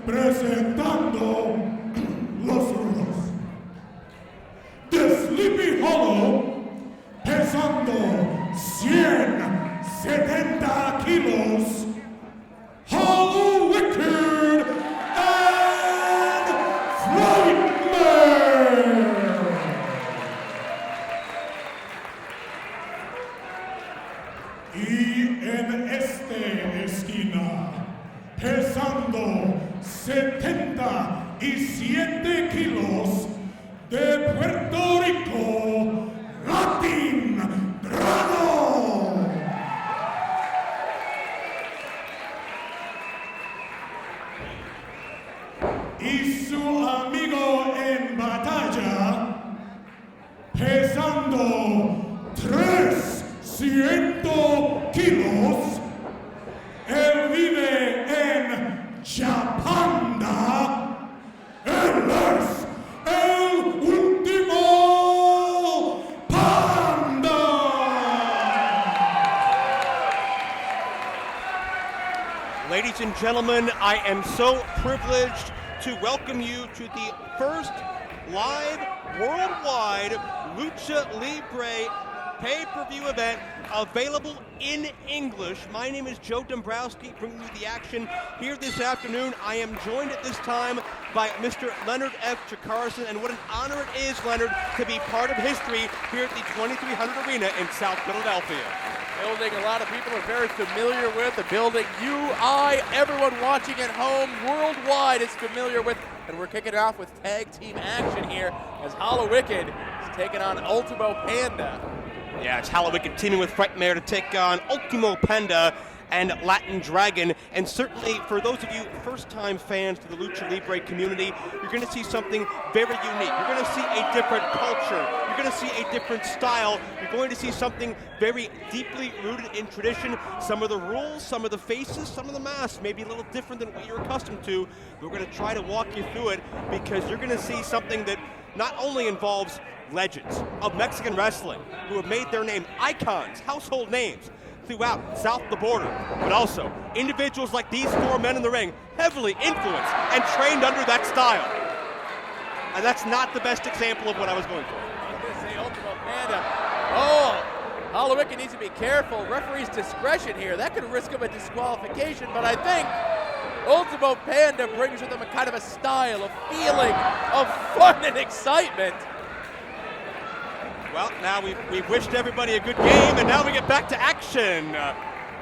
presentando los rudos. De Sleepy Hollow, pesando 170 kilos, Hallowicked and Frightmare. Y en esta esquina, pesando 77 kilos, de Puerto Rico, Latin Dragon. Y su amigo en batalla, pesando 300 kilos, él vive en Panda, él es el Ultimo Panda. Ladies and gentlemen, I am so privileged to welcome you to the first live worldwide Lucha Libre pay-per-view event available in English. My name is Joe Dombrowski, bringing you the action here this afternoon. I am joined at this time by Mr. Leonard F. Chakarson, and what an honor it is, Leonard, to be part of history here at the 2300 Arena in South Philadelphia. Building a lot of people are very familiar with. The building everyone watching at home worldwide is familiar with. And we're kicking it off with tag team action here as Hallowicked is taking on Ultimo Panda. Yeah, it's Hallowicked teaming with Frightmare to take on Ultimo Panda and Latin Dragon. And certainly for those of you first-time fans to the Lucha Libre community, you're going to see something very unique. You're going to see a different culture. You're going to see a different style. You're going to see something very deeply rooted in tradition. Some of the rules, some of the faces, some of the masks may be a little different than what you're accustomed to. We're going to try to walk you through it because you're going to see something that not only involves legends of Mexican wrestling who have made their name icons, household names, throughout south of the border, but also individuals like these four men in the ring, heavily influenced and trained under that style. And that's not the best example of what I was going for. I was going to say Ultimo Panda. Oh, Hallowicked needs to be careful. Referee's discretion here. That could risk him a disqualification, but I think Ultimo Panda brings with him a kind of a style, a feeling of fun and excitement. Well, now we've wished everybody a good game, and now we get back to action.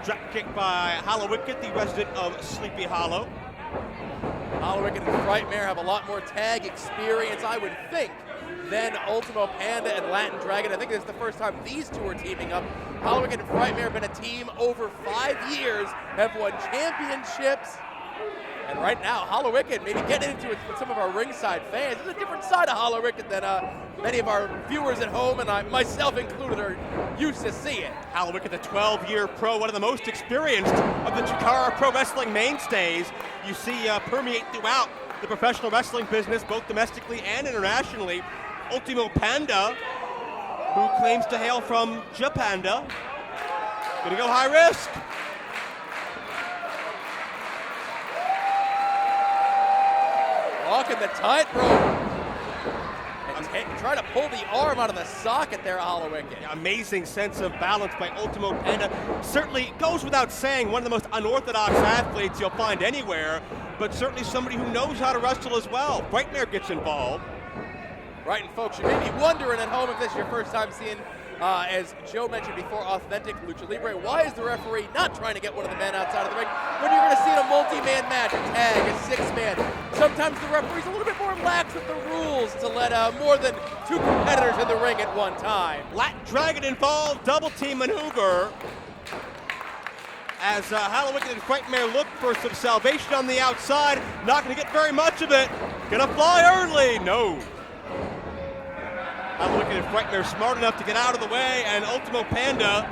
Drop kick by Hallowicked, the resident of Sleepy Hollow. Hallowicked and Frightmare have a lot more tag experience, I would think, than Ultimo Panda and Latin Dragon. I think this is the first time these two are teaming up. Hallowicked and Frightmare have been a team over 5 years, have won championships. And right now, Hallowicked maybe getting into it with some of our ringside fans. There's a different side of Hallowicked than many of our viewers at home, and myself included, are used to see it. Hallowicked, the 12-year pro, one of the most experienced of the Chikara Pro Wrestling mainstays. You see permeate throughout the professional wrestling business, both domestically and internationally. Ultimo Panda, who claims to hail from Japanda. Gonna go high risk. Walking the tightrope and try to pull the arm out of the socket there, Hallowicked. Amazing sense of balance by Ultimo Panda. Certainly goes without saying, one of the most unorthodox athletes you'll find anywhere, but certainly somebody who knows how to wrestle as well. Frightmare gets involved. Right, and folks, you may be wondering at home if this is your first time seeing, as Joe mentioned before, authentic Lucha Libre. Why is the referee not trying to get one of the men outside of the ring when you're going to see in a multi-man match, a tag, a six-man? Sometimes the referee's a little bit more lax with the rules to let more than two competitors in the ring at one time. Latin Dragon involved, double team maneuver. As Hallowicked and Frightmare look for some salvation on the outside. Not going to get very much of it. Gonna fly early. No. Hallowicked and Frightmare smart enough to get out of the way, and Ultimo Panda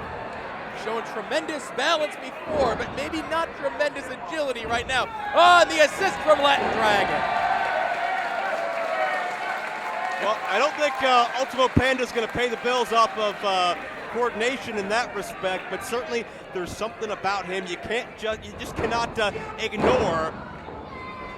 showing tremendous balance before, but maybe not tremendous agility right now. Oh, and the assist from Latin Dragon. Well, I don't think Ultimo Panda's going to pay the bills off of coordination in that respect, but certainly there's something about him you just cannot ignore.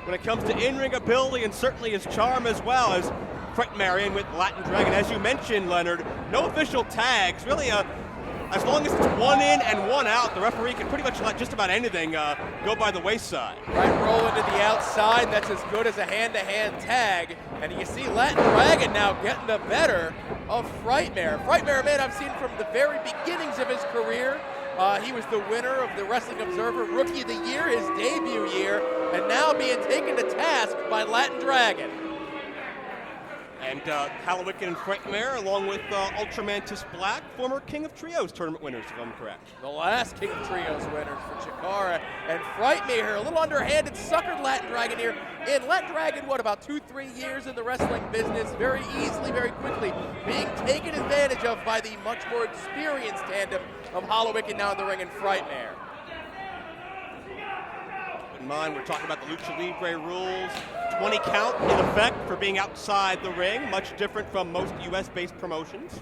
when it comes to in-ring ability and certainly his charm as well as Frightmare in with Latin Dragon. As you mentioned, Leonard, no official tags. Really, as long as it's one in and one out, the referee can pretty much let just about anything go by the wayside. Right, roll into the outside. That's as good as a hand-to-hand tag. And you see Latin Dragon now getting the better of Frightmare. Frightmare, a man I've seen from the very beginnings of his career. He was the winner of the Wrestling Observer Rookie of the Year, his debut year, and now being taken to task by Latin Dragon. And Hallowicked and Frightmare, along with Ultramantis Black, former King of Trios tournament winners, if I'm correct. The last King of Trios winners for Chikara. And Frightmare, a little underhanded, suckered Latin Dragon here. And Latin Dragon, what, about 2-3 years in the wrestling business, very easily, very quickly, being taken advantage of by the much more experienced tandem of Hallowicked now in the ring and Frightmare. In mind, we're talking about the Lucha Libre rules. 20 count in effect for being outside the ring, much different from most US-based promotions.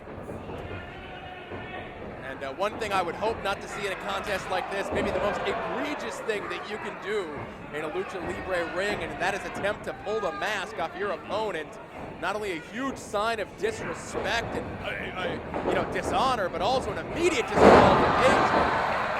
And one thing I would hope not to see in a contest like this, maybe the most egregious thing that you can do in a Lucha Libre ring, and that is attempt to pull the mask off your opponent. Not only a huge sign of disrespect and dishonor, but also an immediate disqualification.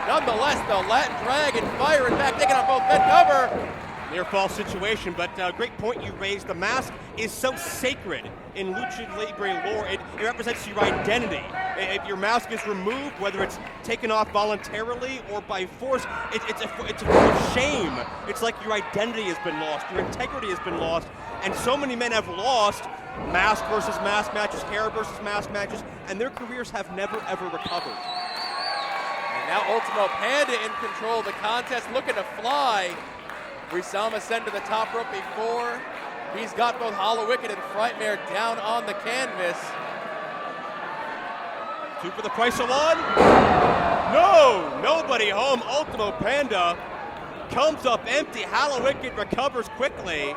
Nonetheless, though, Latin Dragon firing back, taking on both bed cover. Near fall situation, but great point you raised. The mask is so sacred in Lucha Libre lore. It represents your identity. If your mask is removed, whether it's taken off voluntarily or by force, it's a form of shame. It's like your identity has been lost, your integrity has been lost, and so many men have lost mask versus mask matches, hair versus mask matches, and their careers have never, ever recovered. And now Ultimo Panda in control of the contest, looking to fly. We saw him ascend to the top rope before. He's got both Hallowicked and Frightmare down on the canvas. 2 for the price of 1. No, nobody home. Ultimo Panda comes up empty. Hallowicked recovers quickly.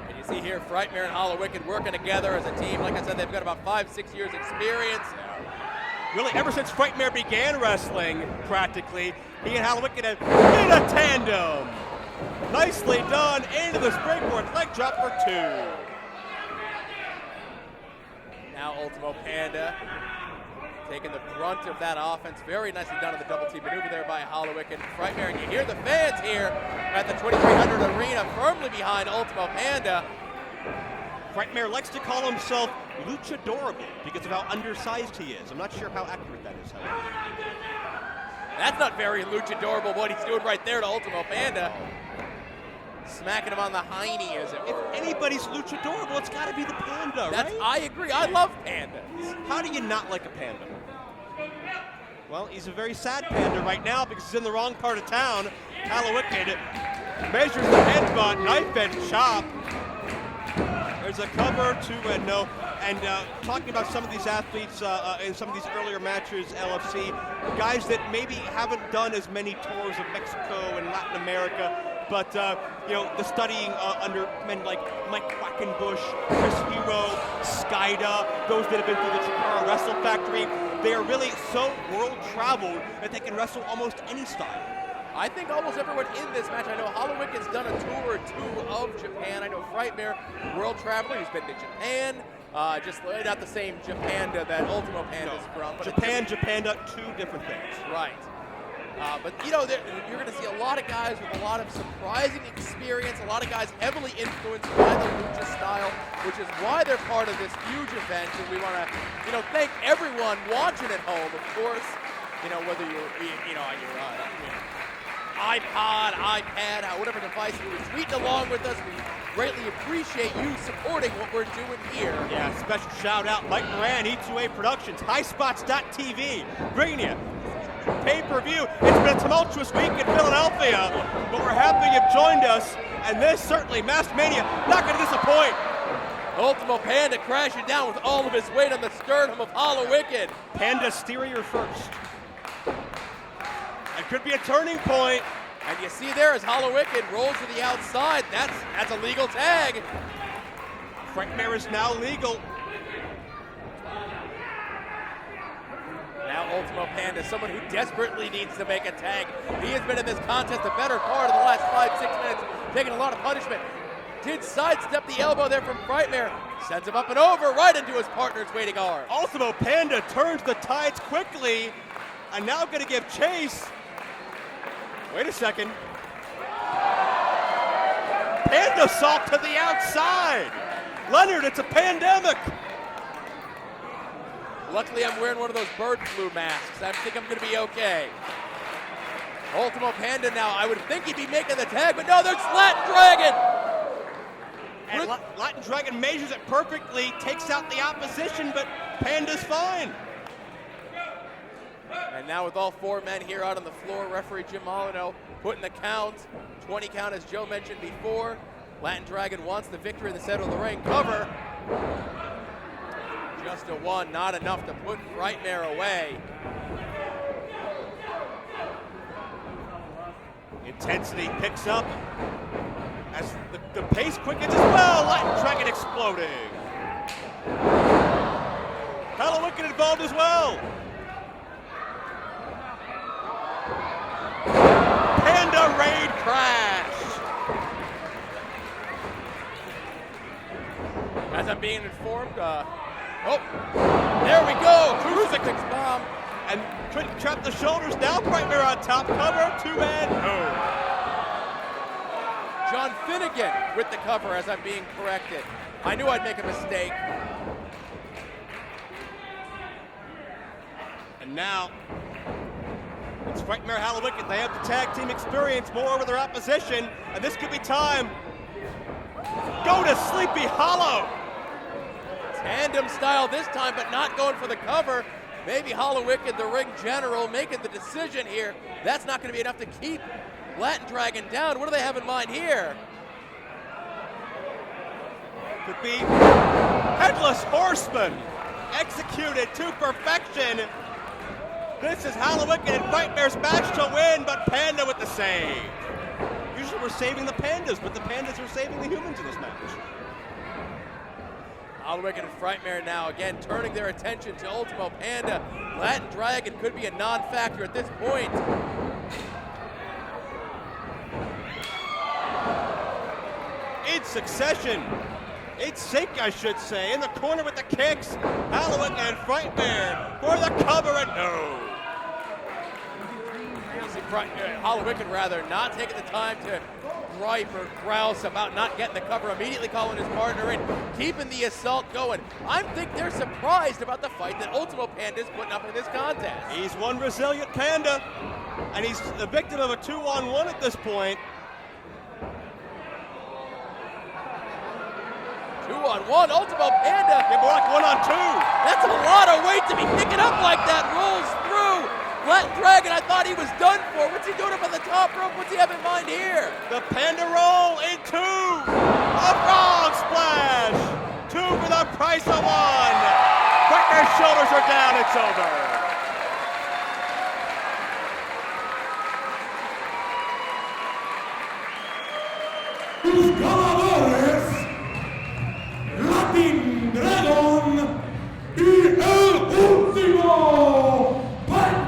And you see here Frightmare and Hallowicked working together as a team. Like I said, they've got about 5-6 years experience. Really, ever since Frightmare began wrestling, practically, he and Hallowicked have been a tandem. Nicely done into the springboard leg drop for 2. Now Ultimo Panda taking the brunt of that offense. Very nicely done on the double team maneuver there by Hallowicked and Frightmare. And you hear the fans here at the 2300 arena firmly behind Ultimo Panda. Frightmare likes to call himself luchadorable because of how undersized he is. I'm not sure how accurate that is, however. That's not very luchadorable what he's doing right there to Ultimo Panda. Smacking him on the hiney, as it were. If anybody's luchadorable, it's got to be the Panda, right? I agree. I love pandas. How do you not like a panda? Well, he's a very sad panda right now because he's in the wrong part of town. Hallowicked measures the headbutt, knife edge chop. There's a cover, 2 and no. And talking about some of these athletes in some of these earlier matches, LFC, guys that maybe haven't done as many tours of Mexico and Latin America, but the studying under men like Mike Quackenbush, Chris Hero, Skyda, those that have been through the Chikara Wrestle Factory, they are really so world-traveled that they can wrestle almost any style. I think almost everyone in this match, I know Hallowicked has done a tour or 2 of Japan. I know Frightmare, world traveler, he's been to Japan. Just not the same Japanda that Ultimo Panda's from. But Japanda, 2 different things. Right. But you're going to see a lot of guys with a lot of surprising experience, a lot of guys heavily influenced by the lucha style, which is why they're part of this huge event. And we want to, thank everyone watching at home, of course. Whether you're, on your iPod, iPad, whatever device you're tweeting along with us. We greatly appreciate you supporting what we're doing here. Yeah, special shout out Mike Moran, E2A Productions, highspots.tv, bringing you pay-per-view. It's been a tumultuous week in Philadelphia, but we're happy you've joined us, and this certainly, MaskedMania, not going to disappoint. Ultimo Panda crashing down with all of his weight on the sternum of Hallowicked. Panda steerier first. It could be a turning point. And you see there as Hallowicked rolls to the outside. That's a legal tag. Frightmare is now legal. Now Ultimo Panda, someone who desperately needs to make a tag. He has been in this contest the better part of the last 5-6 minutes, taking a lot of punishment. Did sidestep the elbow there from Frightmare, sends him up and over, right into his partner's waiting arm. Ultimo Panda turns the tides quickly, and now going to give chase. Wait a second. Panda salt to the outside. Leonard, it's a pandemic. Luckily, I'm wearing one of those bird flu masks. I think I'm going to be okay. Ultimo Panda now, I would think he'd be making the tag, but no, there's Latin Dragon. And Latin Dragon measures it perfectly, takes out the opposition, but Panda's fine. And now with all 4 men here out on the floor, referee Jim Molyneux putting the count, 20 count as Joe mentioned before. Latin Dragon wants the victory in the center of the ring. Cover. Just a 1, not enough to put Frightmare away. Intensity picks up as the pace quickens as well. Latin Dragon exploding. Hallowicked involved as well. Panda raid crash. As I'm being informed, oh, there we go, crucifix bomb. And couldn't trap the shoulders, now Frightmare on top, cover, 2-man, no. John Finnegan with the cover as I'm being corrected. I knew I'd make a mistake. And now, it's Frightmare Hallowicked. They have the tag team experience more over their opposition, and this could be time. Go to Sleepy Hollow. Tandem style this time, but not going for the cover. Maybe Hallowicked, the ring general, making the decision here. That's not going to be enough to keep Latin Dragon down. What do they have in mind here? Could be Headless Horseman, executed to perfection. This is Hallowicked and Frightmare's match to win, but Panda with the save. Usually we're saving the Pandas, but the Pandas are saving the humans in this match. Hallowicked and Frightmare now again turning their attention to Ultimo Panda. Latin Dragon could be a non-factor at this point. In succession, in sync I should say, in the corner with the kicks, Hallowicked and Frightmare for the cover and no. Hallowicked rather not taking the time to gripe or grouse about not getting the cover, immediately calling his partner in, keeping the assault going. I think they're surprised about the fight that Ultimo Panda is putting up in this contest. He's one resilient Panda, and he's the victim of a 2-on-1 at this point. 2-on-1, Ultimo Panda. Yeah, more like 1-on-2. That's a lot of weight to be picking up like that. Rolls through. Latin Dragon, I thought he was done for. What's he doing up on the top rope? What's he have in mind here? The Panda roll into a frog splash. 2 for the price of 1. Frightmare's shoulders are down. It's over. Luchadores, Latin Dragon y el Ultimo Panda.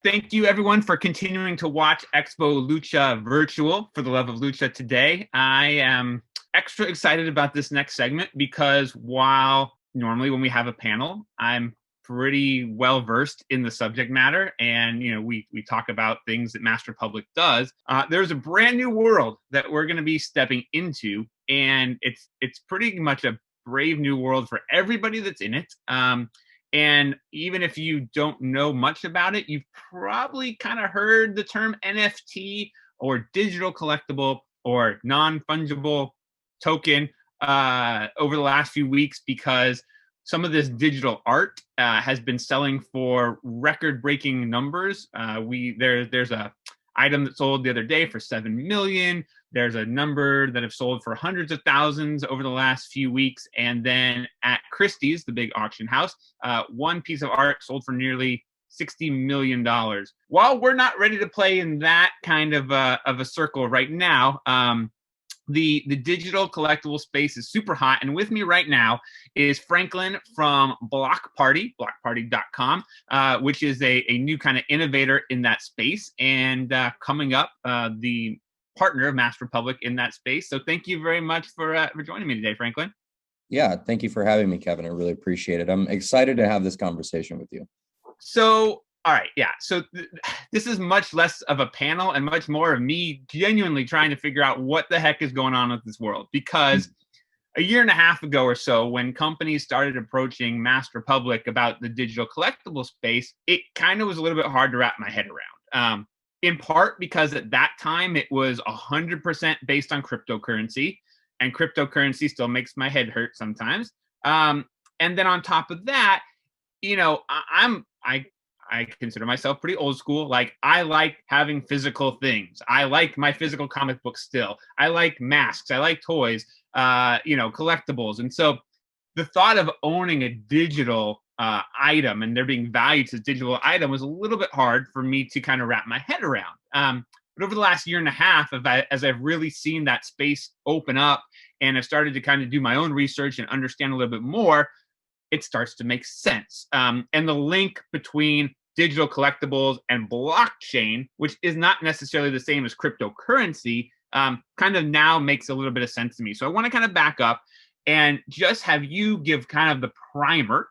Thank you, everyone, for continuing to watch Expo Lucha Virtual for the love of lucha today. I am extra excited about this next segment because while normally when we have a panel, I'm pretty well versed in the subject matter, and we talk about things that Master Public does. There's a brand new world that we're going to be stepping into, and it's pretty much a brave new world for everybody that's in it. And even if you don't know much about it, you've probably kind of heard the term NFT or digital collectible or non-fungible token over the last few weeks, because some of this digital art has been selling for record-breaking numbers. There's a item that sold the other day for 7 million. There's a number that have sold for hundreds of thousands over the last few weeks. And then at Christie's, the big auction house, one piece of art sold for nearly $60 million. While we're not ready to play in that kind of a circle right now, the digital collectible space is super hot. And with me right now is Franklin from Blockparty, blockparty.com, which is a new kind of innovator in that space. And coming up, the partner of Master Republic in that space. So thank you very much for joining me today, Franklin. Yeah, thank you for having me, Kevin. I really appreciate it. I'm excited to have this conversation with you. So, all right, yeah. So this is much less of a panel and much more of me genuinely trying to figure out what the heck is going on with this world. Because a year and a half ago or so, when companies started approaching Master Republic about the digital collectible space, it kind of was a little bit hard to wrap my head around. In part because at that time it was 100% based on cryptocurrency, and cryptocurrency still makes my head hurt sometimes. And then on top of that, you know, I consider myself pretty old school. Like, I like having physical things. I like my physical comic books still. I like masks. I like toys, collectibles. And so the thought of owning a digital item and there being value to the digital item was a little bit hard for me to kind of wrap my head around. But over the last year and a half, as I've really seen that space open up and I've started to kind of do my own research and understand a little bit more, it starts to make sense. And the link between digital collectibles and blockchain, which is not necessarily the same as cryptocurrency, kind of now makes a little bit of sense to me. So I want to kind of back up and just have you give kind of the primer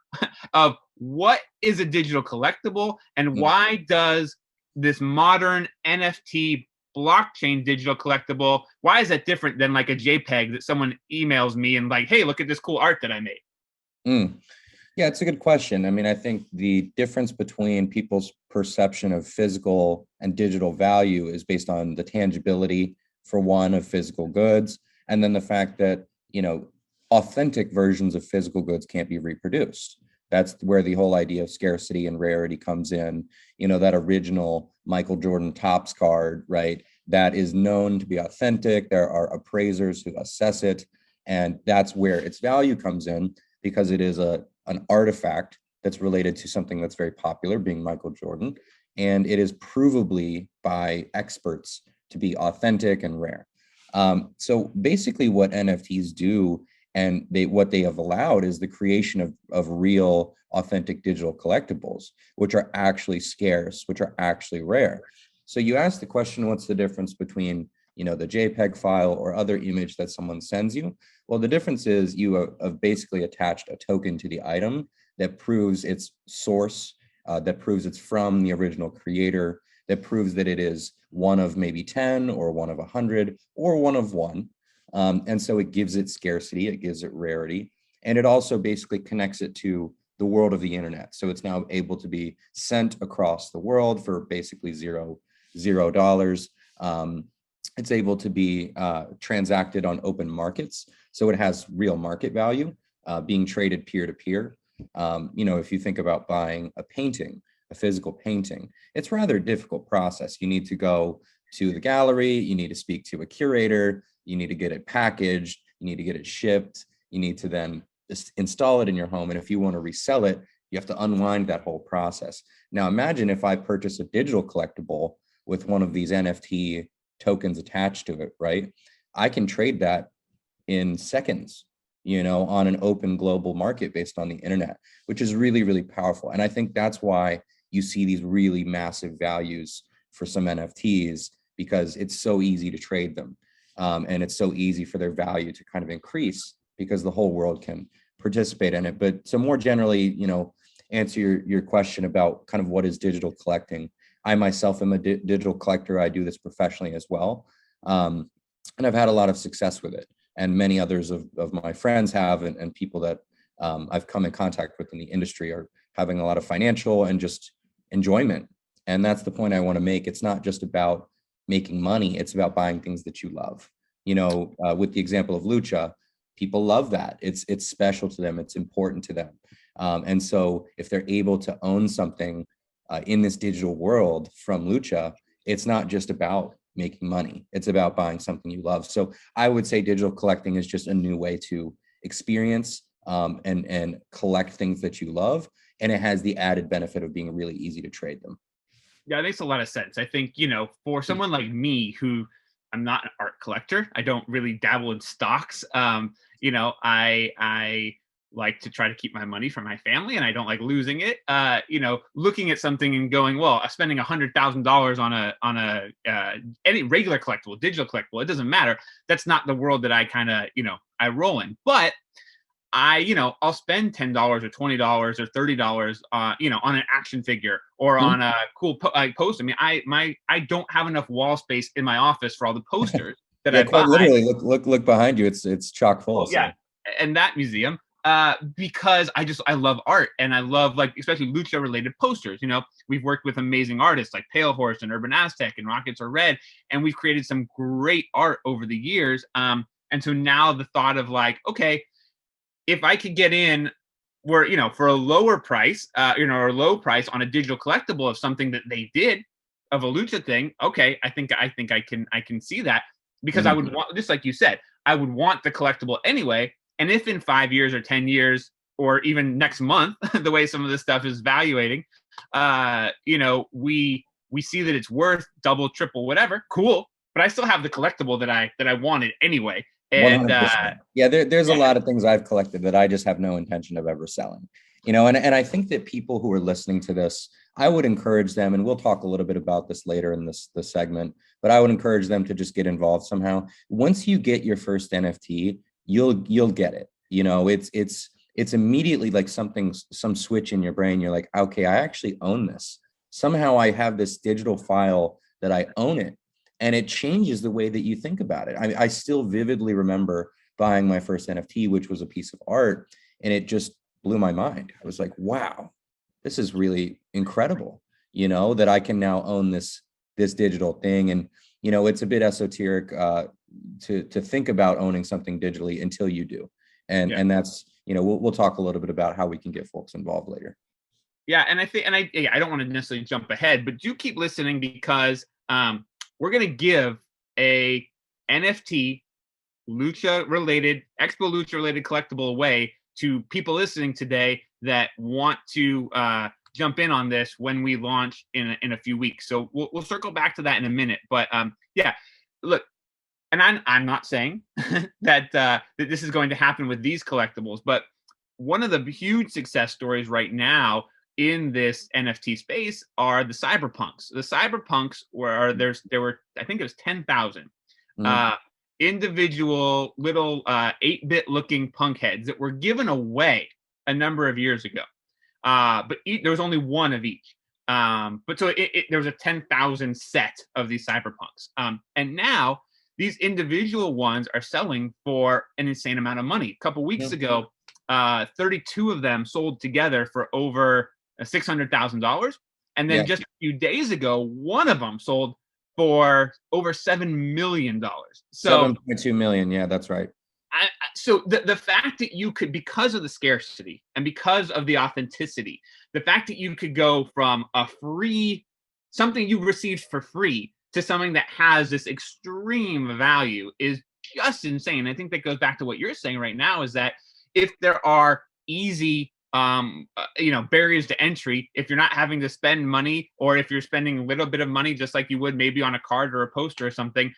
of what is a digital collectible and why does this modern NFT blockchain digital collectible, why is that different than like a JPEG that someone emails me and like, hey, look at this cool art that I made? Yeah, it's a good question. I mean, I think the difference between people's perception of physical and digital value is based on the tangibility, for one, of physical goods, and then the fact that, you know, authentic versions of physical goods can't be reproduced. That's where the whole idea of scarcity and rarity comes in. You know, that original Michael Jordan Topps card, right? That is known to be authentic. There are appraisers who assess it. And that's where its value comes in, because it is an artifact that's related to something that's very popular, being Michael Jordan. And it is provably by experts to be authentic and rare. So basically what NFTs do, and what they have allowed, is the creation of real, authentic digital collectibles, which are actually scarce, which are actually rare. So you asked the question, what's the difference between, you know, the JPEG file or other image that someone sends you? Well, the difference is you have basically attached a token to the item that proves its source, that proves it's from the original creator, that proves that it is one of maybe 10 or one of 100 or one of one. And so it gives it scarcity, it gives it rarity, and it also basically connects it to the world of the internet. So it's now able to be sent across the world for basically $0. It's able to be transacted on open markets. So it has real market value, being traded peer to peer. You know, if you think about buying a painting, a physical painting, it's a rather difficult process. You need to go to the gallery, you need to speak to a curator, you need to get it packaged, you need to get it shipped, you need to then just install it in your home. And if you want to resell it, you have to unwind that whole process. Now imagine if I purchase a digital collectible with one of these NFT tokens attached to it, right? I can trade that in seconds, you know, on an open global market based on the internet, which is really, really powerful. And I think that's why you see these really massive values for some NFTs, because it's so easy to trade them. And it's so easy for their value to kind of increase because the whole world can participate in it. But so more generally, you know, answer your question about kind of what is digital collecting. I myself am a digital collector. I do this professionally as well. And I've had a lot of success with it. And many others of my friends have, and people that I've come in contact with in the industry are having a lot of financial and just enjoyment. And that's the point I want to make. It's not just about making money. It's about buying things that you love. You know, with the example of Lucha, people love that. It's special to them. It's important to them. And so if they're able to own something in this digital world from Lucha, it's not just about making money. It's about buying something you love. So I would say digital collecting is just a new way to experience and collect things that you love. And it has the added benefit of being really easy to trade them. Yeah, it makes a lot of sense. I think, for someone like me, who I'm not an art collector, I don't really dabble in stocks. I like to try to keep my money for my family, and I don't like losing it. Looking at something and going, well, spending $100,000 on any regular collectible, digital collectible, it doesn't matter. That's not the world that I kind of, I roll in. But I'll spend $10 or $20 or $30, on an action figure or on a cool poster. I mean, I don't have enough wall space in my office for all the posters that I buy. Literally, look behind you. It's chock full. Yeah, and that museum. Because I love art, and I love, like, especially Lucha related posters. We've worked with amazing artists like Pale Horse and Urban Aztec and Rockets Are Red, and we've created some great art over the years. And so now the thought of, like, okay, if I could get in where, for a lower price, or low price on a digital collectible of something that they did of a Lucha thing, okay, I think I can see that, because I would want, just like you said, I would want the collectible anyway. And if in 5 years or 10 years or even next month, the way some of this stuff is valuating, we see that it's worth double, triple, whatever, cool. But I still have the collectible that I wanted anyway. And there's a lot of things I've collected that I just have no intention of ever selling. And I think that people who are listening to this, I would encourage them, and we'll talk a little bit about this later in this segment, but I would encourage them to just get involved somehow. Once you get your first NFT, you'll get it. It's immediately like some switch in your brain. You're like, okay, I actually own this. Somehow I have this digital file that I own it, and it changes the way that you think about it. I still vividly remember buying my first NFT, which was a piece of art, and it just blew my mind. I was like, wow, this is really incredible, that I can now own this digital thing. And, it's a bit esoteric to think about owning something digitally until you do. And that's, we'll talk a little bit about how we can get folks involved later. Yeah. And I don't want to necessarily jump ahead, but do keep listening, because we're going to give a NFT Expo Lucha related collectible away to people listening today that want to jump in on this when we launch in a few weeks. So we'll circle back to that in a minute. But look, and I'm not saying that this is going to happen with these collectibles, but one of the huge success stories right now in this NFT space are the cyberpunks. The cyberpunks there were I think it was 10,000 individual little 8-bit looking punk heads that were given away a number of years ago. But there was only one of each. But so there was a 10,000 set of these cyberpunks. And now these individual ones are selling for an insane amount of money. A couple weeks ago, 32 of them sold together for over $600,000. And then just a few days ago, one of them sold for over $7 million. So 7.2 million. Yeah, that's right. So the fact that you could, because of the scarcity and because of the authenticity, the fact that you could go from something you received for free to something that has this extreme value is just insane. I think that goes back to what you're saying right now, is that if there are easy barriers to entry, if you're not having to spend money, or if you're spending a little bit of money just like you would maybe on a card or a poster or something,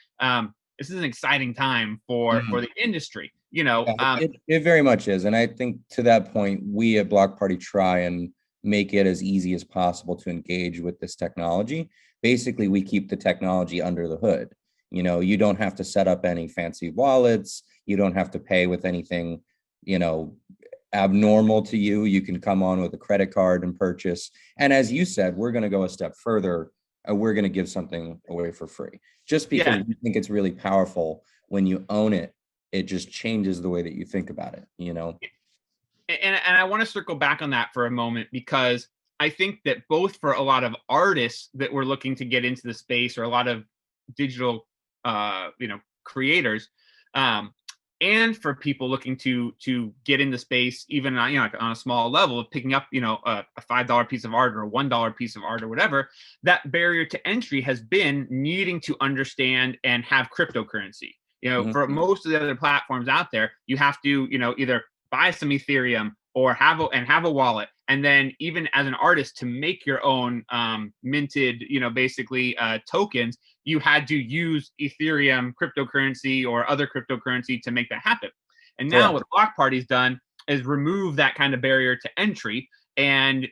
this is an exciting time for the industry. It very much is. And I think to that point, we at Blockparty try and make it as easy as possible to engage with this technology. Basically, we keep the technology under the hood. You don't have to set up any fancy wallets. You don't have to pay with anything, abnormal to you. You can come on with a credit card and purchase. And as you said, we're going to go a step further. We're going to give something away for free, just because we think it's really powerful. When you own it, it just changes the way that you think about it, And I want to circle back on that for a moment, because I think that both for a lot of artists that were looking to get into the space, or a lot of digital, creators, and for people looking to get into space, even on, like on a small level of picking up, a $5 piece of art or a $1 piece of art or whatever, that barrier to entry has been needing to understand and have cryptocurrency. For most of the other platforms out there, you have to, either buy some Ethereum or have a wallet. And then even as an artist, to make your own minted, basically tokens, you had to use Ethereum cryptocurrency or other cryptocurrency to make that happen. And now what Blockparty's done is remove that kind of barrier to entry. And,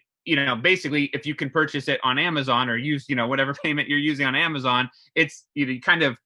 basically, if you can purchase it on Amazon or use, whatever payment you're using on Amazon, it's kind of,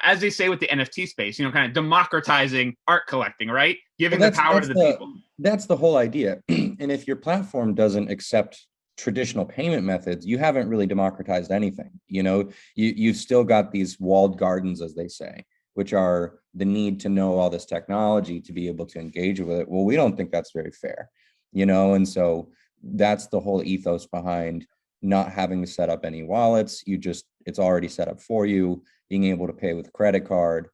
as they say with the NFT space, kind of democratizing art collecting, right? Giving the power to the people. That's the whole idea. And if your platform doesn't accept traditional payment methods, you haven't really democratized anything. You've still got these walled gardens, as they say, which are the need to know all this technology to be able to engage with it. Well, we don't think that's very fair, and so that's the whole ethos behind not having to set up any wallets. It's already set up for you, being able to pay with a credit card.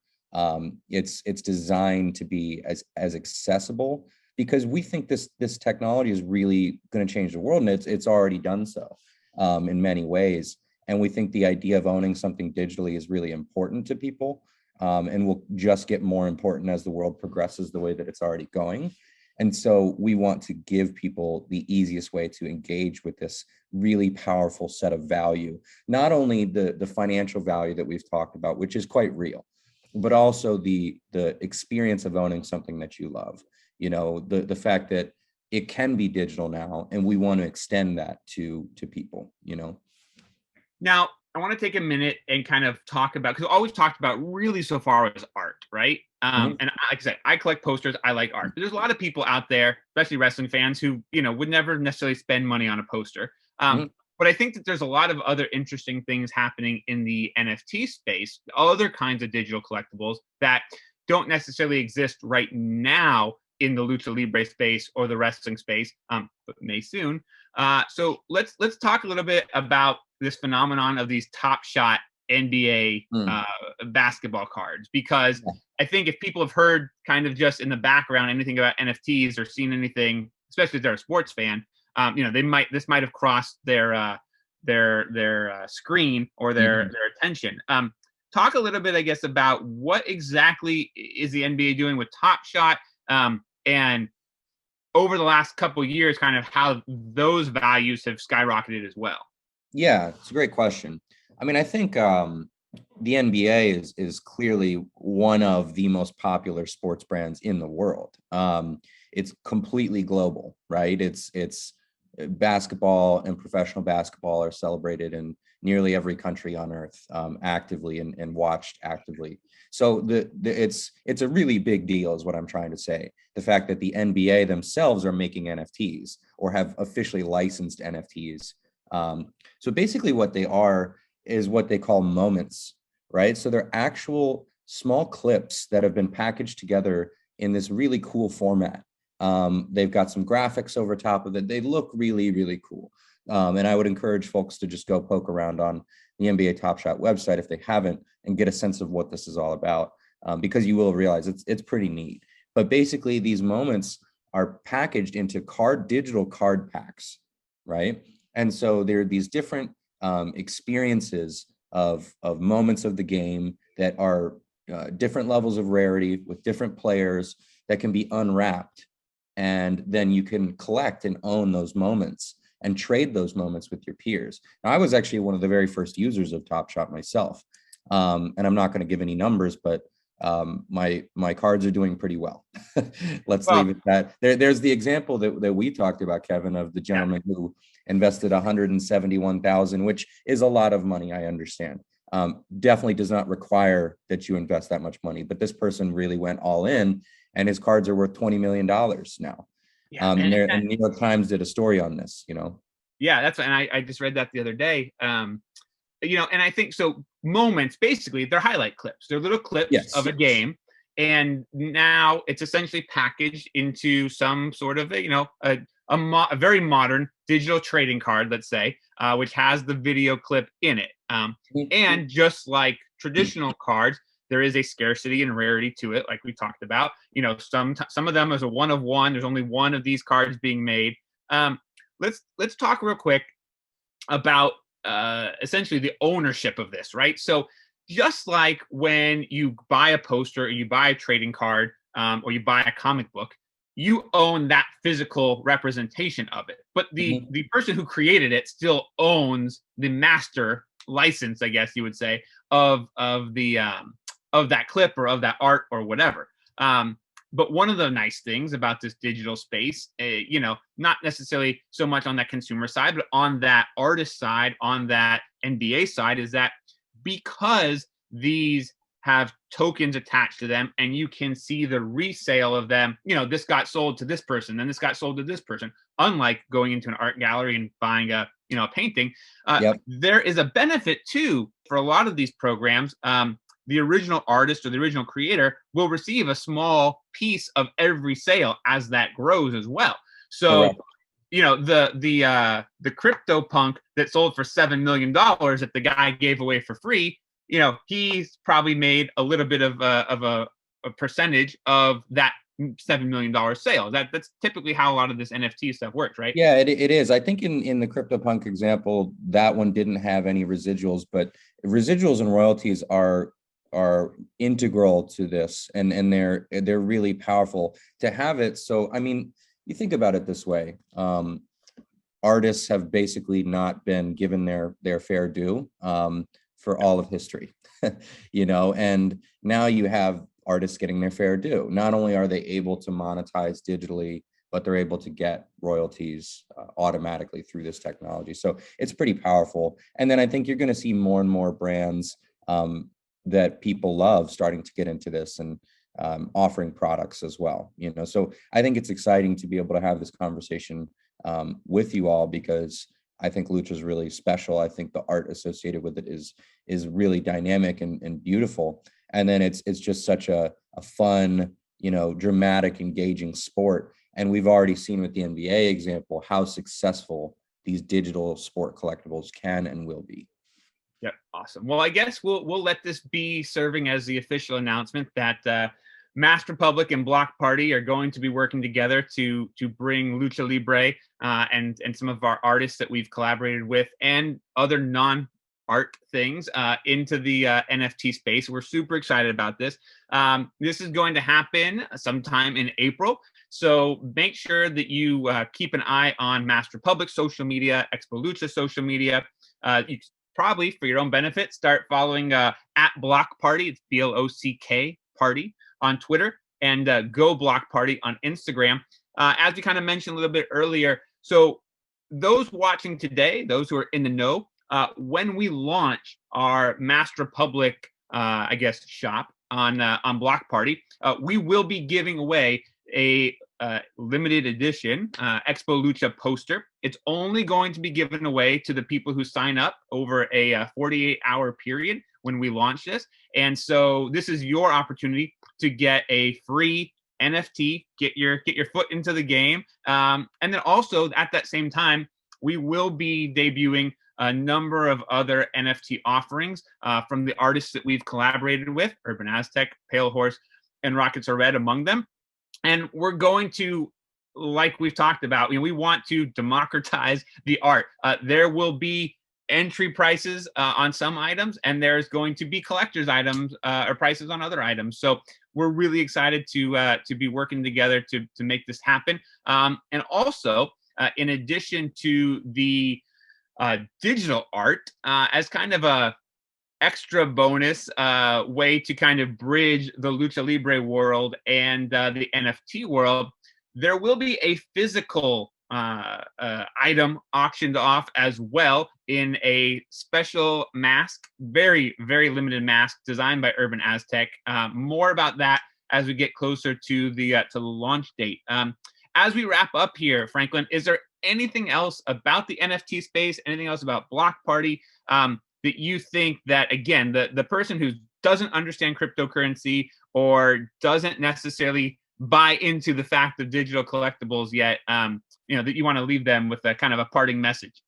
It's designed to be as accessible, because we think this technology is really going to change the world, and it's already done so in many ways. And we think the idea of owning something digitally is really important to people, and will just get more important as the world progresses the way that it's already going. And so we want to give people the easiest way to engage with this really powerful set of value, not only the financial value that we've talked about, which is quite real, but also the experience of owning something that you love. The fact that it can be digital now, and we want to extend that to people. Now, I want to take a minute and kind of talk about, because all we've talked about really so far is art, right? And like I said, I collect posters. I like art. But there's a lot of people out there, especially wrestling fans, who would never necessarily spend money on a poster. But I think that there's a lot of other interesting things happening in the NFT space, other kinds of digital collectibles that don't necessarily exist right now in the Lucha Libre space or the wrestling space, but may soon. So let's talk a little bit about this phenomenon of these Top Shot NBA basketball cards, because I think if people have heard kind of just in the background anything about NFTs or seen anything, especially if they're a sports fan, this might have crossed their screen or their attention. Talk a little bit, I guess, about what exactly is the NBA doing with Top Shot, and over the last couple of years, kind of how those values have skyrocketed as well. Yeah, it's a great question. I mean, I think the NBA is clearly one of the most popular sports brands in the world. It's completely global, right? It's basketball and professional basketball are celebrated in nearly every country on earth, actively and watched actively. So it's a really big deal, is what I'm trying to say. The fact that the NBA themselves are making NFTs or have officially licensed NFTs. So basically what they are is what they call moments, right? So they're actual small clips that have been packaged together in this really cool format. They've got some graphics over top of it. They look really, really cool. And I would encourage folks to just go poke around on the NBA Top Shot website if they haven't, and get a sense of what this is all about, because you will realize it's pretty neat. But basically, these moments are packaged into digital card packs, right? And so there are these different experiences of moments of the game that are different levels of rarity with different players that can be unwrapped. And then you can collect and own those moments and trade those moments with your peers. Now, I was actually one of the very first users of Top Shot myself. And I'm not going to give any numbers, but my cards are doing pretty well. Let's leave it at that. There's the example that we talked about, Kevin, of the gentleman who invested $171,000, which is a lot of money, I understand. Definitely does not require that you invest that much money, but this person really went all in, and his cards are worth $20 million now. Yeah, and New York Times did a story on this, Yeah, that's, and I just read that the other day. And I think so. Moments, basically, they're highlight clips. They're little clips of a game, and now it's essentially packaged into some sort of a very modern digital trading card, let's say, which has the video clip in it. And just like traditional cards, there is a scarcity and rarity to it, like we talked about. You know, some of them is a one of one. There's only one of these cards being made. Let's talk real quick about essentially the ownership of this, right? So just like when you buy a poster or you buy a trading card or you buy a comic book, you own that physical representation of it. But the person who created it still owns the master license, I guess you would say, of that clip or of that art or whatever. But one of the nice things about this digital space, you know, not necessarily so much on that consumer side, but on that artist side, on that NBA side, is that because these have tokens attached to them and you can see the resale of them, you know, this got sold to this person, then this got sold to this person, unlike going into an art gallery and buying a painting. There is a benefit too for a lot of these programs. The original artist or the original creator will receive a small piece of every sale as that grows as well. So, you know, the CryptoPunk that sold for $7 million that the guy gave away for free, you know, he's probably made a little bit of a percentage of that $7 million sale. That's typically how a lot of this NFT stuff works, right? Yeah, it is. I think in the CryptoPunk example, that one didn't have any residuals, but residuals and royalties are integral to this, and they're really powerful to have it. So, I mean, you think about it this way. Artists have basically not been given their fair due for all of history, you know, and now you have artists getting their fair due. Not only are they able to monetize digitally, but they're able to get royalties automatically through this technology. So it's pretty powerful. And then I think you're going to see more and more brands that people love starting to get into this and offering products as well, you know. So I think it's exciting to be able to have this conversation with you all, because I think Lucha is really special. I think the art associated with it is really dynamic and beautiful. And then it's just such a fun, you know, dramatic, engaging sport. And we've already seen with the NBA example how successful these digital sport collectibles can and will be. Yep, awesome. Well, I guess we'll let this be serving as the official announcement that Master Public and Blockparty are going to be working together to bring Lucha Libre and some of our artists that we've collaborated with and other non-art things into the NFT space. We're super excited about this. This is going to happen sometime in April. So make sure that you keep an eye on Master Public social media, Expo Lucha social media. You probably, for your own benefit, start following at Blockparty. It's BLOCK Party on Twitter, and Go Blockparty on Instagram. As we kind of mentioned a little bit earlier, so those watching today, those who are in the know, when we launch our Master Public, I guess, shop on Blockparty, we will be giving away a limited edition Expo Lucha poster. It's only going to be given away to the people who sign up over a 48-hour period when we launch this. And so this is your opportunity to get a free NFT, get your foot into the game. And then also at that same time, we will be debuting a number of other NFT offerings from the artists that we've collaborated with, Urban Aztec, Pale Horse, and Rockets Are Red among them. And we're going to, like we've talked about, we want to democratize the art. There will be entry prices on some items, and there's going to be collector's items or prices on other items. So we're really excited to be working together to make this happen. And also, in addition to the digital art, as kind of a extra bonus way to kind of bridge the Lucha Libre world and the NFT world, there will be a physical item auctioned off as well in a special mask, very, very limited mask designed by Urban Aztec. More about that as we get closer to the launch date. As we wrap up here, Franklin, is there anything else about the NFT space, anything else about Blockparty that you think that, again, the person who doesn't understand cryptocurrency or doesn't necessarily buy into the fact of digital collectibles yet, that you want to leave them with a kind of a parting message?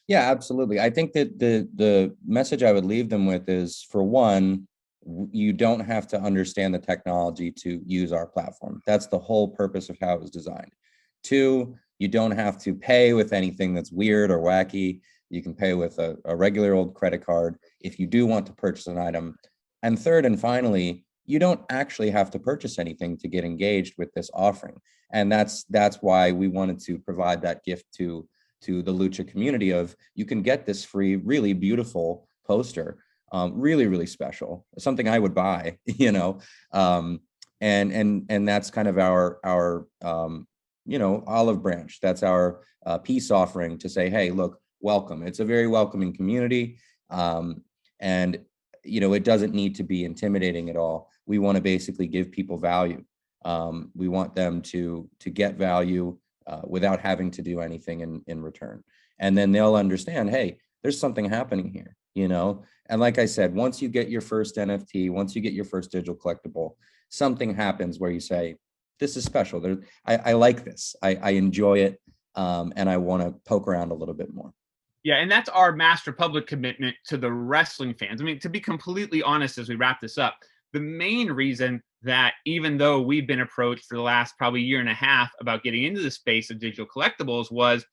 Yeah, absolutely. I think that the message I would leave them with is, for one, You don't have to understand the technology to use our platform. That's the whole purpose of how it was designed. 2, you don't have to pay with anything that's weird or wacky. You can pay with a regular old credit card if you do want to purchase an item. And 3rd and finally, you don't actually have to purchase anything to get engaged with this offering. And that's why we wanted to provide that gift to the Lucha community of, you can get this free, really beautiful poster, really, really special, something I would buy, you know, and that's kind of our you know, olive branch. That's our peace offering to say, hey, look, welcome. It's a very welcoming community. And, you know, it doesn't need to be intimidating at all. We want to basically give people value. We want them to get value without having to do anything in return. And then they'll understand, hey, there's something happening here, you know? And like I said, once you get your first NFT, once you get your first digital collectible, something happens where you say, this is special. I like this. I enjoy it. And I want to poke around a little bit more. Yeah, and that's our Master Public commitment to the wrestling fans. I mean, to be completely honest, as we wrap this up, the main reason that even though we've been approached for the last probably year and a half about getting into the space of digital collectibles was,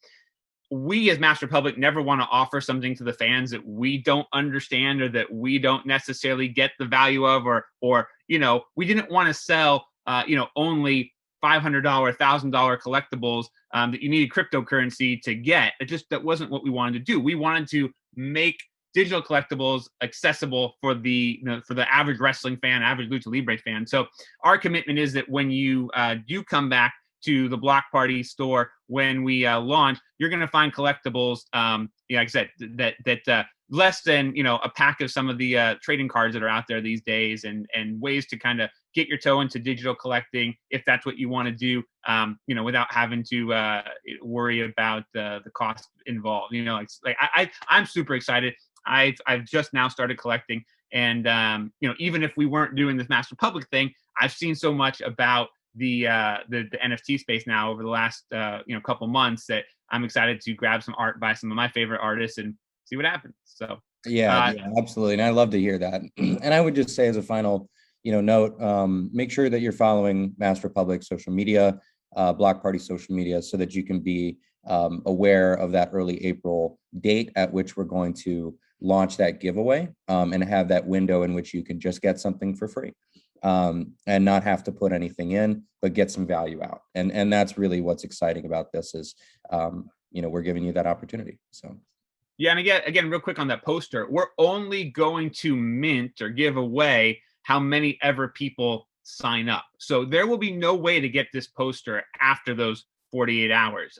we as Master Public never want to offer something to the fans that we don't understand or that we don't necessarily get the value of, or you know, we didn't want to sell you know, only $500, $1,000 collectibles that you needed cryptocurrency to get. That wasn't what we wanted to do. We wanted to make digital collectibles accessible for the, you know, for the average wrestling fan, average Lucha Libre fan. So our commitment is that when you do come back to the Blockparty store when we launch, you're going to find collectibles, yeah, like I said, that less than, you know, a pack of some of the trading cards that are out there these days, and ways to kind of get your toe into digital collecting if that's what you want to do, you know, without having to worry about the cost involved. You know, like I'm super excited. I've just now started collecting, and you know, even if we weren't doing this Master Public thing, I've seen so much about the NFT space now over the last you know, couple months that I'm excited to grab some art by some of my favorite artists and see what happens. So yeah, absolutely, and I love to hear that. And I would just say as a final, you know, note, make sure that you're following Master Public social media, Blockparty social media, so that you can be aware of that early April date at which we're going to launch that giveaway, and have that window in which you can just get something for free, and not have to put anything in, but get some value out. And that's really what's exciting about this is, you know, we're giving you that opportunity. So. Yeah, and again, real quick on that poster, we're only going to mint or give away how many ever people sign up. So there will be no way to get this poster after those 48 hours.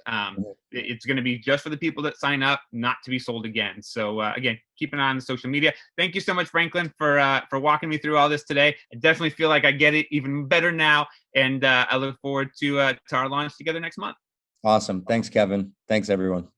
It's going to be just for the people that sign up, not to be sold again. So again, keep an eye on the social media. Thank you so much, Franklin, for walking me through all this today. I definitely feel like I get it even better now, and I look forward to our launch together next month. Awesome. Thanks, Kevin. Thanks, everyone.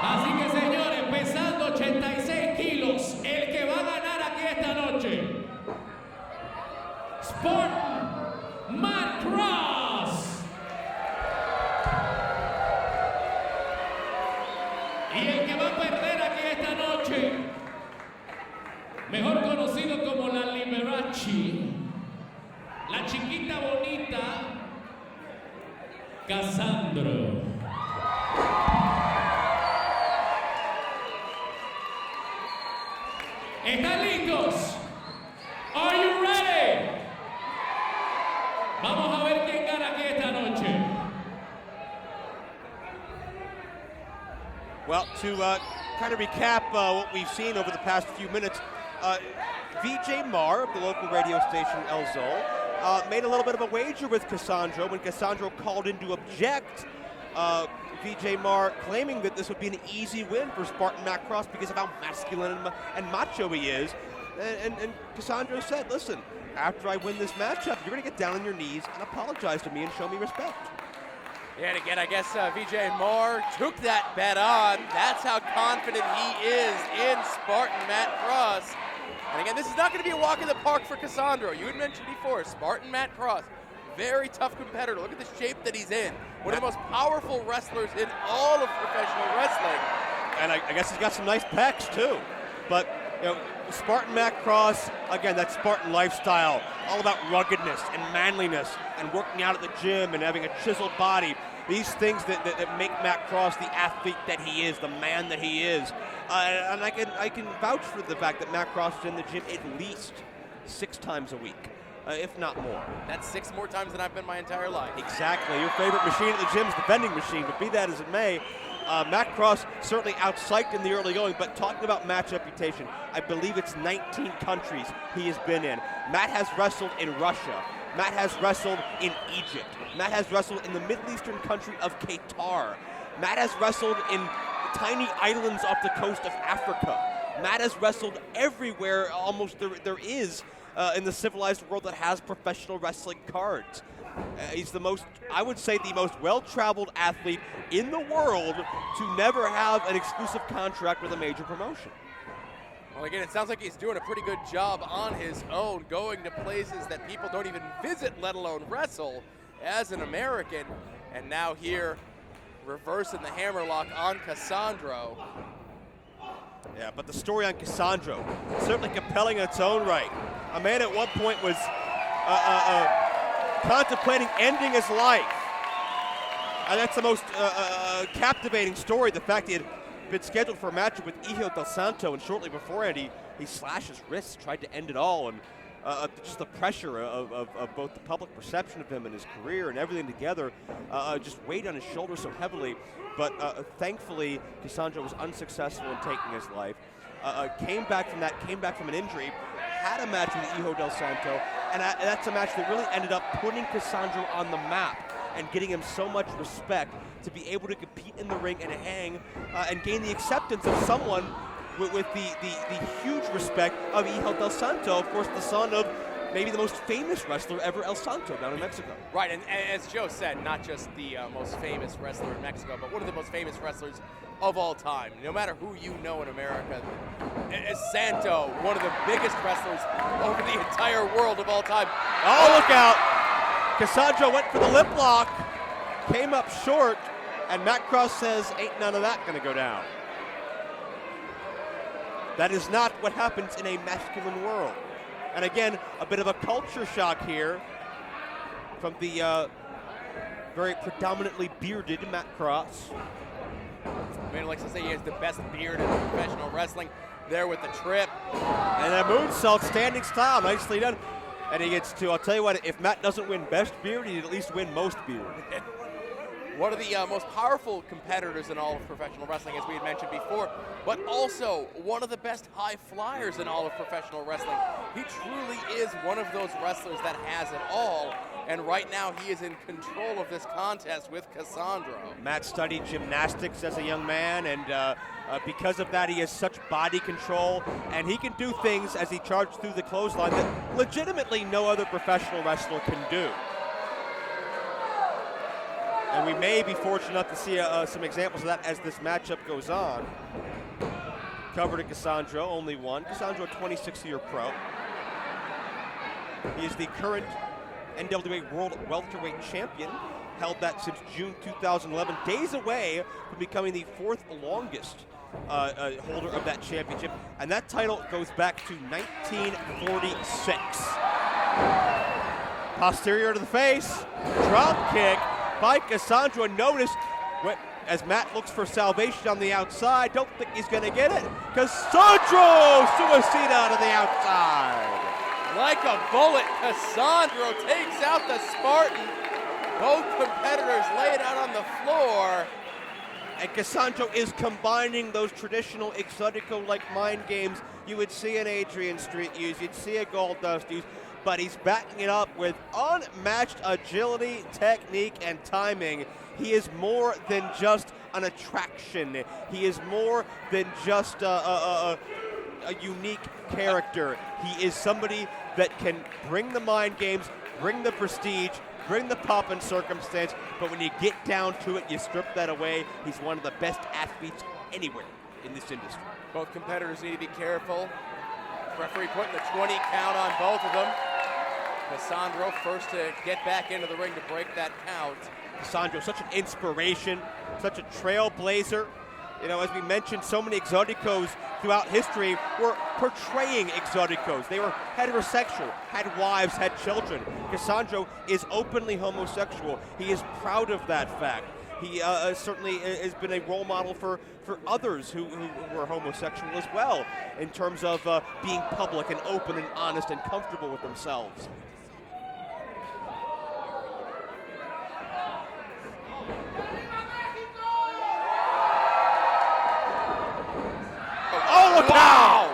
Así que señores, pesando 86 kilos, el que va a ganar aquí esta noche, Spartan Maestros. Y el que va a perder aquí esta noche, mejor conocido como la Liberace, la chiquita bonita, Cassandro. ¿Están listos? Are you ready? Vamos a ver quién gana aquí esta noche. Well, to kind of recap what we've seen over the past few minutes, VJ Mar of the local radio station El Zol made a little bit of a wager with Cassandro when Cassandro called in to object. VJ Mar claiming that this would be an easy win for Spartan Macross because of how masculine and macho he is. And Cassandro said, listen, after I win this matchup, you're going to get down on your knees and apologize to me and show me respect. Yeah, and again, I guess VJ Moore took that bet on. That's how confident he is in Spartan Matt Cross. And again, this is not going to be a walk in the park for Cassandro. You had mentioned before, Spartan Matt Cross, very tough competitor. Look at the shape that he's in. One of the most powerful wrestlers in all of professional wrestling. And I guess he's got some nice pecs too. But you know, Spartan Matt Cross, again, that Spartan lifestyle, all about ruggedness and manliness and working out at the gym and having a chiseled body. These things that make Matt Cross the athlete that he is, the man that he is. And I can vouch for the fact that Matt Cross is in the gym at least 6 times a week, if not more. That's 6 more times than I've been my entire life. Exactly. Your favorite machine at the gym is the vending machine, but be that as it may, Matt Cross certainly outpsyched in the early going, but talking about Matt's reputation, I believe it's 19 countries he has been in. Matt has wrestled in Russia. Matt has wrestled in Egypt. Matt has wrestled in the Middle Eastern country of Qatar. Matt has wrestled in tiny islands off the coast of Africa. Matt has wrestled everywhere almost there is in the civilized world that has professional wrestling cards. He's the most, I would say, the most well-traveled athlete in the world to never have an exclusive contract with a major promotion. Well, again, it sounds like he's doing a pretty good job on his own, going to places that people don't even visit, let alone wrestle, as an American. And now here, reversing the hammerlock on Cassandro. Yeah, but the story on Cassandro, certainly compelling in its own right. A man at one point was contemplating ending his life. And that's the most captivating story, the fact he had been scheduled for a match with Hijo del Santo, and shortly beforehand he slashed his wrists, tried to end it all, and just the pressure of both the public perception of him and his career and everything together just weighed on his shoulders so heavily. But thankfully, Cassandro was unsuccessful in taking his life. Came back from an injury, had a match with Hijo del Santo, and that's a match that really ended up putting Cassandro on the map and getting him so much respect to be able to compete in the ring and hang and gain the acceptance of someone with the huge respect of Hijo del Santo, of course, the son of maybe the most famous wrestler ever, El Santo, down in Mexico. Right, and as Joe said, not just the most famous wrestler in Mexico, but one of the most famous wrestlers of all time. No matter who you know in America, Santo, one of the biggest wrestlers over the entire world of all time. Oh, look out! Cassandro went for the lip lock, came up short, and Matt Cross says, ain't none of that gonna go down. That is not what happens in a masculine world. And again, a bit of a culture shock here from the very predominantly bearded Matt Cross. I mean, like I say, he has the best beard in professional wrestling there with the trip. And a moonsault, standing style, nicely done. And he gets to, I'll tell you what, if Matt doesn't win best beard, he'd at least win most beard. One of the most powerful competitors in all of professional wrestling, as we had mentioned before, but also one of the best high flyers in all of professional wrestling. He truly is one of those wrestlers that has it all, and right now he is in control of this contest with Cassandro. Matt studied gymnastics as a young man, and because of that, he has such body control, and he can do things as he charged through the clothesline that legitimately no other professional wrestler can do. And we may be fortunate enough to see some examples of that as this matchup goes on. Cover to Cassandro, only one. Cassandro, a 26-year pro. He is the current NWA World Welterweight Champion. Held that since June 2011, days away from becoming the 4th longest holder of that championship. And that title goes back to 1946. Posterior to the face, drop kick by Cassandro. Notice as Matt looks for salvation on the outside, don't think he's going to get it. Cassandro suicida to the outside. Like a bullet, Cassandro takes out the Spartan. Both competitors lay it out on the floor. And Cassandro is combining those traditional Exotico-like mind games you would see an Adrian Street use, you'd see a Goldust use, but he's backing it up with unmatched agility, technique, and timing. He is more than just an attraction. He is more than just a unique character. He is somebody that can bring the mind games, bring the prestige, bring the pomp and circumstance, but when you get down to it, you strip that away. He's one of the best athletes anywhere in this industry. Both competitors need to be careful. Referee putting the 20 count on both of them. Cassandro first to get back into the ring to break that count. Cassandro, such an inspiration, such a trailblazer. You know, as we mentioned, so many Exoticos throughout history were portraying Exoticos. They were heterosexual, had wives, had children. Cassandro is openly homosexual. He is proud of that fact. He certainly has been a role model for others who were homosexual as well, in terms of being public and open and honest and comfortable with themselves. Oh, look out!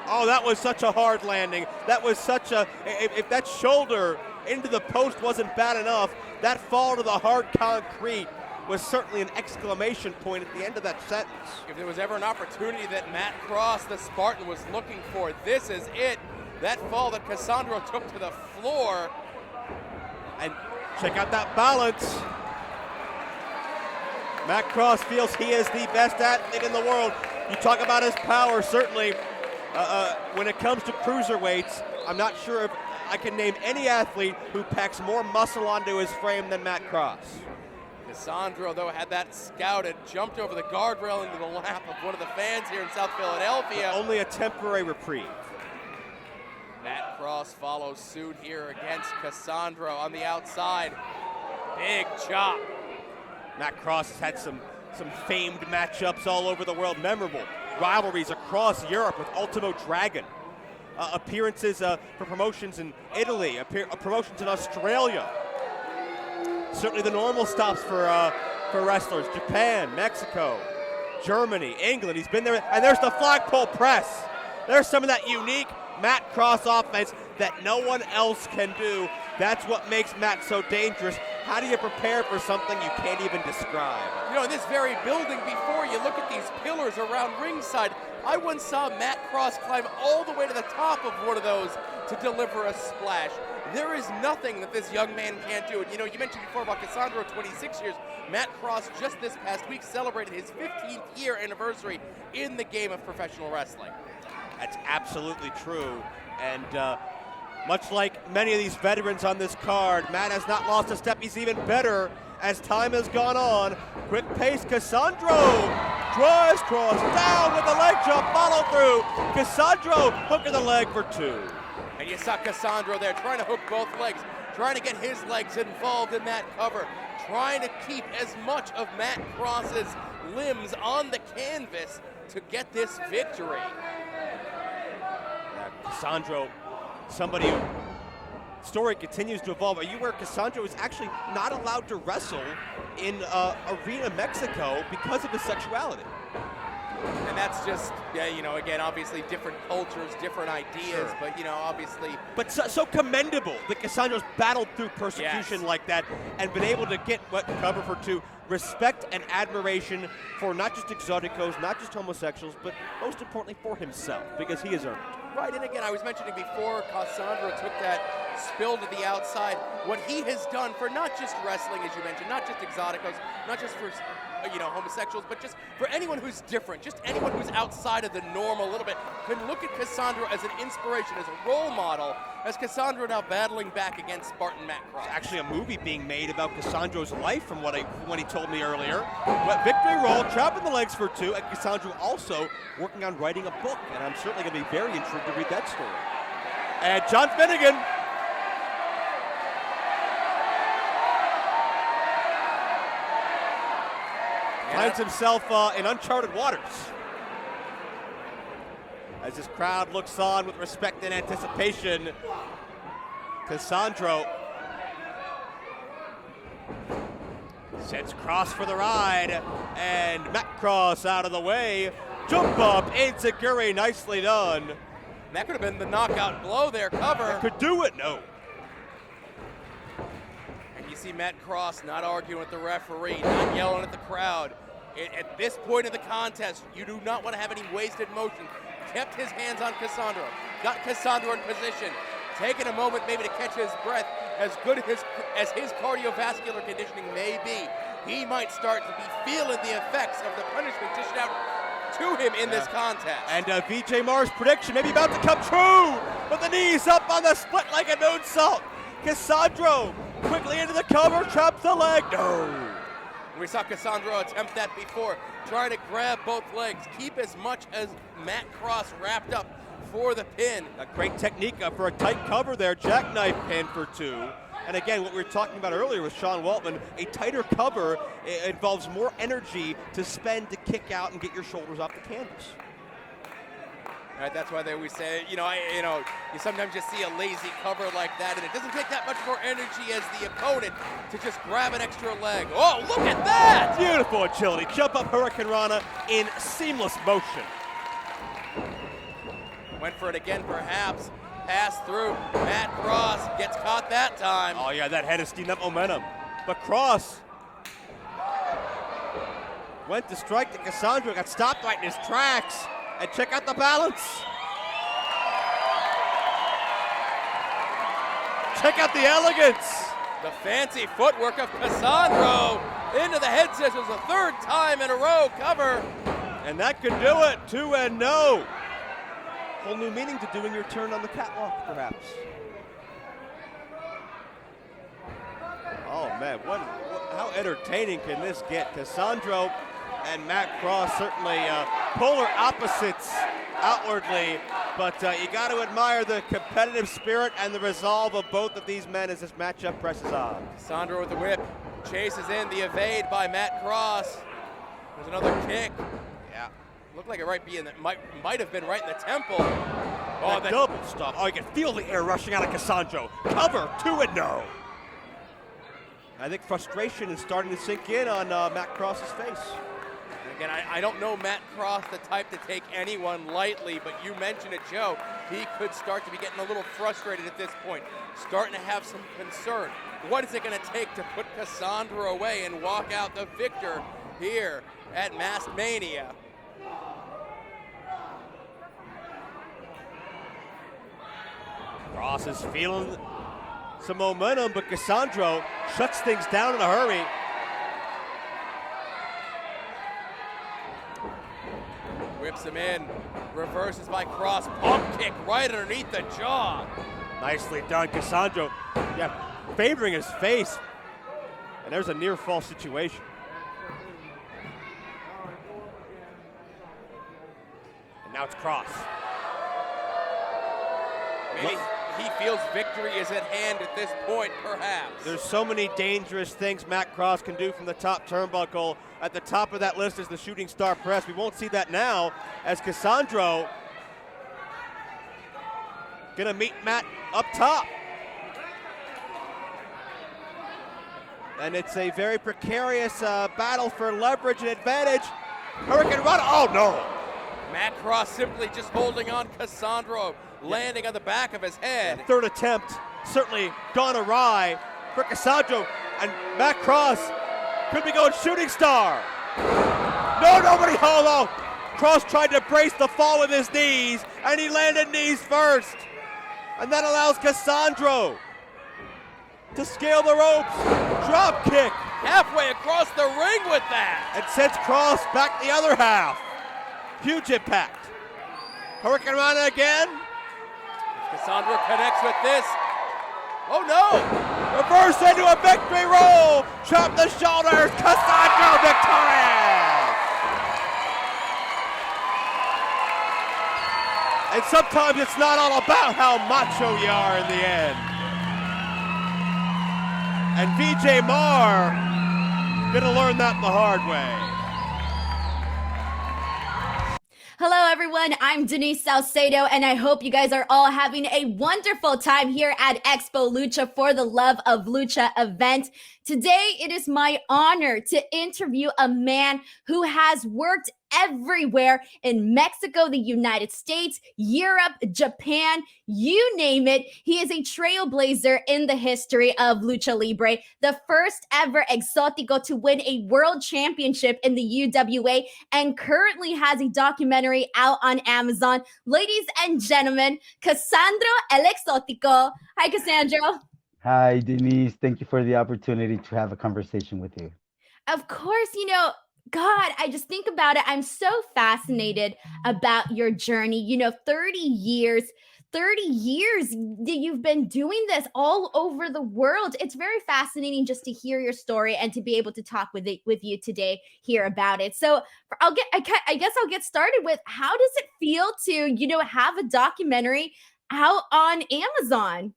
Oh, that was such a hard landing. That was such a, if that shoulder into the post wasn't bad enough, that fall to the hard concrete was certainly an exclamation point at the end of that sentence. If there was ever an opportunity that Matt Cross, the Spartan, was looking for, this is it. That fall that Cassandro took to the floor. And check out that balance. Matt Cross feels he is the best athlete in the world. You talk about his power, certainly. When it comes to cruiserweights, I'm not sure if I can name any athlete who packs more muscle onto his frame than Matt Cross. Cassandro, though, had that scouted, jumped over the guardrail into the lap of one of the fans here in South Philadelphia. But only a temporary reprieve. Matt Cross follows suit here against Cassandro on the outside. Big chop. Matt Cross has had some famed matchups all over the world, memorable rivalries across Europe with Ultimo Dragon. Appearances for promotions in Italy, promotions in Australia. Certainly the normal stops for wrestlers, Japan, Mexico, Germany, England. He's been there, and there's the flagpole press. There's some of that unique Matt Cross offense that no one else can do. That's what makes Matt so dangerous. How do you prepare for something you can't even describe? You know, in this very building, before you look at these pillars around ringside, I once saw Matt Cross climb all the way to the top of one of those to deliver a splash. There is nothing that this young man can't do. And you know, you mentioned before about Cassandro, 26 years. Matt Cross just this past week celebrated his 15th year anniversary in the game of professional wrestling. That's absolutely true. And much like many of these veterans on this card, Matt has not lost a step. He's even better as time has gone on. Quick pace, Cassandro drives Cross down with a leg jump, follow through. Cassandro hooking the leg for two. And you saw Cassandro there trying to hook both legs, trying to get his legs involved in that cover, trying to keep as much of Matt Cross's limbs on the canvas to get this victory. Cassandro, somebody who story continues to evolve. Are you aware Cassandro is actually not allowed to wrestle in Arena Mexico because of his sexuality? And that's just, yeah, you know, again, obviously different cultures, different ideas, sure. But, you know, obviously. But so commendable that Cassandro's battled through persecution like that and been able to get what cover for two. Respect and admiration for not just Exoticos, not just homosexuals, but most importantly for himself, because he has earned it. Right, and again, I was mentioning before, Cassandro took that spill to the outside. What he has done for not just wrestling, as you mentioned, not just Exoticos, not just for, you know, homosexuals, but just for anyone who's different, just anyone who's outside of the norm a little bit, can look at Cassandro as an inspiration, as a role model, as Cassandro now battling back against Spartan Matt Cross. There's actually a movie being made about Cassandro's life from what he told me earlier. But victory roll, chopping the legs for two, and Cassandro also working on writing a book, and I'm certainly going to be very intrigued to read that story. And John Finnegan finds himself in uncharted waters as this crowd looks on with respect and anticipation. Cassandro sends Cross for the ride, and Matt Cross out of the way. Jump up, Enziguri, nicely done. That could have been the knockout blow there, cover. That could do it, no. And you see Matt Cross not arguing with the referee, not yelling at the crowd. At this point of the contest, you do not want to have any wasted motion. Kept his hands on Cassandro, got Cassandro in position, taking a moment maybe to catch his breath. As good as his cardiovascular conditioning may be, he might start to be feeling the effects of the punishment dished out to him in this contest. And VJ Mars' prediction maybe about to come true, but the knees up on the split like a moonsault. Cassandro quickly into the cover, traps the leg. No. We saw Cassandro attempt that before, trying to grab both legs, keep as much as Matt Cross wrapped up for the pin. A great technique for a tight cover there, jackknife pin for 2. And again, what we were talking about earlier with Sean Waltman, a tighter cover involves more energy to spend to kick out and get your shoulders off the canvas. All right, that's why they always say, you sometimes just see a lazy cover like that, and it doesn't take that much more energy as the opponent to just grab an extra leg. Oh, look at that! Beautiful agility. Jump up Hurricane Rana in seamless motion. Went for it again, perhaps. Pass through. Matt Cross gets caught that time. Oh, yeah, that head is steamed up momentum. But Cross went to strike to Cassandro, got stopped right in his tracks. And check out the balance. Check out the elegance. The fancy footwork of Cassandro into the head scissors, a 3rd time in a row cover. And that could do it. 2 and no. Whole new meaning to doing your turn on the catwalk, perhaps. Oh man, how entertaining can this get? Cassandro and Matt Cross, certainly polar opposites outwardly, but you got to admire the competitive spirit and the resolve of both of these men as this matchup presses on. Cassandro with the whip, chases in the evade by Matt Cross. There's another kick. Yeah, looked like it might have been right in the temple. Oh, that double stop. Oh, you can feel the air rushing out of Cassandro. Cover, 2 and no. I think frustration is starting to sink in on Matt Cross's face. Again, I don't know Matt Cross, the type to take anyone lightly, but you mentioned it, Joe. He could start to be getting a little frustrated at this point, starting to have some concern. What is it going to take to put Cassandro away and walk out the victor here at MaskedMania? Cross is feeling some momentum, but Cassandro shuts things down in a hurry. Whips him in, reverses by Cross, pump kick right underneath the jaw. Nicely done, Cassandro. Yeah, favoring his face. And there's a near fall situation. And now it's Cross. Maybe he feels victory is at hand at this point, perhaps. There's so many dangerous things Matt Cross can do from the top turnbuckle. At the top of that list is the shooting star press. We won't see that now as Cassandro gonna meet Matt up top. And it's a very precarious battle for leverage and advantage. Hurricane Run, oh no! Matt Cross simply just holding on Cassandro, landing on the back of his head. Third attempt, certainly gone awry for Cassandro, and Matt Cross could be going shooting star. No, nobody, hold on. Cross tried to brace the fall with his knees, and he landed knees first. And that allows Cassandro to scale the ropes. Drop kick. Halfway across the ring with that. And sends Cross back the other half. Huge impact. Hurricane Rana again. Cassandro connects with this. Oh no! Reverse into a victory roll. Chop the shoulders. Cassandro victorious. And sometimes it's not all about how macho you are in the end. And VJ Mar gonna learn that the hard way. Hello, everyone. I'm Denise Salcedo, and I hope you guys are all having a wonderful time here at Expo Lucha for the Love of Lucha event. Today, it is my honor to interview a man who has worked everywhere in Mexico, the United States, Europe, Japan, you name it. He is a trailblazer in the history of Lucha Libre, the first ever Exotico to win a world championship in the UWA, and currently has a documentary out on Amazon. Ladies and gentlemen, Cassandro el Exotico. Hi, Cassandro. Hi, Denise. Thank you for the opportunity to have a conversation with you. Of course, God, I just think about it. I'm so fascinated about your journey. 30 years. 30 years that you've been doing this all over the world. It's very fascinating just to hear your story and to be able to talk with you today here about it. So I guess I'll get started with, how does it feel to have a documentary out on Amazon?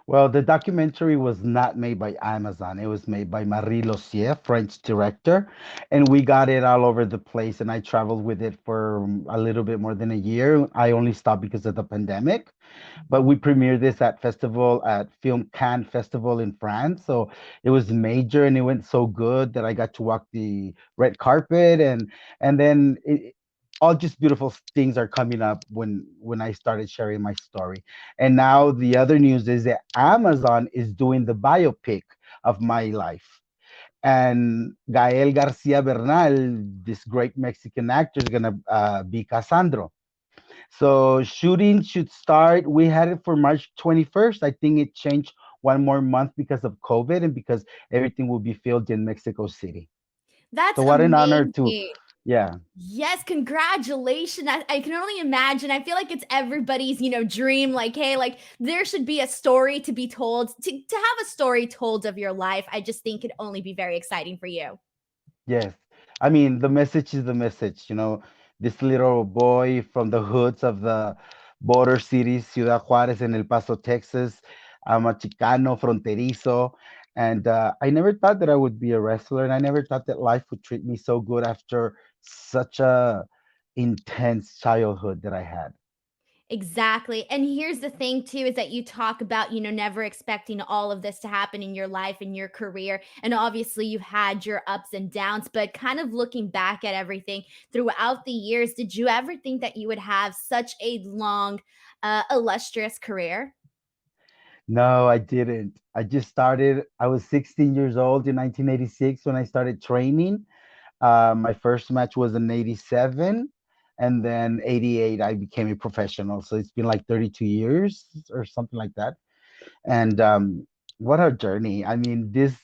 Well, the documentary was not made by Amazon. It was made by Marie Lossier, French director, and we got it all over the place. And I traveled with it for a little bit more than a year. I only stopped because of the pandemic, but we premiered this at Film Cannes Festival in France. So it was major, and it went so good that I got to walk the red carpet, and then all just beautiful things are coming up when I started sharing my story. And now the other news is that Amazon is doing the biopic of my life. And Gael Garcia Bernal, this great Mexican actor, is gonna be Cassandro. So shooting should start. We had it for March 21st. I think it changed one more month because of COVID and because everything will be filmed in Mexico City. That's So what an honor to, amazing. yeah. Yes, congratulations. I can only imagine. I feel like it's everybody's dream. Like, hey, like there should be a story to be told, to have a story told of your life. I just think it'd only be very exciting for you. Yes. I mean, the message is the message. This little boy from the hoods of the border cities, Ciudad Juarez and El Paso, Texas. I'm a Chicano, fronterizo. And I never thought that I would be a wrestler. And I never thought that life would treat me so good after such a intense childhood that I had. Exactly. And here's the thing too, is that you talk about never expecting all of this to happen in your life and your career. And obviously you've had your ups and downs, but kind of looking back at everything throughout the years, did you ever think that you would have such a long, illustrious career? No, I didn't. I was 16 years old in 1986 when I started training. My first match was in 87, and then 88, I became a professional. So it's been like 32 years or something like that. And what a journey. I mean, this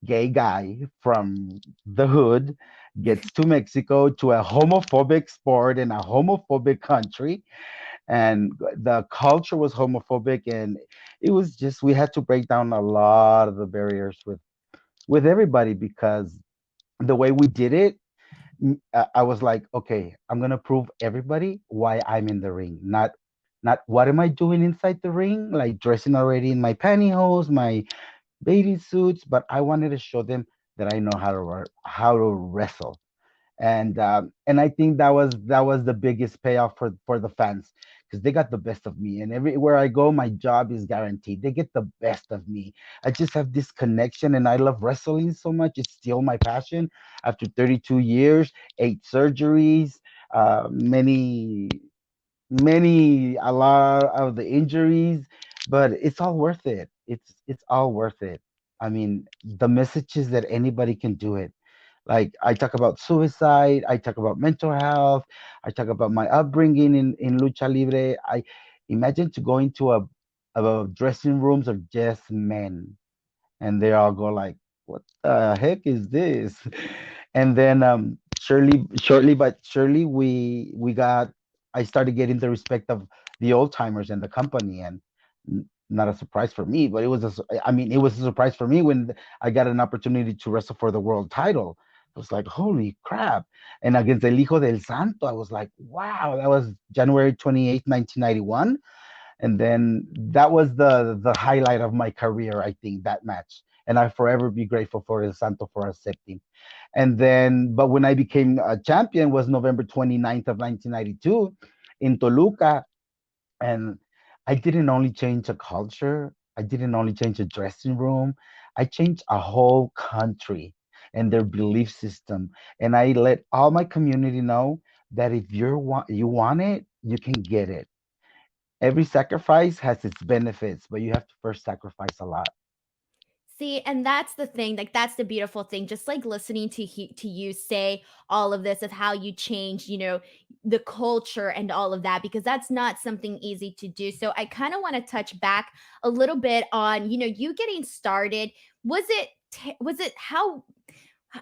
gay guy from the hood gets to Mexico, to a homophobic sport in a homophobic country. And the culture was homophobic. And it was just, we had to break down a lot of the barriers with everybody, because the way we did it, I was like, okay, I'm gonna prove everybody why I'm in the ring, not what am I doing inside the ring, like dressing already in my pantyhose, my bathing suits, but I wanted to show them that I know how to wrestle. And I think that was the biggest payoff for the fans, because they got the best of me, and everywhere I go, my job is guaranteed. They get the best of me. I just have this connection, and I love wrestling so much. It's still my passion. After 32 years, 8 surgeries, a lot of the injuries, but it's all worth it. It's all worth it. I mean, the message is that anybody can do it. Like, I talk about suicide, I talk about mental health, I talk about my upbringing in lucha libre. I imagine to go into a dressing rooms of just men, and they all go like, "What the heck is this?" And then shortly but surely, I started getting the respect of the old timers and the company, and not a surprise for me, but it was a surprise for me when I got an opportunity to wrestle for the world title. I was like, holy crap. And against El Hijo del Santo, I was like, wow, that was January 28th, 1991. And then that was the highlight of my career, I think, that match. And I forever be grateful for El Santo for accepting. And then, but when I became a champion was November 29th of 1992 in Toluca. And I didn't only change a culture, I didn't only change a dressing room, I changed a whole country and their belief system. And I let all my community know that if you want it, you can get it. Every sacrifice has its benefits, but you have to first sacrifice a lot. See, and that's the thing, like that's the beautiful thing. Just like listening to you say all of this of how you changed the culture and all of that, because that's not something easy to do. So I kind of want to touch back a little bit on you getting started. Was it how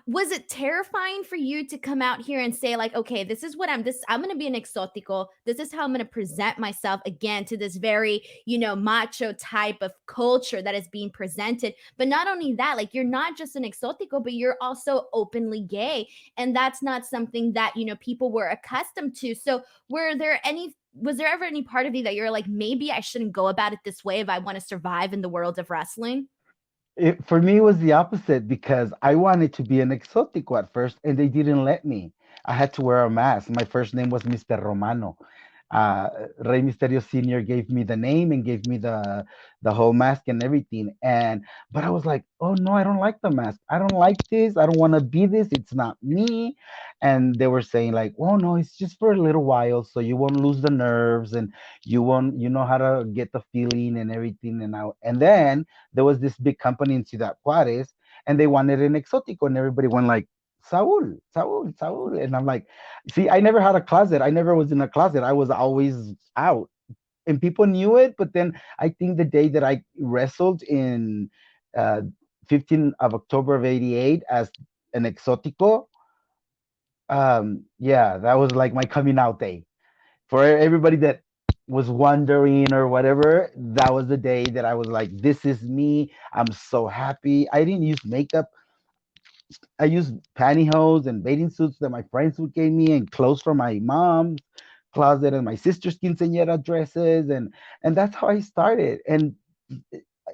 Was it terrifying for you to come out here and say like, okay, this is what I'm going to be an exotico. This is how I'm going to present myself again to this very, macho type of culture that is being presented. But not only that, like you're not just an exotico, but you're also openly gay. And that's not something that, people were accustomed to. So was there ever any part of you that you're like, maybe I shouldn't go about it this way if I want to survive in the world of wrestling? For me, it was the opposite because I wanted to be an exotico at first, and they didn't let me. I had to wear a mask. My first name was Mr. Romano. Uh, Rey Mysterio Senior gave me the name and gave me the whole mask and everything. But I was like, oh no, I don't like the mask. I don't like this. I don't want to be this. It's not me. And they were saying like, oh no, it's just for a little while, so you won't lose the nerves and you know how to get the feeling and everything. And then there was this big company in Ciudad Juarez, and they wanted an exotico, and everybody went like, Saul, Saul, Saul. And I'm like, see, I never had a closet. I never was in a closet. I was always out. And people knew it. But then I think the day that I wrestled in uh, 15 of October of 88 as an exotico, yeah, that was like my coming out day. For everybody that was wondering or whatever, that was the day that I was like, this is me. I'm so happy. I didn't use makeup. I used pantyhose and bathing suits that my friends would give me and clothes from my mom's closet and my sister's quinceañera dresses, and that's how I started. And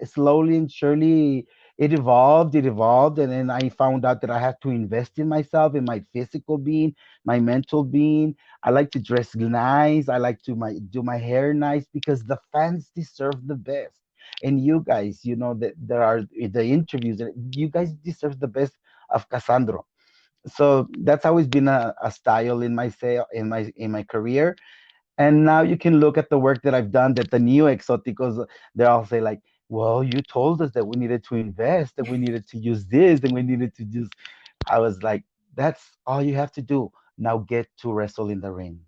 slowly and surely it evolved, and then I found out that I had to invest in myself, in my physical being, my mental being. I like to dress nice. I like to do my hair nice because the fans deserve the best. And you guys, that there are the interviews, and you guys deserve the best of Cassandro. So that's always been a style in my sale in my career. And now you can look at the work that I've done, that the new exoticos, they all say like, well, you told us that we needed to invest, that we needed to use this, and we needed to use. I was like, that's all you have to do. Now get to wrestle in the ring.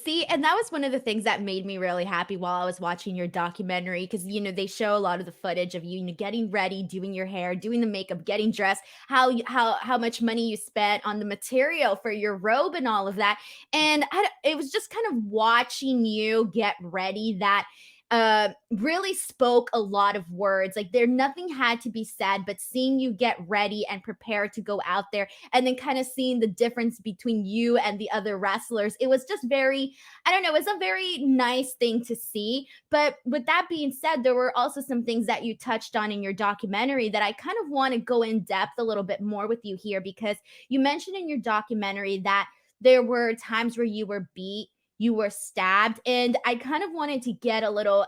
See, and that was one of the things that made me really happy while I was watching your documentary because they show a lot of the footage of you, getting ready, doing your hair, doing the makeup, getting dressed, how much money you spent on the material for your robe and all of that. And it was just kind of watching you get ready that really spoke a lot of words. Like nothing had to be said, but seeing you get ready and prepare to go out there and then kind of seeing the difference between you and the other wrestlers, it was just very, I don't know, it was a very nice thing to see. But with that being said, there were also some things that you touched on in your documentary that I kind of want to go in depth a little bit more with you here, because you mentioned in your documentary that there were times where you were beat, you were stabbed, and I kind of wanted to get a little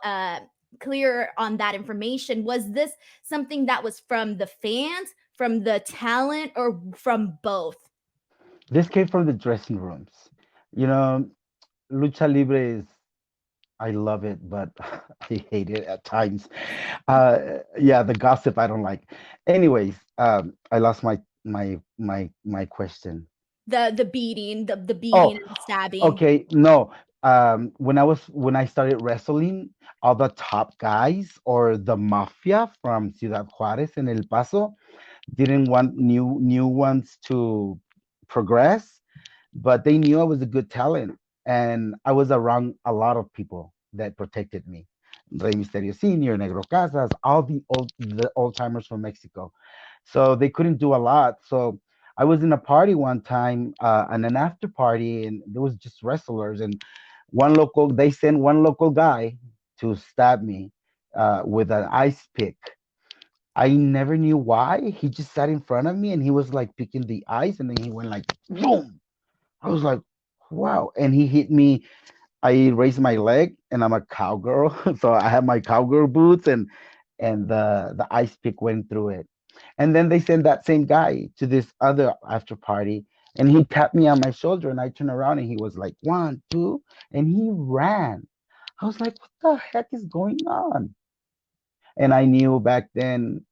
clearer on that information. Was this something that was from the fans, from the talent, or from both? This came from the dressing rooms. You know, Lucha Libre is, I love it, but I hate it at times. Yeah, the gossip I don't like. Anyways, I lost my question. The beating, the beating Oh, and the stabbing. okay. No. When I started wrestling, all the top guys or the mafia from Ciudad Juarez and El Paso didn't want new ones to progress, but they knew I was a good talent, and I was around a lot of people that protected me. Rey Mysterio Senior, Negro Casas, all the old timers from Mexico. So they couldn't do a lot. So I was in a party one time, and an after party, and there was just wrestlers, and they sent one local guy to stab me with an ice pick. I never knew why. He just sat in front of me and he was like picking the ice, and then he went like boom. I was like, wow. And he hit me. I raised my leg, and I'm a cowgirl, so I have my cowgirl boots, and the ice pick went through it. And then they sent that same guy to this other after party, and he tapped me on my shoulder, and I turned around, and he was like, one, two, and he ran. I was like, what the heck is going on? And I knew back then,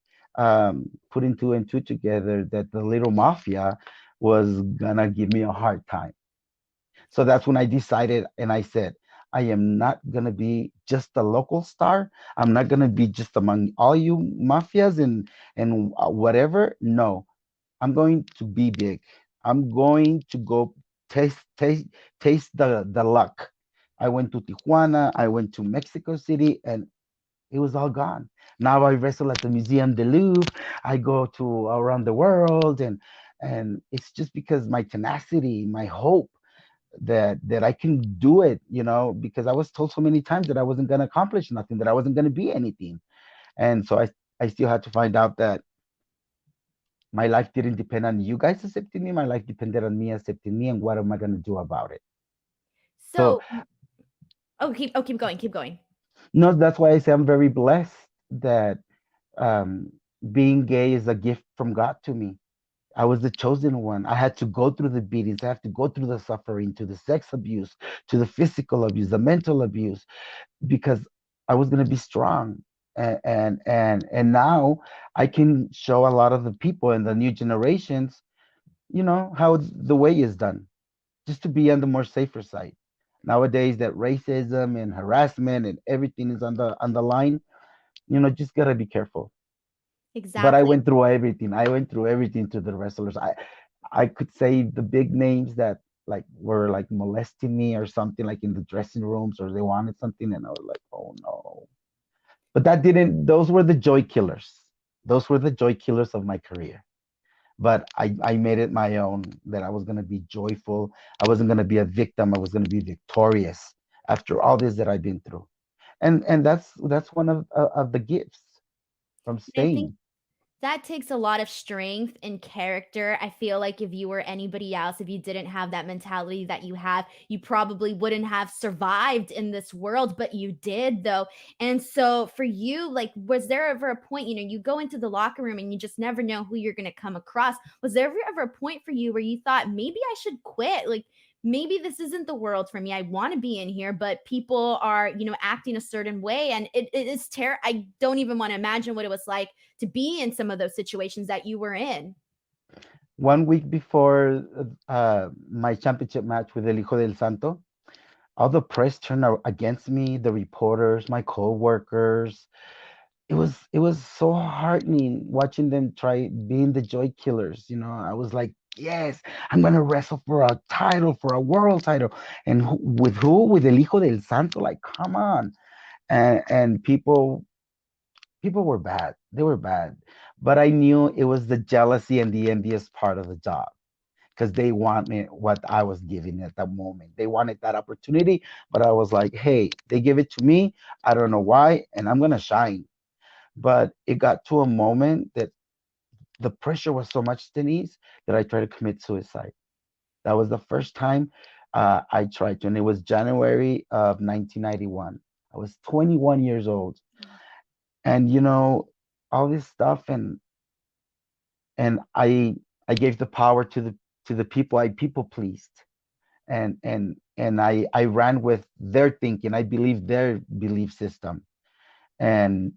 putting two and two together, that the little mafia was gonna give me a hard time. So that's when I decided, and I said, I am not gonna be just a local star. I'm not gonna be just among all you mafias and whatever. No, I'm going to be big. I'm going to go taste the luck. I went to Tijuana, I went to Mexico City, and it was all gone. Now I wrestle at the Museum de Louvre. I go to around the world, and it's just because my tenacity, my hope that I can do it, because I was told so many times that I wasn't going to accomplish nothing, that I wasn't going to be anything. And so I still had to find out that my life didn't depend on you guys accepting me. My life depended on me accepting me, and what am I going to do about it? So, keep going, keep going. no, that's why I say I'm very blessed that um, being gay is a gift from God to me. I was the chosen one. I had to go through the beatings. I have to go through the suffering, to the sex abuse, to the physical abuse, the mental abuse, because I was going to be strong. And now I can show a lot of the people in the new generations, how the way is done, just to be on the more safer side. Nowadays, that racism and harassment and everything is on the line. Just gotta be careful. But I Exactly. went through everything. I went through everything to the wrestlers. I could say the big names that like were like molesting me or something, like in the dressing rooms, or they wanted something, and I was like, oh no. But that didn't. Those were the joy killers. Those were the joy killers of my career. But I made it my own, that I was gonna be joyful. I wasn't gonna be a victim. I was gonna be victorious after all this that I've been through. And that's one of the gifts from And I think staying. that takes a lot of strength and character. I feel like if you were anybody else, if you didn't have that mentality that you have, you probably wouldn't have survived in this world, but you did though. And so for you, like, was there ever a point, you go into the locker room and you just never know who you're going to come across? Was there ever a point for you where you thought maybe I should quit? Like, maybe this isn't the world for me. I want to be in here, but people are, acting a certain way. And it is terrible. I don't even want to imagine what it was like to be in some of those situations that you were in. 1 week before my championship match with El Hijo del Santo, all the press turned against me, the reporters, my co-workers. It was so heartening watching them try being the joy killers. I was like, yes, I'm gonna wrestle for a title, for a world title, and with who? With El Hijo del Santo. Like, come on. And people were bad. They were bad, but I knew it was the jealousy and the envious part of the job, because they wanted what I was giving at that moment. They wanted that opportunity, but I was like, hey, they give it to me. I don't know why, and I'm gonna shine. But it got to a moment that the pressure was so much, Denise, that I tried to commit suicide. That was the first time I tried to, and it was January of 1991. I was 21 years old, and all this stuff, and I gave the power to the people. I people pleased, and I ran with their thinking. I believed their belief system, and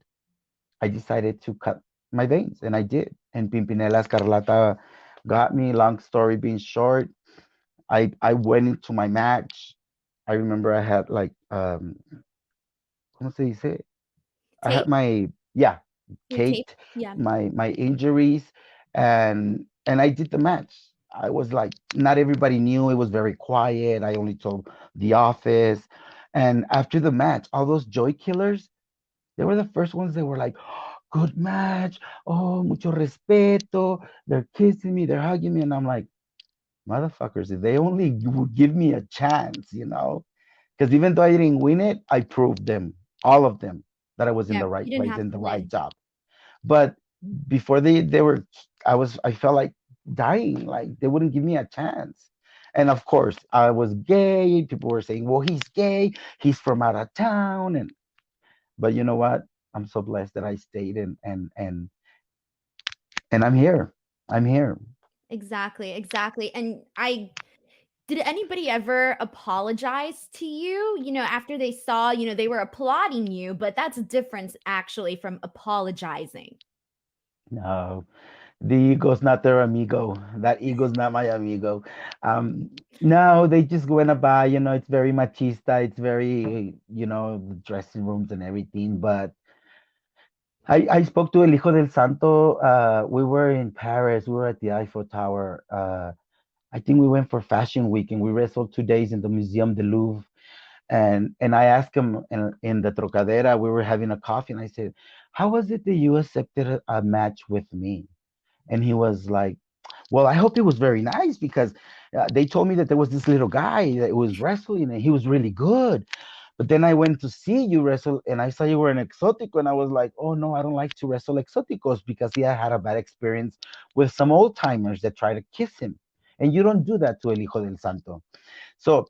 I decided to cut my veins, and I did. And Pimpinela Escarlata got me. Long story being short, I went into my match. I remember I had like ¿cómo se dice? I had Tape, my, yeah, your tape. caked, Yeah. my injuries, and I did the match. I was like, not everybody knew. It was very quiet. I only told the office. And after the match, all those joy killers, they were the first ones that were like, good match. Oh, mucho respeto. They're kissing me, they're hugging me. And I'm like, motherfuckers, if they only would give me a chance. Because even though I didn't win it, I proved them, all of them, that I was in Yeah. the right You didn't place, have in to the right win. job. But before they were, I felt like dying, like they wouldn't give me a chance. And of course, I was gay. People were saying, well, he's gay, he's from out of town. But you know what? I'm so blessed that I stayed, and I'm here. I'm here. Exactly, exactly. And I did anybody ever apologize to you, after they saw, they were applauding you, but that's a difference actually from apologizing. No, the ego's not their amigo. That ego's not my amigo. No, they just went by. It's very machista. It's very, the dressing rooms and everything. But I spoke to El Hijo del Santo. We were in Paris. We were at the Eiffel Tower. I think we went for Fashion Week and we wrestled 2 days in the Museum de Louvre. And I asked him in the Trocadera, we were having a coffee, and I said, "How was it that you accepted a match with me?" And he was like, "Well, I hope it was very nice because they told me that there was this little guy that was wrestling and he was really good. But then I went to see you wrestle and I saw you were an Exotico, and I was like, oh no, I don't like to wrestle Exoticos because he had a bad experience with some old timers that try to kiss him. And you don't do that to El Hijo del Santo." So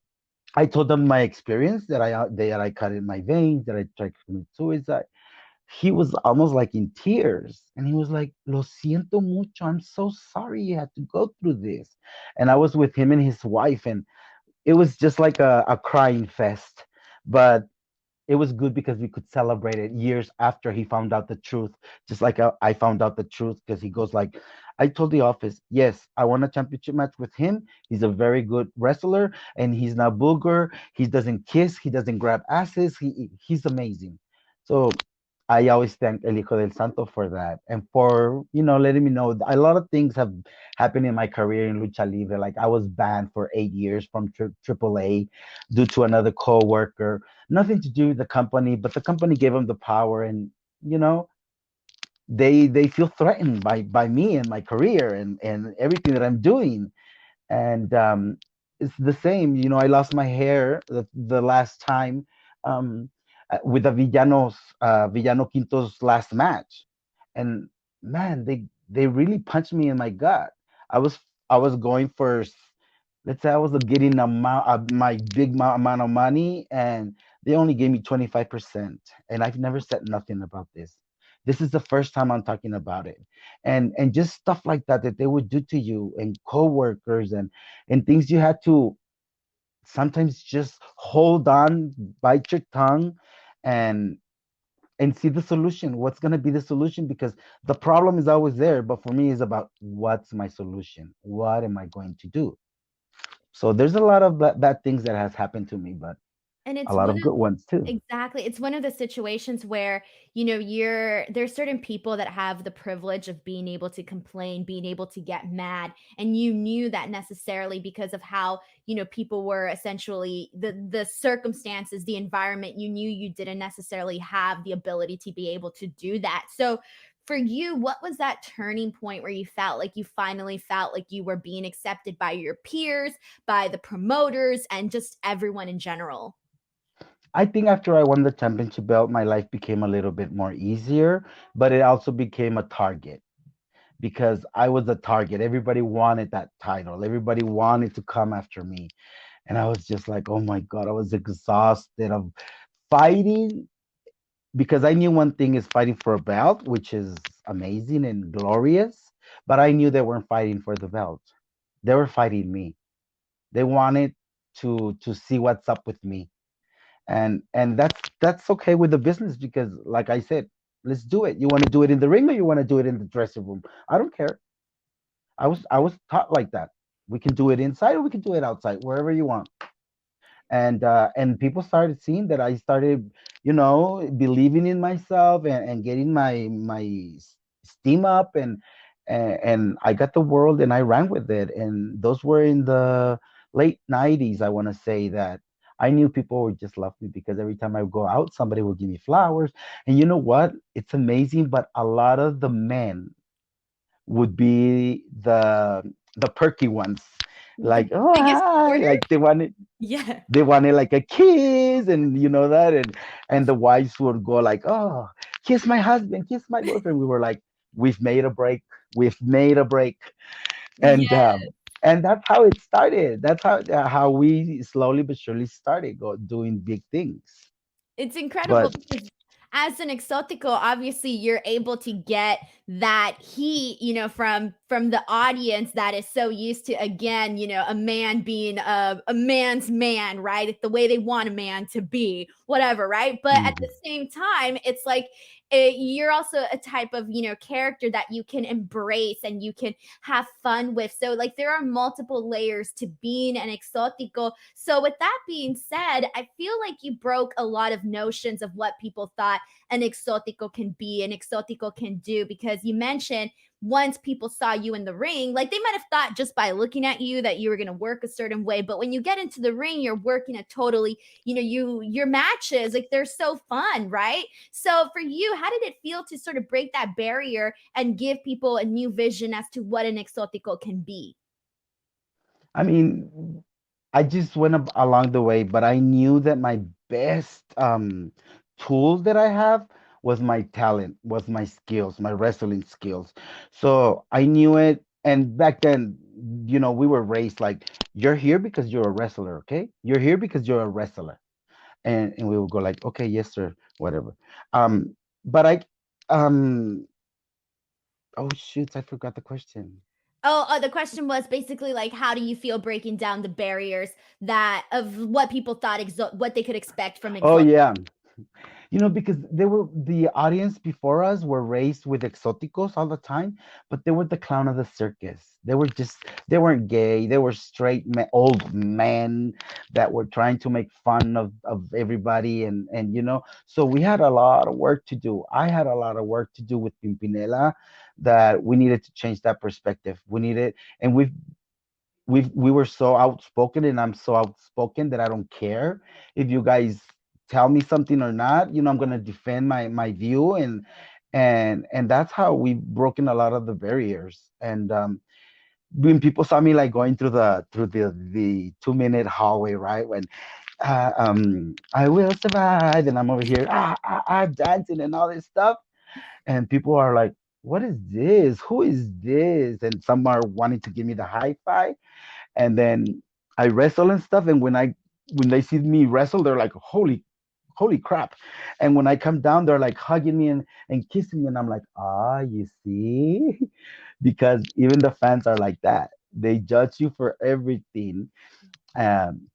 I told them my experience that I cut in my veins, that I tried to commit suicide. He was almost like in tears, and he was like, "Lo siento mucho. I'm so sorry you had to go through this." And I was with him and his wife, and it was just like a crying fest. But it was good because we could celebrate it years after he found out the truth, just like I found out the truth, because he goes like, "I told the office, yes, I won a championship match with him. He's a very good wrestler, and he's not vulgar. He doesn't kiss, he doesn't grab asses. He's amazing." So I always thank El Hijo del Santo for that, and for letting me know a lot of things have happened in my career in lucha libre. Like I was banned for 8 years from AAA due to another co-worker. Nothing to do with the company, but the company gave them the power, and you know they feel threatened by me and my career and everything that I'm doing. And it's the same. I lost my hair the last time, um, with the Villano Quinto's last match, and man, they really punched me in my gut. I was I was going for, let's say I was getting my big amount of money, and they only gave me 25%. And I've never said nothing about this. This is the first time I'm talking about it. And just stuff like that they would do to you and coworkers, and things you had to sometimes just hold on, bite your tongue, and see the solution. What's going to be the solution? Because the problem is always there, but for me it's about what's my solution, what am I going to do. So there's a lot of bad things that has happened to me, but And a it's lot one of of good ones too. exactly. It's one of the situations where, there's certain people that have the privilege of being able to complain, being able to get mad, and you knew that necessarily because of how, people were essentially the circumstances, the environment, you knew you didn't necessarily have the ability to be able to do that. So for you, what was that turning point where you felt like you finally felt like you were being accepted by your peers, by the promoters, and just everyone in general? I think after I won the championship belt, my life became a little bit more easier, but it also became a target because I was a target. Everybody wanted that title. Everybody wanted to come after me. And I was just like, oh my God, I was exhausted of fighting, because I knew one thing is fighting for a belt, which is amazing and glorious, but I knew they weren't fighting for the belt. They were fighting me. They wanted to see what's up with me. And that's okay with the business, because like I said, let's do it. You want to do it in the ring or you want to do it in the dressing room? I don't care. I was taught like that. We can do it inside or we can do it outside, wherever you want. And people started seeing that I started, believing in myself, and getting my steam up, and I got the world and I ran with it. And those were in the late 90s. I want to say that I knew people would just love me because every time I would go out, somebody would give me flowers. And you know what? It's amazing, but a lot of the men would be the perky ones, The like, oh biggest hi, supporter? like Yeah. they wanted like a kiss, and you know that, and the wives would go like, oh, kiss my husband, kiss my boyfriend. We were like, we've made a break, we've made a break. and Yeah. um and that's how it started. That's how we slowly but surely started doing big things. It's incredible But because as an exotico, obviously you're able to get that heat, from the audience that is so used to, again, a man being a man's man, right? It's the way they want a man to be, whatever, right? But at the mhm. same time, it's like you're also a type of, character that you can embrace and you can have fun with. So like there are multiple layers to being an Exotico. So with that being said, I feel like you broke a lot of notions of what people thought an Exotico can be, an Exotico can do, because you mentioned once people saw you in the ring, like they might have thought just by looking at you that you were going to work a certain way, but when you get into the ring, you're working a totally, your matches, like they're so fun, right? So for you, how did it feel to sort of break that barrier and give people a new vision as to what an Exotico can be? I mean, I just went along the way, but I knew that my best tools that I have was my talent, was my skills, my wrestling skills. So I knew it. And back then, we were raised like, you're here because you're a wrestler, okay? You're here because you're a wrestler. And we would go like, okay, yes, sir, whatever. But oh shoot, I forgot the question. The question was basically like, how do you feel breaking down the barriers that of what people thought what they could expect from Oh Exotic? yeah. Because the audience before us were raised with exoticos all the time, but they were the clown of the circus. They weren't gay. They were straight old men that were trying to make fun of everybody. And so we had a lot of work to do. I had a lot of work to do with Pimpinela, that we needed to change that perspective. We needed, and we were so outspoken, and I'm so outspoken that I don't care if you guys tell me something or not. I'm gonna defend my view, and that's how we've broken a lot of the barriers. And when people saw me like going through the 2-minute hallway, right, when I will survive, and I'm over here dancing and all this stuff, and people are like, what is this? Who is this? And some are wanting to give me the high five. And then I wrestle and stuff. And when they see me wrestle, they're like, holy crap. And when I come down, they're like hugging me and kissing me. And I'm like, you see? Because even the fans are like that. They judge you for everything. Um,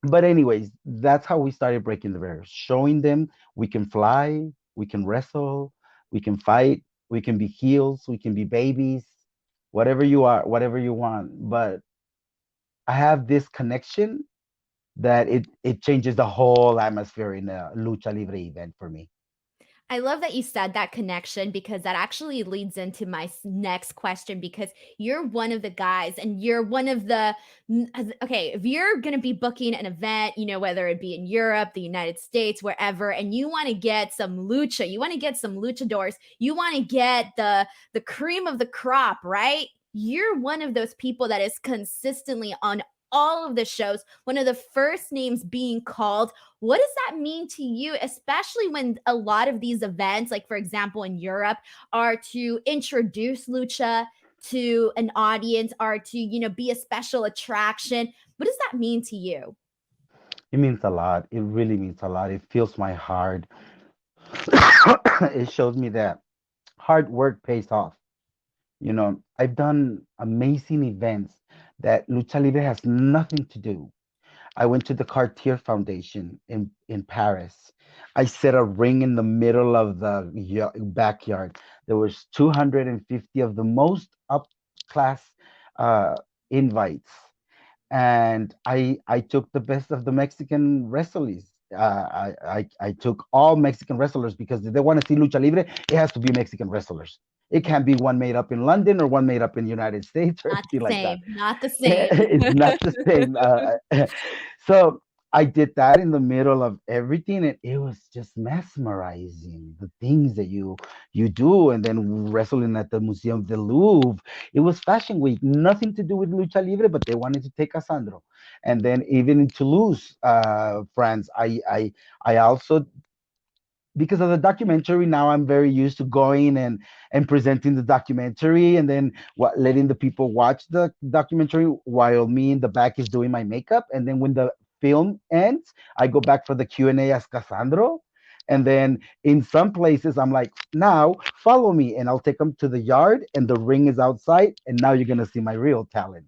but anyways, that's how we started breaking the barriers, showing them we can fly, we can wrestle, we can fight, we can be heels, we can be babies, whatever you are, whatever you want. But I have this connection that it changes the whole atmosphere in a lucha libre event for me. I love that you said that connection, because that actually leads into my next question, because you're one of the guys and you're one of the okay, if you're going to be booking an event, whether it be in Europe, the United States, wherever, and you want to get some lucha, you want to get some luchadors, you want to get the cream of the crop, right? You're one of those people that is consistently on all of the shows, one of the first names being called. What does that mean to you, especially when a lot of these events, like for example in Europe, are to introduce lucha to an audience, are to, be a special attraction? What does that mean to you? It means a lot. It really means a lot. It fills my heart. It shows me that hard work pays off. I've done amazing events that Lucha Libre has nothing to do. I went to the Cartier Foundation in Paris. I set a ring in the middle of the backyard. There was 250 of the most up class invites, and I took the best of the Mexican wrestlers. I took all Mexican wrestlers, because if they want to see lucha libre, it has to be Mexican wrestlers. It can't be one made up in London or one made up in the United States or Not anything the like that. same. Not the same. It's not the same. So I did that in the middle of everything, and it was just mesmerizing. The things that you do, and then wrestling at the Museum of the Louvre. It was Fashion Week, nothing to do with lucha libre, but they wanted to take Cassandro. And then even in Toulouse, France, I also, because of the documentary, now I'm very used to going and presenting the documentary, and then letting the people watch the documentary while me in the back is doing my makeup. And then when the film ends, I go back for the Q&A as Cassandro. And then in some places, I'm like, now follow me, and I'll take them to the yard, and the ring is outside, and now you're gonna see my real talent.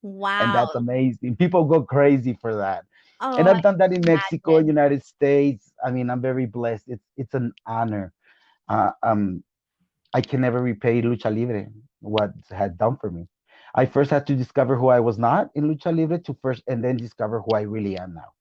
And Wow. that's amazing. People go crazy for that. And Oh, I I've done that in Mexico and imagine. United States. I mean, I'm very blessed. It's an honor. Uh, um, I can never repay Lucha Libre what it had done for me. I first had to discover who I was not in Lucha Libre to first, and then discover who I really am now.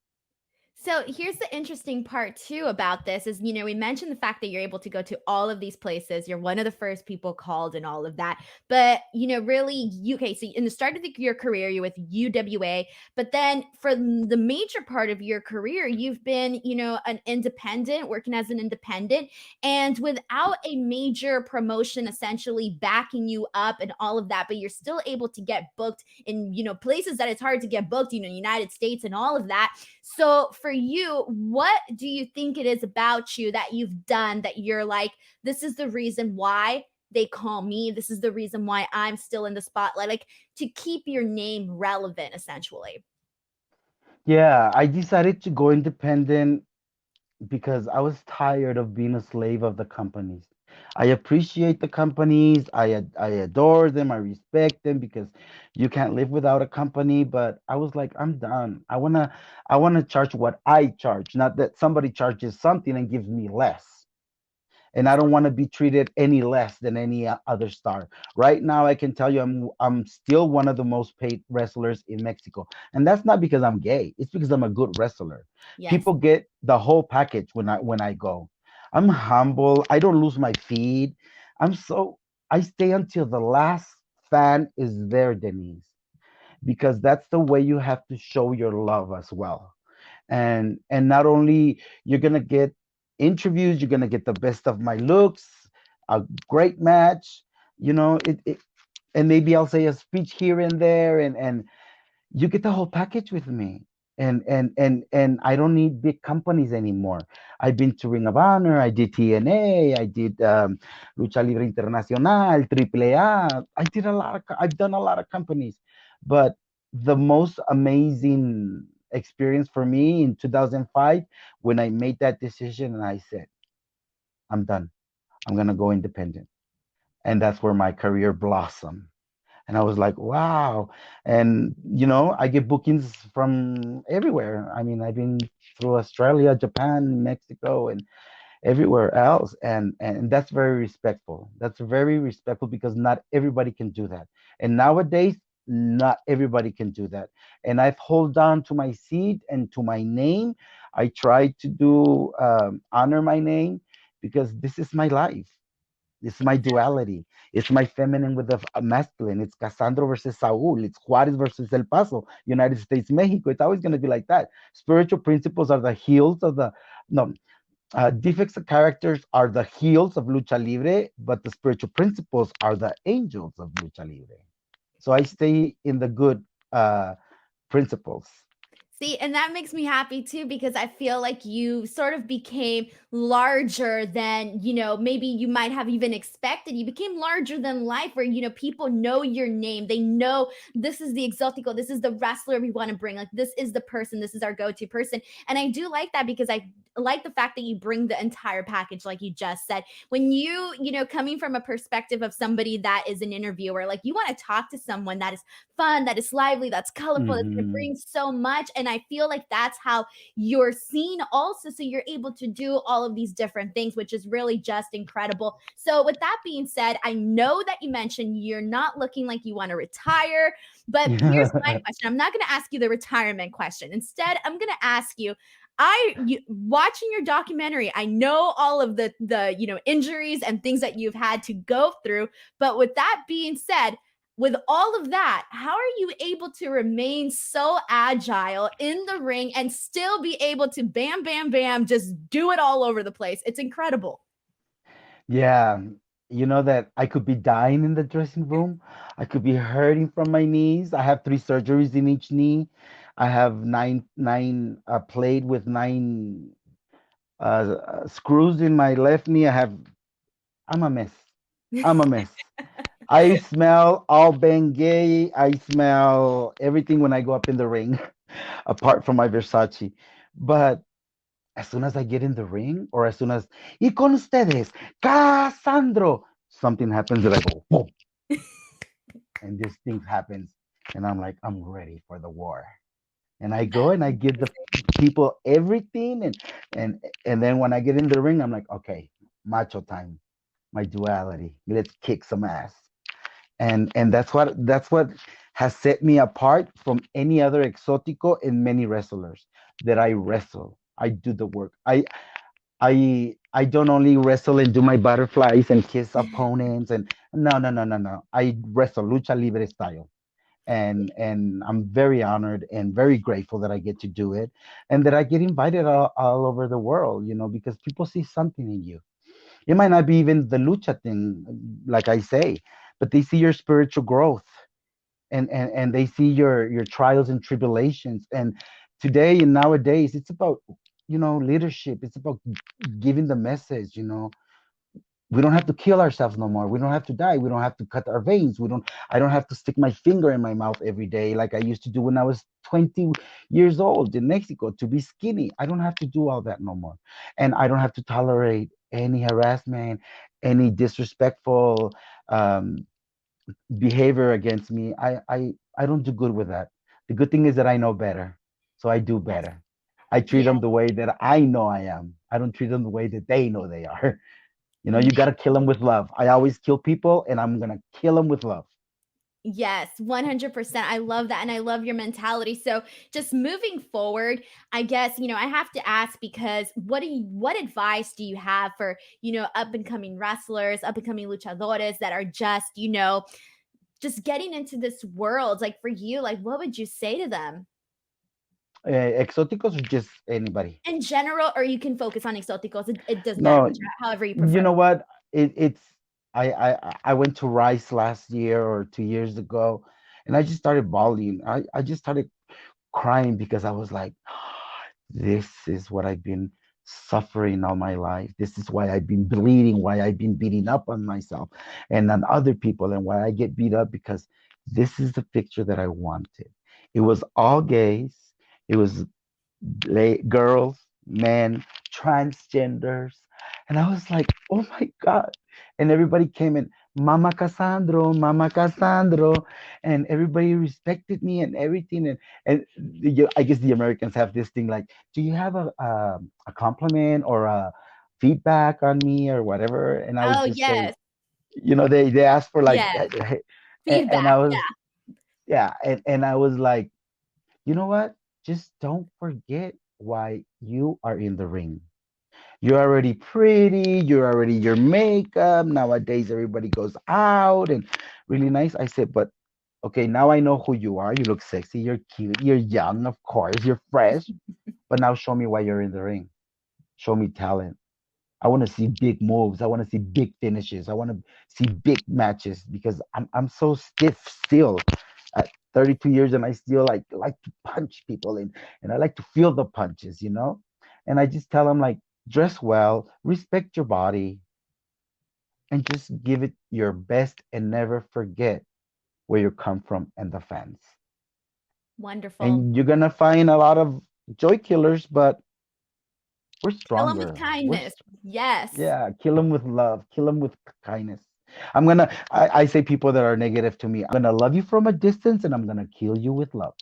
So here's the interesting part too about this is, we mentioned the fact that you're able to go to all of these places. You're one of the first people called and all of that. But, really, okay, so in the start of your career, you're with UWA. But then for the major part of your career, you've been, an independent, working as an independent. And without a major promotion essentially backing you up and all of that, but you're still able to get booked in, places that it's hard to get booked, United States and all of that. So for you, what do you think it is about you that you've done that you're like, this is the reason why they call me? This is the reason why I'm still in the spotlight, like to keep your name relevant, essentially. Yeah, I decided to go independent because I was tired of being a slave of the companies. I appreciate the companies. I adore them. I respect them because you can't live without a company. But I was like, I'm done. I wanna charge what I charge, not that somebody charges something and gives me less. And I don't want to be treated any less than any other star. Right now, I can tell you, I'm still one of the most paid wrestlers in Mexico, and that's not because I'm gay. It's because I'm a good wrestler. Yes. People get the whole package when I go. I'm humble. I don't lose my feed. I stay until the last fan is there, Denise, because that's the way you have to show your love as well. And not only you're gonna get interviews, you're gonna get the best of my looks, a great match, it and maybe I'll say a speech here and there, and you get the whole package with me. And I don't need big companies anymore. I've been to Ring of Honor, I did TNA, I did Lucha Libre Internacional, AAA. I've done a lot of companies, but the most amazing experience for me in 2005 when I made that decision and I said, I'm done. I'm gonna go independent, and that's where my career blossomed. And I was like, wow. And I get bookings from everywhere. I mean, I've been through Australia, Japan, Mexico, and everywhere else. And that's very respectful. That's very respectful because not everybody can do that. And nowadays, not everybody can do that. And I've hold on to my seat and to my name. I try to do honor my name because this is my life. It's my duality. It's my feminine with the masculine. It's Cassandro versus Saul. It's Juarez versus El Paso, United States, Mexico. It's always going to be like that. Spiritual principles are the heels of the, no, defects of characters are the heels of Lucha Libre, but the spiritual principles are the angels of Lucha Libre. So I stay in the good principles. See, and that makes me happy too, because I feel like you sort of became larger than, maybe you might have even expected. You became larger than life where, people know your name. They know this is the Exotico. This is the wrestler we want to bring. Like, this is the person. This is our go-to person. And I do like that because I like the fact that you bring the entire package, like you just said. When coming from a perspective of somebody that is an interviewer, like you want to talk to someone that is fun, that is lively, that's colorful, that's going to bring so much. And I feel like that's how you're seen also. So you're able to do all of these different things, which is really just incredible. So with that being said, I know that you mentioned you're not looking like you want to retire, but here's my question. I'm not going to ask you the retirement question. Instead, I'm going to ask you, watching your documentary, I know all of the injuries and things that you've had to go through. But with that being said, with all of that, how are you able to remain so agile in the ring and still be able to bam, bam, bam, just do it all over the place? It's incredible. Yeah, you know that I could be dying in the dressing room. I could be hurting from my knees. I have 3 surgeries in each knee. I have nine plate with 9 screws in my left knee. I'm a mess. I'm a mess. I smell all Bengay. I smell everything when I go up in the ring, apart from my Versace. But as soon as I get in the ring, or as soon as, y con ustedes, Cassandro, something happens that I go, boom. And this thing happens. And I'm like, I'm ready for the war. And I go and I give the people everything. And then when I get in the ring, I'm like, okay, macho time, my duality. Let's kick some ass. And that's what has set me apart from any other exotico and many wrestlers that I wrestle. I do the work. I don't only wrestle and do my butterflies and kiss opponents and no. I wrestle lucha libre style. And I'm very honored and very grateful that I get to do it and that I get invited all over the world, because people see something in you. It might not be even the lucha thing, like I say, but they see your spiritual growth and they see your trials and tribulations. And today and nowadays, it's about, leadership. It's about giving the message, we don't have to kill ourselves no more. We don't have to die. We don't have to cut our veins. I don't have to stick my finger in my mouth every day like I used to do when I was 20 years old in Mexico to be skinny. I don't have to do all that no more. And I don't have to tolerate any harassment, any disrespectful behavior against me. I don't do good with that. The good thing is that I know better. So I do better. I treat them the way that I know I am. I don't treat them the way that they know they are. You got to kill them with love. I always kill people, and I'm going to kill them with love. Yes, 100%. I love that. And I love your mentality. So just moving forward, I guess, I have to ask because what advice do you have for, up and coming wrestlers, up and coming luchadores that are just, just getting into this world? Like for you, like what would you say to them? Exoticos or just anybody? In general, or you can focus on exoticos. It doesn't No, matter, however you prefer. you know what? It's I went to Rice last year or 2 years ago, and I just started bawling. I just started crying because I was like, this is what I've been suffering all my life. This is why I've been bleeding, why I've been beating up on myself and on other people, and why I get beat up because this is the picture that I wanted. It was all gays. It was girls, men, transgenders. And I was like, oh my God. And everybody came in, Mama Cassandro, Mama Cassandro. And everybody respected me and everything. I guess the Americans have this thing like, do you have a compliment or a feedback on me or whatever? And I would Oh, just say, yes. they asked for like, Yes. and Feedback. I was, yeah. And I was like, you know what? Just don't forget why you are in the ring. You're already pretty. You're already your makeup. Nowadays, everybody goes out and really nice. I said, but okay, now I know who you are. You look sexy. You're cute. You're young, of course. You're fresh. But now show me why you're in the ring. Show me talent. I want to see big moves. I want to see big finishes. I want to see big matches because I'm so stiff still at 32 years and I still like to punch people and I like to feel the punches. And I just tell them like dress well, respect your body, and just give it your best and never forget where you come from and the fans. Wonderful. And you're gonna find a lot of joy killers, but we're Kill them with stronger. kindness. Yes. Yeah, kill them with love, kill them with kindness. I say people that are negative to me, I'm gonna love you from a distance and I'm gonna kill you with love.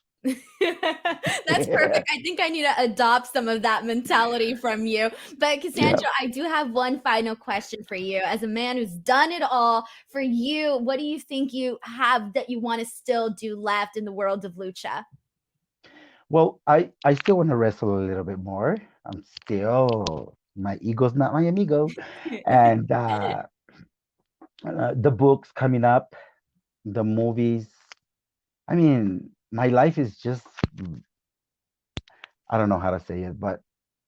That's perfect. I think I need to adopt some of that mentality from you. But Cassandra, I do have one final question for you. As a man who's done it all, for you, what do you think you have that you want to still do left in the world of lucha? Well, I still want to wrestle a little bit more. My ego's not my amigo. And the books coming up, the movies. I mean, my life is just, I don't know how to say it, but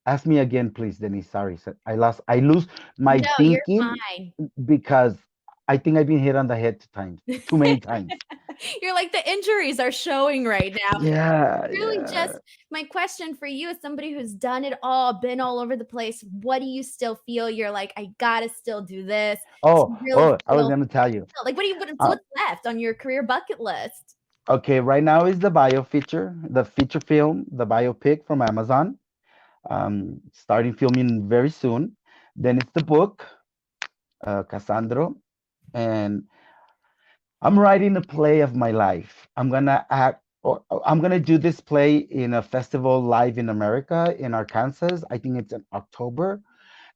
ask me again, please, Denise. Sorry, I lose my No, you're thinking fine. because I think I've been hit on the head too many times. You're like, the injuries are showing right now. Yeah, Really, yeah. just my question for you, as somebody who's done it all, been all over the place, what do you still feel you're like, I gotta still do this to really I was feel gonna tell you. like Uh, what's left on your career bucket list? okay, right now is the feature film, the biopic from Amazon. Starting filming very soon. Then it's the book, Cassandro, and I'm writing a play of my life. I'm gonna do this play in a festival live in America in Arkansas. I think it's in October,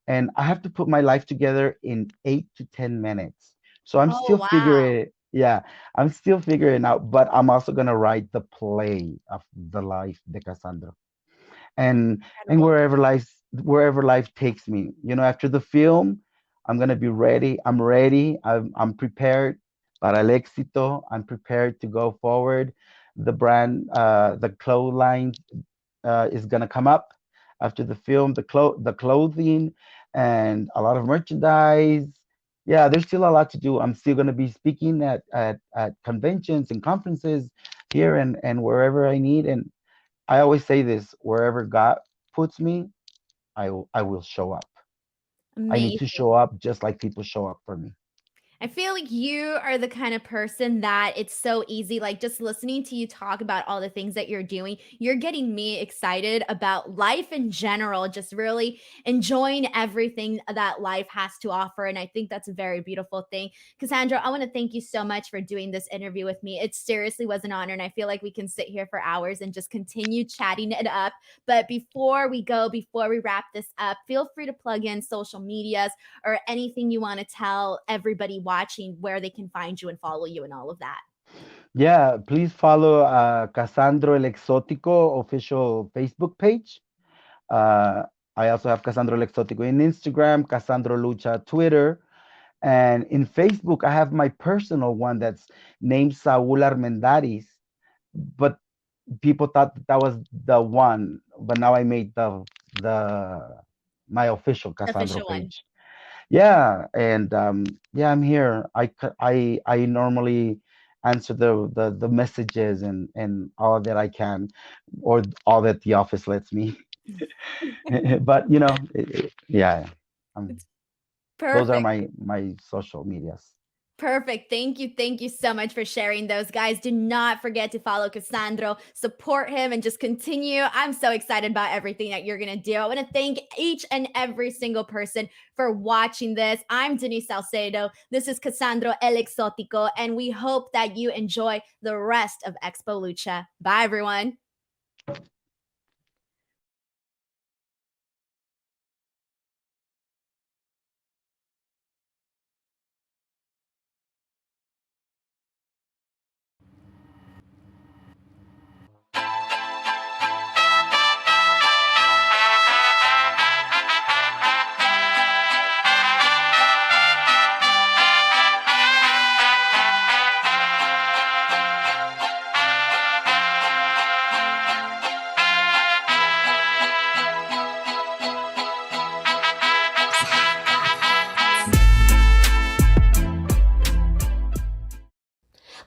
and I have to put my life together in 8 to 10 minutes. So I'm Oh, still wow. figuring it. Yeah, I'm still figuring out, but I'm also gonna write the play of the life de Cassandro, and Incredible. wherever life takes me. After the film, I'm gonna be ready. I'm ready. I'm prepared para el éxito. I'm prepared to go forward. The clothesline is gonna come up after the film. The clothing and a lot of merchandise. Yeah, there's still a lot to do. I'm still gonna be speaking at conventions and conferences here and wherever I need. And I always say this: wherever God puts me, I will show up. I need to Amazing. show up just like people show up for me. I feel like you are the kind of person that it's so easy. Like just listening to you talk about all the things that you're doing, you're getting me excited about life in general, just really enjoying everything that life has to offer. And I think that's a very beautiful thing. Cassandra, I want to thank you so much for doing this interview with me. It seriously was an honor. And I feel like we can sit here for hours and just continue chatting it up. But before we wrap this up, feel free to plug in social medias or anything you want to tell everybody watching where they can find you and follow you and all of that. Yeah, please follow Cassandro El Exotico official Facebook page. Uh, I also have Cassandro El Exotico in Instagram, Cassandro Lucha Twitter, and in Facebook I have my personal one that's named Saul Armendaris, but people thought that was the one, but now I made the my official The Cassandro official one. page. Yeah, and yeah, I'm here. I normally answer the messages and all that I can, or all that the office lets me. But yeah, um, It's those are perfect. my social medias. Perfect. Thank you. Thank you so much for sharing those, guys. Do not forget to follow Cassandro, support him, and just continue. I'm so excited about everything that you're going to do. I want to thank each and every single person for watching this. I'm Denise Salcedo. This is Cassandro El Exotico, and we hope that you enjoy the rest of Expo Lucha. Bye, everyone.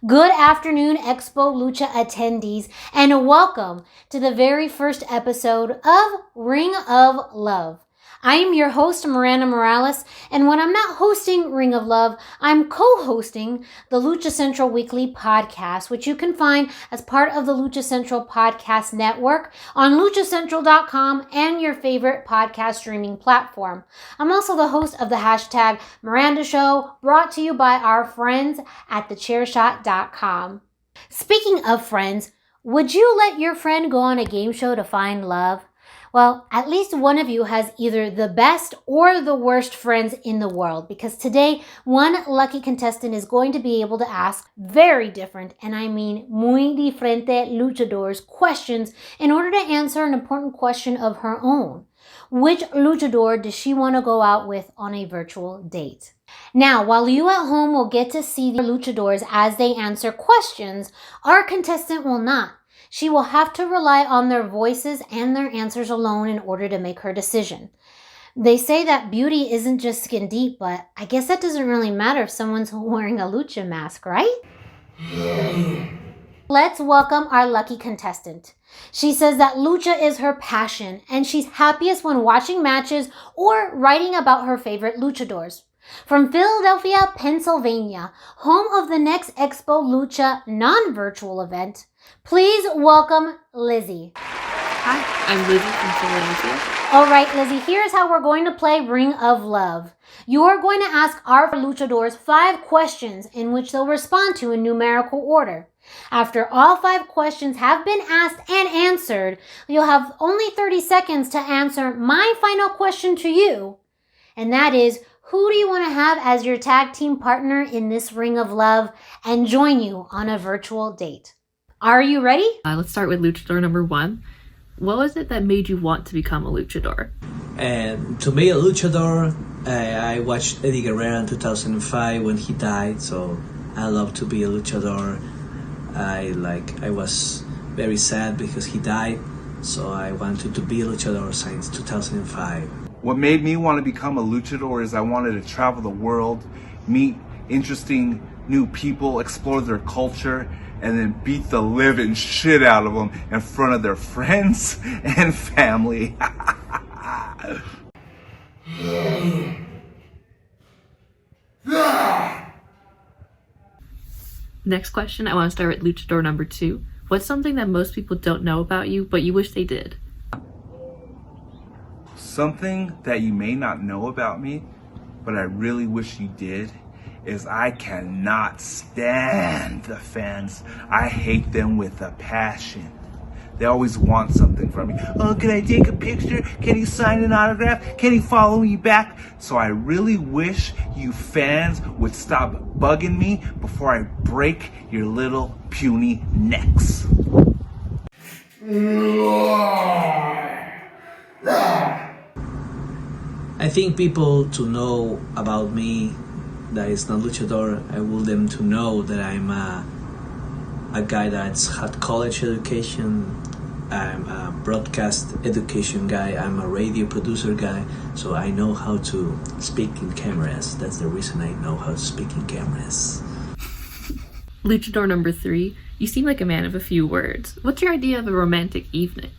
Good afternoon, Expo Lucha attendees, and welcome to the very first episode of Ring of Love. I am your host, Miranda Morales, and when I'm not hosting Ring of Love, I'm co-hosting the Lucha Central Weekly podcast, which you can find as part of the Lucha Central Podcast Network on luchacentral.com and your favorite podcast streaming platform. I'm also the host of the hashtag Miranda Show, brought to you by our friends at thechairshot.com. Speaking of friends, would you let your friend go on a game show to find love? Well, at least one of you has either the best or the worst friends in the world, because today one lucky contestant is going to be able to ask very different, and I mean muy diferente luchadors questions in order to answer an important question of her own. Which luchador does she want to go out with on a virtual date? Now, while you at home will get to see the luchadors as they answer questions, our contestant will not. She will have to rely on their voices and their answers alone in order to make her decision. They say that beauty isn't just skin deep, but I guess that doesn't really matter if someone's wearing a lucha mask, right? Let's welcome our lucky contestant. She says that lucha is her passion, and she's happiest when watching matches or writing about her favorite luchadors. From Philadelphia, Pennsylvania, home of the next Expo Lucha non-virtual event, please welcome Lizzie. Hi, I'm Lizzie from Philadelphia. All right, Lizzie, here's how we're going to play Ring of Love. You are going to ask our luchadors 5 questions in which they'll respond to in numerical order. After all 5 questions have been asked and answered, you'll have only 30 seconds to answer my final question to you. and that is, who do you want to have as your tag team partner in this ring of love and join you on a virtual date? Are you ready? Let's start with luchador number 1. What was it that made you want to become a luchador? And to be a luchador, I watched Eddie Guerrero in 2005 when he died, so I love to be a luchador. I was very sad because he died, so I wanted to be a luchador since 2005. What made me want to become a luchador is I wanted to travel the world, meet interesting new people, explore their culture, and then beat the living shit out of them in front of their friends and family. Next question, I want to start with luchador number 2. What's something that most people don't know about you, but you wish they did? Something that you may not know about me, but I really wish you did, is I cannot stand the fans. I hate them with a passion. They always want something from me. Oh, can I take a picture? Can you sign an autograph? Can you follow me back? So I really wish you fans would stop bugging me before I break your little puny necks. I think people to know about me that is not luchador, I want them to know that I'm a guy that's had college education. I'm a broadcast education guy. I'm a radio producer guy, so I know how to speak in cameras. That's the reason I know how to speak in cameras. Luchador number 3, you seem like a man of a few words. What's your idea of a romantic evening?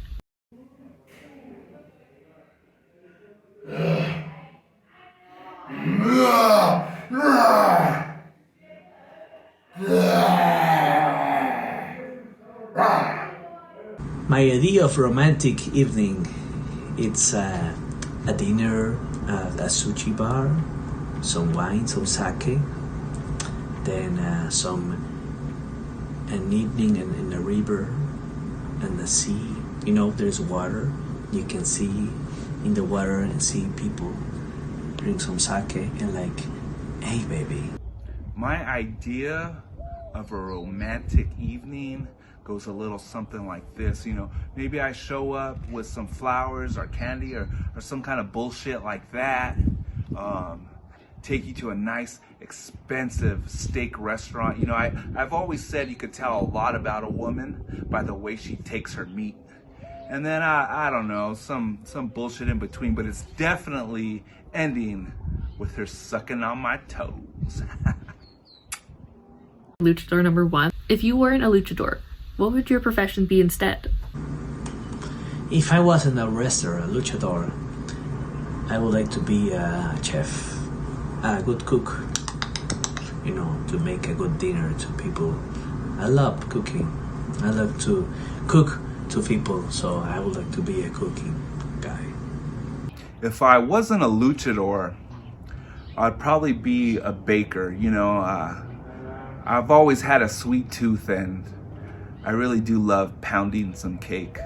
My idea of romantic evening, it's a dinner at a sushi bar, some wine, some sake, then an evening in the river and the sea. You know, there's water. You can see in the water and see people drink some sake and like, hey baby. My idea of a romantic evening goes a little something like this, you know, maybe I show up with some flowers or candy or some kind of bullshit like that, take you to a nice expensive steak restaurant. You know, I've always said you could tell a lot about a woman by the way she takes her meat. And then I don't know, some bullshit in between, but it's definitely ending with her sucking on my toes. Luchador number 1, if you weren't a luchador, what would your profession be instead? If I wasn't a wrestler, a luchador, I would like to be a chef, a good cook, you know, to make a good dinner to people. I love cooking. I love to cook to people, so I would like to be a cooking guy. If I wasn't a luchador, I'd probably be a baker. You know, I've always had a sweet tooth and I really do love pounding some cake.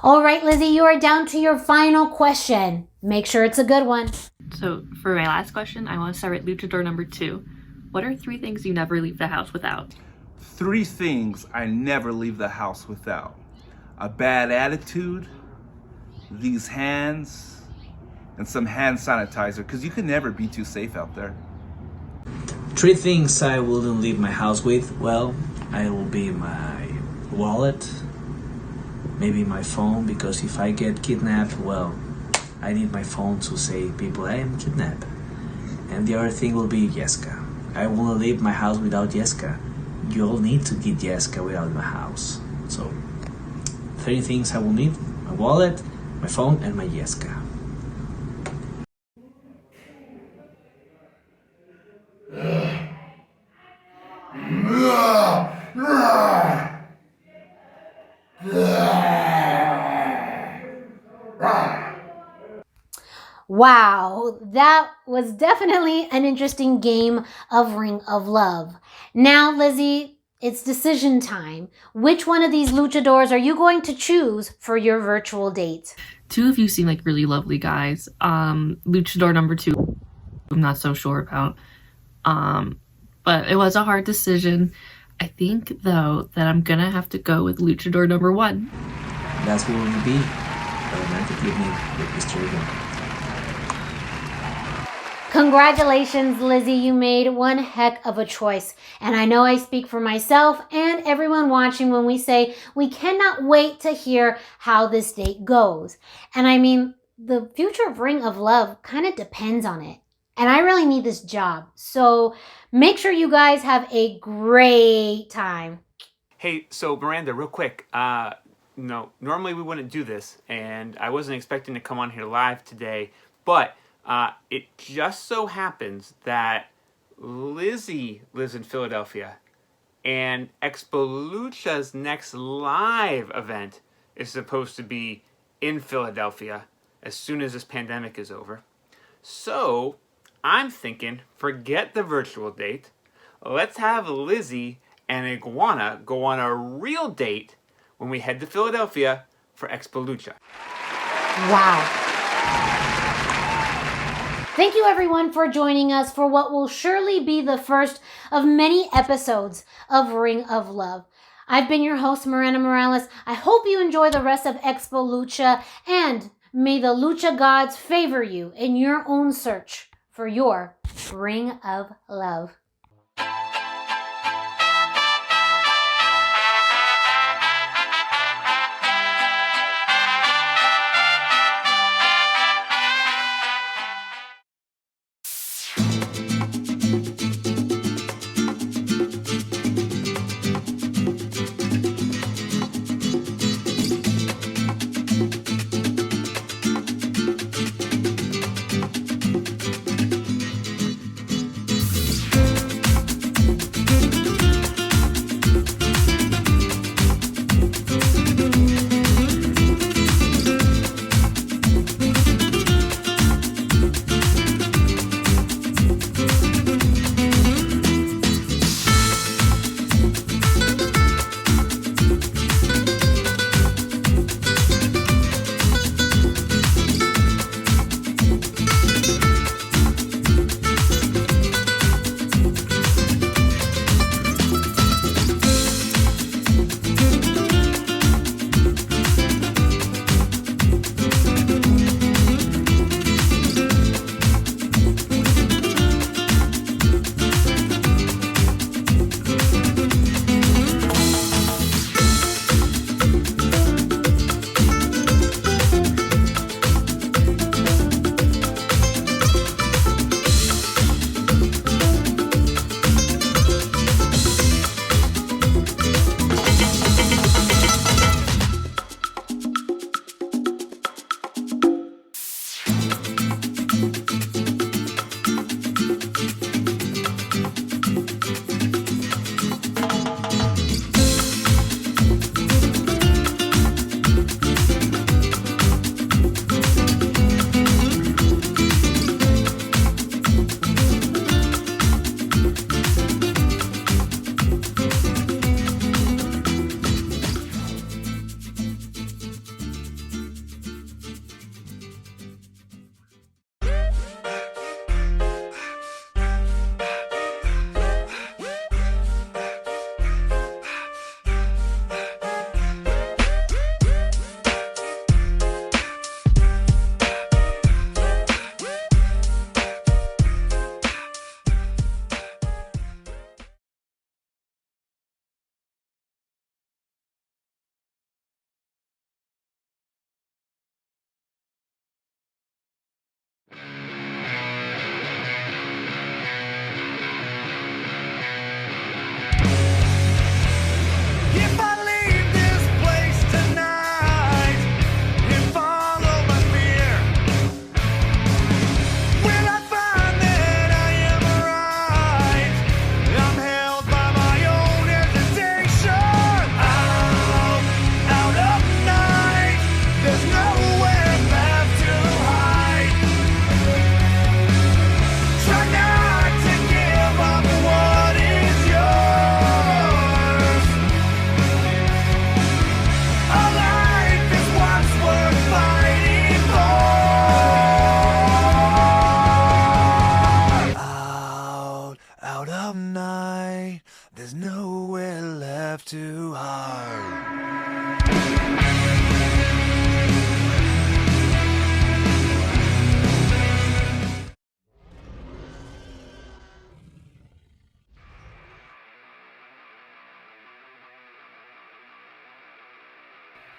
All right, Lizzie, you are down to your final question. Make sure it's a good one. So for my last question, I want to start with luchador number 2. What are 3 things you never leave the house without? 3 things I never leave the house without: a bad attitude, these hands, and some hand sanitizer, because you can never be too safe out there. 3 things I wouldn't leave my house with. Well, I will be my wallet, maybe my phone, because if I get kidnapped, well, I need my phone to say people I am kidnapped. And the other thing will be Yeska. I won't leave my house without Yeska. You all need to get Yeska without my house. So 3 things I will need: my wallet, my phone, and my Yeska. Wow, that was definitely an interesting game of Ring of Love. Now, Lizzie, it's decision time. Which one of these luchadors are you going to choose for your virtual date? Two of you seem like really lovely guys. Luchador number 2, I'm not so sure about. But it was a hard decision. I think, though, that I'm gonna have to go with Luchador number 1. That's who will be. A romantic evening with Mr. Evil. Congratulations, Lizzie. You made one heck of a choice. And I know I speak for myself and everyone watching when we say we cannot wait to hear how this date goes. And I mean, the future of Ring of Love kind of depends on it. And I really need this job. So make sure you guys have a great time. Hey, so Miranda, real quick. No, normally we wouldn't do this, and I wasn't expecting to come on here live today, but it just so happens that Lizzie lives in Philadelphia, and Expo Lucha's next live event is supposed to be in Philadelphia as soon as this pandemic is over. So I'm thinking, forget the virtual date. Let's have Lizzie and Iguana go on a real date when we head to Philadelphia for Expo Lucha. Wow. Thank you everyone for joining us for what will surely be the first of many episodes of Ring of Love. I've been your host, Miranda Morales. I hope you enjoy the rest of Expo Lucha, and may the Lucha gods favor you in your own search for your Ring of Love.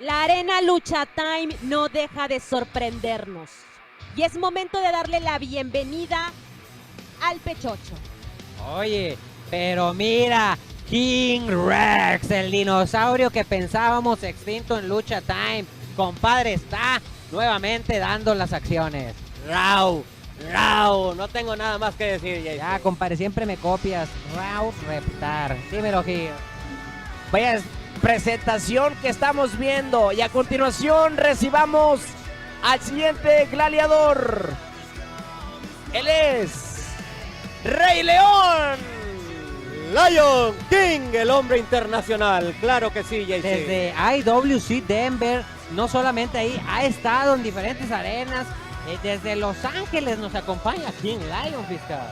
La Arena Lucha Time no deja de sorprendernos. Y es momento de darle la bienvenida al Pechocho. Oye, pero mira, King Rex, el dinosaurio que pensábamos extinto en Lucha Time. Compadre, está nuevamente dando las acciones. Rau, no tengo nada más que decir, Jason. Ya, compadre, siempre me copias. Rau Reptar. Dímelo, Gil. Vaya presentación que estamos viendo. Y a continuación recibamos al siguiente gladiador. Él es Rey León. Lion King, el hombre internacional. Claro que sí, Jason. Desde IWC Denver, no solamente ahí, ha estado en diferentes arenas. Desde Los Ángeles nos acompaña King Lion, fiscal.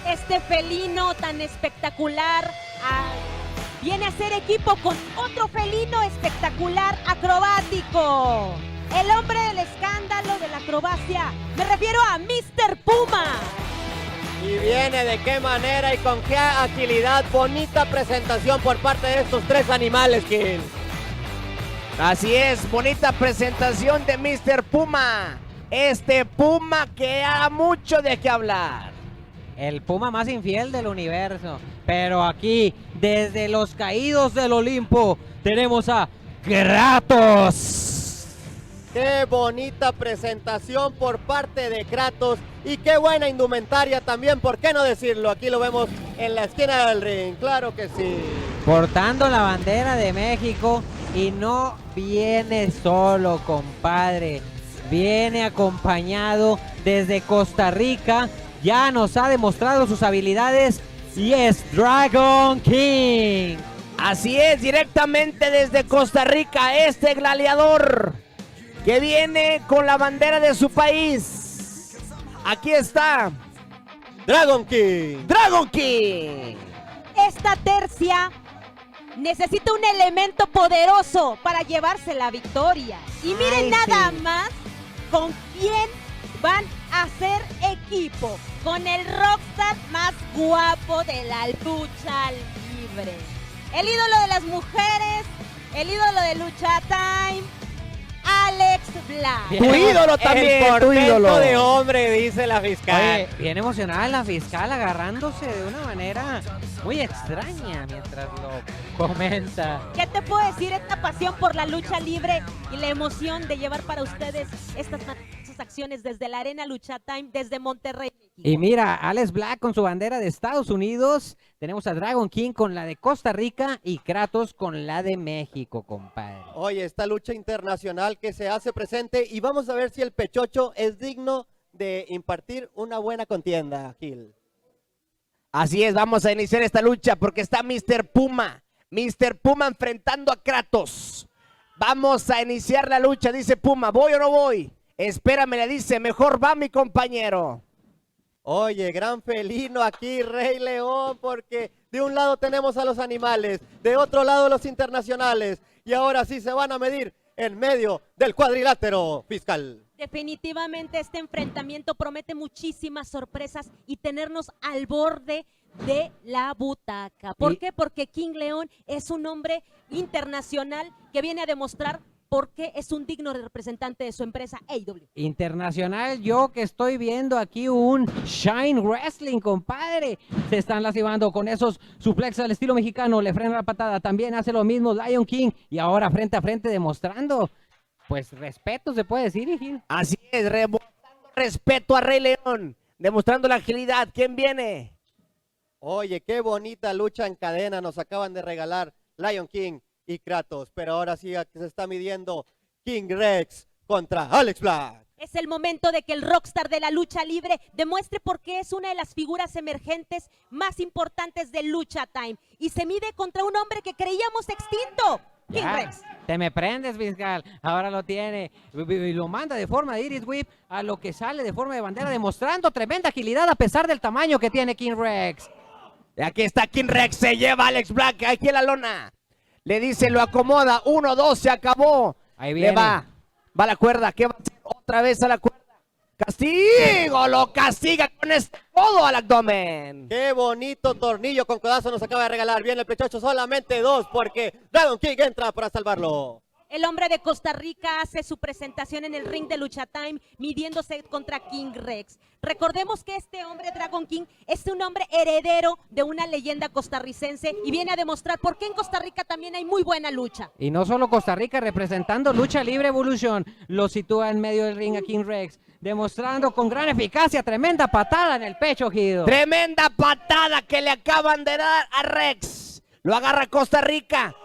Este felino tan espectacular viene a hacer equipo con otro felino espectacular acrobático. El hombre del escándalo de la acrobacia. Me refiero a Mr. Puma. Y viene de qué manera y con qué agilidad. Bonita presentación por parte de estos tres animales, King. Así es, bonita presentación de Mr. Puma. Este Puma que da mucho de qué hablar. El Puma más infiel del universo. Pero aquí, desde los caídos del Olimpo, tenemos a Kratos. Qué bonita presentación por parte de Kratos. Y qué buena indumentaria también, ¿por qué no decirlo? Aquí lo vemos en la esquina del ring, claro que sí. Portando la bandera de México y no viene solo, compadre. Viene acompañado desde Costa Rica. Ya nos ha demostrado sus habilidades y es Dragon King. Así es, directamente desde Costa Rica, este gladiador que viene con la bandera de su país. Aquí está Dragon King. Dragon King. Esta tercia necesita un elemento poderoso para llevarse la victoria. Y miren nada más con quién van a hacer equipo. Con el rockstar más guapo de la lucha libre. El ídolo de las mujeres, el ídolo de Lucha Time, Alex Black. Tu ídolo también, el tu ídolo. de hombre, dice la fiscal. Oye, bien emocionada la fiscal agarrándose de una manera muy extraña mientras lo comenta. ¿Qué te puedo decir? Esta pasión por la lucha libre y la emoción de llevar para ustedes estas acciones desde la Arena Lucha Time, desde Monterrey. Y mira, Alex Black con su bandera de Estados Unidos, tenemos a Dragon King con la de Costa Rica y Kratos con la de México, compadre. Oye, esta lucha internacional que se hace presente y vamos a ver si el Pechocho es digno de impartir una buena contienda, Gil. Así es, vamos a iniciar esta lucha porque está Mr. Puma. Mr. Puma enfrentando a Kratos. Vamos a iniciar la lucha, dice Puma, ¿voy o no voy? Espérame, le dice, mejor va mi compañero. Oye, gran felino aquí, Rey León, porque de un lado tenemos a los animales, de otro lado los internacionales, y ahora sí se van a medir en medio del cuadrilátero, fiscal. Definitivamente este enfrentamiento promete muchísimas sorpresas y tenernos al borde de la butaca. ¿Por qué? Porque King León es un hombre internacional que viene a demostrar por qué es un digno representante de su empresa AEW. Internacional, yo que estoy viendo aquí un Shine Wrestling, compadre. Se están lastimando con esos suplexes al estilo mexicano, le frena la patada, también hace lo mismo Lion King y ahora frente a frente demostrando, pues respeto se puede decir, Gil. Así es, demostrando respeto a Rey León, demostrando la agilidad. ¿Quién viene? Oye, qué bonita lucha en cadena nos acaban de regalar Lion King y Kratos, pero ahora sí se está midiendo King Rex contra Alex Black. Es el momento de que el rockstar de la lucha libre demuestre por qué es una de las figuras emergentes más importantes de Lucha Time y se mide contra un hombre que creíamos extinto, King Rex. Te me prendes, fiscal, ahora lo tiene y lo manda de forma de Iris Whip a lo que sale de forma de bandera, demostrando tremenda agilidad a pesar del tamaño que tiene King Rex. Aquí está King Rex, se lleva a Alex Black aquí en la lona. Le dice, lo acomoda, 1, 2, se acabó. Ahí viene. Le va la cuerda, ¿qué va a hacer? Otra vez a la cuerda. Castigo, lo castiga con este codo al abdomen. Qué bonito tornillo con codazo nos acaba de regalar. Viene el Pechocho, solamente 2 porque Dragon King entra para salvarlo. El hombre de Costa Rica hace su presentación en el ring de Lucha Time, midiéndose contra King Rex. Recordemos que este hombre, Dragon King, es un hombre heredero de una leyenda costarricense y viene a demostrar por qué en Costa Rica también hay muy buena lucha. Y no solo Costa Rica, representando Lucha Libre Evolución, lo sitúa en medio del ring a King Rex, demostrando con gran eficacia, tremenda patada en el pecho, Gido. Tremenda patada que le acaban de dar a Rex. Lo agarra Costa Rica.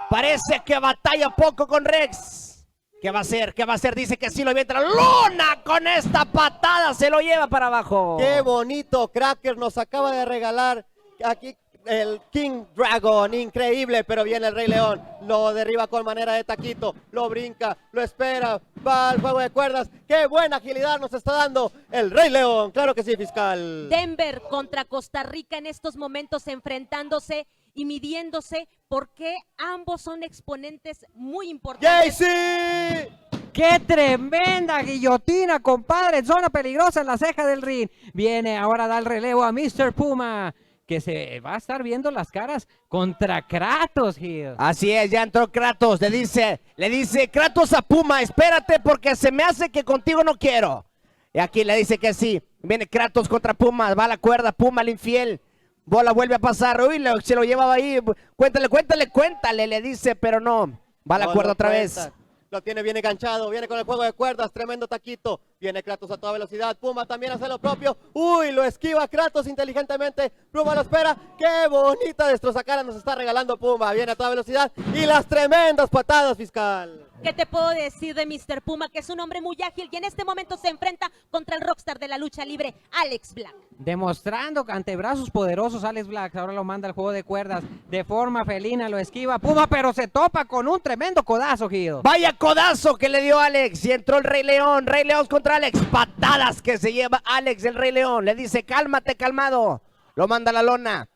Parece que batalla poco con Rex. ¿Qué va a hacer? ¿Qué va a hacer? Dice que sí lo avienta. Luna con esta patada se lo lleva para abajo. Qué bonito Cracker nos acaba de regalar aquí el King Dragon, increíble, pero viene el Rey León, lo derriba con manera de taquito, lo brinca, lo espera, va al juego de cuerdas. Qué buena agilidad nos está dando el Rey León, claro que sí, fiscal. Denver contra Costa Rica en estos momentos enfrentándose y midiéndose porque ambos son exponentes muy importantes. ¡JC! ¡Qué tremenda guillotina, compadre! Zona peligrosa en la ceja del ring. Viene ahora a dar relevo a Mr. Puma, que se va a estar viendo las caras contra Kratos, Gil. Así es, ya entró Kratos. Le dice Kratos a Puma, espérate porque se me hace que contigo no quiero. Y aquí le dice que sí. Viene Kratos contra Puma, va a la cuerda, Puma el infiel. Bola vuelve a pasar, uy, se lo llevaba ahí. Cuéntale, le dice, pero no. Va a la cuerda otra vez. Lo tiene bien enganchado, viene con el juego de cuerdas, tremendo taquito. Viene Kratos a toda velocidad, Puma también hace lo propio. Uy, lo esquiva Kratos inteligentemente. Puma lo espera. Qué bonita destrozacara nos está regalando Puma. Viene a toda velocidad y las tremendas patadas, fiscal. ¿Qué te puedo decir de Mr. Puma? Que es un hombre muy ágil y en este momento se enfrenta contra el rockstar de la lucha libre, Alex Black. Demostrando antebrazos poderosos, Alex Black ahora lo manda al juego de cuerdas. De forma felina lo esquiva Puma, pero se topa con un tremendo codazo, Gido. Vaya codazo que le dio Alex y entró el Rey León contra Alex. Patadas que se lleva Alex, el Rey León. Le dice, cálmate, calmado. Lo manda a la lona.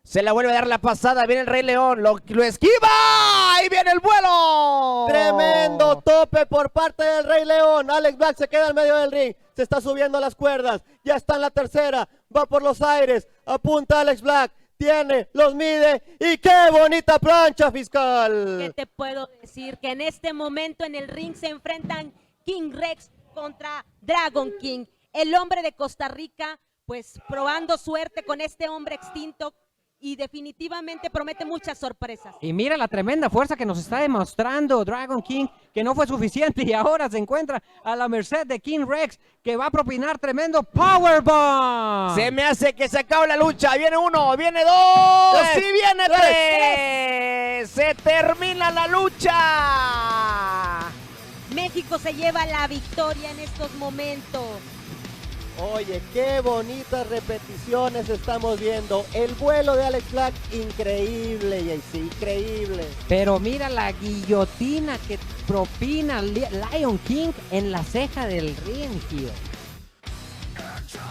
Se la vuelve a dar la pasada, viene el Rey León, lo esquiva, ¡ahí viene el vuelo! Tremendo tope por parte del Rey León. Alex Black se queda en medio del ring, se está subiendo a las cuerdas, ya está en la tercera, va por los aires, apunta Alex Black, los mide y qué bonita plancha, fiscal. ¿Qué te puedo decir? Que en este momento en el ring se enfrentan King Rex contra Dragon King, el hombre de Costa Rica, pues probando suerte con este hombre extinto. Y definitivamente promete muchas sorpresas. Y mira la tremenda fuerza que nos está demostrando Dragon King, que no fue suficiente y ahora se encuentra a la merced de King Rex, que va a propinar tremendo powerbomb. Se me hace que se acabó la lucha. Viene uno, viene dos, y viene tres. Se termina la lucha. México se lleva la victoria en estos momentos. Oye, qué bonitas repeticiones estamos viendo. El vuelo de Alex Black, increíble, JC, increíble. Pero mira la guillotina que propina Lion King en la ceja del ring, tío.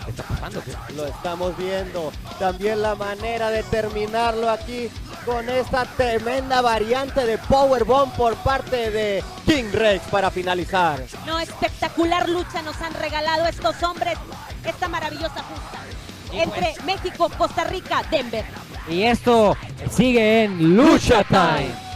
¿Qué está pasando? Lo estamos viendo. También la manera de terminarlo aquí con esta tremenda variante de powerbomb por parte de King Rex para finalizar. No, espectacular lucha nos han regalado estos hombres, esta maravillosa justa entre México, Costa Rica, Denver. Y esto sigue en Lucha Time.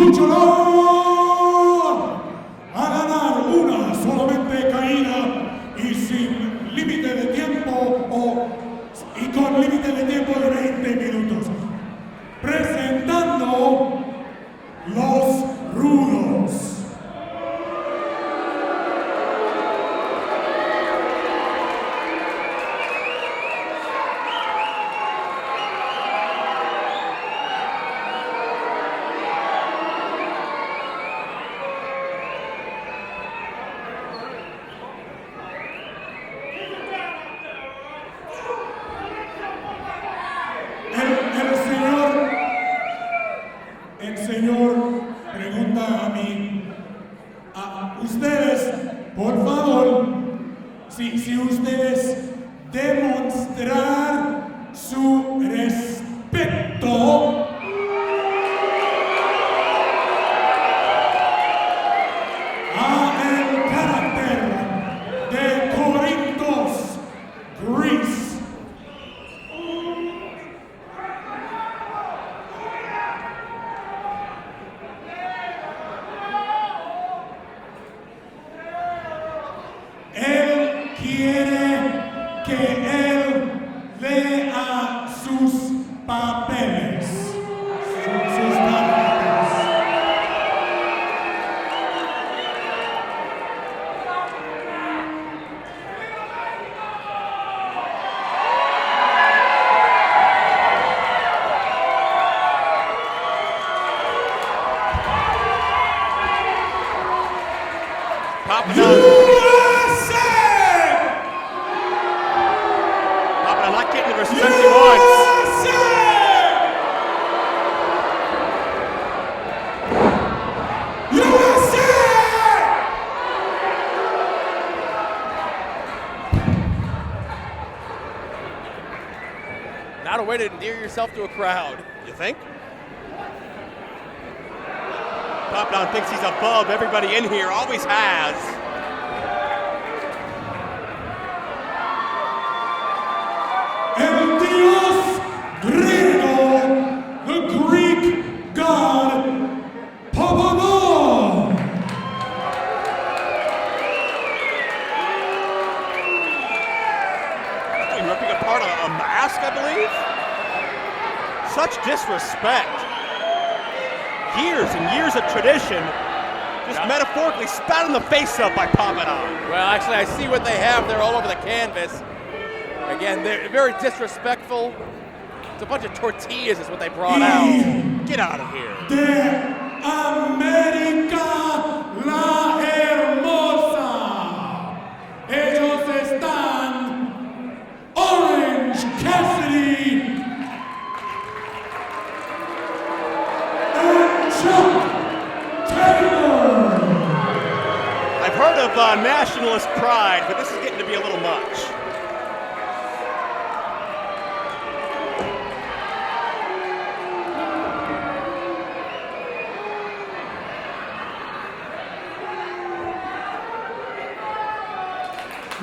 luchador a ganar una solamente caída y sin límite de tiempo y con límite de tiempo de 20 minutos. Presentando los rudos. El señor pregunta a mí, a ustedes, por favor, si ustedes demostrar su respeto a el carácter de Corinthos Greece. Él quiere que él lea sus papeles. Sus tarjetas. Papa, not getting the respect he wants. Not a way to endear yourself to a crowd. You think? Papa thinks he's above everybody in here, always has. El Dios griego, the Greek god, Pavador. You're ripping apart a mask, I believe? Such disrespect. Years and years of tradition, just metaphorically spat in the face up by Papadon. Well, actually, I see what they have there all over the canvas. Again, they're very disrespectful. It's a bunch of tortillas is what they brought out. Get out of here. De América la Hermosa. Ellos están Orange Cassidy and Chuck Taylor. I've heard of nationalist pride, but this is getting to be a little much.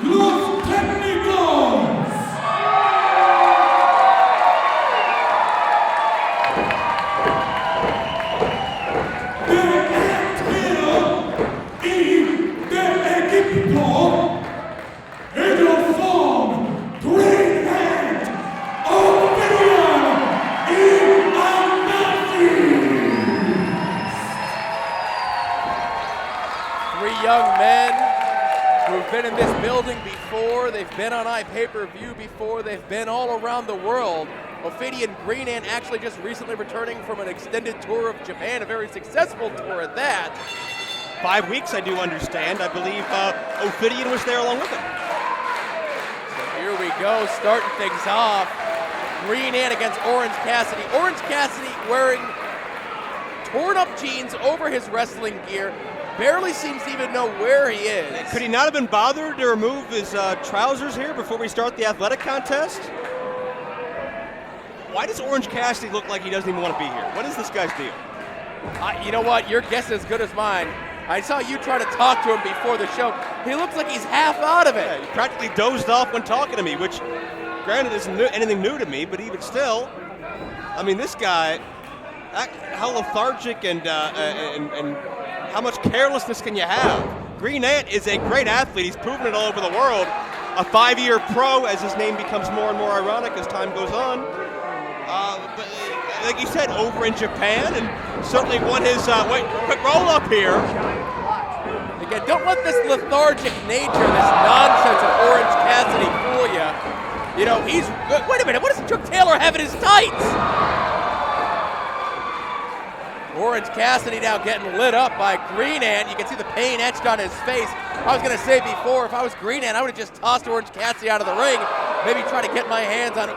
Los técnicos. De Ant-Hill y de equipo. Ellos son Green Ant, Ophidian y Anasi. Three young men who've been in this building before. They've been on iPay-per-view before. They've been all around the world. Ophidian Green Ant actually just recently returning from an extended tour of Japan, a very successful tour at that. 5 weeks, I do understand. I believe Ophidian was there along with him. So here we go, starting things off. Green Ant against Orange Cassidy. Orange Cassidy wearing torn up jeans over his wrestling gear. Barely seems to even know where he is. Could he not have been bothered to remove his trousers here before we start the athletic contest? Why does Orange Cassidy look like he doesn't even want to be here? What is this guy's deal? You know what? Your guess is as good as mine. I saw you try to talk to him before the show. He looks like he's half out of it. Yeah, he practically dozed off when talking to me, which, granted, isn't anything new to me, but even still, I mean, this guy, how lethargic and how much carelessness can you have? Green Ant is a great athlete. He's proven it all over the world. A 5-year pro, as his name becomes more and more ironic as time goes on. But like you said, over in Japan, and certainly won his quick roll up here. Again, don't let this lethargic nature, this nonsense of Orange Cassidy fool you. You know, wait a minute, what does Chuck Taylor have in his tights? Orange Cassidy now getting lit up by Green Ant. You can see the pain etched on his face. I was going to say before, if I was Green Ant, I would have just tossed Orange Cassidy out of the ring. Maybe try to get my hands on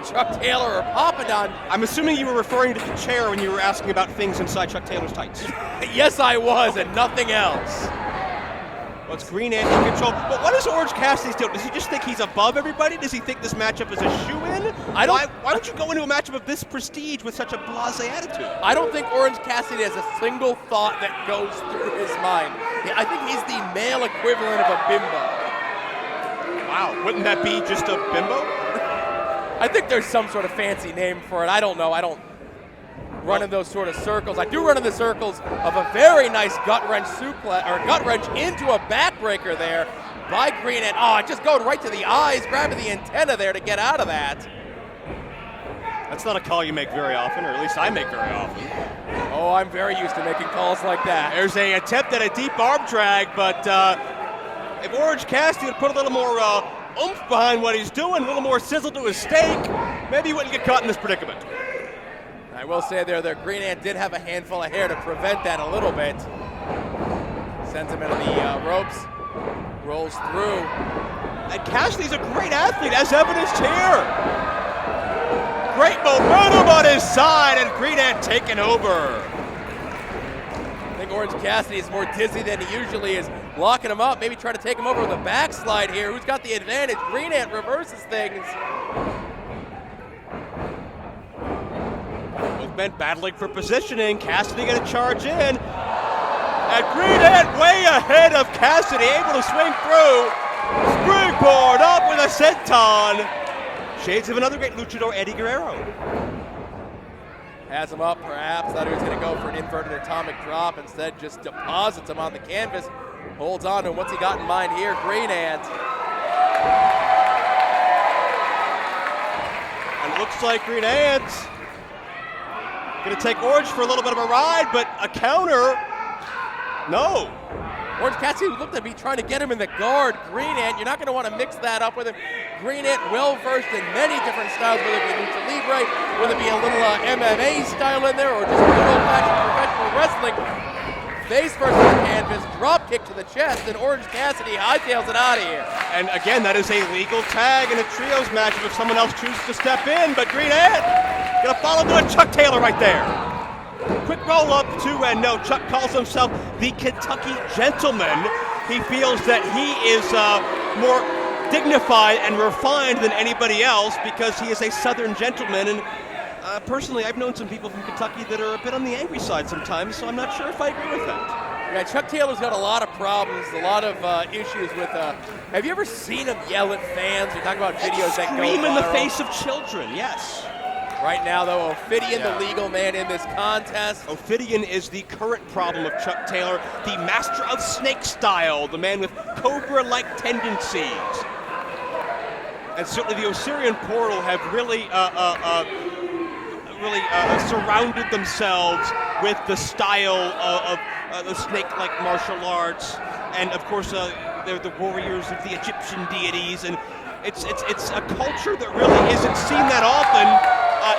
Chuck Taylor or Papadon. I'm assuming you were referring to the chair when you were asking about things inside Chuck Taylor's tights. Yes, I was, and nothing else. Well, it's Green Ant in control. But what does Orange Cassidy do? Does he just think he's above everybody? Does he think this matchup is a shoe-in? Why would you go into a matchup of this prestige with such a blasé attitude? I don't think Orange Cassidy has a single thought that goes through his mind. I think he's the male equivalent of a bimbo. Wow, wouldn't that be just a bimbo? I think there's some sort of fancy name for it. I don't know. I don't run in those sort of circles. I do run in the circles of a very nice gut wrench suplex, or gut wrench into a backbreaker there by Green Ant. Oh, just going right to the eyes, grabbing the antenna there to get out of that. That's not a call you make very often, or at least I make very often. Oh, I'm very used to making calls like that. There's an attempt at a deep arm drag, but if Orange Cassidy would put a little more oomph behind what he's doing, a little more sizzle to his steak, maybe he wouldn't get caught in this predicament. I will say there, Green Ant did have a handful of hair to prevent that a little bit. Sends him into the ropes, rolls through. And Cassidy's a great athlete, as evidenced here. Great momentum on his side, and Green Ant taking over. I think Orange Cassidy is more dizzy than he usually is. Locking him up, maybe try to take him over with a backslide here. Who's got the advantage? Green Ant reverses things. Both men battling for positioning. Cassidy going to charge in. And Green Ant way ahead of Cassidy, able to swing through. Springboard up with a senton. Shades of another great luchador, Eddie Guerrero. Has him up, perhaps. Thought he was going to go for an inverted atomic drop. Instead, just deposits him on the canvas. Holds on to him. What's he got in mind here? Green Ant. And it looks like Green Ant going to take Orange for a little bit of a ride, but a counter. No. Orange Cassidy looked to be trying to get him in the guard. Green Ant, you're not going to want to mix that up with him. Green Ant well-versed in many different styles, whether it be Lucha Libre, whether it be a little MMA style in there, or just good old-fashioned professional wrestling. Face first to the canvas, drop kick to the chest, and Orange Cassidy hightails it out of here. And again, that is a legal tag in a trios match if someone else chooses to step in, but Green Ant going to follow to a Chuck Taylor right there. Quick roll up to, and no, Chuck calls himself the Kentucky Gentleman. He feels that he is more dignified and refined than anybody else because he is a Southern gentleman. And personally, I've known some people from Kentucky that are a bit on the angry side sometimes, so I'm not sure if I agree with that. Yeah, Chuck Taylor's got a lot of problems, a lot of issues with. Have you ever seen him yell at fans? We talk about videos that go viral. Scream in the face of children, yes. Right now, though, Ophidian, the legal man in this contest. Ophidian is the current problem of Chuck Taylor, the master of snake style, the man with cobra-like tendencies. And certainly the Osirian Portal have really surrounded themselves with the style of the snake-like martial arts. And, of course, they're the warriors of the Egyptian deities. And it's a culture that really isn't seen that often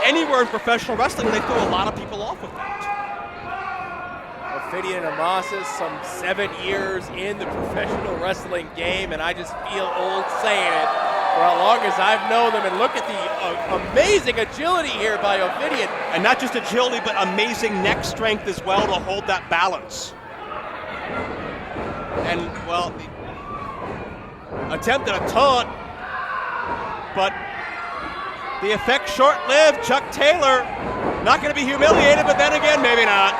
anywhere in professional wrestling, and they throw a lot of people off of that. Ophidian Amasis, some 7 years in the professional wrestling game, and I just feel old saying it for as long as I've known them. And look at the amazing agility here by Ophidian. And not just agility, but amazing neck strength as well to hold that balance. And, well, attempted a taunt, but the effect short-lived. Chuck Taylor not going to be humiliated, but then again, maybe not.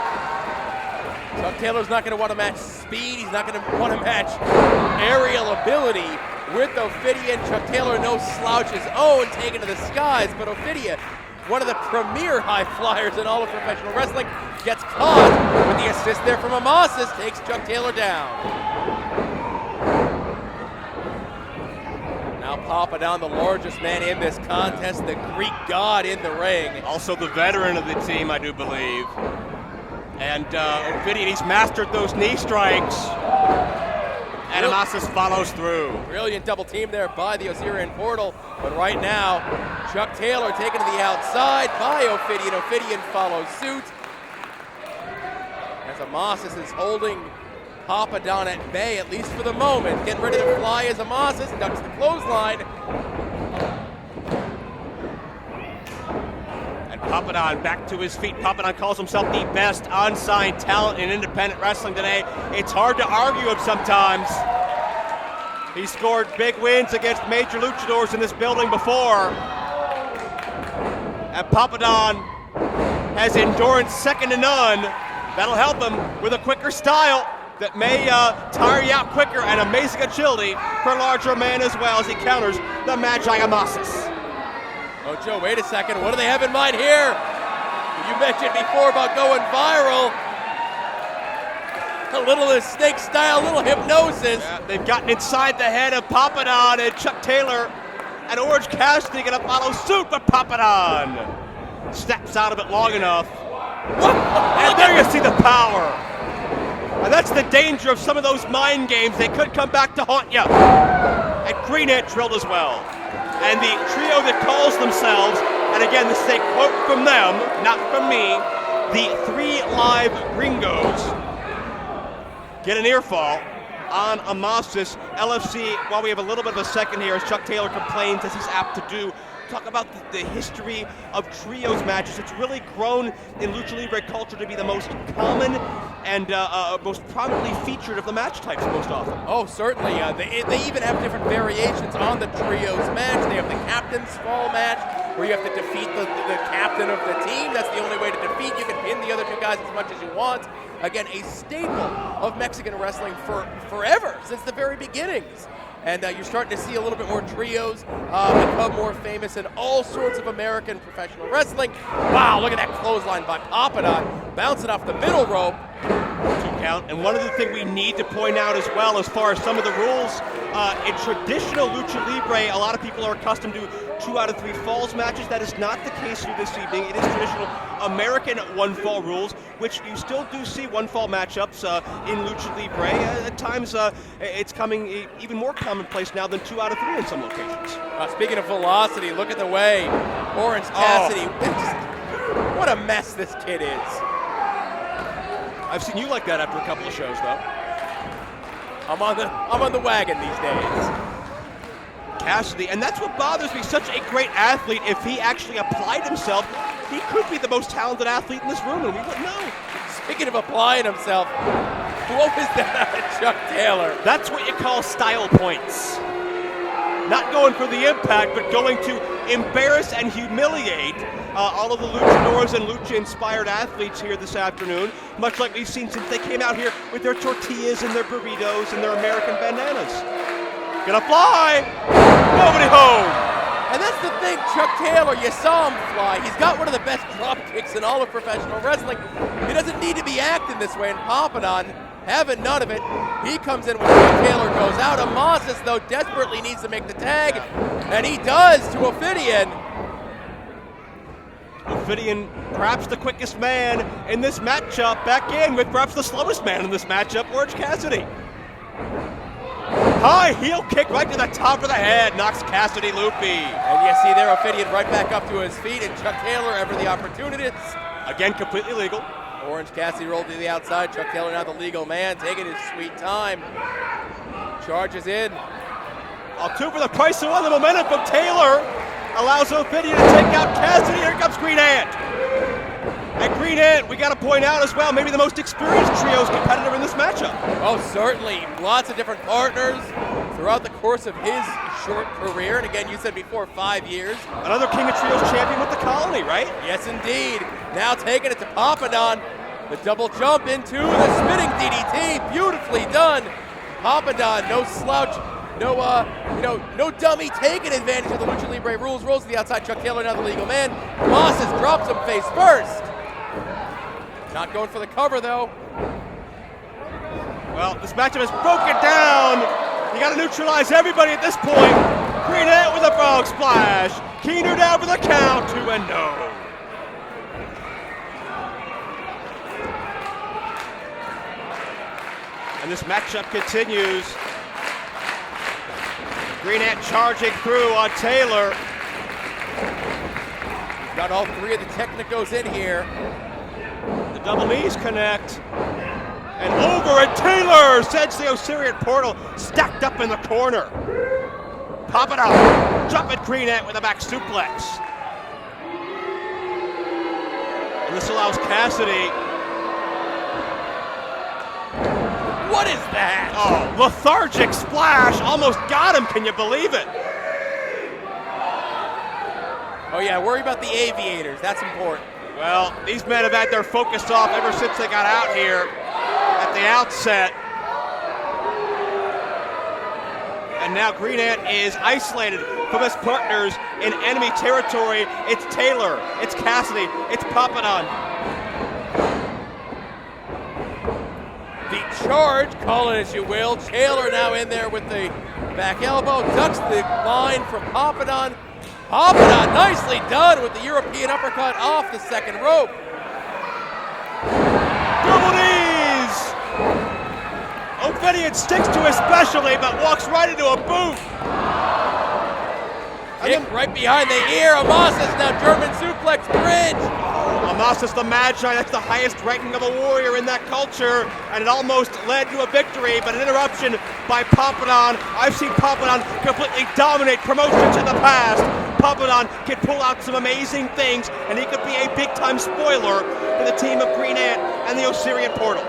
Chuck Taylor's not going to want to match speed. He's not going to want to match aerial ability with Ophidian. Chuck Taylor, no slouch his own, taken to the skies, but Ophidian one of the premier high flyers in all of professional wrestling, gets caught with the assist there from Amasis, takes Chuck Taylor down. Now Papadon, the largest man in this contest, the Greek god in the ring. Also the veteran of the team, I do believe. And Ophidian, he's mastered those knee strikes. And Amasis follows through. Brilliant double team there by the Osirian Portal. But right now, Chuck Taylor taken to the outside by Ophidian. Ophidian follows suit. As Amasis is holding Papadon at bay, at least for the moment. Getting ready to fly as Amasis ducks the clothesline. And Papadon back to his feet. Papadon calls himself the best unsigned talent in independent wrestling today. It's hard to argue him sometimes. He scored big wins against major luchadors in this building before. And Papadon has endurance second to none. That'll help him with a quicker style that may tire you out quicker, and amazing agility for a larger man as well as he counters the Magi Amasis. Oh, Joe, wait a second. What do they have in mind here? You mentioned before about going viral. A little of snake style, a little hypnosis. Yeah, they've gotten inside the head of Papadon, and Chuck Taylor and Orange Cassidy gonna follow suit, but Papadon steps out of it long enough. And there you see the power. And that's the danger of some of those mind games. They could come back to haunt you. And Green Ant drilled as well. And the trio that calls themselves, and again, this is a quote from them, not from me, the 3 Live Gringos, get an earfall on Amasis. LFC, while we have a little bit of a second here, as Chuck Taylor complains, as he's apt to do, talk about the history of trios matches. It's really grown in Lucha Libre culture to be the most common and most prominently featured of the match types most often. Oh, certainly. They even have different variations on the trios match. They have the captain's fall match, where you have to defeat the captain of the team. That's the only way to defeat. You can pin the other 2 guys as much as you want. Again, a staple of Mexican wrestling for forever, since the very beginnings. And you're starting to see a little bit more trios become more famous in all sorts of American professional wrestling. Wow, look at that clothesline by Papadon, bouncing off the middle rope. 2 count. And one other thing we need to point out as well, as far as some of the rules, in traditional Lucha Libre, a lot of people are accustomed to 2 out of 3 falls matches. That is not the case here this evening. It is traditional American 1 fall rules, which you still do see 1 fall matchups in Lucha Libre. At times, it's coming even more commonplace now than 2 out of 3 in some locations. Speaking of velocity, look at the way Orange Cassidy, what a mess this kid is. I've seen you like that after a couple of shows, though. I'm on the wagon these days. Cassidy, and that's what bothers me. Such a great athlete. If he actually applied himself, he could be the most talented athlete in this room, and we wouldn't know. Speaking of applying himself, what was that out of Chuck Taylor? That's what you call style points. Not going for the impact, but going to embarrass and humiliate all of the luchadors and lucha-inspired athletes here this afternoon, much like we've seen since they came out here with their tortillas and their burritos and their American bandanas. Gonna fly! Nobody home! And that's the thing, Chuck Taylor, you saw him fly. He's got one of the best drop kicks in all of professional wrestling. He doesn't need to be acting this way, and Papadon, having none of it, he comes in when Chuck Taylor goes out. Amasis, though, desperately needs to make the tag, and he does to Ophidian. Ophidian, perhaps the quickest man in this matchup, back in with perhaps the slowest man in this matchup, Orange Cassidy. High heel kick right to the top of the head, knocks Cassidy loopy. And you see there Ophidian right back up to his feet, and Chuck Taylor, ever the opportunist. Again, completely legal. Orange Cassidy rolled to the outside. Chuck Taylor now the legal man, taking his sweet time. Charges in. All 2 for the price of 1. The momentum from Taylor allows Ophidian to take out Cassidy. Here comes Green Ant. And Green Ant, we got to point out as well, maybe the most experienced trios competitor in this matchup. Oh, certainly. Lots of different partners throughout the course of his short career. And again, you said before, 5 years. Another King of Trios champion with the Colony, right? Yes, indeed. Now taking it to Papadon. The double jump into the spinning DDT. Beautifully done. Papadon, no slouch. No dummy taking advantage of the Lucha Libre rules. Rolls to the outside. Chuck Taylor, now the legal man. Moss drops him face first. Not going for the cover, though. Well, this matchup is broken down. You got to neutralize everybody at this point. Green Ant with a frog splash. Keener down for the count, 2-0. And this matchup continues. Green Ant charging through on Taylor. Got all three of the Technicos in here. The double knees connect. And over, and Taylor sends the Osirian portal stacked up in the corner. Pop it out. Jumping Green Ant with a back suplex. And this allows Cassidy. What is that? Oh, lethargic splash. Almost got him. Can you believe it? Oh, yeah, worry about the aviators. That's important. Well, these men have had their focus off ever since they got out here at the outset. And now Green Ant is isolated from his partners in enemy territory. It's Taylor, it's Cassidy, it's Papadon. The charge, call it as you will. Taylor now in there with the back elbow, ducks the line from Papadon. Papadon, nicely done with the European uppercut off the second rope. Double knees! Ophidian sticks to his specialty, but walks right into a boot. Kick right behind the ear. Amasis now German suplex bridge. Amasis the Magi, that's the highest ranking of a warrior in that culture, and it almost led to a victory, but an interruption by Papadon. I've seen Papadon completely dominate promotions in the past. Papadon can pull out some amazing things, and he could be a big-time spoiler for the team of Green Ant and the Osirian Portal.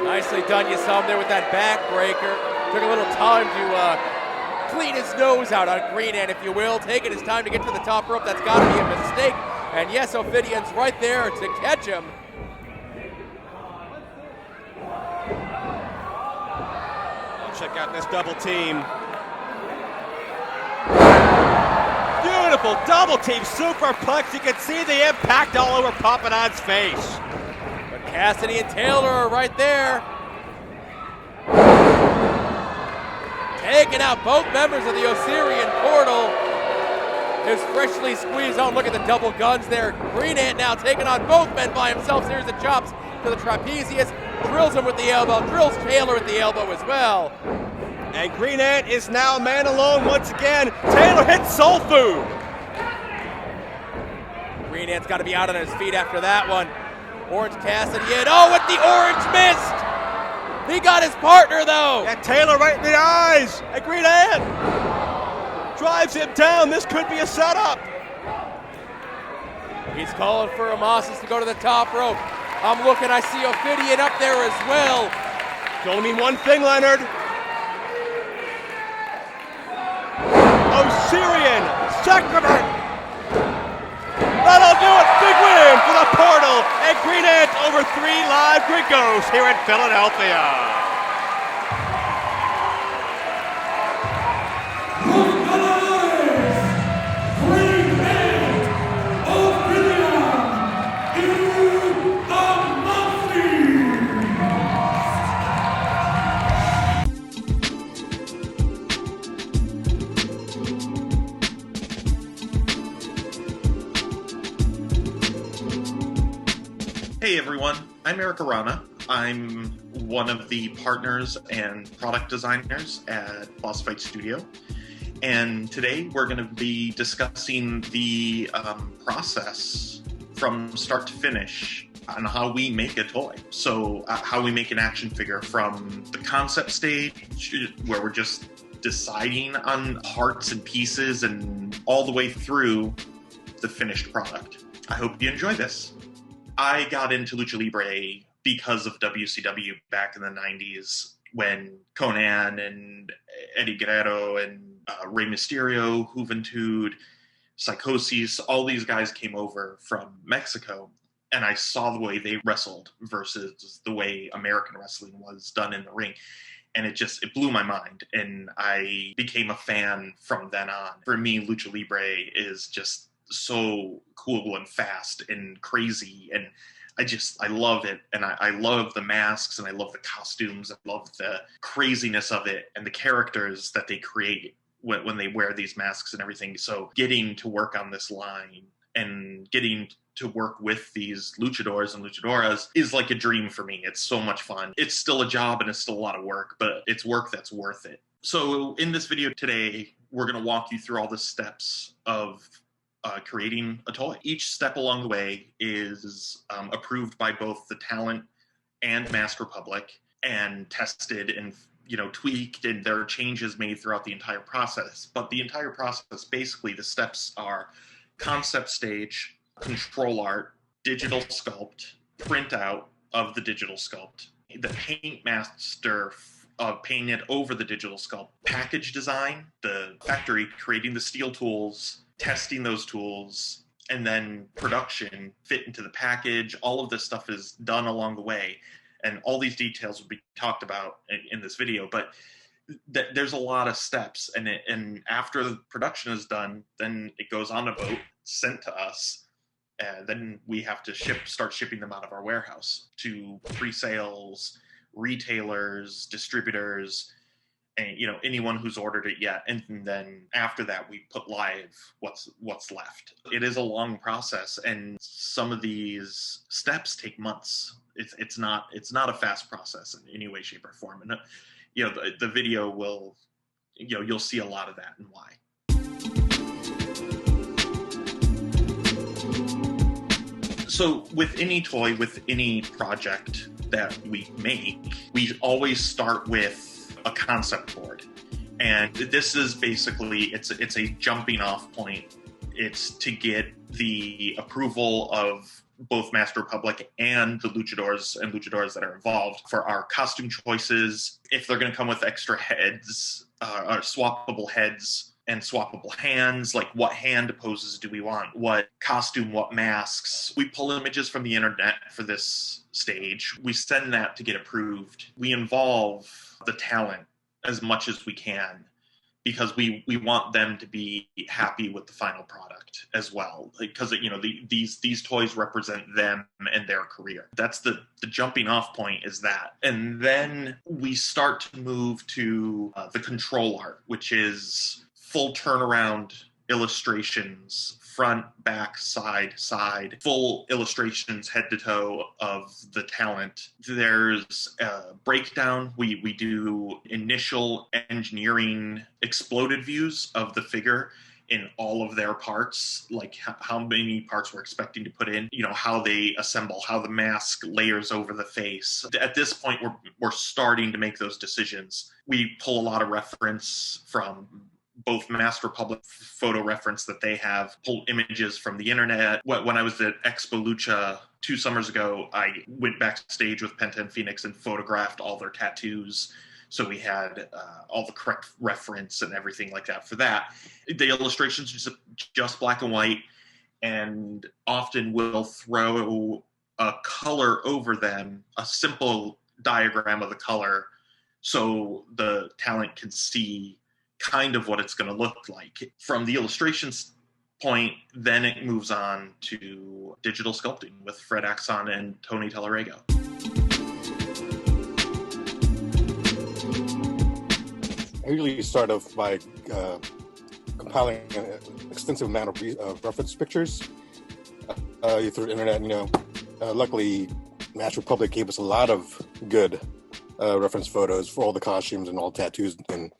Nicely done. You saw him there with that backbreaker. Took a little time to clean his nose out on Green Ant, if you will. Taking his time to get to the top rope. That's got to be a mistake. And yes, Ophidian's right there to catch him. Check out this double team. Beautiful double team superplex. You can see the impact all over Papadon's face. But Cassidy and Taylor are right there. Taking out both members of the Osirian Portal. His freshly squeezed on. Look at the double guns there. Green Ant now taking on both men by himself. Here's the chops to the trapezius. Drills him with the elbow. Drills Taylor with the elbow as well. And Green Ant is now man alone once again. Taylor hits soul food. Green Ant's got to be out on his feet after that one. Orange Cassidy in. Oh, with the orange missed. He got his partner though. And Taylor right in the eyes. And Green Ant drives him down. This could be a setup. He's calling for Amasis to go to the top rope. I'm looking, I see Ophidian up there as well. Can only mean one thing, Leonard. Osirian sacrament. That'll do it. Big win for the Portal. And Green Ant over 3 live Gringos here in Philadelphia. Hey everyone, I'm Eric Arana. I'm one of the partners and product designers at Boss Fight Studio. And today we're going to be discussing the process from start to finish on how we make a toy. So how we make an action figure from the concept stage, where we're just deciding on parts and pieces, and all the way through the finished product. I hope you enjoy this. I got into Lucha Libre because of WCW back in the 90s when Conan and Eddie Guerrero and Rey Mysterio, Juventud, Psychosis, all these guys came over from Mexico, and I saw the way they wrestled versus the way American wrestling was done in the ring. And it blew my mind, and I became a fan from then on. For me, Lucha Libre is just so cool and fast and crazy, and I love it, and I love the masks, and I love the costumes, I love the craziness of it, and the characters that they create when they wear these masks and everything. So getting to work on this line and getting to work with these luchadors and luchadoras is like a dream for me. It's so much fun. It's still a job and it's still a lot of work, but it's work that's worth it. So in this video today, we're going to walk you through all the steps of creating a toy. Each step along the way is approved by both the talent and Mask Republic, and tested and tweaked, and there are changes made throughout the entire process. But the entire process, basically the steps are concept stage, control art, digital sculpt, print out of the digital sculpt, the paint master painting it over the digital sculpt, package design, the factory creating the steel tools, testing those tools, and then production, fit into the package. All of this stuff is done along the way, and all these details will be talked about in this video, but there's a lot of steps, and after the production is done, then it goes on a boat, sent to us, and then we have to start shipping them out of our warehouse to pre-sales, retailers, distributors, and anyone who's ordered it yet. And then after that, we put live what's left. It is a long process, and some of these steps take months. It's not a fast process in any way, shape, or form. And the video will, you'll see a lot of that and why. So with any toy, with any project that we make, we always start with a concept board. And this is basically, it's a jumping off point. It's to get the approval of both Master Republic and the luchadors and luchadoras that are involved for our costume choices. If they're going to come with extra heads, or swappable heads and swappable hands, like what hand poses do we want, what costume, what masks. We pull images from the internet for this stage. We send that to get approved. We involve the talent as much as we can, because we want them to be happy with the final product as well. Because these toys represent them and their career. That's the jumping off point, is that. And then we start to move to the control art, which is full turnaround illustrations, front, back, side, full illustrations head to toe of the talent. There's a breakdown. We do initial engineering exploded views of the figure in all of their parts, like how many parts we're expecting to put in, how they assemble, how the mask layers over the face. At this point, we're starting to make those decisions. We pull a lot of reference from both Master Republic photo reference that they have, pull images from the internet. When I was at Expo Lucha 2 summers ago, I went backstage with Penta and Phoenix and photographed all their tattoos. So we had all the correct reference and everything like that for that. The illustrations are just black and white, and often we'll throw a color over them, a simple diagram of the color, so the talent can see kind of what it's going to look like. From the illustrations point, then it moves on to digital sculpting with Fred Axon and Tony Tellerego. I usually start off by compiling an extensive amount of reference pictures through the internet. Luckily, Master Republic gave us a lot of good reference photos for all the costumes and all the tattoos and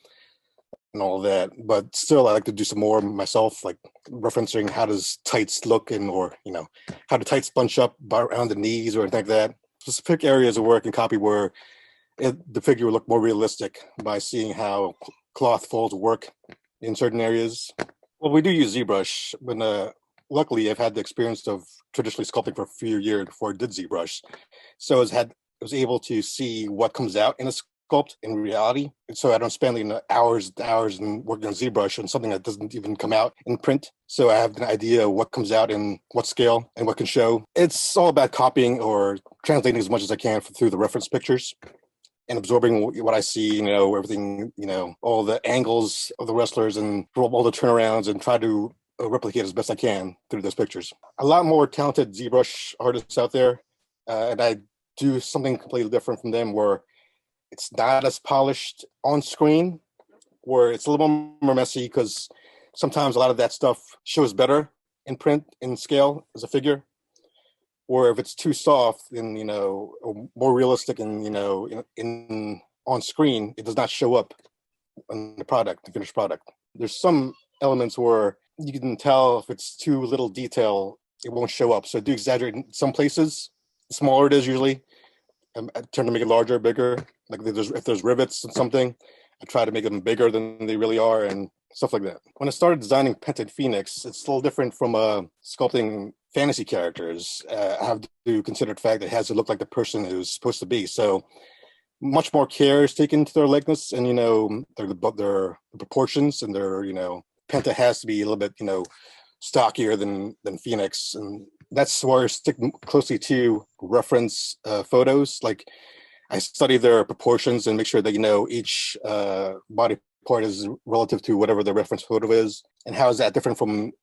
all that. But still, I like to do some more myself, like referencing how does tights look, or how do tights bunch up around the knees or anything like that. Specific areas of work and copy where the figure will look more realistic by seeing how cloth folds work in certain areas. Well, we do use ZBrush, but luckily I've had the experience of traditionally sculpting for a few years before I did ZBrush. So I was able to see what comes out in a sculpt in reality. So I don't spend hours and hours and working on ZBrush on something that doesn't even come out in print. So I have an idea of what comes out in what scale and what can show. It's all about copying or translating as much as I can through the reference pictures. and absorbing what I see, everything, all the angles of the wrestlers and all the turnarounds, and try to replicate as best I can through those pictures. A lot more talented ZBrush artists out there, and I do something completely different from them, where it's not as polished on screen, where it's a little more messy, because sometimes a lot of that stuff shows better in print, in scale, as a figure. Or if it's too soft, then, more realistic and, in on screen, it does not show up on the finished product. There's some elements where you can tell if it's too little detail, it won't show up. So I do exaggerate in some places. The smaller it is usually, I try to make it larger, bigger. Like if there's rivets and something, I try to make them bigger than they really are, and stuff like that. When I started designing Penta and Phoenix, it's a little different from sculpting fantasy characters. I have to consider the fact that it has to look like the person who's supposed to be. So much more care is taken to their likeness and, their proportions, and their, Penta has to be a little bit, stockier than Phoenix. And that's where I stick closely to reference photos. Like, I study their proportions and make sure that, each body part is relative to whatever the reference photo is, and how is that different from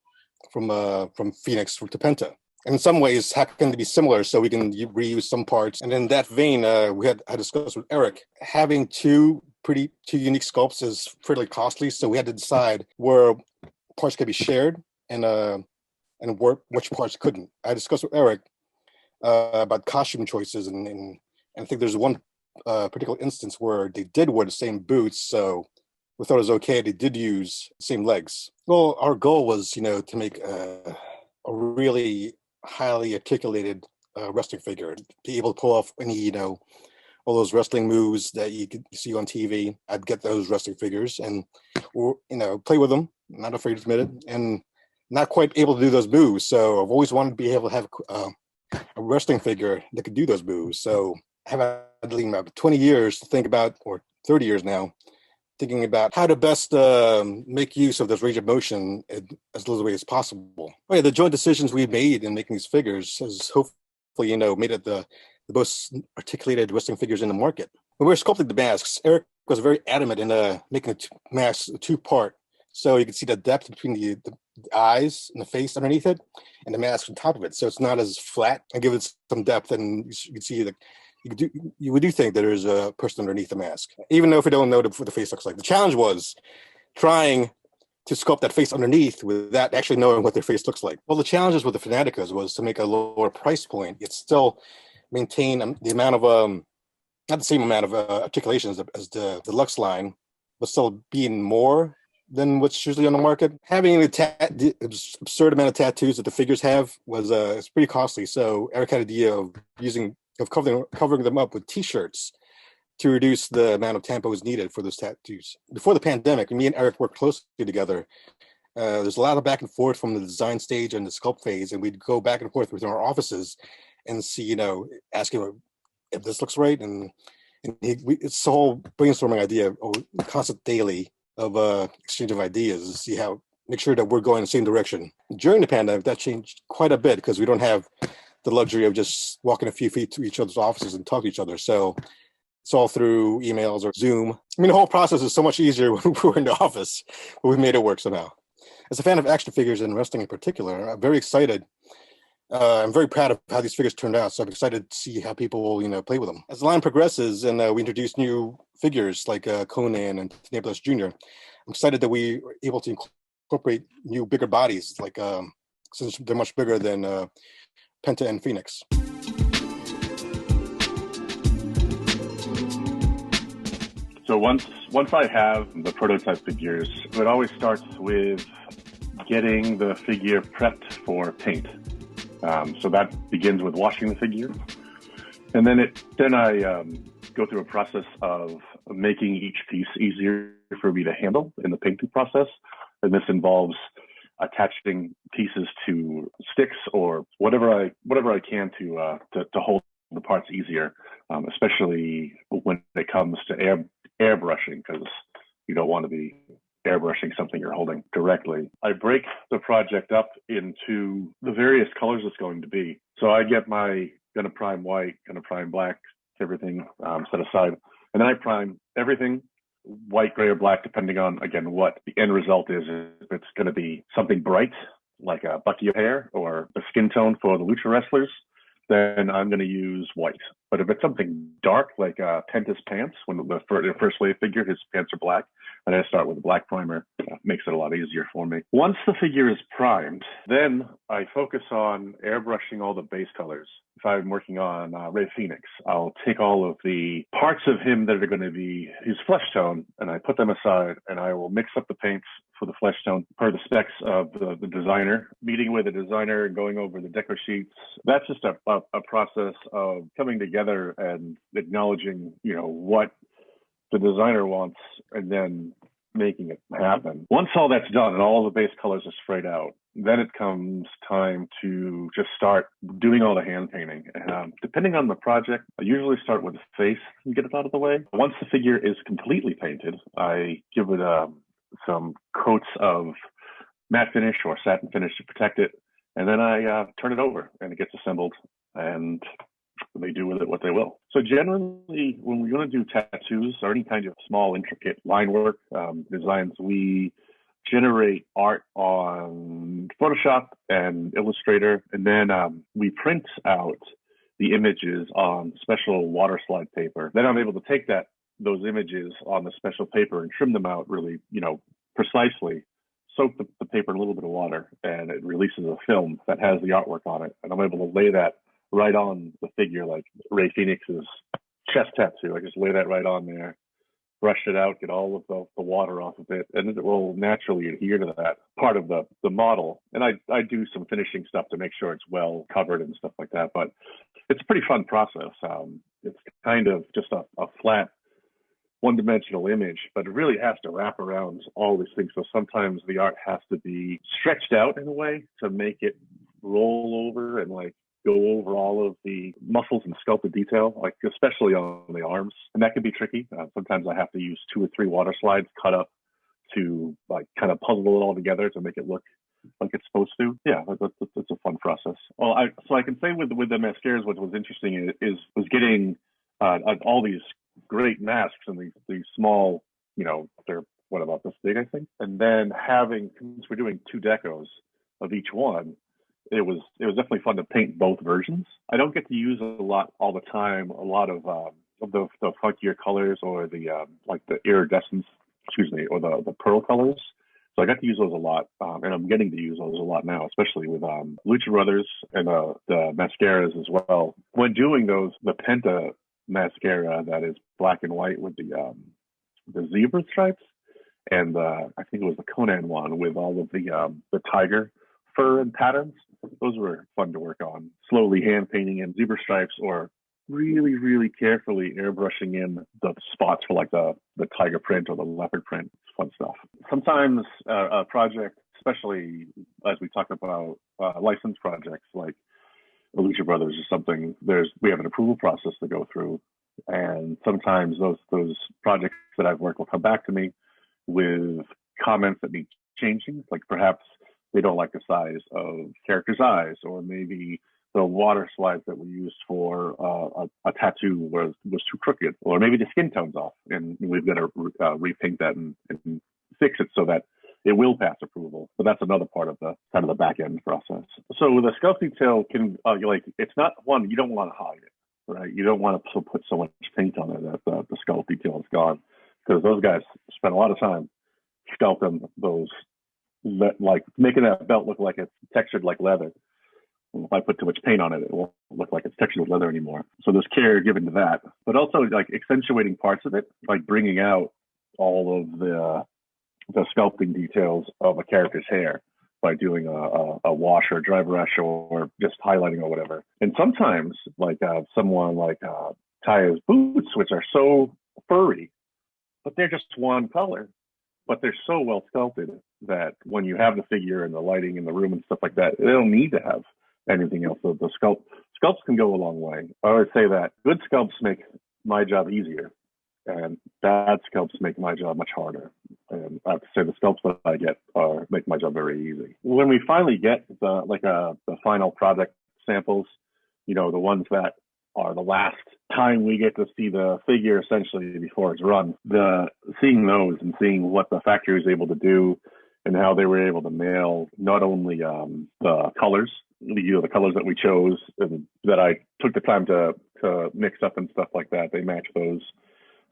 Phoenix to Penta. And in some ways, how can they be similar, so we can reuse some parts? And in that vein, I discussed with Eric, having two unique sculpts is fairly costly, so we had to decide where parts could be shared and which parts couldn't. I discussed with Eric about costume choices, and I think there's one particular instance where they did wear the same boots, so we thought it was okay. They did use the same legs. Well, our goal was, to make a really highly articulated wrestling figure, be able to pull off any, all those wrestling moves that you could see on TV. I'd get those wrestling figures and, play with them, not afraid to admit it, and not quite able to do those moves. So I've always wanted to be able to have a wrestling figure that could do those moves. So I have about 20 years to think about, or 30 years now, thinking about how to best make use of this range of motion as little way as possible. Oh, yeah, the joint decisions we made in making these figures has hopefully, made it the most articulated wrestling figures in the market. When we were sculpting the masks, Eric was very adamant in making the masks a two-part, so you can see the depth between the eyes and the face underneath it, and the mask on top of it, so it's not as flat, and give it some depth, and you can see that you would think that there's a person underneath the mask, even though if we don't know what the face looks like. The challenge was trying to sculpt that face underneath without actually knowing what their face looks like. Well, the challenges with the Fanaticas was to make a lower price point, yet still maintain the amount of, not the same amount of articulation as the Deluxe line, but still being more than what's usually on the market. Having the absurd amount of tattoos that the figures have was it's pretty costly. So Eric had an idea of covering them up with T-shirts to reduce the amount of tampons needed for those tattoos. Before the pandemic, me and Eric worked closely together. There's a lot of back and forth from the design stage and the sculpt phase, and we'd go back and forth within our offices and see, ask him if this looks right, and it's a whole brainstorming idea, constant daily of exchange of ideas to see how make sure that we're going the same direction. During the pandemic, that changed quite a bit because we don't have the luxury of just walking a few feet to each other's offices and talk to each other. So it's all through emails or Zoom. I mean, the whole process is so much easier when we're in the office, but we made it work somehow. As a fan of action figures and wrestling in particular, I'm very excited. I'm very proud of how these figures turned out. So I'm excited to see how people will, play with them. As the line progresses and we introduce new figures like Conan and Napoleon Jr., I'm excited that we were able to incorporate new, bigger bodies, like since they're much bigger than Penta and Phoenix. So once I have the prototype figures, it always starts with getting the figure prepped for paint. So that begins with washing the figure, and then I go through a process of making each piece easier for me to handle in the painting process, and this involves attaching pieces to sticks or whatever I can to hold the parts easier, especially when it comes to airbrushing, because you don't want to be airbrushing something you're holding directly. I break the project up into the various colors it's going to be. So I get my gonna prime white, gonna prime black, everything set aside, And then I prime everything, white, gray, or black, depending on, again, what the end result is. If it's going to be something bright, like a Bucky hair or a skin tone for the lucha wrestlers, then I'm going to use white. But if it's something dark, like Penta's pants, when the first wave figure, his pants are black, and I start with a black primer. Makes it a lot easier for me. Once the figure is primed, then I focus on airbrushing all the base colors. If I'm working on Ray Phoenix, I'll take all of the parts of him that are going to be his flesh tone, and I put them aside, and I will mix up the paints for the flesh tone per the specs of the designer. Meeting with the designer and going over the deco sheets, that's just a process of coming together and acknowledging, what the designer wants, and then making it happen. Once all that's done and all the base colors are sprayed out, then it comes time to just start doing all the hand painting. Depending on the project, I usually start with the face and get it out of the way. Once the figure is completely painted, I give it some coats of matte finish or satin finish to protect it, and then I turn it over and it gets assembled, and they do with it what they will. So generally, when we're going to do tattoos or any kind of small, intricate line work, designs, we generate art on Photoshop and Illustrator, and then we print out the images on special water slide paper. Then I'm able to take those images on the special paper and trim them out really, precisely, soak the paper in a little bit of water, and it releases a film that has the artwork on it. And I'm able to lay that right on the figure, like Ray Phoenix's chest tattoo. I just lay that right on there, brush it out, get all of the water off of it, and it will naturally adhere to that part of the model. And I do some finishing stuff to make sure it's well covered and stuff like that. But it's a pretty fun process. It's kind of just a flat, one-dimensional image, but it really has to wrap around all these things. So sometimes the art has to be stretched out in a way to make it roll over and go over all of the muscles and sculpted detail, especially on the arms. And that can be tricky. Sometimes I have to use 2 or 3 water slides cut up to kind of puzzle it all together to make it look like it's supposed to. Yeah, that's a fun process. Well, I can say with the mascaras, what was interesting was getting all these great masks and these small, they're what about this big, I think? And then since we're doing 2 decos of each one, it was definitely fun to paint both versions. I don't get to use a lot all the time, a lot of the funkier colors or the iridescence, or the pearl colors. So I got to use those a lot, and I'm getting to use those a lot now, especially with Lucha Brothers and the mascaras as well. When doing those, the Penta mascara that is black and white with the zebra stripes, and I think it was the Conan one with all of the tiger fur and patterns. Those were fun to work on. Slowly hand painting in zebra stripes or really, really carefully airbrushing in the spots for the tiger print or the leopard print. Fun stuff. Sometimes a project, especially as we talk about licensed projects like the Lucha Brothers or something, we have an approval process to go through. And sometimes those projects that I've worked will come back to me with comments that need changing, like perhaps they don't like the size of characters' eyes, or maybe the water slides that we used for a tattoo was too crooked, or maybe the skin tone's off, and we've got to repaint that and fix it so that it will pass approval. But that's another part of the kind of the back end process. So the sculpt detail can it's not one, you don't want to hide it, right? You don't want to put so much paint on it that the sculpt detail is gone, because those guys spend a lot of time sculpting those, making that belt look like it's textured like leather. If I put too much paint on it, it won't look like it's textured with leather anymore. So there's care given to that, but also accentuating parts of it, like bringing out all of the sculpting details of a character's hair by doing a wash or a dry brush or just highlighting or whatever. And sometimes someone like Taya's boots, which are so furry, but they're just one color, but they're so well sculpted that when you have the figure and the lighting in the room and stuff like that, they don't need to have anything else. So the sculpts can go a long way. I always say that good sculpts make my job easier, and bad sculpts make my job much harder. And I have to say the sculpts that I get make my job very easy. When we finally get the final product samples, the ones that are the last time we get to see the figure essentially before it's run. Seeing those and seeing what the factory was able to do and how they were able to nail not only the colors, the colors that we chose and that I took the time to mix up and stuff like that. They match those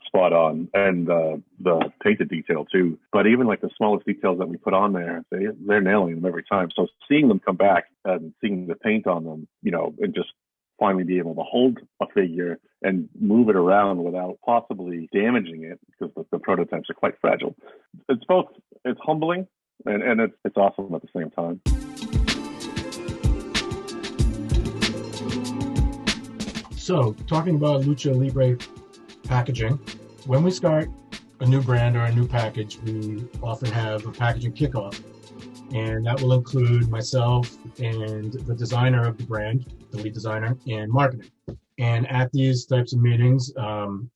spot on, and the painted detail too. But even like the smallest details that we put on there, they're nailing them every time. So seeing them come back and seeing the paint on them, and just finally be able to hold a figure and move it around without possibly damaging it, because the prototypes are quite fragile. It's humbling and it's awesome at the same time. So, talking about Lucha Libre packaging, when we start a new brand or a new package, we often have a packaging kickoff, and that will include myself and the designer of the brand, the lead designer, and marketing. And at these types of meetings,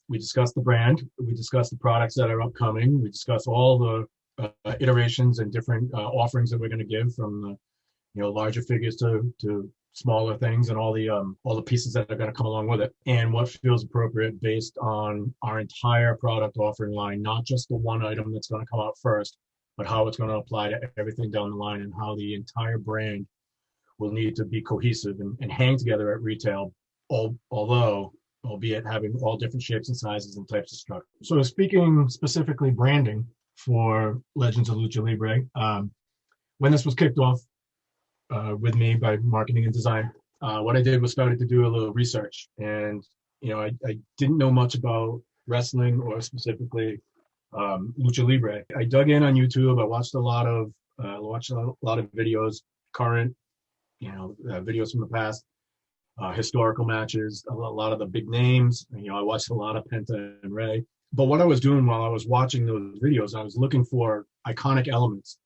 we discuss the brand, we discuss the products that are upcoming, we discuss all the iterations and different offerings that we're going to give, from the larger figures to smaller things, and all the pieces that are going to come along with it, and what feels appropriate based on our entire product offering line, not just the one item that's going to come out first, but how it's going to apply to everything down the line, and how the entire brand will need to be cohesive and hang together at retail, albeit having all different shapes and sizes and types of structure. So speaking specifically branding for Legends of Lucha Libre, when this was kicked off with me by marketing and design, what I did was started to do a little research. And I didn't know much about wrestling or specifically Lucha Libre. I dug in on YouTube. I watched a lot of videos, current videos from the past, historical matches, a lot of the big names. I watched a lot of Penta and Ray. But what I was doing while I was watching those videos, I was looking for iconic elements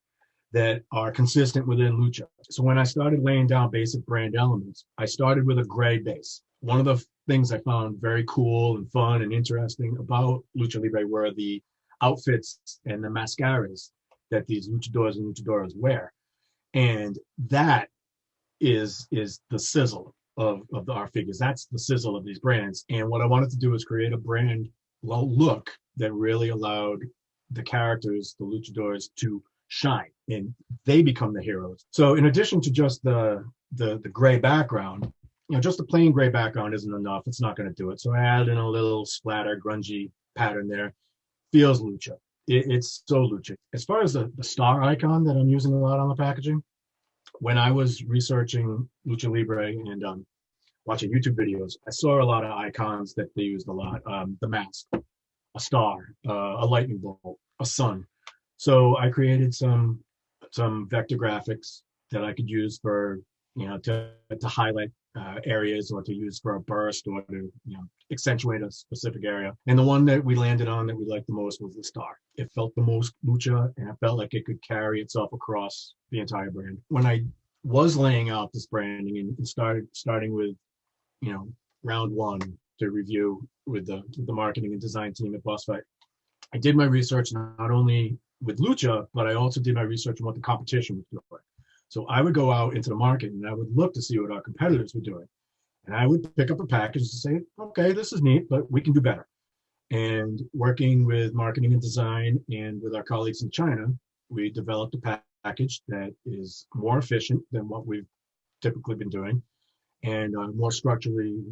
that are consistent within Lucha. So when I started laying down basic brand elements, I started with a gray base. One of the things I found very cool and fun and interesting about Lucha Libre were the outfits and the mascaras that these luchadors and luchadoras wear. And that is the sizzle of our figures. That's the sizzle of these brands. And what I wanted to do was create a brand look that really allowed the characters, the luchadors, to shine, and they become the heroes. So in addition to just the gray background, just a plain gray background isn't enough. It's not going to do it. So I added in a little splatter, grungy pattern there. Feels Lucha. It's so Lucha. As far as the star icon that I'm using a lot on the packaging, when I was researching Lucha Libre and watching YouTube videos, I saw a lot of icons that they used a lot. The mask, a star, a lightning bolt, a sun. So I created some vector graphics that I could use for, to highlight areas, or to use for a burst, or to, accentuate a specific area. And the one that we landed on that we liked the most was the star. It felt the most Lucha, and it felt like it could carry itself across the entire brand. When I was laying out this branding and starting with, round one to review with the marketing and design team at Boss Fight, I did my research not only with Lucha, but I also did my research on what the competition was doing. So I would go out into the market and I would look to see what our competitors were doing. And I would pick up a package to say, okay, this is neat, but we can do better. And working with marketing and design and with our colleagues in China, we developed a package that is more efficient than what we've typically been doing, and more structurally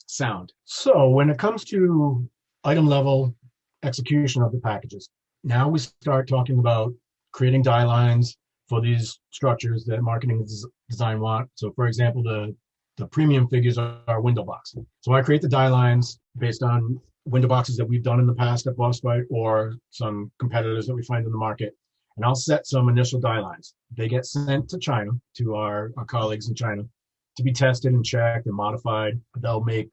sound. So when it comes to item level execution of the packages, now we start talking about creating die lines for these structures that marketing and design want. So for example, the premium figures are window boxes. So I create the die lines based on window boxes that we've done in the past at Boss Fight, or some competitors that we find in the market. And I'll set some initial die lines. They get sent to China, to our colleagues in China, to be tested and checked and modified. They'll make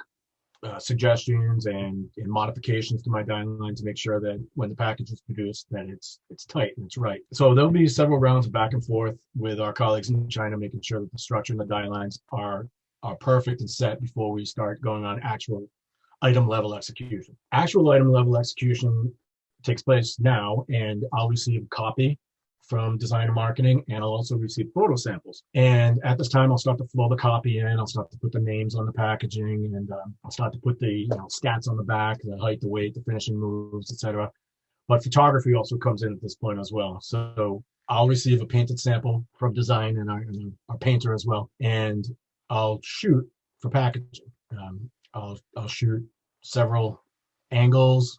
suggestions and modifications to my die line to make sure that when the package is produced, that it's tight and it's right. So there'll be several rounds of back and forth with our colleagues in China, making sure that the structure and the die lines are perfect and set before we start going on actual item level execution. Actual item level execution takes place now, and I'll receive a copy from design and marketing, and I'll also receive photo samples. And at this time, I'll start to flow the copy in. I'll start to put the names on the packaging, and I'll start to put the stats on the back, the height, the weight, the finishing moves, etc. But photography also comes in at this point as well. So I'll receive a painted sample from design and our painter as well, and I'll shoot for packaging. I'll shoot several angles,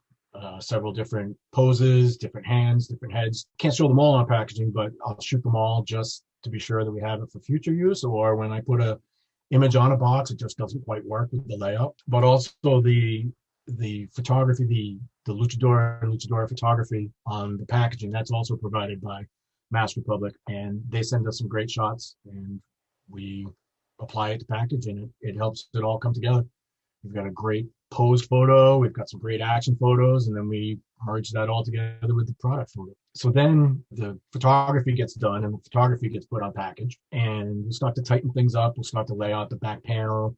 several different poses, different hands, different heads. Can't show them all on packaging, but I'll shoot them all just to be sure that we have it for future use, or when I put a image on a box, it just doesn't quite work with the layout. But also the photography, the luchador and luchadora photography on the packaging, that's also provided by Master Republic, and they send us some great shots, and we apply it to package, and it helps it all come together. We've got a great posed photo, we've got some great action photos, and then we merge that all together with the product photo. So then the photography gets done and the photography gets put on package, and we'll start to tighten things up. We'll start to lay out the back panel,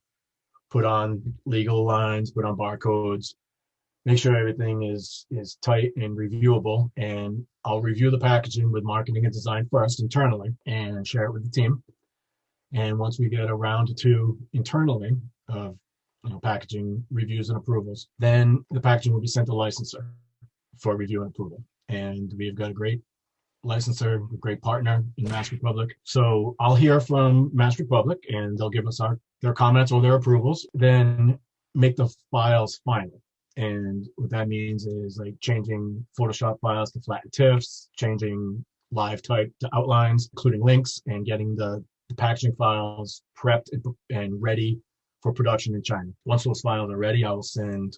put on legal lines, put on barcodes, make sure everything is tight and reviewable. And I'll review the packaging with marketing and design first internally and share it with the team. And once we get a round or two internally of packaging reviews and approvals, then the packaging will be sent to licensor for review and approval. And we've got a great licensor, a great partner in Master Republic. So I'll hear from Master Republic, and they'll give us their comments or their approvals, then make the files final. And what that means is like changing Photoshop files to flat TIFFs, changing live type to outlines, including links, and getting the packaging files prepped and ready for production in China. Once those files are ready, I will send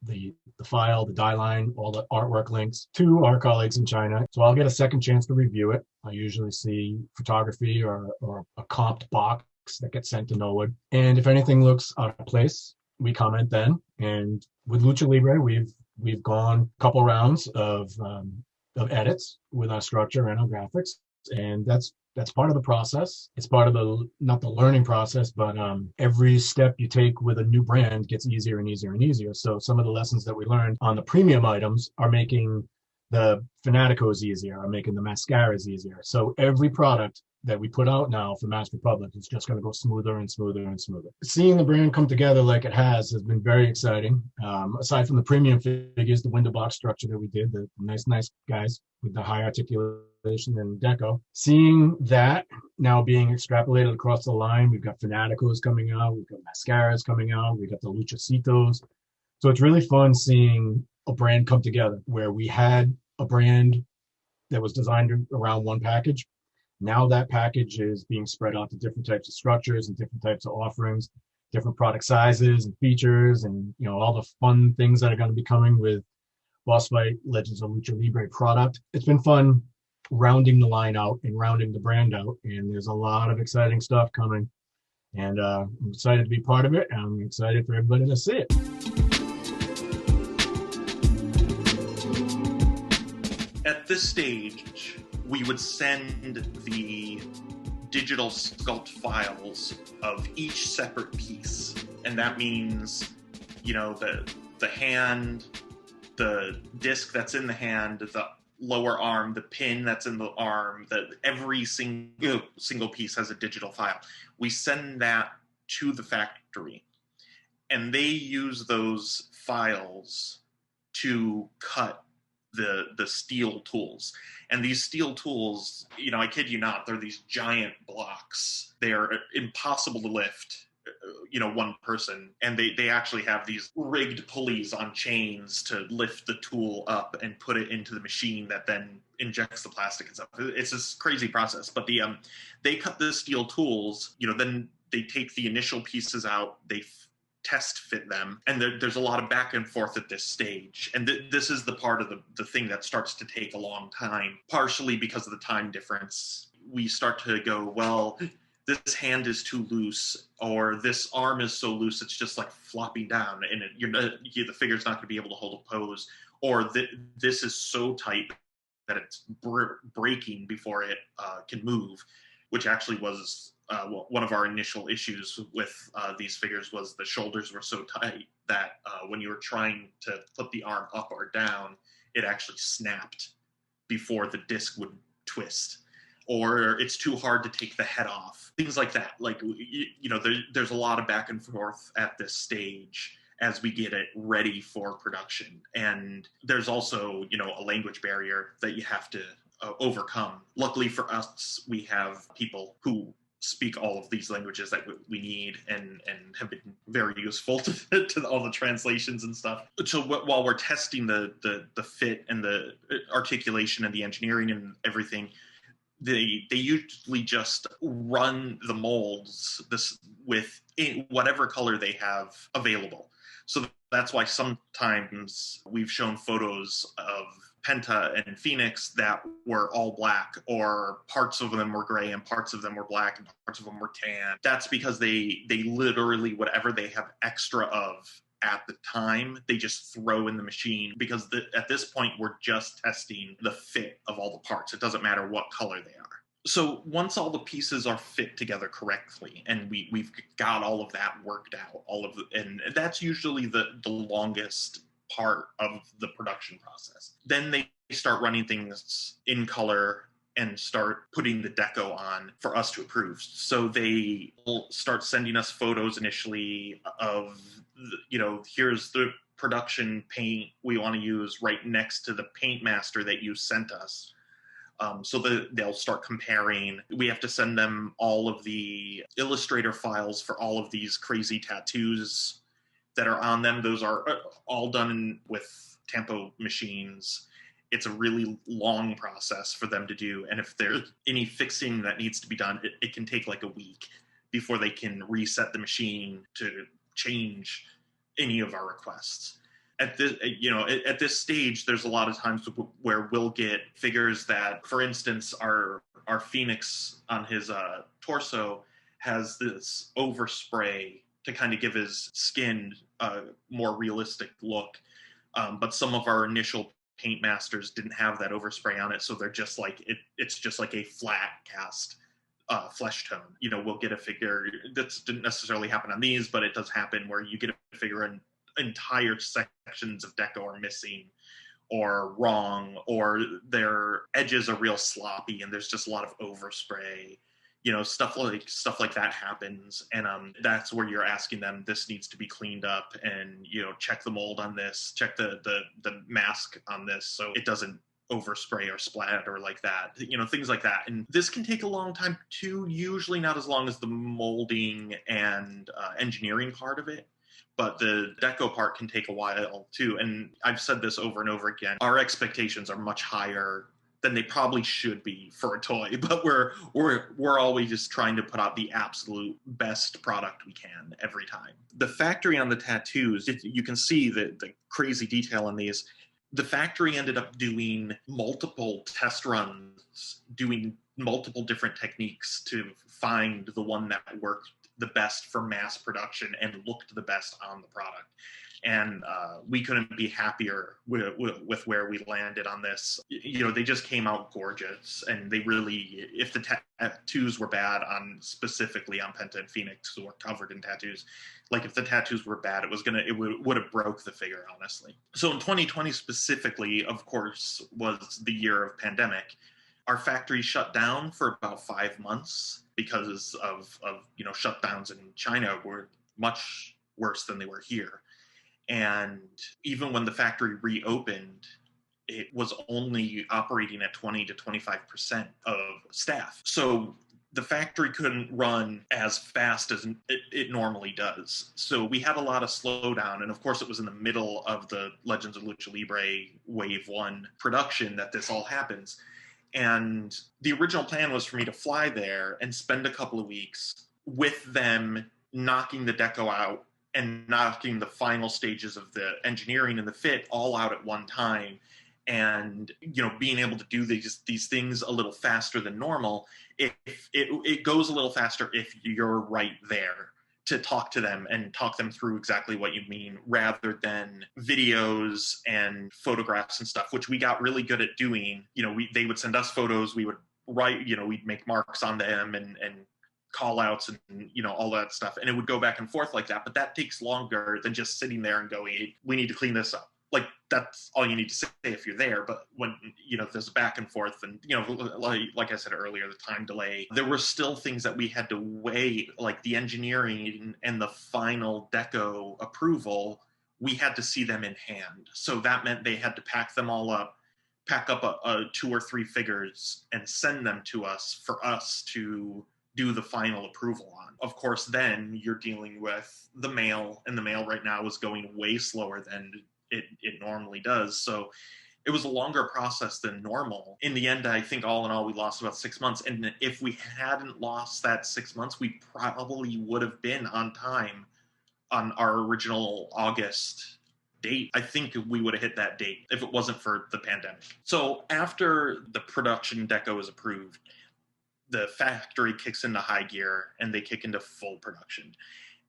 the file, the die line, all the artwork links to our colleagues in China. So I'll get a second chance to review it. I usually see photography or a comped box that gets sent to Norwood. And if anything looks out of place, we comment then. And with Lucha Libre, we've gone a couple rounds of edits with our structure and our graphics, and that's part of the process. It's part of not the learning process, but every step you take with a new brand gets easier and easier and easier. So some of the lessons that we learned on the premium items are making the Fanaticos easier, are making the mascaras easier. So every product that we put out now for Master Republic is just going to go smoother and smoother and smoother. Seeing the brand come together like it has been very exciting. Aside from the premium figures, the window box structure that we did, the nice guys with the high articulation and deco. Seeing that now being extrapolated across the line, we've got Fanaticos coming out, we've got mascaras coming out, we've got the Luchasitos. So it's really fun seeing a brand come together where we had a brand that was designed around one package. Now that package is being spread out to different types of structures and different types of offerings, different product sizes and features, and all the fun things that are going to be coming with Boss Fight Legends of Lucha Libre product. It's been fun rounding the line out and rounding the brand out, and there's a lot of exciting stuff coming. And I'm excited to be part of it, and I'm excited for everybody to see it. At this stage, we would send the digital sculpt files of each separate piece. And that means, the hand, the disc that's in the hand, the lower arm, the pin that's in the arm, every single piece has a digital file. We send that to the factory, and they use those files to cut the steel tools. And these steel tools, I kid you not, they're these giant blocks. They're impossible to lift, one person. And they actually have these rigged pulleys on chains to lift the tool up and put it into the machine that then injects the plastic and stuff. It's this crazy process. But they cut the steel tools, then they take the initial pieces out, they test fit them, and there's a lot of back and forth at this stage, and this is the part of the thing that starts to take a long time, partially because of the time difference. We start to go, well, this hand is too loose, or this arm is so loose it's just like flopping down, and the figure's not going to be able to hold a pose, or this is so tight that it's breaking before it can move, which actually was one of our initial issues with these figures was the shoulders were so tight that when you were trying to put the arm up or down, it actually snapped before the disc would twist, or it's too hard to take the head off, things like that. Like, there's a lot of back and forth at this stage as we get it ready for production. And there's also, a language barrier that you have to overcome. Luckily for us, we have people who speak all of these languages that we need and have been very useful to all the translations and stuff. So while we're testing the fit and the articulation and the engineering and everything, they usually just run the molds with whatever color they have available. So that's why sometimes we've shown photos of Penta and Phoenix that were all black, or parts of them were gray and parts of them were black and parts of them were tan. That's because they literally, whatever they have extra of at the time, they just throw in the machine, because at this point we're just testing the fit of all the parts. It doesn't matter what color they are. So once all the pieces are fit together correctly and we've got all of that worked out, and that's usually the longest part of the production process. Then they start running things in color and start putting the deco on for us to approve. So they will start sending us photos initially of, here's the production paint we want to use right next to the paint master that you sent us. So they'll start comparing. We have to send them all of the Illustrator files for all of these crazy tattoos that are on them. Those are all done with Tampo machines. It's a really long process for them to do. And if there's any fixing that needs to be done, it can take like a week before they can reset the machine to change any of our requests. At this stage, there's a lot of times where we'll get figures that, for instance, our Phoenix on his torso has this overspray to kind of give his skin a more realistic look. But some of our initial paint masters didn't have that overspray on it, so they're just like, it's just like a flat cast flesh tone. We'll get a figure that didn't necessarily happen on these, but it does happen where you get a figure and entire sections of deco are missing or wrong, or their edges are real sloppy and there's just a lot of overspray. Stuff like that happens, and that's where you're asking them, this needs to be cleaned up, and check the mold on this, check the mask on this so it doesn't overspray or splatter like that, things like that. And this can take a long time too, usually not as long as the molding and engineering part of it, but the deco part can take a while too. And I've said this over and over again, our expectations are much higher than they probably should be for a toy, but we're always just trying to put out the absolute best product we can every time. The factory on the tattoos, you can see the crazy detail on these. The factory ended up doing multiple test runs, doing multiple different techniques to find the one that worked the best for mass production and looked the best on the product. And we couldn't be happier with where we landed on this. They just came out gorgeous, and they really, if the tattoos were bad specifically on Penta and Phoenix, who were covered in tattoos, like if the tattoos were bad, it would have broke the figure, honestly. So in 2020 specifically, of course, was the year of pandemic. Our factory shut down for about 5 months because of shutdowns in China were much worse than they were here. And even when the factory reopened, it was only operating at 20 to 25% of staff. So the factory couldn't run as fast as it normally does. So we had a lot of slowdown. And of course, it was in the middle of the Legends of Lucha Libre Wave 1 production that this all happens. And the original plan was for me to fly there and spend a couple of weeks with them knocking the deco out and knocking the final stages of the engineering and the fit all out at one time, and being able to do these things a little faster than normal. It goes a little faster if you're right there to talk to them and talk them through exactly what you mean, rather than videos and photographs and stuff, which we got really good at doing. They would send us photos, we would write, we'd make marks on them and call outs and all that stuff, and it would go back and forth like that. But that takes longer than just sitting there and going, we need to clean this up, like that's all you need to say if you're there. But when, you know, there's a back and forth and, you know, like I said earlier, the time delay, there were still things that we had to weigh, like the engineering and the final deco approval. We had to see them in hand. So that meant they had to pack them all up, pack up a 2 or 3 figures and send them to us for us to do the final approval on. Of course, then you're dealing with the mail, and the mail right now is going way slower than it normally does. So it was a longer process than normal. In the end, I think all in all, we lost about 6 months. And if we hadn't lost that 6 months, we probably would have been on time on our original August date. I think we would have hit that date if it wasn't for the pandemic. So after the production deco is approved, the factory kicks into high gear and they kick into full production.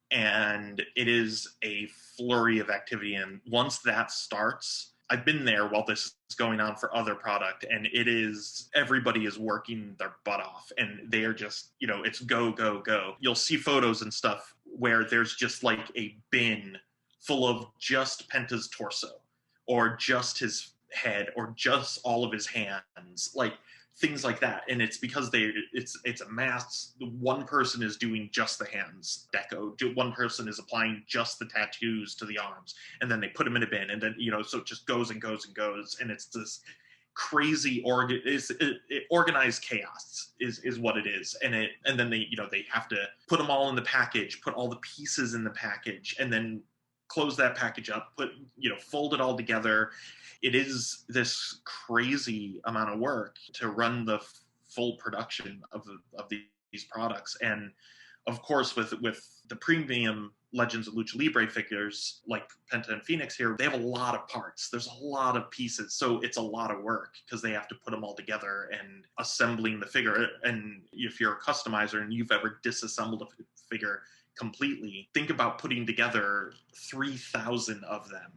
And it is a flurry of activity. And once that starts, I've been there while this is going on for other product, and it is, everybody is working their butt off, and they are just, you know, it's go, go, go. You'll see photos and stuff where there's just like a bin full of just Penta's torso, or just his head, or just all of his hands, like things like that. And it's because it's a mass. One person is doing just the hands deco, one person is applying just the tattoos to the arms, and then they put them in a bin, and then, you know, so it just goes and goes and goes, and it's this crazy organized chaos is what it is. And then they, you know, they have to put them all in the package, put all the pieces in the package, and then close that package up, fold it all together. It is this crazy amount of work to run the full production of these products. And of course, with the premium Legends of Lucha Libre figures like Penta and Phoenix here, they have a lot of parts. There's a lot of pieces. So it's a lot of work because they have to put them all together and assembling the figure. And if you're a customizer and you've ever disassembled a figure completely, think about putting together 3,000 of them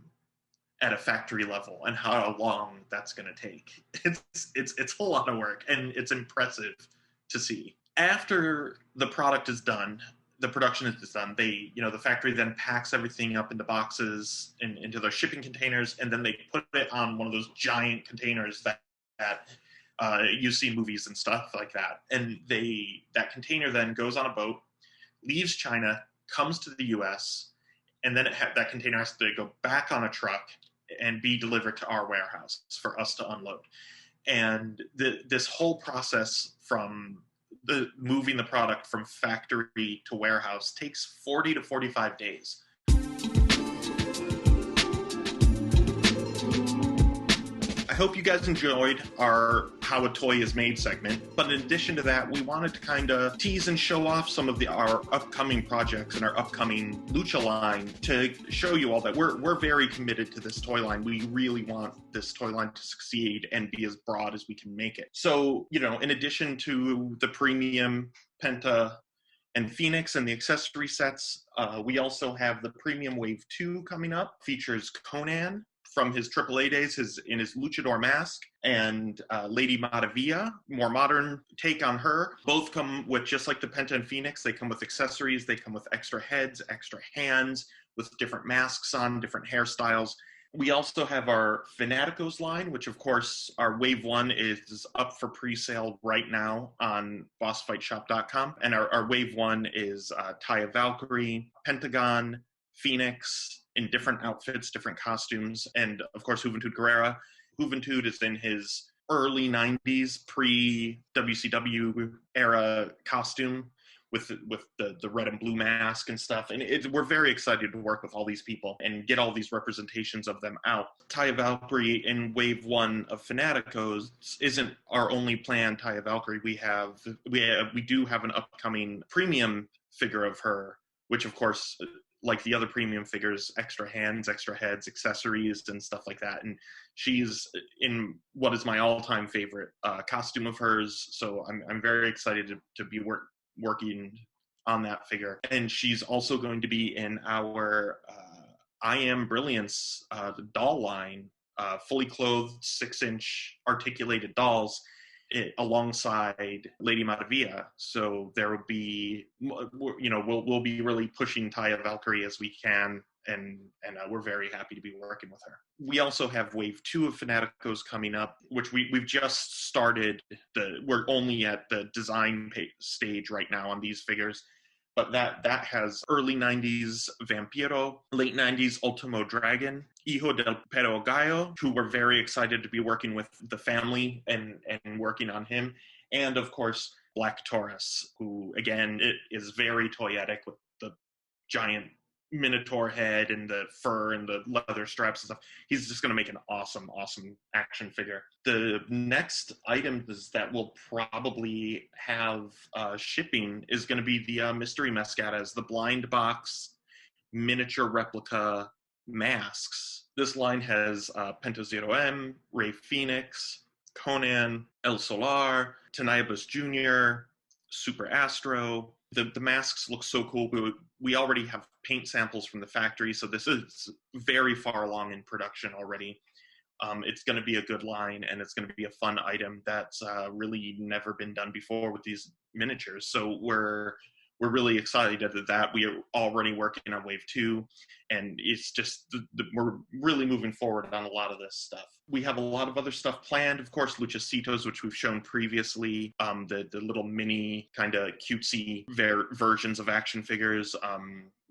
at a factory level and how long that's going to take. It's a lot of work, and it's impressive to see. After the product is done, the production is done, the factory then packs everything up into boxes and into their shipping containers, and then they put it on one of those giant containers that you see in movies and stuff like that. And that container then goes on a boat, leaves China, comes to the US, and then that container has to go back on a truck and be delivered to our warehouse for us to unload. And this whole process from moving the product from factory to warehouse takes 40 to 45 days. I hope you guys enjoyed our How a Toy is Made segment. But in addition to that, we wanted to kind of tease and show off some of our upcoming projects and our upcoming Lucha line to show you all that we're very committed to this toy line. We really want this toy line to succeed and be as broad as we can make it. So, in addition to the premium Penta and Phoenix and the accessory sets, we also have the premium Wave 2 coming up. Features Conan from his AAA days, in his luchador mask, and Lady Maravilla, more modern take on her. Both come with, just like the Penta and Phoenix, they come with accessories, they come with extra heads, extra hands, with different masks on, different hairstyles. We also have our Fanaticos line, which of course our Wave 1 is up for pre-sale right now on bossfightshop.com. And our Wave 1 is Taya Valkyrie, Pentagon, Phoenix, in different outfits, different costumes, and of course Juventud Guerrera. Juventud is in his early 90s, pre-WCW era costume with the red and blue mask and stuff. And we're very excited to work with all these people and get all these representations of them out. Taya Valkyrie in Wave 1 of Fanaticos isn't our only plan. Taya Valkyrie, we do have an upcoming premium figure of her, which of course, like the other premium figures, extra hands, extra heads, accessories, and stuff like that. And she's in what is my all-time favorite costume of hers. So I'm very excited to be working on that figure. And she's also going to be in our I Am Brilliance doll line, fully clothed 6-inch articulated dolls, alongside Lady Maravilla. So there will be, we'll be really pushing Taya Valkyrie as we can we're very happy to be working with her. We also have Wave 2 of Fanaticos coming up, which we've just started. We're only at the design stage right now on these figures, but that has early 90s Vampiro, late 90s Ultimo Dragon, Hijo del Pero Gallo, who we're very excited to be working with the family and working on him, and of course Black Taurus, who again it is very toyetic with the giant minotaur head and the fur and the leather straps and stuff. He's just going to make an awesome action figure. The next items that will probably have shipping is going to be the mystery mascatas, the blind box miniature replica masks. This line has Penta Zero M, Ray Phoenix, Conan, El Solar, Tenebris Jr., Super Astro. The masks look so cool. We already have paint samples from the factory, so this is very far along in production already. It's going to be a good line, and it's going to be a fun item that's really never been done before with these miniatures. So we're really excited that we are already working on Wave 2, and it's just we're really moving forward on a lot of this stuff. We have a lot of other stuff planned. Of course, Luchacitos, which we've shown previously, the little mini kind of cutesy versions of action figures.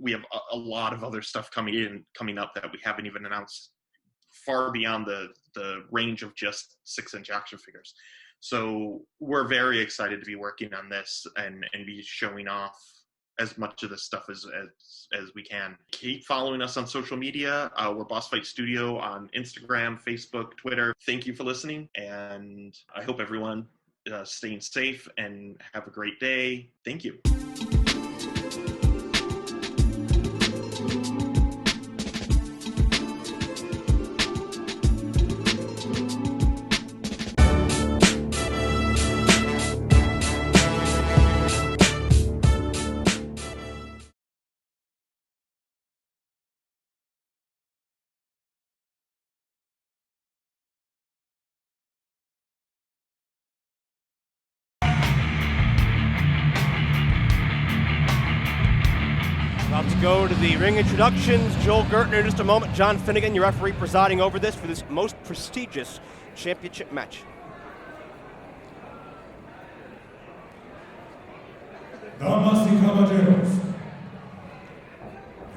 We have a lot of other stuff coming up that we haven't even announced, far beyond the range of just 6-inch action figures. So we're very excited to be working on this and be showing off as much of this stuff as we can. Keep following us on social media. We're Boss Fight Studio on Instagram, Facebook, Twitter. Thank you for listening, and I hope everyone staying safe and have a great day. Thank you. About to go to the ring introductions. Joel Gertner in just a moment. John Finnegan, your referee, presiding over this for this most prestigious championship match. Damas y caballeros,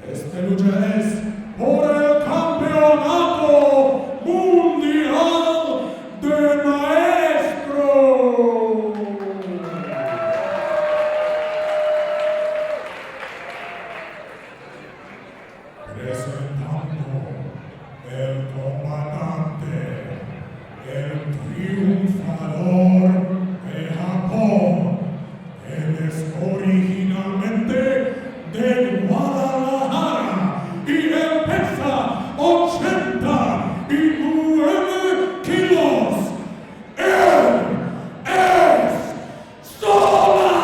esta lucha es por el campeonato mundial de maestros. Presentando el comandante, el triunfador de Japón. Él es originalmente de Guadalajara y él pesa 89 kilos. Él es Sola.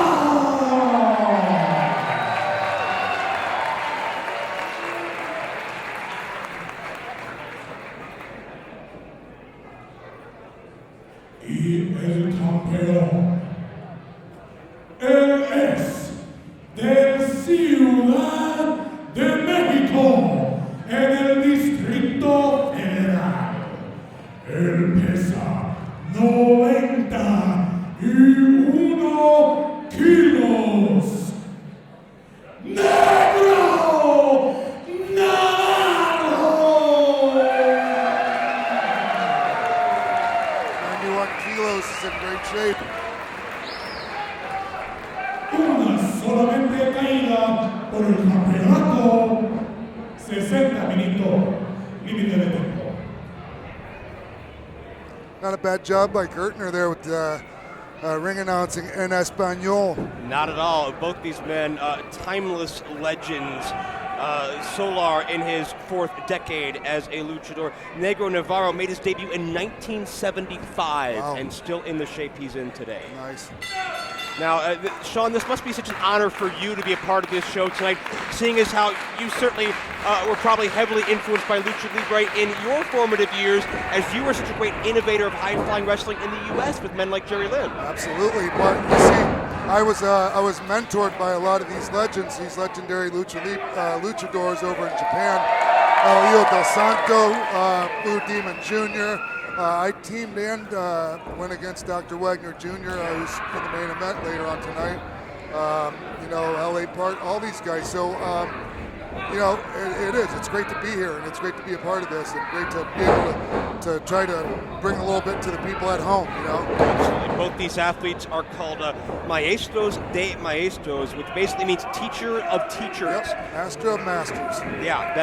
Y el campeón. Él es de Ciudad de México, en el Distrito Federal. Él pesa 91 kilos. ¡Negro! ¡Navarro! 91 kilos is in great shape. Una solamente caída por el campeonato. 60 minutos, límite de tiempo. Not a bad job by Gertner there with ring announcing en Espanol. Not at all. Both these men, timeless legends. Solar in his 4th decade as a luchador. Negro Navarro made his debut in 1975 and still in the shape he's in today. Nice. Now, Sean, this must be such an honor for you to be a part of this show tonight, seeing as how you certainly were probably heavily influenced by Lucha Libre in your formative years, as you were such a great innovator of high-flying wrestling in the U.S. with men like Jerry Lynn. Absolutely, but you see, I was mentored by a lot of these legends, these legendary luchadors over in Japan. Leo Del Santo, Blue Demon Jr. I teamed and went against Dr. Wagner Jr., who's in the main event later on tonight. LA Park, all these guys. So, it is. It's great to be here, and it's great to be a part of this, and great to be able to try to bring a little bit to the people at home, Absolutely. Both these athletes are called Maestros de Maestros, which basically means teacher of teachers. Yep. Master of masters. Yeah,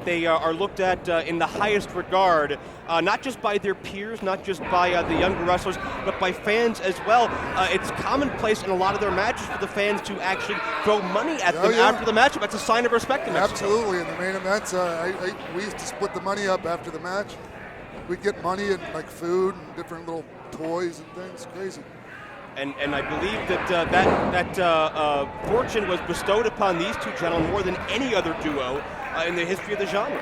they are looked at in the highest regard, not just by their peers, not just by the younger wrestlers, but by fans as well. It's commonplace in a lot of their matches for the fans to actually throw money at them after the matchup. That's a sign of respect in Mexico. Absolutely. In the main events, we used to split the money up after the match. We'd get money and like food and different little toys and things. Crazy. And I believe that fortune was bestowed upon these two gentlemen more than any other duo in the history of the genre.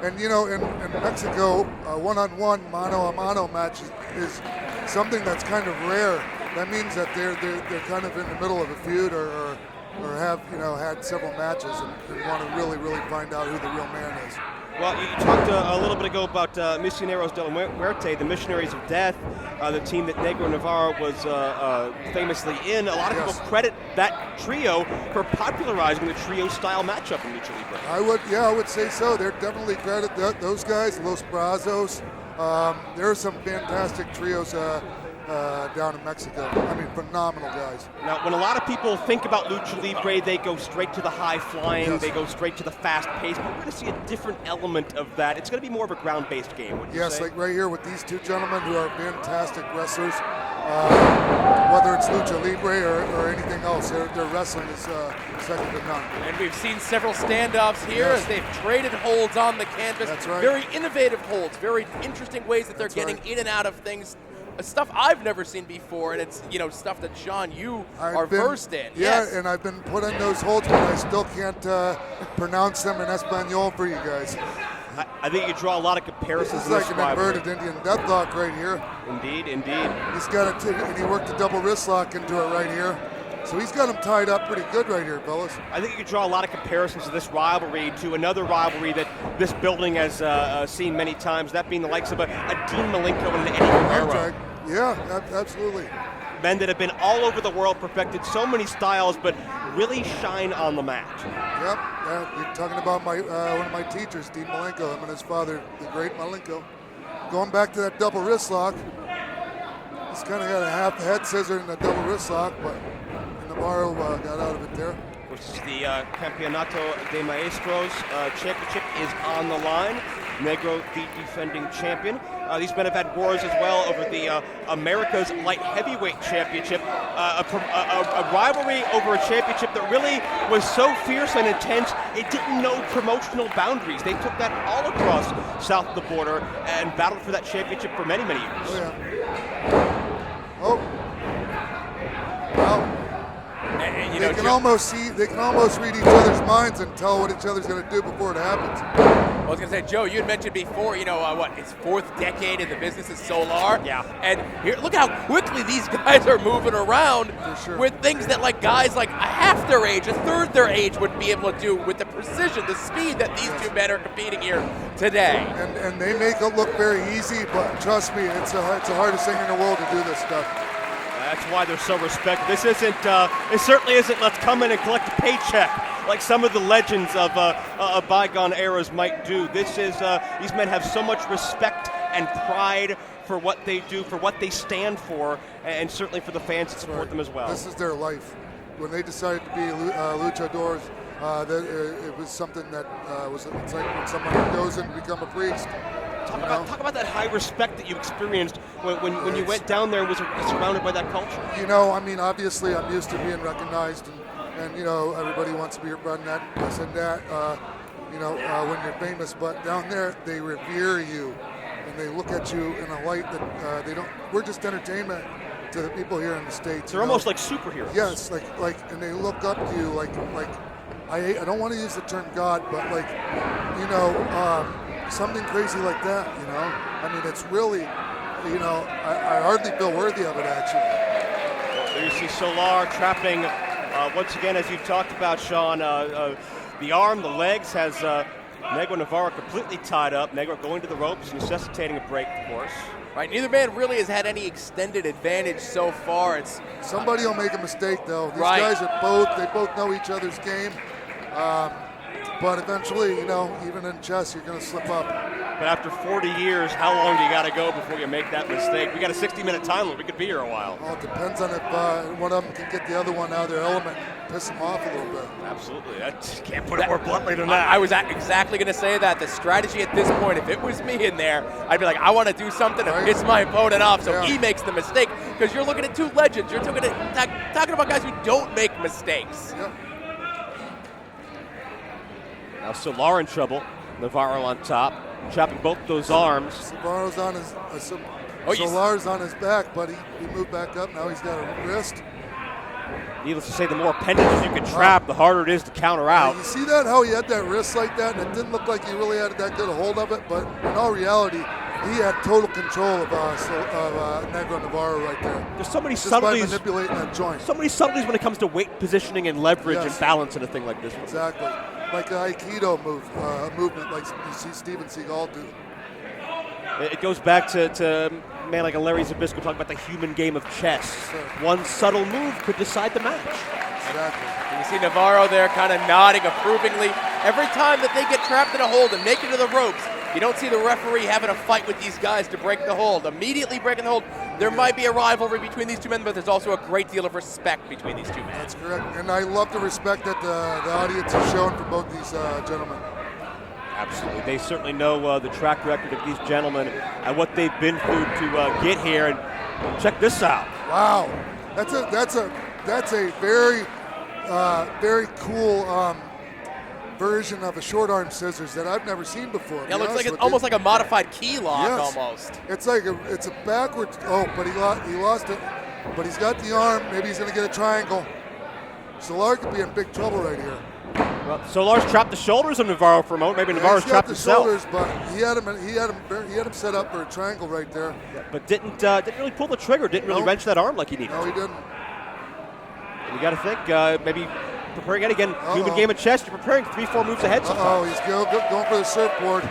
And in Mexico, one-on-one, mano-a-mano match is something that's kind of rare. That means that they're kind of in the middle of a feud or have had several matches and want to really find out who the real man is. Well, you talked a little bit ago about Misioneros de la Muerte, the Missionaries of Death, the team that Negro Navarro was famously in. A lot of people credit that trio for popularizing the trio-style matchup in Lucha Libre. I would say so. They're definitely credit those guys, Los Brazos. There are some fantastic trios down in Mexico. I mean, phenomenal guys. Now, when a lot of people think about Lucha Libre, they go straight to the high-flying, they go straight to the fast pace, but we're going to see a different element of that. It's going to be more of a ground-based game, would you say? Like right here with these two gentlemen who are fantastic wrestlers, whether it's Lucha Libre or anything else, their wrestling is second to none. And we've seen several standoffs here as they've traded holds on the canvas. That's right. Very innovative holds, very interesting ways that they're getting in and out of things. Stuff I've never seen before, and it's stuff that Sean, you are versed in. And I've been put in those holds, but I still can't pronounce them in Espanol for you guys. I think you draw a lot of comparisons. This is like an inverted Indian deathlock right here. Indeed. He's got and he worked a double wrist lock into it right here. So he's got him tied up pretty good right here, fellas. I think you could draw a lot of comparisons of this rivalry to another rivalry that this building has seen many times, that being the likes of a Dean Malenko and an Eddie Guerrero. Yeah, absolutely. Men that have been all over the world, perfected so many styles, but really shine on the mat. Yep, you're talking about one of my teachers, Dean Malenko, him and his father, the great Malenko. Going back to that double wrist lock, he's kind of got a half head scissor in the double wrist lock, but Navarro got out of it there. Which is the Campeonato de Maestros championship is on the line. Negro, the defending champion. These men have had wars as well over the America's Light Heavyweight Championship. A rivalry over a championship that really was so fierce and intense, it didn't know promotional boundaries. They took that all across south of the border and battled for that championship for many, many years. Well, they can almost read each other's minds and tell what each other's going to do before it happens. I was going to say, Joe, you had mentioned before, it's fourth decade in the business is Solar. Yeah. And here, look how quickly these guys are moving around with things that guys like a half their age, a third their age would be able to do with the precision, the speed that these two men are competing here today. And they make it look very easy, but trust me, it's the hardest thing in the world to do this stuff. That's why they're so respected. This isn't, it certainly isn't let's come in and collect a paycheck like some of the legends of bygone eras might do. This is, these men have so much respect and pride for what they do, for what they stand for, and certainly for the fans that support them as well. This is their life. When they decided to be luchadors, it was something that it's like when someone goes in to become a priest. Talk about that high respect that you experienced when you went down there and was surrounded by that culture. Obviously I'm used to being recognized and everybody wants to be your friend, this and that, when you're famous. But down there, they revere you and they look at you in a light that we're just entertainment to the people here in the States. They're almost like superheroes. Yes, and they look up to you I don't want to use the term God, but something crazy like that, it's really, I hardly feel worthy of it, actually. Well, There you see Solar trapping, once again, as you've talked about, Sean, the arm, the legs, has Negro Navarro completely tied up. Negro going to the ropes, necessitating a break, of course. Right, neither man really has had any extended advantage so far. Somebody will make a mistake, though. These Right. guys they both know each other's game. But eventually, you know, even in chess, you're going to slip up. But after 40 years, how long do you got to go before you make that mistake? We got a 60-minute time limit. We could be here a while. Well, it depends on if one of them can get the other one out of their element, piss them off a little bit. Absolutely. I just can't put it more bluntly than that. I was exactly going to say that. The strategy at this point, if it was me in there, I'd be like, I want to do something to piss my opponent off so he makes the mistake. Because you're looking at two legends. You're talking about guys who don't make mistakes. Yep. Now Solar in trouble. Navarro on top, chopping both those arms. Navarro's on his, Solar's on his back, but he moved back up. Now he's got a wrist. Needless to say, the more appendages you can trap, the harder it is to counter out. You see that, how he had that wrist like that, and it didn't look like he really had that good a hold of it, but in all reality, he had total control of Negro Navarro right there. There's so many just subtleties. By manipulating that joint. So many subtleties when it comes to weight positioning and leverage and balance in a thing like this one. Exactly. Like the Aikido movement, like you see Steven Seagal do. It goes back to a man like a Larry Zbyszko talking about the human game of chess. One subtle move could decide the match. Exactly. And you see Navarro there kind of nodding approvingly. Every time that they get trapped in a hold and make it to the ropes, you don't see the referee having a fight with these guys to break the hold. Immediately breaking the hold. There might be a rivalry between these two men, but there's also a great deal of respect between these two men. That's correct. And I love the respect that the audience has shown for both these gentlemen. Absolutely. They certainly know the track record of these gentlemen and what they've been through to get here. And check this out. Wow. That's a very, very cool version of a short arm scissors that I've never seen before. Yeah, it looks like it's almost like a modified key lock almost. It's like it's a backwards. Oh, but he lost it. But he's got the arm. Maybe he's going to get a triangle. Solar could be in big trouble right here. Well, Solar's trapped the shoulders of Navarro for a moment. Maybe Navarro's trapped himself. Shoulders, but he had him set up for a triangle right there. Yeah, but didn't really pull the trigger. Didn't really wrench that arm like he needed. No, he didn't. You got to think maybe. Preparing it again, human game of chess. You're preparing 3-4 moves ahead. He's going for the surfboard.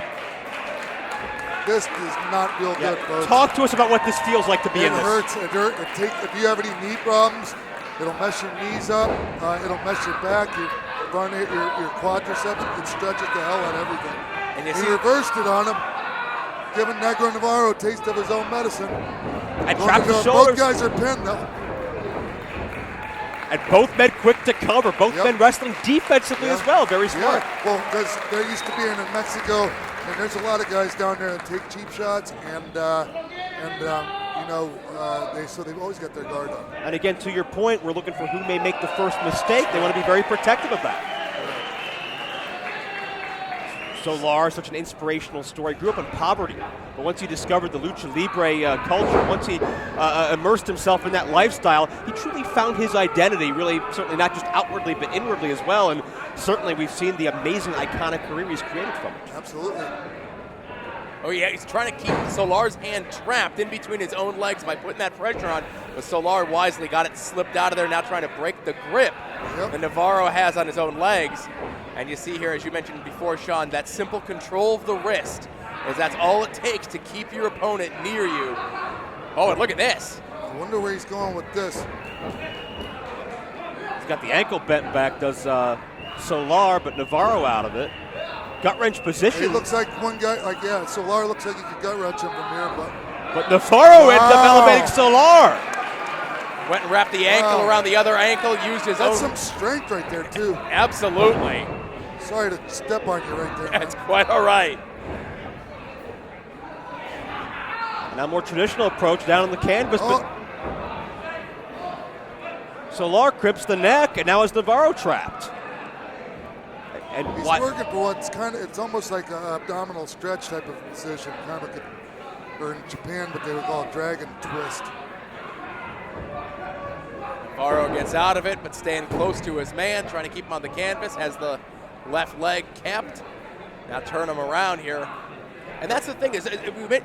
This is not real good, folks. Talk to us about what this feels like to be in this. Hurts. It hurts. If you have any knee problems, it'll mess your knees up. It'll mess your back, your quadriceps. It stretches the hell out of everything. And he reversed it on him, giving Negro Navarro a taste of his own medicine. And trapped the shoulders. Both guys are pinned, though. And both men quick to cover. Both men wrestling defensively as well. Very smart. Yeah. Well, because they're used to being in Mexico, and there's a lot of guys down there that take cheap shots, so they've always got their guard up. And again, to your point, we're looking for who may make the first mistake. They want to be very protective of that. Solar, such an inspirational story. Grew up in poverty, but once he discovered the Lucha Libre culture, once he immersed himself in that lifestyle, he truly found his identity, really, certainly not just outwardly, but inwardly as well. And certainly we've seen the amazing, iconic career he's created from it. Absolutely. Oh, yeah, he's trying to keep Solar's hand trapped in between his own legs by putting that pressure on, but Solar wisely got it slipped out of there, now trying to break the grip that Navarro has on his own legs. And you see here, as you mentioned before, Sean, that simple control of the wrist, as that's all it takes to keep your opponent near you. Oh, and look at this. I wonder where he's going with this. He's got the ankle bent back, does Solar, but Navarro out of it. Gut wrench position. It looks like one guy, Solar looks like he could gut wrench him from here, but Navarro ends up elevating Solar. Went and wrapped the ankle around the other ankle, used his own. That's some strength right there, too. Absolutely. Sorry to step on you right there. That's quite all right. Now more traditional approach down on the canvas, but Solar crips the neck, and now is Navarro trapped. And he's working for it's almost like an abdominal stretch type of position, kind of like or in Japan, what they would call a dragon twist. Navarro gets out of it, but staying close to his man, trying to keep him on the canvas, has the left leg kept. Now turn him around here. And that's the thing, is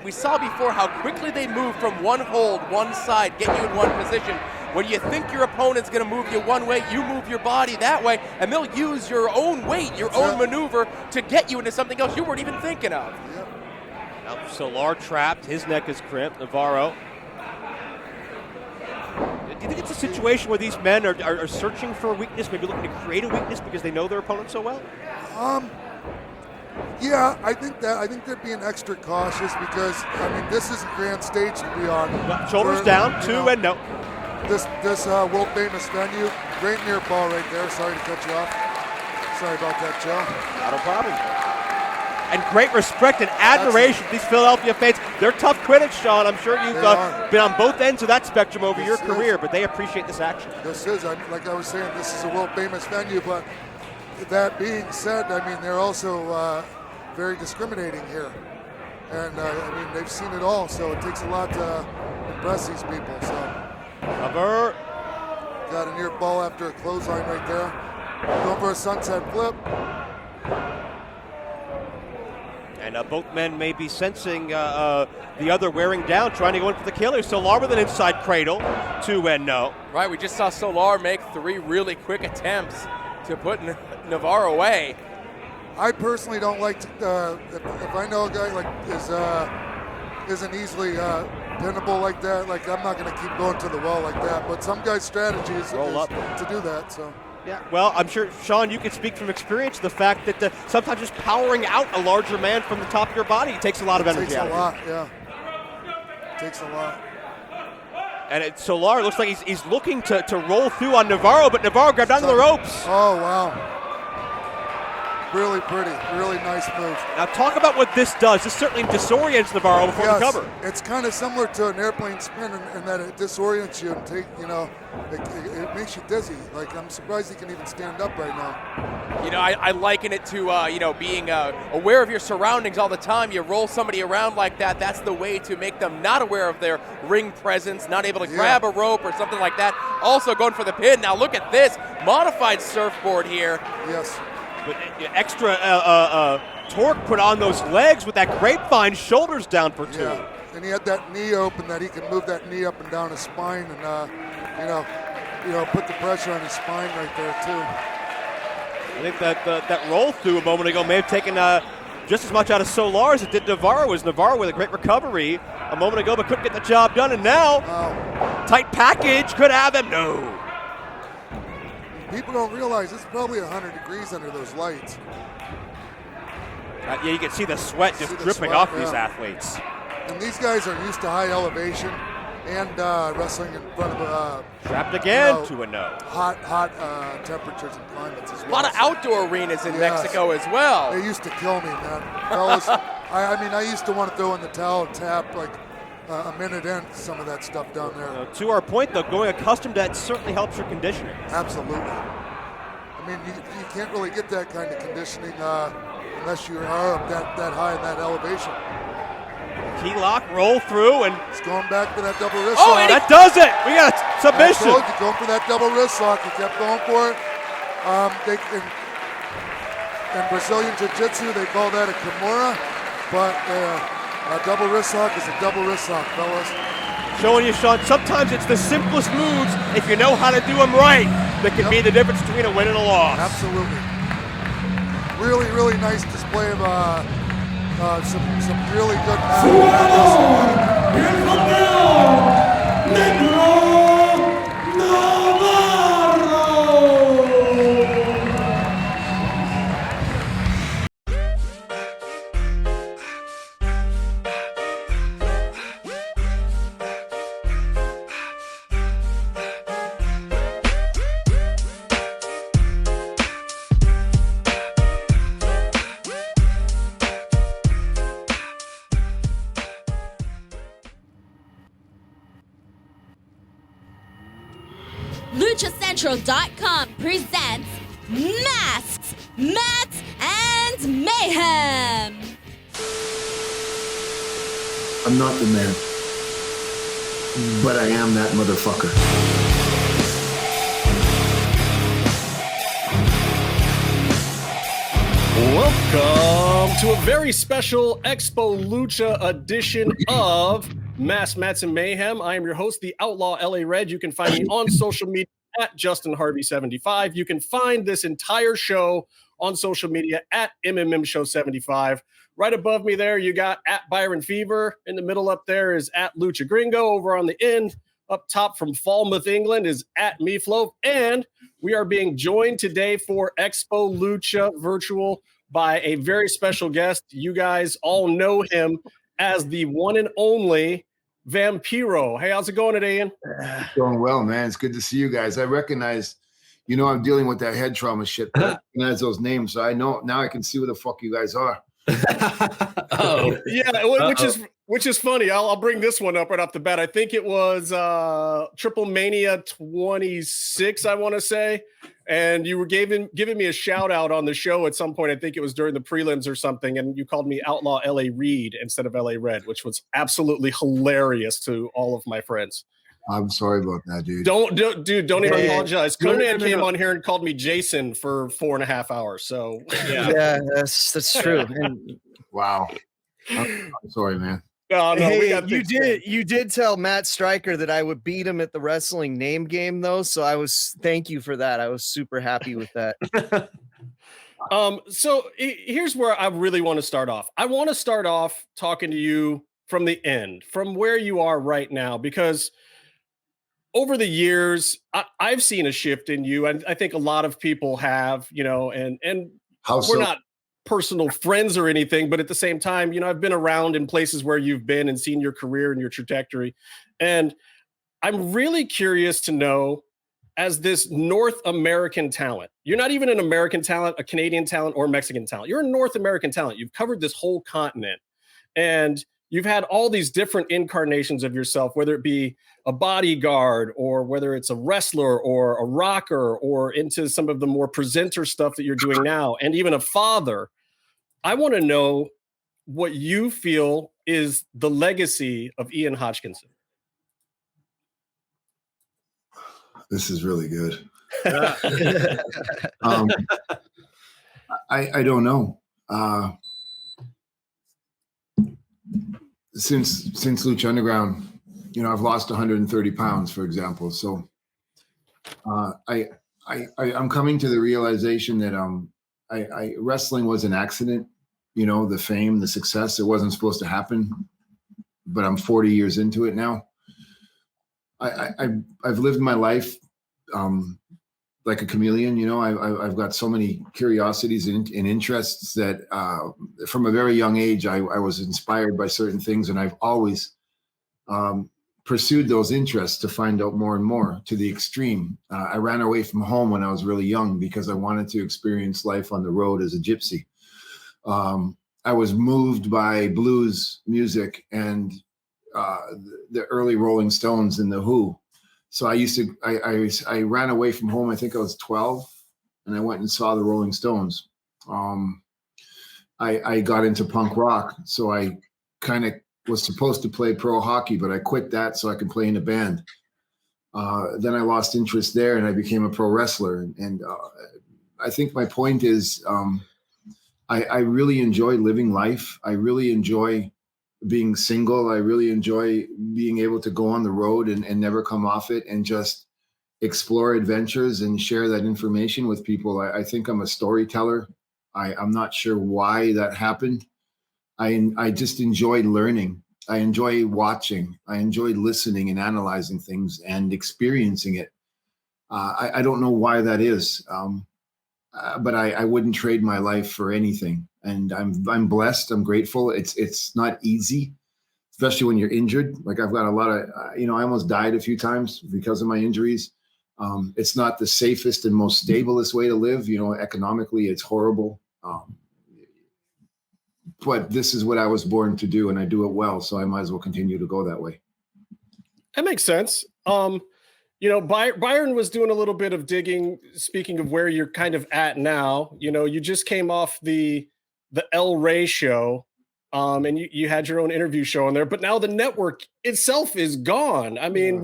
we saw before how quickly they move from one hold, one side, get you in one position. When you think your opponent's going to move you one way, you move your body that way, and they'll use your own weight, your own maneuver to get you into something else you weren't even thinking of. Now Solar trapped, his neck is crimped. Navarro. Do you think it's a situation where these men are searching for a weakness, maybe looking to create a weakness because they know their opponent so well? Yeah, I think they're being extra cautious because this is a grand stage to be on. Shoulders down, and no. This world famous venue, great near ball right there. Sorry to cut you off. Sorry about that, Joe. Not a problem. And great respect and admiration for these Philadelphia fans. They're tough critics, Sean. I'm sure you've been on both ends of that spectrum over your career, but they appreciate this action. This is, like I was saying, this is a world famous venue, but that being said, they're also very discriminating here. And they've seen it all, so it takes a lot to impress these people. So, Cover. Got a near ball after a clothesline right there. Going for a sunset flip. And both men may be sensing the other wearing down, trying to go in for the kill. Solar with an inside cradle, 2-0. Right, we just saw Solar make 3 really quick attempts to put Navarro away. I personally don't like to, if I know a guy isn't easily pinnable like that, I'm not going to keep going to the wall like that. But some guys' strategy is to do that. So. Yeah, well, I'm sure, Sean, you can speak from experience the fact that sometimes just powering out a larger man from the top of your body takes a lot of energy out of you. Takes a lot, yeah. Takes a lot. And Solar looks like he's looking to roll through on Navarro, but Navarro grabbed onto the ropes. Oh, wow. Really pretty, really nice move. Now talk about what this does. This certainly disorients Navarro before the cover. It's kind of similar to an airplane spin in that it disorients you and it makes you dizzy. I'm surprised he can even stand up right now. I liken it to being aware of your surroundings all the time. You roll somebody around like that. That's the way to make them not aware of their ring presence, not able to grab a rope or something like that. Also going for the pin. Now look at this modified surfboard here. Yes. But extra torque put on those legs with that grapevine, shoulders down for 2. Yeah. And he had that knee open that he can move that knee up and down his spine and put the pressure on his spine right there too. I think that roll through a moment ago may have taken just as much out of Solar as it did Navarro. Was Navarro with a great recovery a moment ago, but couldn't get the job done. And now, tight package could have him. No. People don't realize it's probably 100 degrees under those lights. Yeah, you can see the sweat just dripping off these athletes. And these guys are used to high elevation and wrestling in front of trapped again, 2-0. Hot temperatures and climates as well. A lot of outdoor arenas in Mexico as well. They used to kill me, man. Fellas, I used to want to throw in the towel and tap a minute in some of that stuff down there. To our point, though, going accustomed to that certainly helps your conditioning. Absolutely. You can't really get that kind of conditioning unless you are up that high in that elevation. Key lock, roll through, and he's going back for that double wrist lock. lock. That does it. We got a submission. I told you, going for that double wrist lock. He kept going for it. In Brazilian Jiu-Jitsu, they call that a kimura, but a double wrist lock is a double wrist lock, fellas. Showing you, Sean, sometimes it's the simplest moves, if you know how to do them right, that can be the difference between a win and a loss. Absolutely. Really, really nice display of some really good Negro Navarro. LuchaCentral.com presents Masks, Mats, and Mayhem. I'm not the man, but I am that motherfucker. Welcome to a very special Expo Lucha edition of Mats and Mayhem. I am your host, the Outlaw LA Red. You can find me on social media at JustinHarvey75. You can find this entire show on social media at MMMShow75. Right above me there, you got at Byron Fever. In the middle up there is at Lucha Gringo. Over on the end, up top from Falmouth, England, is at Meatloaf. And we are being joined today for Expo Lucha Virtual by a very special guest. You guys all know him as the one and only Vampiro. Hey, how's it going today, Ian? Going well, man. It's good to see you guys. I recognize, I'm dealing with that head trauma shit. But I recognize those names, so I know now I can see where the fuck you guys are. Oh, yeah, which is funny. I'll bring this one up right off the bat. I think it was Triple Mania 26, I want to say, and you were giving me a shout out on the show at some point. I think it was during the prelims or something, and you called me Outlaw LA Reed instead of LA Red, which was absolutely hilarious to all of my friends. I'm sorry about that, dude. Don't even apologize. Conan came on here and called me Jason for 4.5 hours. So yeah, that's true. And, wow. I'm sorry, man. No, hey, you did tell Matt Stryker that I would beat him at the wrestling name game, though. So thank you for that. I was super happy with that. So here's where I really want to start off. I want to start off talking to you from the end, from where you are right now, because over the years, I've seen a shift in you, and I think a lot of people have, and we're not personal friends or anything, but at the same time, I've been around in places where you've been and seen your career and your trajectory. And I'm really curious to know, as this North American talent, you're not even an American talent, a Canadian talent, or Mexican talent. You're a North American talent. You've covered this whole continent, and you've had all these different incarnations of yourself, whether it be a bodyguard or whether it's a wrestler or a rocker or into some of the more presenter stuff that you're doing now, and even a father. I want to know what you feel is the legacy of Ian Hodgkinson. This is really good. I don't know. Since Lucha Underground, I've lost 130 pounds, for example. So I'm coming to the realization that wrestling was an accident. The fame, the success, it wasn't supposed to happen. But I'm 40 years into it now. I've lived my life like a chameleon. I've got so many curiosities and interests that from a very young age, I was inspired by certain things, and I've always pursued those interests to find out more and more, to the extreme. I ran away from home when I was really young because I wanted to experience life on the road as a gypsy. I was moved by blues music and the early Rolling Stones and the Who. So I ran away from home. I think I was 12, and I went and saw the Rolling Stones. I got into punk rock, so I kind of was supposed to play pro hockey, but I quit that so I could play in a band. Then I lost interest there, and I became a pro wrestler. And I think my point is, I really enjoy living life. I really enjoy being single. I really enjoy being able to go on the road and never come off it, and just explore adventures and share that information with people. I think I'm a storyteller. I'm not sure why that happened. I just enjoy learning. I enjoy watching. I enjoy listening and analyzing things and experiencing it. I don't know why that is, but I wouldn't trade my life for anything. And I'm blessed. I'm grateful. It's not easy, especially when you're injured. Like I've got a lot of, I almost died a few times because of my injuries. It's not the safest and most stablest way to live. Economically, it's horrible. But this is what I was born to do, and I do it well. So I might as well continue to go that way. That makes sense. Byron was doing a little bit of digging. Speaking of where you're kind of at now, you just came off the El Rey show, and you had your own interview show on there. But now the network itself is gone. I mean,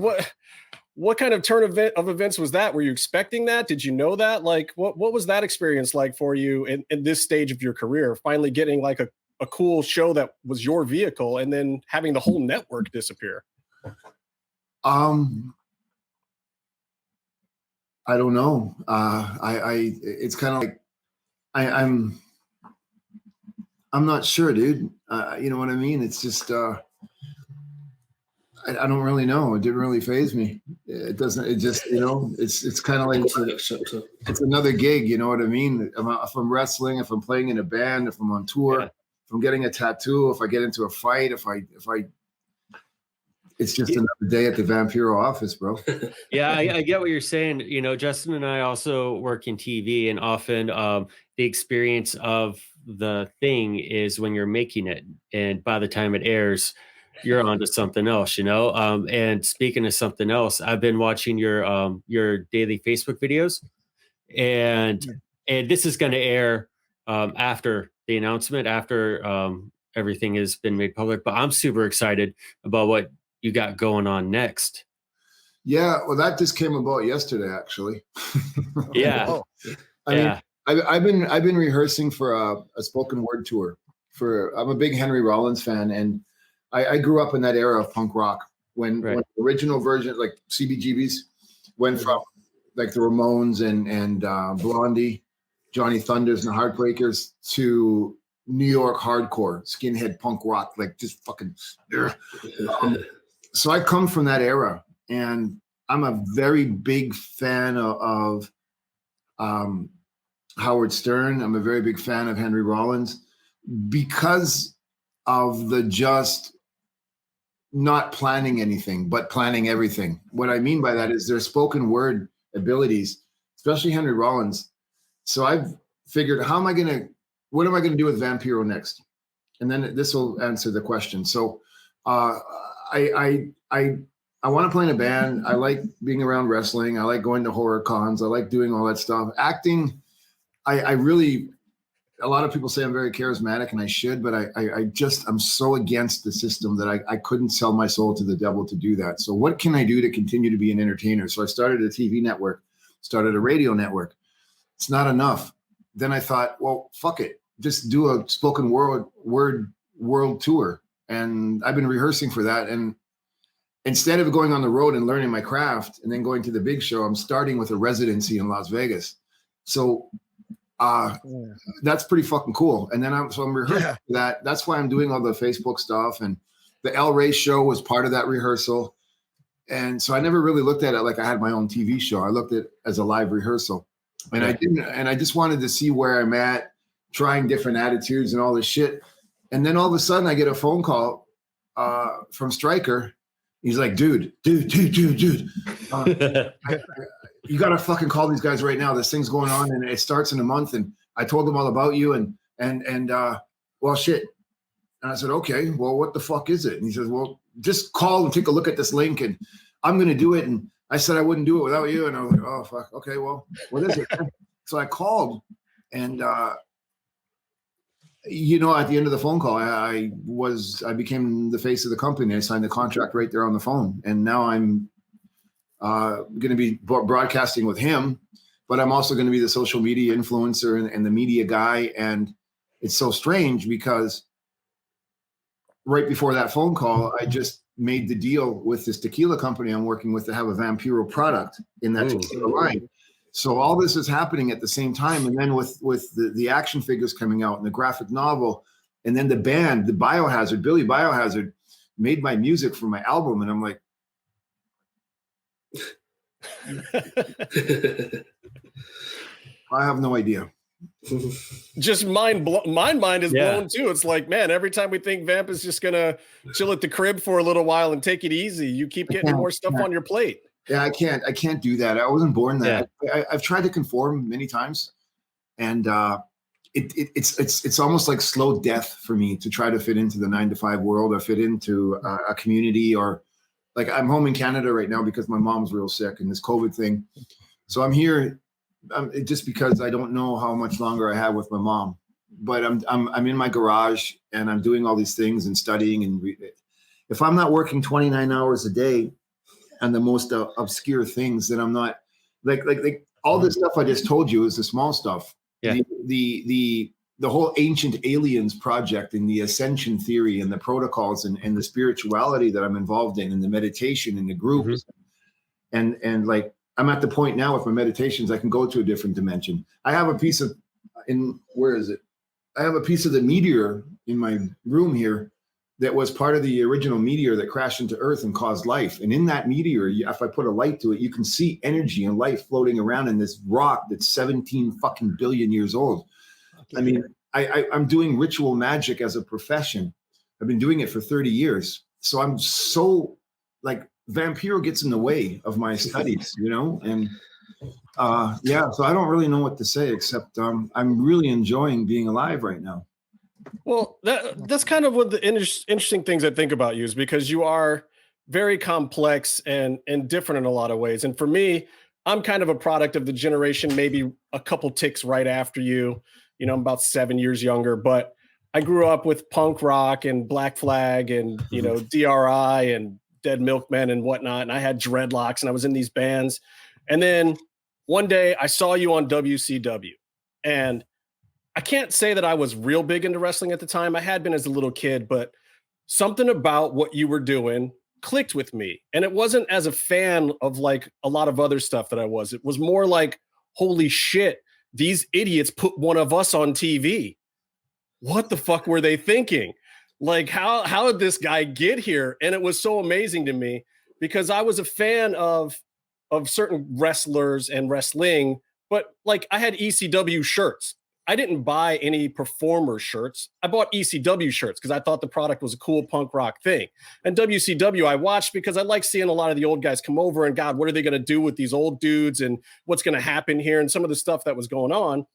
what kind of turn of events was that? Were you expecting that? Did you know that? Like, what was that experience like for you in this stage of your career? Finally getting like a a cool show that was your vehicle and then having the whole network disappear? I don't know. It's kind of like I'm not sure, dude. You know what I mean? It's just I don't really know. It didn't really faze me. It doesn't. It just, you know, it's kind of like it's another gig. You know what I mean? If I'm wrestling, if I'm playing in a band, if I'm on tour, if I'm getting a tattoo, if I get into a fight, if I it's just another day at the Vampiro office, bro. Yeah, I get what you're saying. You know, Justin and I also work in TV, and often the experience of the thing is when you're making it, and by the time it airs, you're on to something else, you know? And speaking of something else, I've been watching your daily Facebook videos, and this is going to air after the announcement, after everything has been made public, but I'm super excited about what you got going on next. Yeah, well, that just came about yesterday, actually. Yeah. I mean, I've been rehearsing for a spoken word tour. I'm a big Henry Rollins fan, and I grew up in that era of punk rock when the original version, like CBGBs, went from like the Ramones and Blondie, Johnny Thunders and the Heartbreakers to New York hardcore, skinhead punk rock, like just fucking. So I come from that era, and I'm a very big fan of Howard Stern. I'm a very big fan of Henry Rollins because of the just not planning anything, but planning everything. What I mean by that is their spoken word abilities, especially Henry Rollins. So I've figured, what am I going to do with Vampiro next? And then this will answer the question. So I want to play in a band. I like being around wrestling. I like going to horror cons. I like doing all that stuff. Acting, I really, a lot of people say I'm very charismatic, and I should, but I'm so against the system that I couldn't sell my soul to the devil to do that. So what can I do to continue to be an entertainer? So I started a TV network, started a radio network. It's not enough. Then I thought, well, fuck it. Just do a spoken word world tour. And I've been rehearsing for that. And instead of going on the road and learning my craft and then going to the big show, I'm starting with a residency in Las Vegas. So that's pretty fucking cool. And then I'm rehearsing for that. That's why I'm doing all the Facebook stuff. And the El Rey show was part of that rehearsal. And so I never really looked at it like I had my own TV show. I looked at it as a live rehearsal. And I just wanted to see where I'm at, trying different attitudes and all this shit. And then all of a sudden I get a phone call from Stryker. He's like, dude. You got to fucking call these guys right now. This thing's going on and it starts in a month. And I told them all about you and well, shit. And I said, okay, well, what the fuck is it? And he says, well, just call and take a look at this link and I'm going to do it. And I said, I wouldn't do it without you. And I was like, oh, fuck. Okay, well, what is it? So I called and, you know, at the end of the phone call, I became the face of the company. I signed the contract right there on the phone. And now I'm going to be broadcasting with him, but I'm also going to be the social media influencer and the media guy. And it's so strange because right before that phone call, I just made the deal with this tequila company I'm working with to have a Vampiro product in that tequila line. So all this is happening at the same time. And then with the action figures coming out and the graphic novel, and then the band, the Biohazard, Billy Biohazard made my music for my album. And I'm like, I have no idea. Just my mind is blown too. It's like, man, every time we think Vamp is just gonna chill at the crib for a little while and take it easy, you keep getting more stuff on your plate. Yeah, I can't do that. I wasn't born that. I've tried to conform many times, and it's almost like slow death for me to try to fit into the 9-to-5 world or fit into a community, or like I'm home in Canada right now because my mom's real sick and this COVID thing. So I'm here just because I don't know how much longer I have with my mom. But I'm in my garage and I'm doing all these things and studying. And if I'm not working 29 hours a day on the most obscure things, then I'm not like all this stuff I just told you is the small stuff. Yeah. The the whole ancient aliens project and the ascension theory and the protocols and the spirituality that I'm involved in and the meditation and the groups. And like, I'm at the point now with my meditations, I can go to a different dimension. I have a piece of, where is it? I have a piece of the meteor in my room here that was part of the original meteor that crashed into Earth and caused life. And in that meteor, if I put a light to it, you can see energy and life floating around in this rock that's 17 fucking billion years old. I mean, I'm doing ritual magic as a profession. I've been doing it for 30 years. So I'm so, like, Vampiro gets in the way of my studies, you know? And yeah, so I don't really know what to say, except I'm really enjoying being alive right now. Well, that's kind of what the interesting things I think about you is because you are very complex and different in a lot of ways. And for me, I'm kind of a product of the generation, maybe a couple ticks right after you. You know, I'm about 7 years younger, but I grew up with punk rock and Black Flag and, you know, DRI and Dead Milkmen and whatnot. And I had dreadlocks and I was in these bands. And then one day I saw you on WCW, and I can't say that I was real big into wrestling at the time. I had been as a little kid, but something about what you were doing clicked with me. And it wasn't as a fan of like a lot of other stuff that I was. It was more like, holy shit, these idiots put one of us on TV. What the fuck were they thinking? Like, how did this guy get here? And it was so amazing to me because I was a fan of certain wrestlers and wrestling, but like I had ECW shirts. I didn't buy any performer shirts. I bought ECW shirts because I thought the product was a cool punk rock thing. And WCW I watched because I like seeing a lot of the old guys come over and God, what are they going to do with these old dudes and what's going to happen here and some of the stuff that was going on.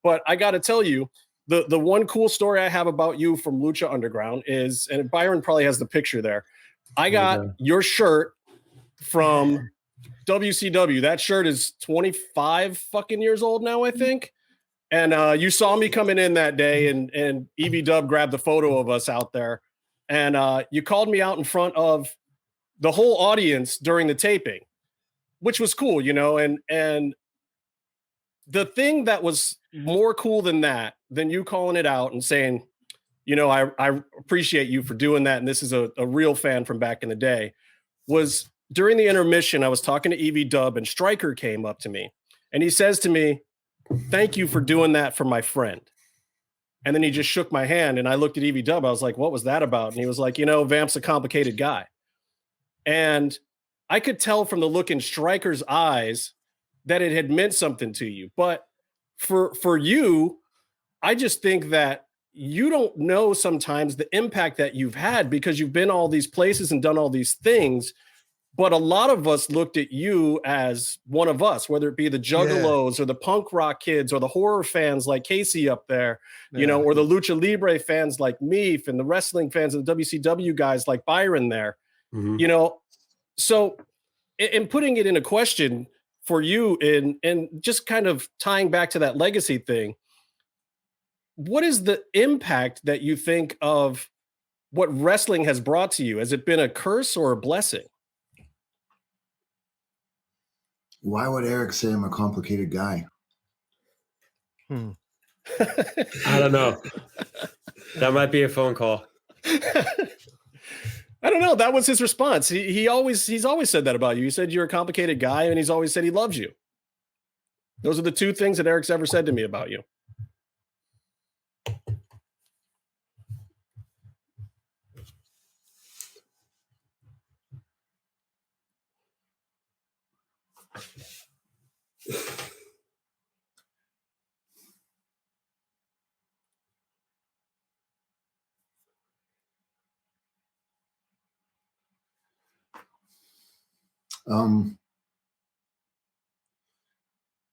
But I got to tell you, the one cool story I have about you from Lucha Underground is, and Byron probably has the picture there. I got your shirt from WCW. That shirt is 25 fucking years old now, I think. And you saw me coming in that day, and EB Dub grabbed the photo of us out there, and you called me out in front of the whole audience during the taping, which was cool, you know. And the thing that was more cool than that, than you calling it out and saying, you know, I appreciate you for doing that, and this is a real fan from back in the day, was during the intermission, I was talking to EB Dub, and Stryker came up to me, and he says to me, "Thank you for doing that for my friend." And then he just shook my hand, and I looked at EV Dub. I was like, what was that about? And he was like, you know, Vamp's a complicated guy. And I could tell from the look in Stryker's eyes that it had meant something to you. But for you, I just think that you don't know sometimes the impact that you've had because you've been all these places and done all these things. But a lot of us looked at you as one of us, whether it be the Juggalos or the punk rock kids or the horror fans like Casey up there, you know, or the Lucha Libre fans like Meef and the wrestling fans and the WCW guys like Byron there, you know. So in putting it in a question for you and just kind of tying back to that legacy thing, what is the impact that you think of what wrestling has brought to you? Has it been a curse or a blessing? Why would Eric say I'm a complicated guy? I don't know. That might be a phone call. I don't know. That was his response. He's always said that about you. He said you're a complicated guy, and he's always said he loves you. Those are the two things that Eric's ever said to me about you.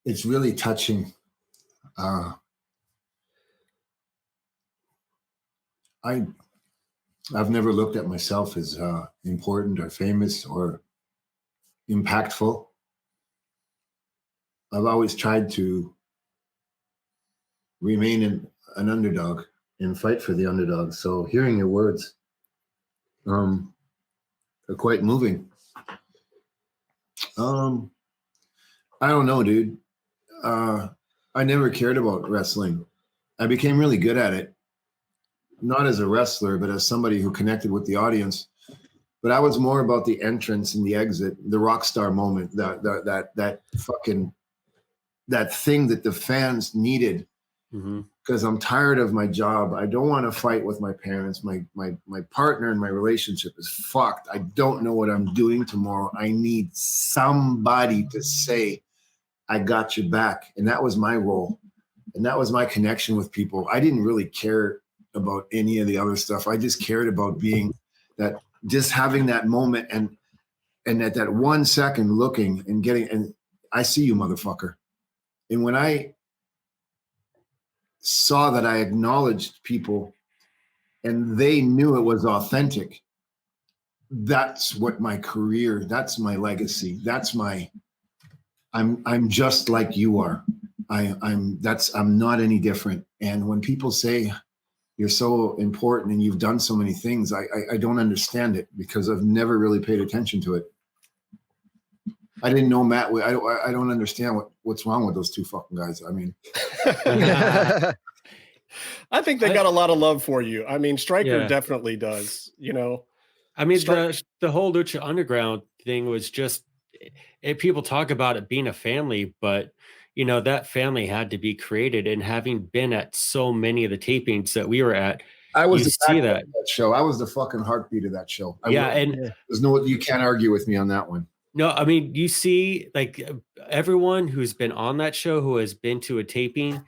It's really touching. I've never looked at myself as important or famous or impactful. I've always tried to remain an underdog and fight for the underdog. So hearing your words are quite moving. I don't know, dude. I never cared about wrestling. I became really good at it, not as a wrestler, but as somebody who connected with the audience. But I was more about the entrance and the exit, the rock star moment, that fucking, that thing that the fans needed. Because I'm tired of my job. I don't want to fight with my parents. My partner and my relationship is fucked. I don't know what I'm doing tomorrow. I need somebody to say, I got your back. And that was my role. And that was my connection with people. I didn't really care about any of the other stuff. I just cared about being that, just having that moment and at that 1 second looking and getting, and I see you, motherfucker. And when I saw that, I acknowledged people and they knew it was authentic. That's what my career, that's my legacy. That's my, I'm just like you are. I'm not any different. And when people say you're so important and you've done so many things, I don't understand it because I've never really paid attention to it. I didn't know Matt. I don't understand what's wrong with those two fucking guys. I mean, I think they got a lot of love for you. I mean, Stryker Yeah. definitely does, you know. I mean, the whole Lucha Underground thing was just, people talk about it being a family, but you know, that family had to be created. And having been at so many of the tapings that we were at, I was you the see backbone that. of that show. I was the fucking heartbeat of that show. There's no, you can't argue with me on that one. No, I mean, you see, like everyone who's been on that show, who has been to a taping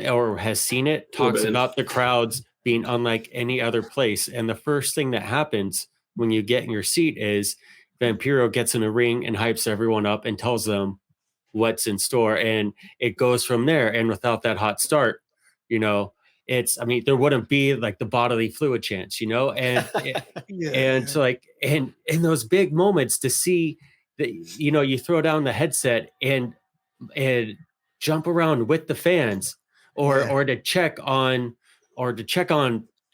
or has seen it, talks about the crowds being unlike any other place. And the first thing that happens when you get in your seat is Vampiro gets in a ring and hypes everyone up and tells them what's in store. And it goes from there. And without that hot start, you know, I mean, there wouldn't be like the bodily fluid chance, you know, and, and so like, and in those big moments to see that, you know, you throw down the headset and jump around with the fans or to check on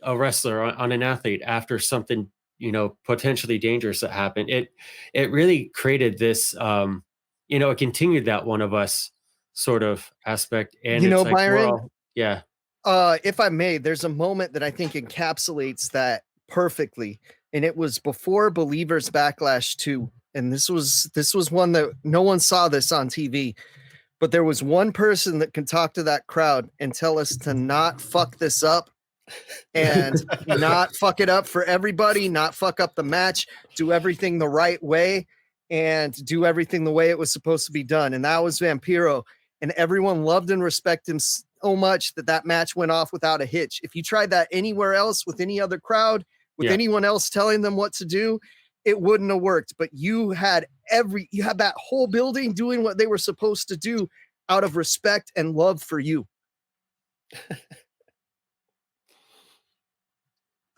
a wrestler, on an athlete after something, you know, potentially dangerous that happened. It really created this, you know, it continued that one of us sort of aspect. And You know, it's like, Byron, yeah. If I may, there's a moment that I think encapsulates that perfectly. And it was before Believers Backlash 2. And this was one that no one saw this on TV. But there was one person that can talk to that crowd and tell us to not fuck this up and not fuck it up for everybody, not fuck up the match, do everything the right way, and do everything the way it was supposed to be done. And that was Vampiro. And everyone loved and respected him so much that match went off without a hitch. If you tried that anywhere else with any other crowd, with anyone else telling them what to do, it wouldn't have worked. But you had that whole building doing what they were supposed to do out of respect and love for you.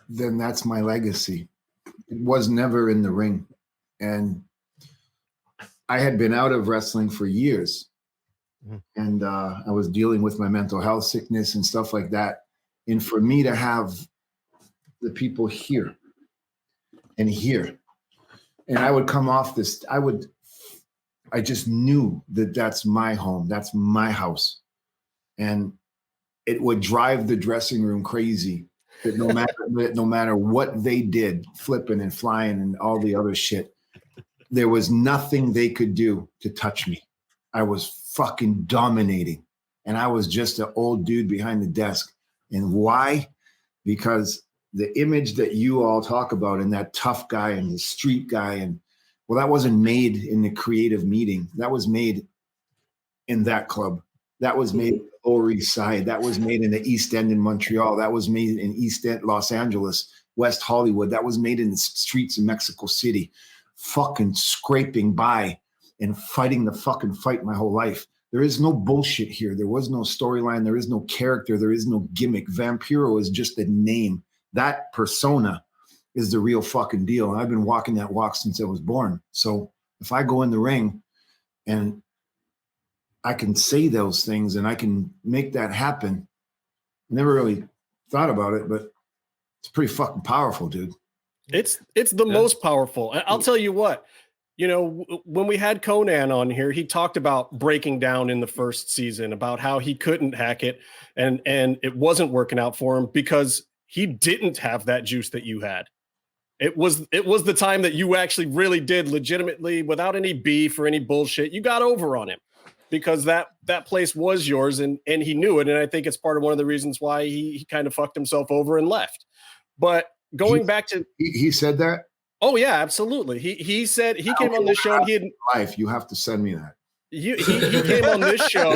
Then that's my legacy. It was never in the ring. And I had been out of wrestling for years. And I was dealing with my mental health sickness and stuff like that. And for me to have the people here and here, and I would come off this, I just knew that that's my home, that's my house. And it would drive the dressing room crazy that no matter what they did, flipping and flying and all the other shit, there was nothing they could do to touch me. I was fucking dominating. And I was just an old dude behind the desk. And why? Because the image that you all talk about and that tough guy and the street guy, and well, that wasn't made in the creative meeting. That was made in that club. That was made in the Lower East Side. That was made in the East End in Montreal. That was made in East End, Los Angeles, West Hollywood. That was made in the streets of Mexico City. Fucking scraping by and fighting the fucking fight my whole life. There is no bullshit here. There was no storyline. There is no character. There is no gimmick. Vampiro is just a name. That persona is the real fucking deal. And I've been walking that walk since I was born. So if I go in the ring and I can say those things and I can make that happen, I never really thought about it, but it's pretty fucking powerful, dude. It's the most powerful. I'll tell you what, when we had Conan on here, he talked about breaking down in the first season about how he couldn't hack it and it wasn't working out for him because he didn't have that juice that you had. It was the time that you actually really did legitimately, without any beef or any bullshit, you got over on him because that place was yours and he knew it. And I think it's part of one of the reasons why he kind of fucked himself over and left. But going back to he said that. Oh yeah, absolutely. He said he came on this show and he had life. You have to send me that. He came on this show.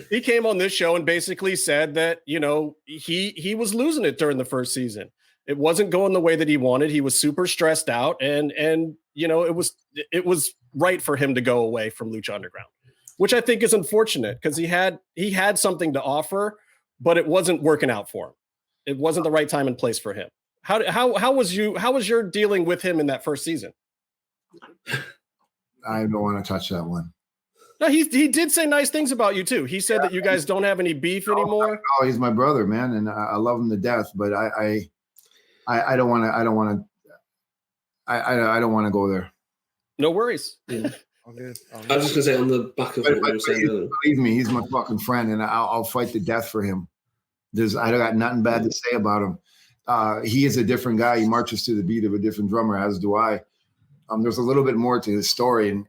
He came on this show and basically said that he was losing it during the first season. It wasn't going the way that he wanted. He was super stressed out, and it was right for him to go away from Lucha Underground, which I think is unfortunate because he had something to offer, but it wasn't working out for him. It wasn't the right time and place for him. How was your dealing with him in that first season? I don't want to touch that one. No, he did say nice things about you too. He said that you guys don't have any beef anymore. Oh, he's my brother, man, and I love him to death. But I don't want to go there. No worries. Yeah. I was just gonna say on the back of what you were saying earlier. Believe me, he's my fucking friend, and I'll fight to death for him. I got nothing bad to say about him. He is a different guy. He marches to the beat of a different drummer, as do I. There's a little bit more to his story, and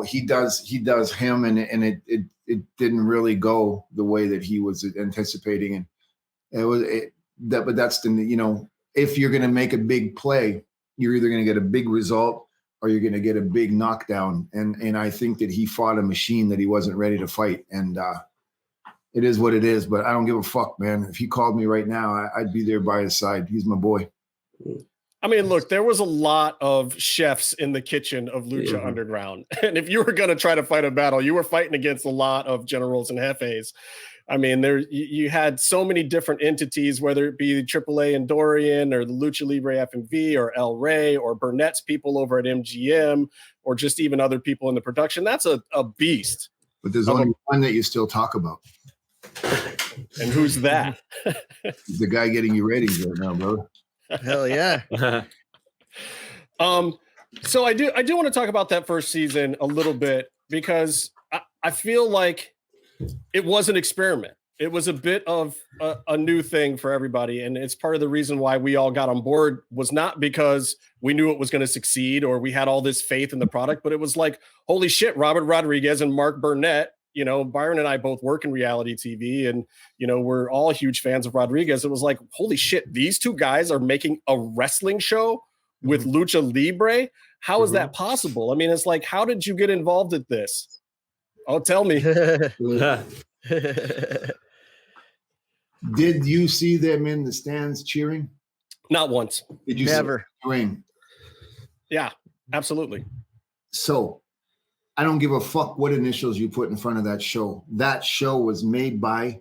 he does him, and it didn't really go the way that he was anticipating, and but that's if you're going to make a big play, you're either going to get a big result or you're going to get a big knockdown, and I think that he fought a machine that he wasn't ready to fight, and it is what it is. But I don't give a fuck, man. If he called me right now, I'd be there by his side. He's my boy. I mean, look, there was a lot of chefs in the kitchen of Lucha Underground. And if you were going to try to fight a battle, you were fighting against a lot of generals and jefes. I mean, you had so many different entities, whether it be the AAA and Dorian or the Lucha Libre FMV or El Rey or Burnett's people over at MGM or just even other people in the production. That's a beast. But there's only one that you still talk about. And who's that? The guy getting you ratings right now, bro. Hell yeah. So I do want to talk about that first season a little bit because I feel like it was an experiment. It was a bit of a new thing for everybody. And it's part of the reason why we all got on board was not because we knew it was going to succeed or we had all this faith in the product, but it was like, holy shit, Robert Rodriguez and Mark Burnett, Byron and I both work in reality TV and, we're all huge fans of Rodriguez. It was like, holy shit, these two guys are making a wrestling show with Lucha Libre. How is that possible? I mean, it's like, how did you get involved with this? Oh, tell me. Did you see them in the stands cheering? Not once. Did you Never. See them? Yeah, absolutely. So I don't give a fuck what initials you put in front of that show. That show was made by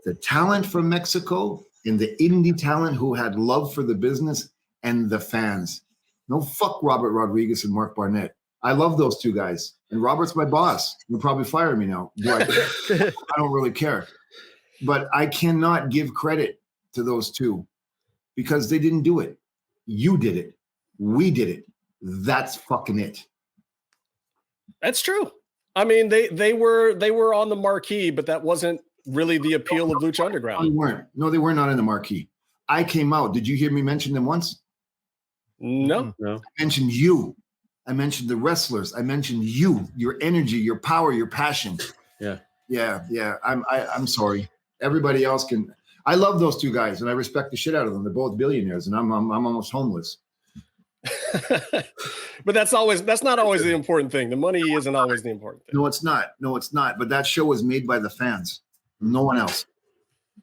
the talent from Mexico and the indie talent who had love for the business and the fans. No, fuck Robert Rodriguez and Mark Barnett. I love those two guys. And Robert's my boss. You'll probably fire me now. I don't really care. But I cannot give credit to those two because they didn't do it. You did it. We did it. That's fucking it. That's true. I mean, they were on the marquee, but that wasn't really the appeal of Lucha Underground. No, they weren't. No, they were not in the marquee. I came out. Did you hear me mention them once? No. I mentioned you. I mentioned the wrestlers. I mentioned you, your energy, your power, your passion. Yeah. I'm sorry. Everybody else can. I love those two guys, and I respect the shit out of them. They're both billionaires, and I'm almost homeless. But that's not always the important thing. The money isn't always the important thing. No, it's not. But that show was made by the fans. No one else.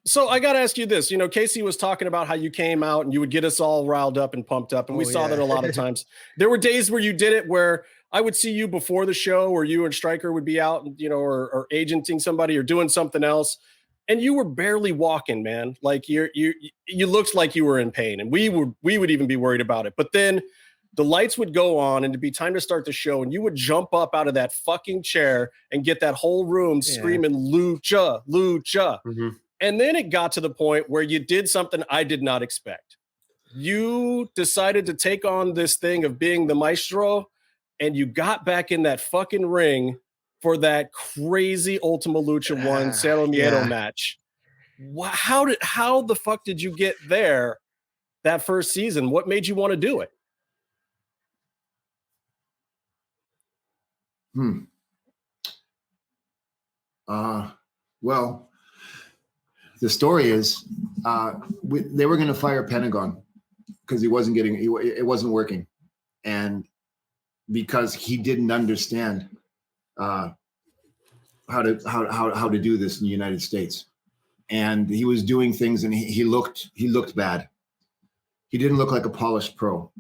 So I got to ask you this. Casey was talking about how you came out and you would get us all riled up and pumped up. And we saw that a lot of times. There were days where you did it where I would see you before the show or you and Stryker would be out, or agenting somebody or doing something else. And you were barely walking, man. Like you looked like you were in pain, and we would even be worried about it. But then the lights would go on and it'd be time to start the show, and you would jump up out of that fucking chair and get that whole room screaming lucha, lucha. And then it got to the point where you did something I did not expect. You decided to take on this thing of being the maestro and you got back in that fucking ring for that crazy Ultimo Lucha 1 Cero Miedo match. How the fuck did you get there that first season? What made you want to do it? Well, the story is they were going to fire Pentagon because it wasn't working, and because he didn't understand how to do this in the United States, and he was doing things, and he looked bad. He didn't look like a polished pro,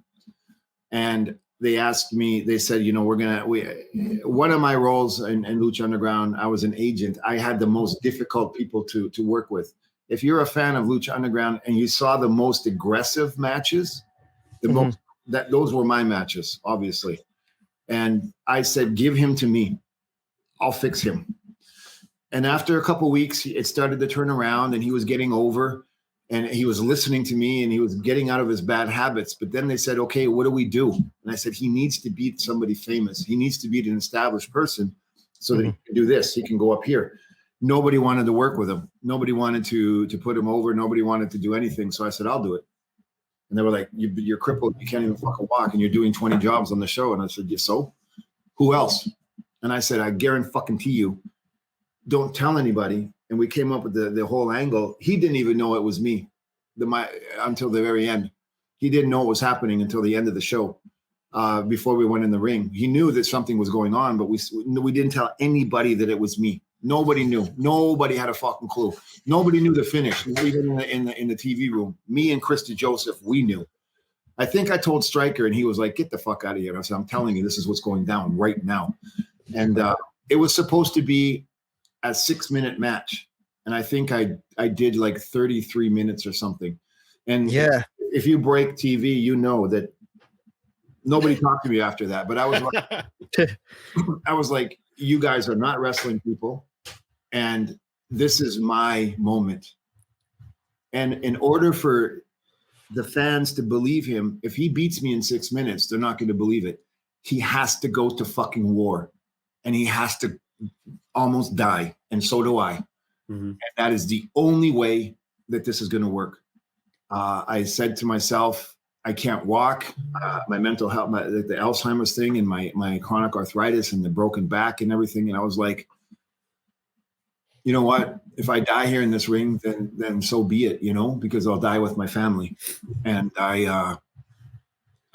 and they asked me. They said, one of my roles in Lucha Underground, I was an agent. I had the most difficult people to work with. If you're a fan of Lucha Underground and you saw the most aggressive matches, those were my matches, obviously. And I said, give him to me. I'll fix him. And after a couple of weeks, it started to turn around, and he was getting over, and he was listening to me, and he was getting out of his bad habits. But then they said, okay, what do we do? And I said, he needs to beat somebody famous. He needs to beat an established person so that he can do this. He can go up here. Nobody wanted to work with him. Nobody wanted to put him over. Nobody wanted to do anything. So I said, I'll do it. And they were like, you're crippled. You can't even fucking walk, and you're doing 20 jobs on the show. And I said, yeah, so who else? And I said, I guarantee you, don't tell anybody. And we came up with the whole angle. He didn't even know it was me until the very end. He didn't know what was happening until the end of the show, before we went in the ring. He knew that something was going on, but we didn't tell anybody that it was me. Nobody knew. Nobody had a fucking clue. Nobody knew the finish. Even in the TV room, me and Krista Joseph, we knew. I think I told Stryker, and he was like, "Get the fuck out of here." And I said, "I'm telling you, this is what's going down right now." And it was supposed to be a 6-minute match, and I think I did like 33 minutes or something. And if you break TV, you know that nobody talked to me after that. But I was like, you guys are not wrestling people, and this is my moment. And in order for the fans to believe him, if he beats me in 6 minutes, they're not going to believe it. He has to go to fucking war, and he has to almost die, and so do I. And that is the only way that this is going to work. I said to myself, I can't walk. My mental health, the Alzheimer's thing, and my chronic arthritis, and the broken back, and everything. And I was like, you know what? If I die here in this ring, then so be it. Because I'll die with my family. And I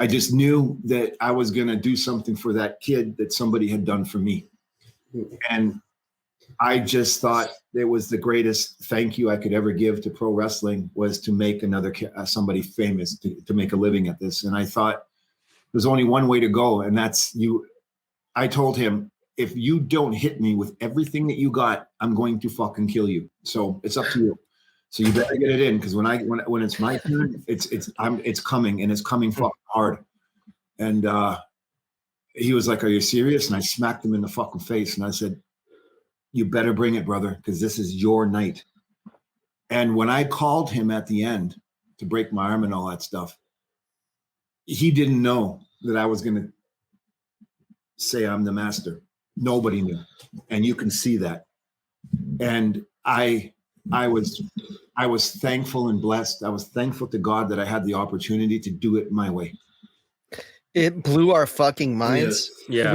just knew that I was going to do something for that kid that somebody had done for me. And I just thought it was the greatest thank you I could ever give to pro wrestling, was to make somebody famous, to make a living at this. And I thought there's only one way to go, and that's you. I told him, if you don't hit me with everything that you got, I'm going to fucking kill you. So it's up to you. So you better get it in, because when it's my turn, it's coming, and it's coming fucking hard. And he was like, "Are you serious?" And I smacked him in the fucking face, and I said, "You better bring it, brother, because this is your night." And when I called him at the end to break my arm and all that stuff, he didn't know that I was going to say I'm the master. Nobody knew. And you can see that. And I was thankful and blessed. I was thankful to God that I had the opportunity to do it my way. It blew our fucking minds. Yeah.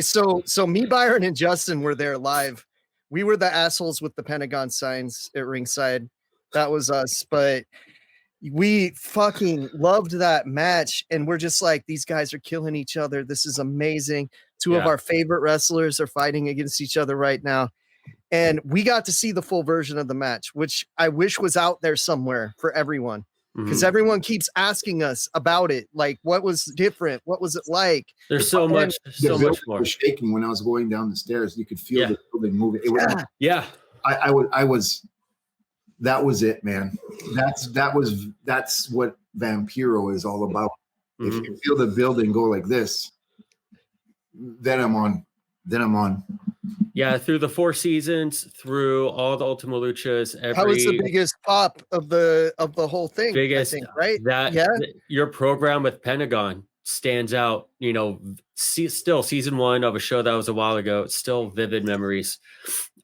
So me, Byron, and Justin were there live. We were the assholes with the Pentagon signs at ringside. That was us. But we fucking loved that match. And we're just like, these guys are killing each other. This is amazing. Two of our favorite wrestlers are fighting against each other right now. And we got to see the full version of the match, which I wish was out there somewhere for everyone. Because everyone keeps asking us about it. Like, what was different? What was it like? There's so much more. Was shaking when I was going down the stairs. You could feel the building moving. It was, that was it, man. That's what Vampiro is all about. If you feel the building go like this, then I'm on. Yeah, through the 4 seasons, through all the Ultimo Luchas, how was the biggest pop of the whole thing? Biggest, I think, right? Your program with Pentagon stands out, you know, still season 1 of a show that was a while ago. It's still vivid memories.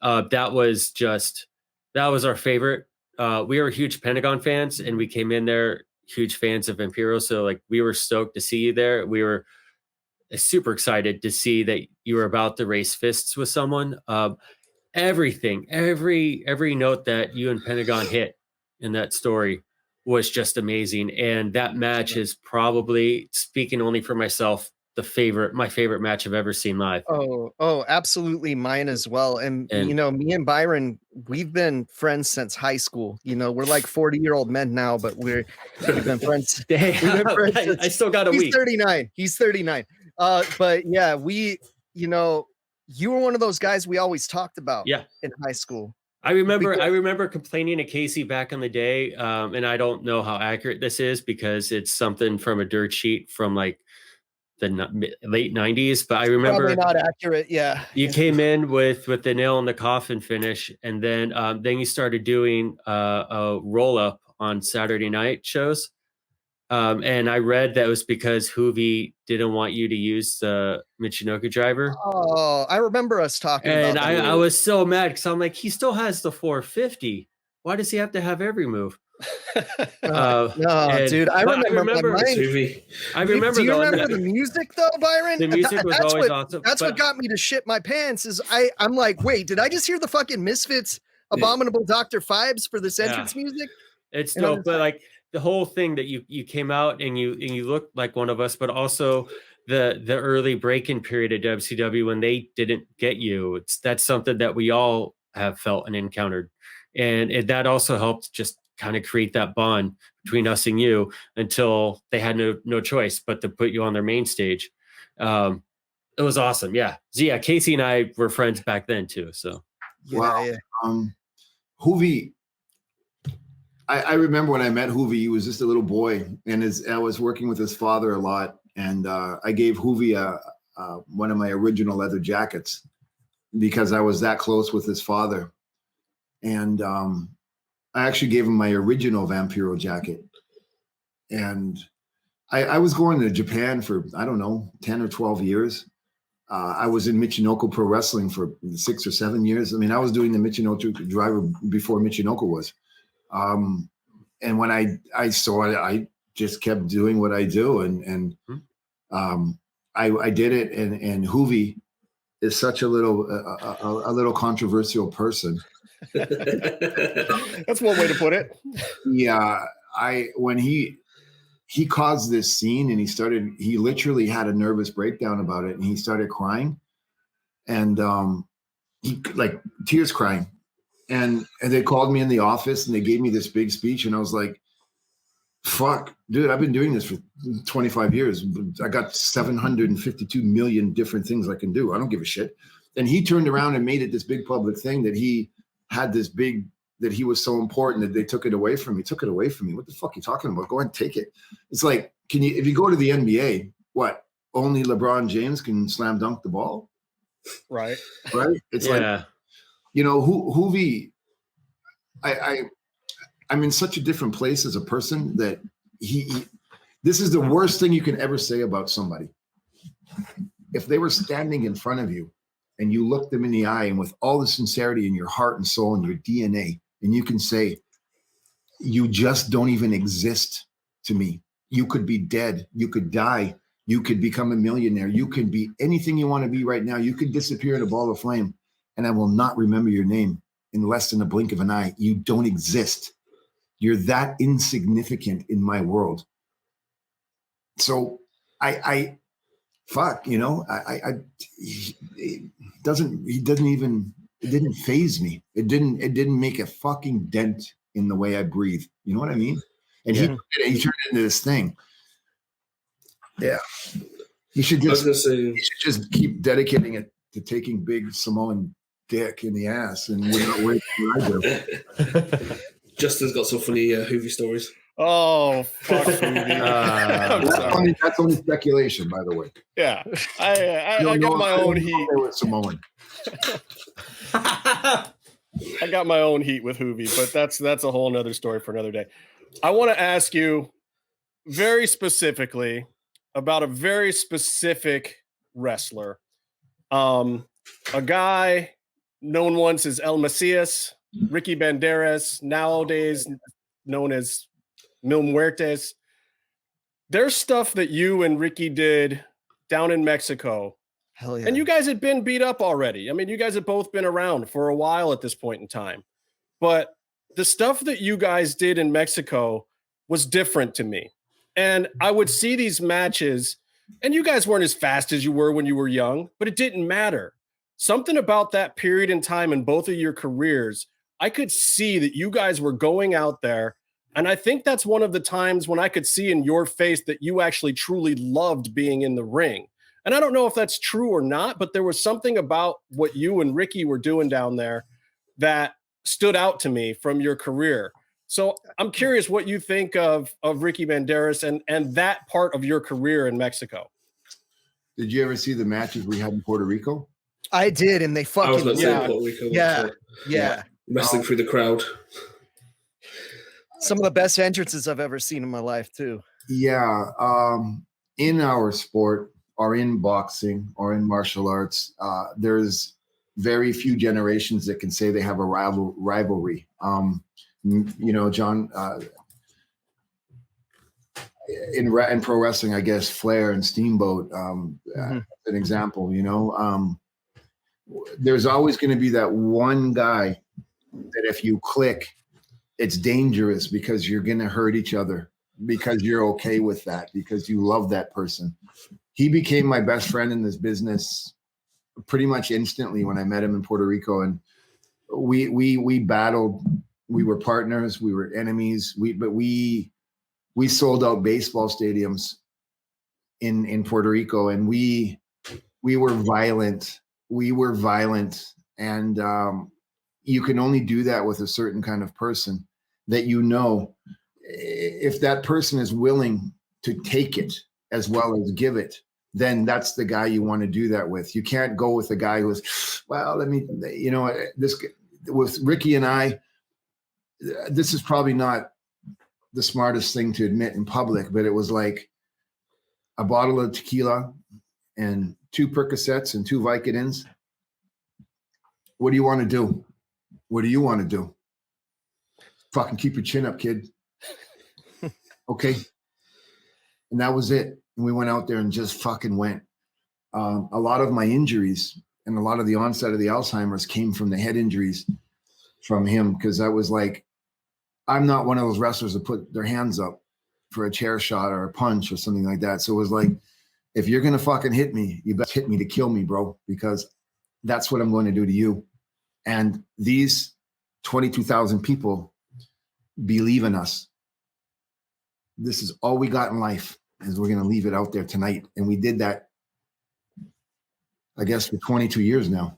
That was our favorite. We were huge Pentagon fans, and we came in there huge fans of Vampiro. So like, we were stoked to see you there. We were super excited to see that you were about to race fists with someone. Everything, every note that you and Pentagon hit in that story was just amazing. And that match is probably, speaking only for myself, my favorite match I've ever seen live. Oh, absolutely, mine as well. And you know, me and Byron, we've been friends since high school. You know, we're like 40-year-old men now, but we've been friends. I still got a week. He's 39. But yeah, you know, you were one of those guys we always talked about in high school. I remember complaining to Casey back in the day, and I don't know how accurate this is because it's something from a dirt sheet from like the late 90s, but I remember probably not accurate. Yeah, you came in with the nail in the coffin finish, and then you started doing a roll up on Saturday night shows. And I read that was because Hoovy didn't want you to use the Michinoku driver. Oh, I remember us talking and about that. I was so mad because I'm like, he still has the 450. Why does he have to have every move? Dude, I remember. I remember. Do you remember the music though, Byron? The music was always awesome. That's what got me to shit my pants. Is I'm like, wait, did I just hear the fucking Misfits Abominable Dr. Fibes for this entrance music? It's dope, but like the whole thing that you came out and you looked like one of us, but also the early break-in period at WCW when they didn't get you. That's something that we all have felt and encountered, and that also helped just kind of create that bond between us and you until they had no choice but to put you on their main stage. It was awesome. Yeah. So yeah, Casey and I were friends back then too. So Hoovy, I remember when I met Hoovy, he was just a little boy, and I was working with his father a lot, and I gave Hoovy one of my original leather jackets because I was that close with his father. And I actually gave him my original Vampiro jacket. And I was going to Japan for, I don't know, 10 or 12 years. I was in Michinoku Pro Wrestling for 6 or 7 years. I mean, I was doing the Michinoku driver before Michinoku was. And when I saw it, I just kept doing what I do. And I did it. And Hoovy is such a little controversial person. That's one way to put it. Yeah, when he caused this scene, and he literally had a nervous breakdown about it, and he started crying, and he like tears crying, and they called me in the office and they gave me this big speech, and I was like, fuck, dude, I've been doing this for 25 years. I got 752 million different things I can do. I don't give a shit. And he turned around and made it this big public thing that he had that he was so important that they took it away from me. Took it away from me. What the fuck are you talking about? Go ahead and take it. It's like, if you go to the NBA, what? Only LeBron James can slam dunk the ball? Right. It's like, you know, Hoovy, I'm in such a different place as a person that this is the worst thing you can ever say about somebody. If they were standing in front of you and you look them in the eye, and with all the sincerity in your heart and soul and your DNA, and you can say, you just don't even exist to me. You could be dead. You could die. You could become a millionaire. You could be anything you want to be right now. You could disappear in a ball of flame, and I will not remember your name in less than a blink of an eye. You don't exist. You're that insignificant in my world. So I fuck, you know, it didn't faze me. It didn't make a fucking dent in the way I breathe. You know what I mean? And he turned it into this thing. Yeah. He should just keep dedicating it to taking big Samoan dick in the ass and wait what I do. Justin's got some funny Hoovy stories. Oh, fuck Hoovy. That's only speculation, by the way. Yeah. I got my own heat. With Samoan. I got my own heat with Hoovy, but that's a whole nother story for another day. I want to ask you very specifically, about a very specific wrestler. A guy known once as El Macias, Ricky Banderas, nowadays known as Mil Muertes. There's stuff that you and Ricky did down in Mexico. Hell yeah. And you guys had been beat up already. I mean, you guys had both been around for a while at this point in time. But the stuff that you guys did in Mexico was different to me. And I would see these matches, and you guys weren't as fast as you were when you were young, but it didn't matter. Something about that period in time in both of your careers, I could see that you guys were going out there. And I think that's one of the times when I could see in your face that you actually truly loved being in the ring. And I don't know if that's true or not, but there was something about what you and Ricky were doing down there that stood out to me from your career. So I'm curious what you think of Ricky Banderas and that part of your career in Mexico. Did you ever see the matches we had in Puerto Rico? I did, and they fucking I was about to say Puerto Rico. Yeah. Wrestling through the crowd. Some of the best entrances I've ever seen in my life, too. Yeah. In our sport, or in boxing, or in martial arts, there's very few generations that can say they have a rivalry. John, in pro wrestling, I guess Flair and Steamboat, an example, there's always going to be that one guy that if you click, it's dangerous because you're going to hurt each other, because you're okay with that, because you love that person. He became my best friend in this business pretty much instantly when I met him in Puerto Rico, and we battled. We were partners. We were enemies. We sold out baseball stadiums in Puerto Rico, and we were violent. We were violent, and you can only do that with a certain kind of person that if that person is willing to take it as well as give it, then that's the guy you want to do that with. You can't go with a guy who's, with Ricky and I, this is probably not the smartest thing to admit in public, but it was like a bottle of tequila and 2 Percocets and 2 Vicodins. What do you want to do? What do you want to do? Fucking keep your chin up, kid. Okay. And that was it. And we went out there and just fucking went. A lot of my injuries and a lot of the onset of the Alzheimer's came from the head injuries from him, because I was like, I'm not one of those wrestlers that put their hands up for a chair shot or a punch or something like that. So it was like, if you're going to fucking hit me, you best hit me to kill me, bro, because that's what I'm going to do to you. And these 22,000 people believe in us. This is all we got in life, is we're going to leave it out there tonight. And we did that, I guess, for 22 years now.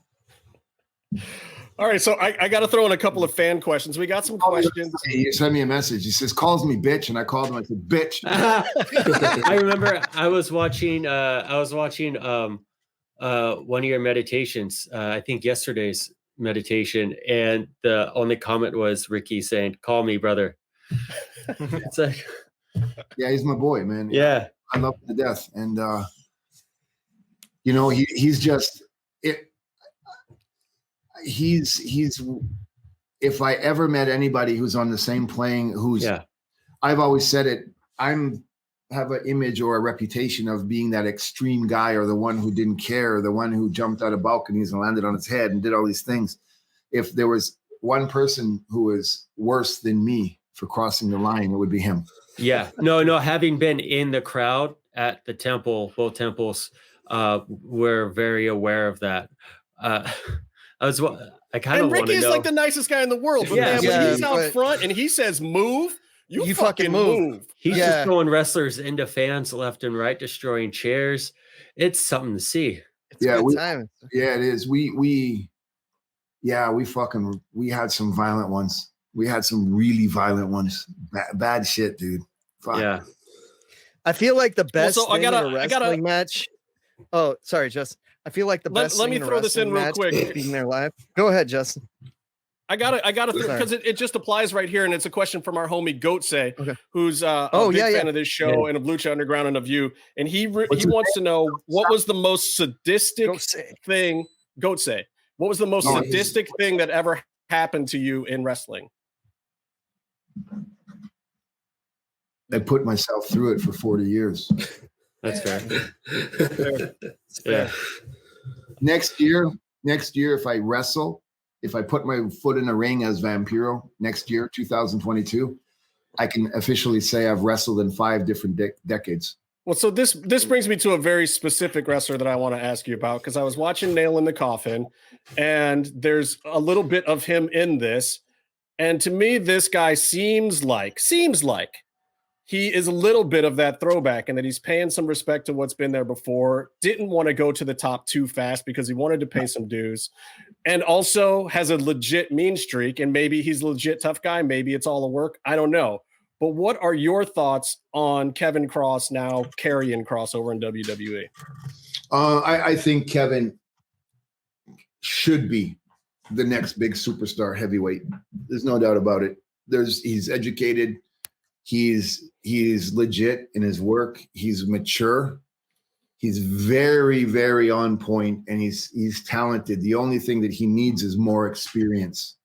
All right, so I got to throw in a couple of fan questions. We got some questions. He sent me a message. He says, calls me bitch, and I called him. I said, bitch. I remember I was watching one of your meditations, I think yesterday's meditation, and the only comment was Ricky saying, "Call me brother." It's like, yeah, he's my boy, man. Yeah, I love him to death, and he's just it. He's if I ever met anybody who's on the same plane, I've always said it, have an image or a reputation of being that extreme guy, or the one who didn't care, or the one who jumped out of balconies and landed on his head and did all these things. If there was one person who was worse than me for crossing the line, it would be him. Yeah, no, having been in the crowd at the temple, both temples, we're very aware of that. I kind of want to know. Ricky is like the nicest guy in the world, but when he's out front and he says move, you fucking move. He's just throwing wrestlers into fans left and right, destroying chairs. It's something to see. It's a good time. Yeah, it is. We had some violent ones. We had some really violent ones. Bad shit, dude. Fuck. Yeah. I feel like the best thing in a wrestling match. Oh, sorry, Justin. I feel like the best. Let me throw this in real quick. Being there live. Go ahead, Justin. I gotta because it just applies right here, and it's a question from our homie Goatse, who's a big fan of this show and of Lucha Underground and of you, and he wants to know what was the most sadistic thing. Goatse, what was the most sadistic thing that ever happened to you in wrestling? I put myself through it for 40 years. That's fair. Yeah. Next year, if I wrestle, if I put my foot in a ring as Vampiro next year, 2022, I can officially say I've wrestled in 5 different decades. Well, so this brings me to a very specific wrestler that I want to ask you about, because I was watching Nail in the Coffin, and there's a little bit of him in this. And to me, this guy seems like he is a little bit of that throwback, and that he's paying some respect to what's been there before, didn't want to go to the top too fast because he wanted to pay some dues, and also has a legit mean streak, and maybe he's a legit tough guy. Maybe it's all a work. I don't know. But what are your thoughts on Kevin Cross now carrying crossover in WWE? I think Kevin should be the next big superstar heavyweight. There's no doubt about it. He's educated. He's legit in his work. He's mature. He's very, very on point, and he's talented. The only thing that he needs is more experience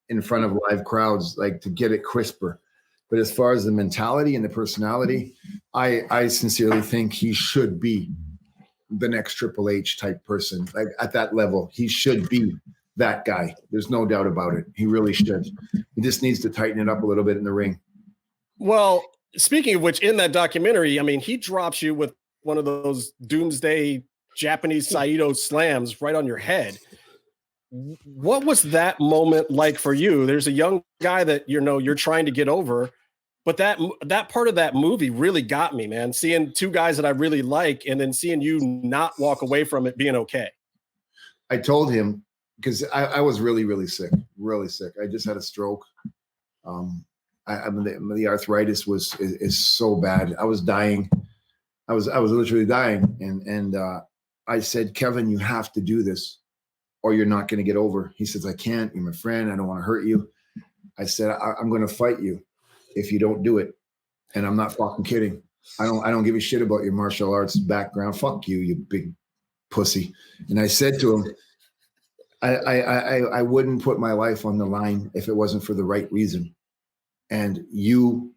in front of live crowds, like to get it crisper. But as far as the mentality and the personality, I sincerely think he should be the next Triple H type person. Like at that level, he should be that guy. There's no doubt about it. He really should. He just needs to tighten it up a little bit in the ring. Well, speaking of which, in that documentary, I mean, he drops you with one of those doomsday Japanese Saito slams right on your head. What was that moment like for you? There's a young guy that you're trying to get over, but that part of that movie really got me, man. Seeing 2 guys that I really like, and then seeing you not walk away from it being okay. I told him, because I was really, really sick. I just had a stroke. The arthritis is so bad. I was dying. I was literally dying, and I said, Kevin, you have to do this, or you're not going to get over. He says, I can't. You're my friend. I don't want to hurt you. I said, I'm going to fight you if you don't do it, and I'm not fucking kidding. I don't give a shit about your martial arts background. Fuck you, you big pussy. And I said to him, I wouldn't put my life on the line if it wasn't for the right reason. And you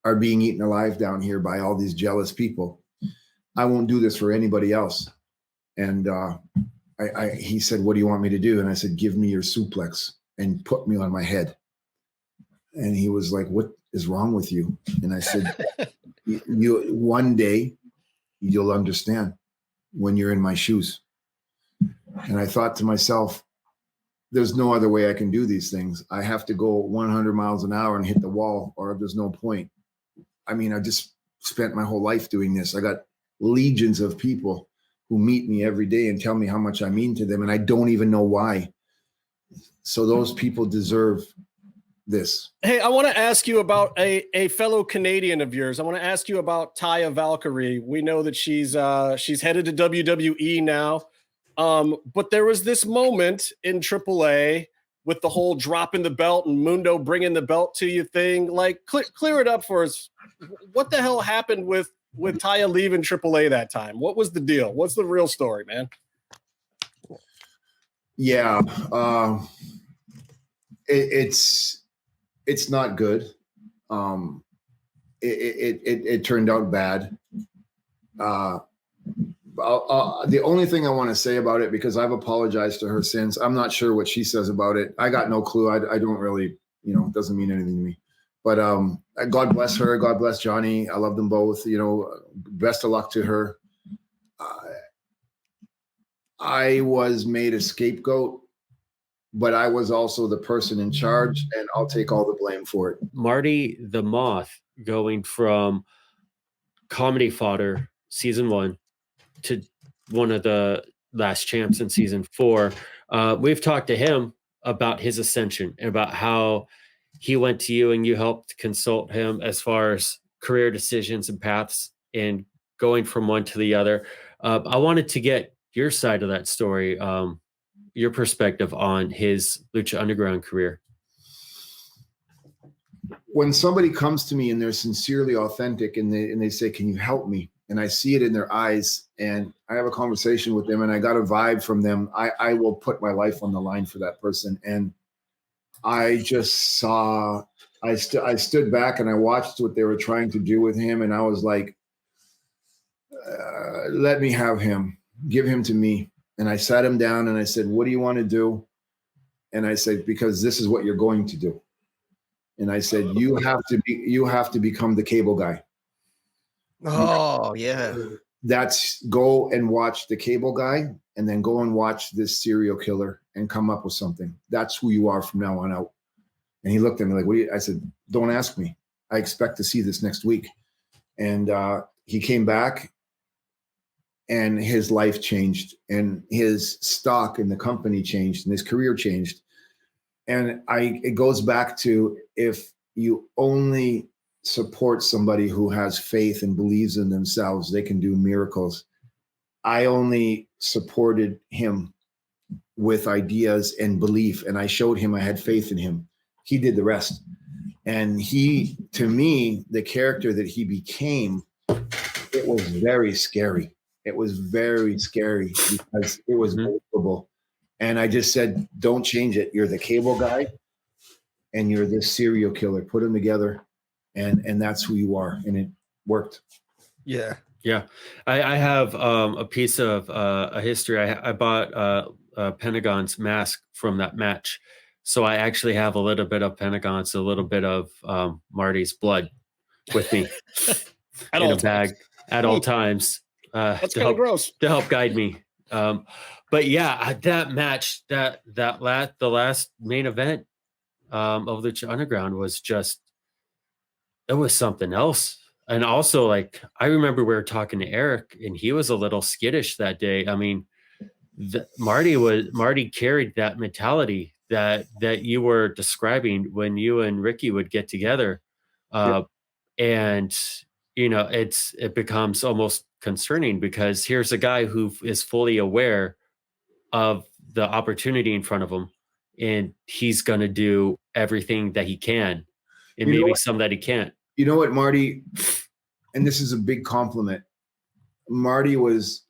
are being eaten alive down here by all these jealous people. I won't do this for anybody else. And he said, what do you want me to do? And I said, give me your suplex and put me on my head. And he was like, what is wrong with you? And I said, you one day you'll understand when you're in my shoes. And I thought to myself, there's no other way I can do these things. I have to go 100 miles an hour and hit the wall, or there's no point. I mean, I just spent my whole life doing this. I got legions of people who meet me every day and tell me how much I mean to them, and I don't even know why. So those people deserve this. Hey, I want to ask you about a fellow Canadian of yours. I want to ask you about Taya Valkyrie. We know that she's headed to WWE now. But there was this moment in AAA with the whole dropping the belt and Mundo bringing the belt to you thing. Like, clear it up for us. What the hell happened with Taya leaving AAA that time? What was the deal? What's the real story, man? Yeah, it's not good. It turned out bad. The only thing I want to say about it, because I've apologized to her since, I'm not sure what she says about it. I got no clue. I don't really, it doesn't mean anything to me. But God bless her. God bless Johnny. I love them both. Best of luck to her. I was made a scapegoat, but I was also the person in charge, and I'll take all the blame for it. Marty the Moth going from comedy fodder season 1 to one of the last champs in season 4. We've talked to him about his ascension and about how he went to you and you helped consult him as far as career decisions and paths and going from one to the other. I wanted to get your side of that story. your perspective on his Lucha Underground career. When somebody comes to me and they're sincerely authentic and they say, "Can you help me?" and I see it in their eyes and I have a conversation with them and I got a vibe from them, I will put my life on the line for that person. And I just saw, I stood back and I watched what they were trying to do with him. And I was like, let me have him, give him to me. And I sat him down and I said, "What do you want to do?" And I said, "Because this is what you're going to do." And I said, you have to become the cable guy. Oh, yeah. That's go and watch the cable guy and then go and watch this serial killer and come up with something. That's who you are from now on out. And he looked at me like, "What do you?" I said, "Don't ask me. I expect to see this next week." And he came back and his life changed and his stock in the company changed and his career changed. And it goes back to, if you only support somebody who has faith and believes in themselves, they can do miracles. I only supported him with ideas and belief, and I showed him I had faith in him. He did the rest. And he, to me, the character that he became, it was very scary. It was very scary because it was believable. And I just said, don't change it. You're the cable guy and you're this serial killer. Put them together and that's who you are. And it worked. Yeah. Yeah. I have a piece of a history. I bought Pentagon's mask from that match. So I actually have a little bit of Pentagon's, a little bit of Marty's blood with me in a bag at all times. That's kind of gross. To help guide me. But yeah, that match, the last main event of Lucha Underground was just, it was something else. And also, like, I remember we were talking to Eric and he was a little skittish that day. I mean, Marty carried that mentality that you were describing when you and Ricky would get together. And you know, it becomes almost concerning because here's a guy who is fully aware of the opportunity in front of him, and he's going to do everything that he can, and maybe some that he can't. You know what, Marty, and this is a big compliment. Marty was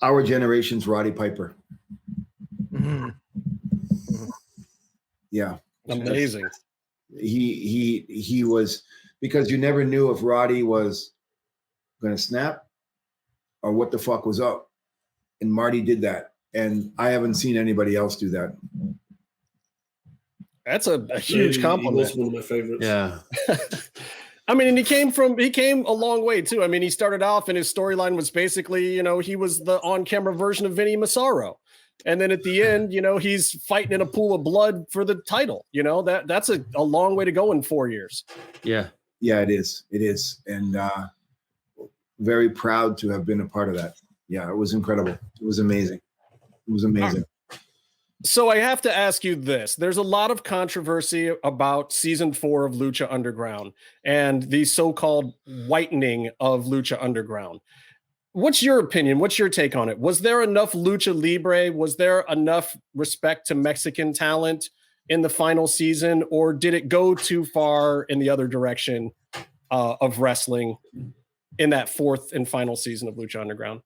our generation's Roddy Piper. Yeah. Amazing. He was, because you never knew if Roddy was going to snap or what the fuck was up. And Marty did that. And I haven't seen anybody else do that. That's a huge compliment. He was one of my favorites. Yeah. I mean, and he came a long way too. I mean, he started off and his storyline was basically, you know, he was the on-camera version of Vinny Massaro. And then at the end, you know, he's fighting in a pool of blood for the title. You know, that's a long way to go in 4 years. Yeah. Yeah, it is. It is. And very proud to have been a part of that. Yeah, it was incredible. It was amazing. It was amazing. So I have to ask you this. There's a lot of controversy about season 4 of Lucha Underground and the so-called whitening of Lucha Underground. What's your opinion? What's your take on it? Was there enough Lucha Libre? Was there enough respect to Mexican talent in the final season? Or did it go too far in the other direction of wrestling in that 4th and final season of Lucha Underground?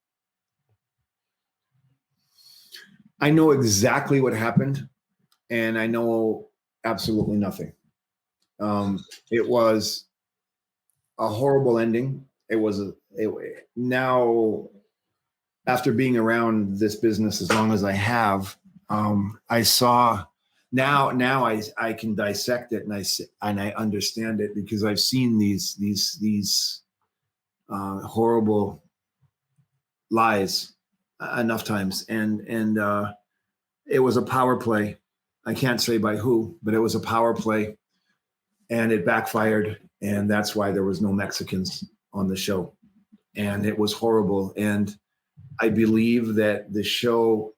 I know exactly what happened, and I know absolutely nothing. It was a horrible ending. Now, after being around this business as long as I have, I saw now I can dissect it and I understand it because I've seen these horrible lies enough times, and it was a power play. I can't say by who, but it was a power play, and it backfired, and that's why there was no Mexicans on the show, and it was horrible. And I believe that the show,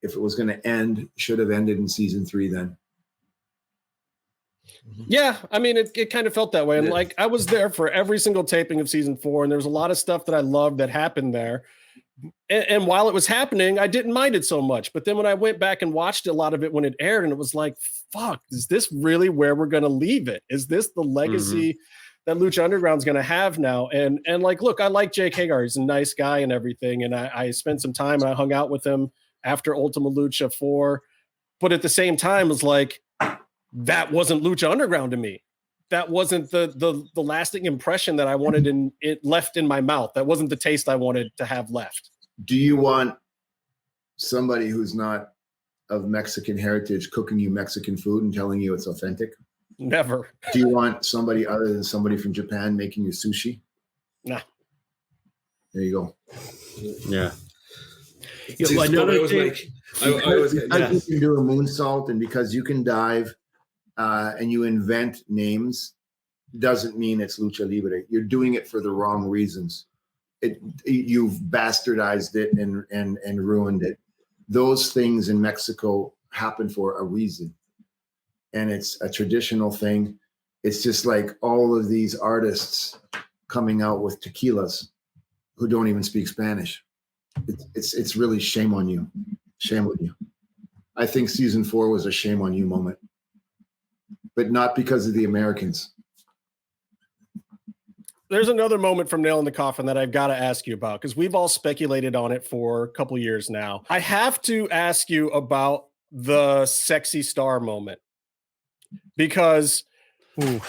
if it was going to end, should have ended in season 3 then. Yeah, I mean, it kind of felt that way. And like, I was there for every single taping of season 4, and there was a lot of stuff that I loved that happened there. And while it was happening, I didn't mind it so much. But then when I went back and watched a lot of it when it aired, and it was like, fuck, is this really where we're going to leave it? Is this the legacy that Lucha Underground's going to have now? And like, look, I like Jake Hagar. He's a nice guy and everything. And I spent some time and I hung out with him after Ultima Lucha 4. But at the same time, it was like, that wasn't Lucha Underground to me. That wasn't the lasting impression that I wanted in it left in my mouth. That wasn't the taste I wanted to have left. Do you want somebody who's not of Mexican heritage cooking you Mexican food and telling you it's authentic? Never. Do you want somebody other than somebody from Japan making you sushi? Nah. There you go. Yeah. Yeah, another thing. Because you can do a moonsault and because you can dive and you invent names doesn't mean it's lucha libre. You're doing it for the wrong reasons. You've bastardized it and ruined it. Those things in Mexico happen for a reason. And it's a traditional thing. It's just like all of these artists coming out with tequilas who don't even speak Spanish. It's really shame on you. Shame on you. I think season 4 was a shame on you moment, but not because of the Americans. There's another moment from Nail in the Coffin that I've got to ask you about because we've all speculated on it for a couple years now. I have to ask you about the sexy star moment because,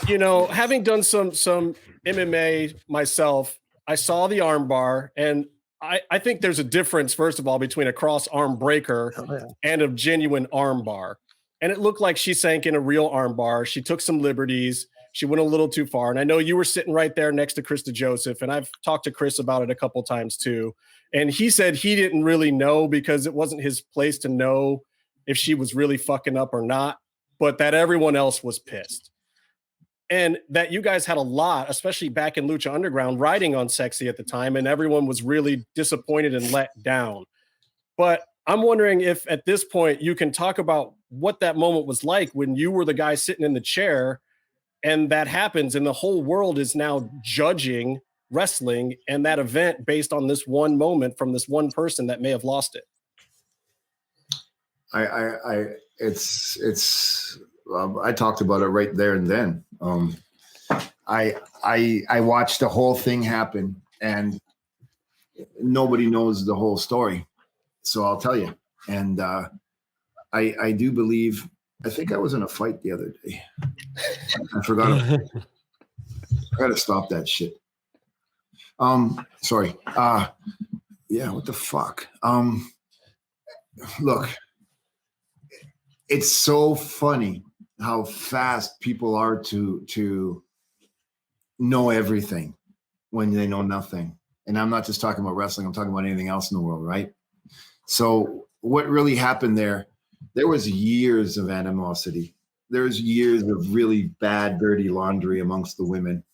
you know, having done some MMA myself, I saw the armbar and I think there's a difference, first of all, between a cross arm breaker and a genuine armbar. And it looked like she sank in a real armbar. She took some liberties. She went a little too far. And I know you were sitting right there next to Krista Joseph. And I've talked to Chris about it a couple times too. And he said he didn't really know because it wasn't his place to know if she was really fucking up or not, but that everyone else was pissed. And that you guys had a lot, especially back in Lucha Underground, riding on sexy at the time. And everyone was really disappointed and let down. But I'm wondering if at this point you can talk about what that moment was like when you were the guy sitting in the chair and that happens and the whole world is now judging wrestling and that event based on this one moment from this one person that may have lost it. I talked about it right there and then. I watched the whole thing happen and nobody knows the whole story. So I'll tell you. And I do believe, I think I was in a fight the other day. I forgot. I got to stop that shit. Sorry. Yeah, what the fuck? Look, it's so funny how fast people are to know everything when they know nothing. And I'm not just talking about wrestling, I'm talking about anything else in the world, right? So what really happened there was years of animosity. There was years of really bad, dirty laundry amongst the women.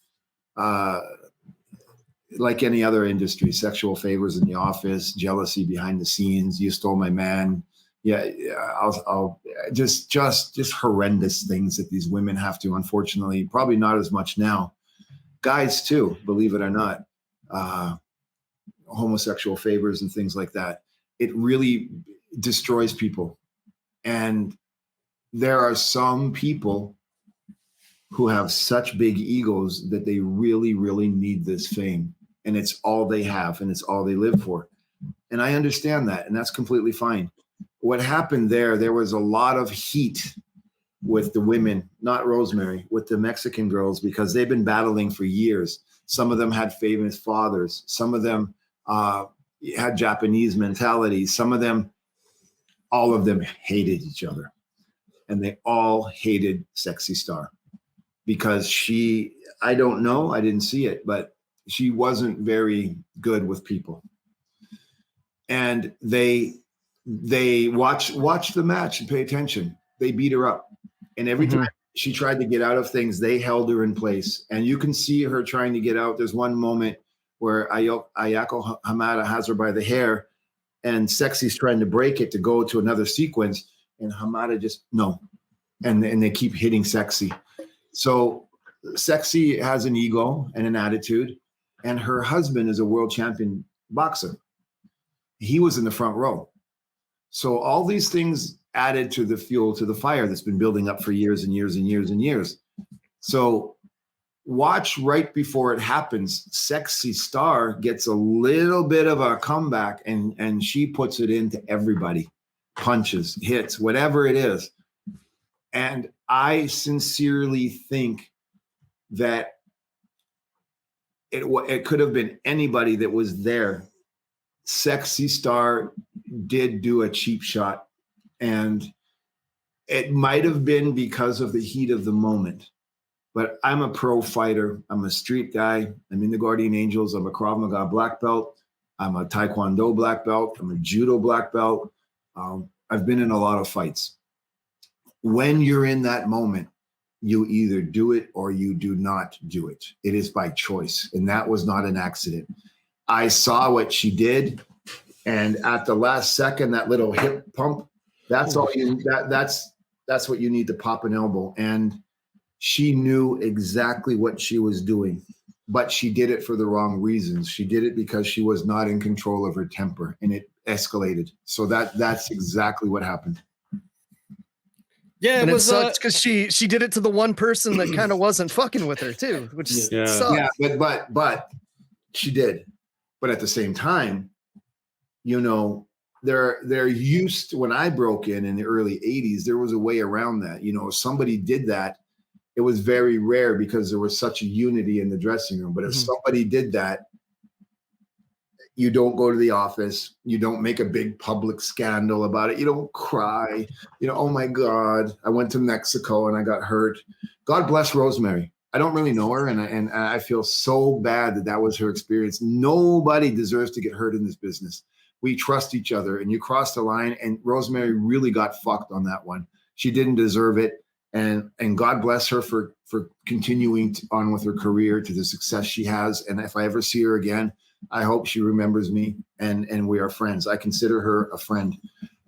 Like any other industry, sexual favors in the office, jealousy behind the scenes, you stole my man. Yeah, I'll just horrendous things that these women have to, unfortunately, probably not as much now. Guys too, believe it or not, homosexual favors and things like that. It really destroys people. And there are some people who have such big egos that they really, really need this fame. And it's all they have and it's all they live for. And I understand that, and that's completely fine. What happened there was a lot of heat with the women, not Rosemary, with the Mexican girls, because they've been battling for years. Some of them had famous fathers. Some of them had Japanese mentality. Some of them, all of them hated each other. And they all hated Sexy Star because she, I don't know, I didn't see it, but she wasn't very good with people. And they watch the match and pay attention. They beat her up. And every time she tried to get out of things, they held her in place. And you can see her trying to get out. There's one moment where Ayako Hamada has her by the hair and Sexy's trying to break it to go to another sequence. And Hamada just, no. And they keep hitting Sexy. So Sexy has an ego and an attitude. And her husband is a world champion boxer. he was in the front row. So all these things added to the fuel to the fire that's been building up for years and years and years and years. So watch right before it happens. Sexy Star gets a little bit of a comeback, and she puts it into everybody. Punches, hits, whatever it is. And I sincerely think that it could have been anybody that was there. Sexy Star did do a cheap shot, and it might have been because of the heat of the moment. But I'm a pro fighter. I'm a street guy. I'm in the Guardian Angels. I'm a Krav Maga black belt. I'm a Taekwondo black belt. I'm a Judo black belt. I've been in a lot of fights. When you're in that moment, you either do it or you do not do it. It is by choice. And that was not an accident. I saw what she did. And at the last second, that little hip pump, that's all you, that's what you need to pop an elbow. And she knew exactly what she was doing, but she did it for the wrong reasons. She did it because she was not in control of her temper, and it escalated. So that's exactly what happened. Yeah, and it sucks because she did it to the one person that kind of wasn't fucking with her too, which sucks. Yeah, but she did. But at the same time, you know, they're used to, when I broke in the early 80s, there was a way around that. You know, if somebody did that, it was very rare because there was such a unity in the dressing room. But if somebody did that, you don't go to the office. You don't make a big public scandal about it. You don't cry. You know, oh my God, I went to Mexico and I got hurt. God bless Rosemary. I don't really know her, and I feel so bad that was her experience. Nobody deserves to get hurt in this business. We trust each other, and you cross the line, and Rosemary really got fucked on that one. She didn't deserve it. And God bless her for continuing on with her career to the success she has. And if I ever see her again, I hope she remembers me and we are friends. I consider her a friend.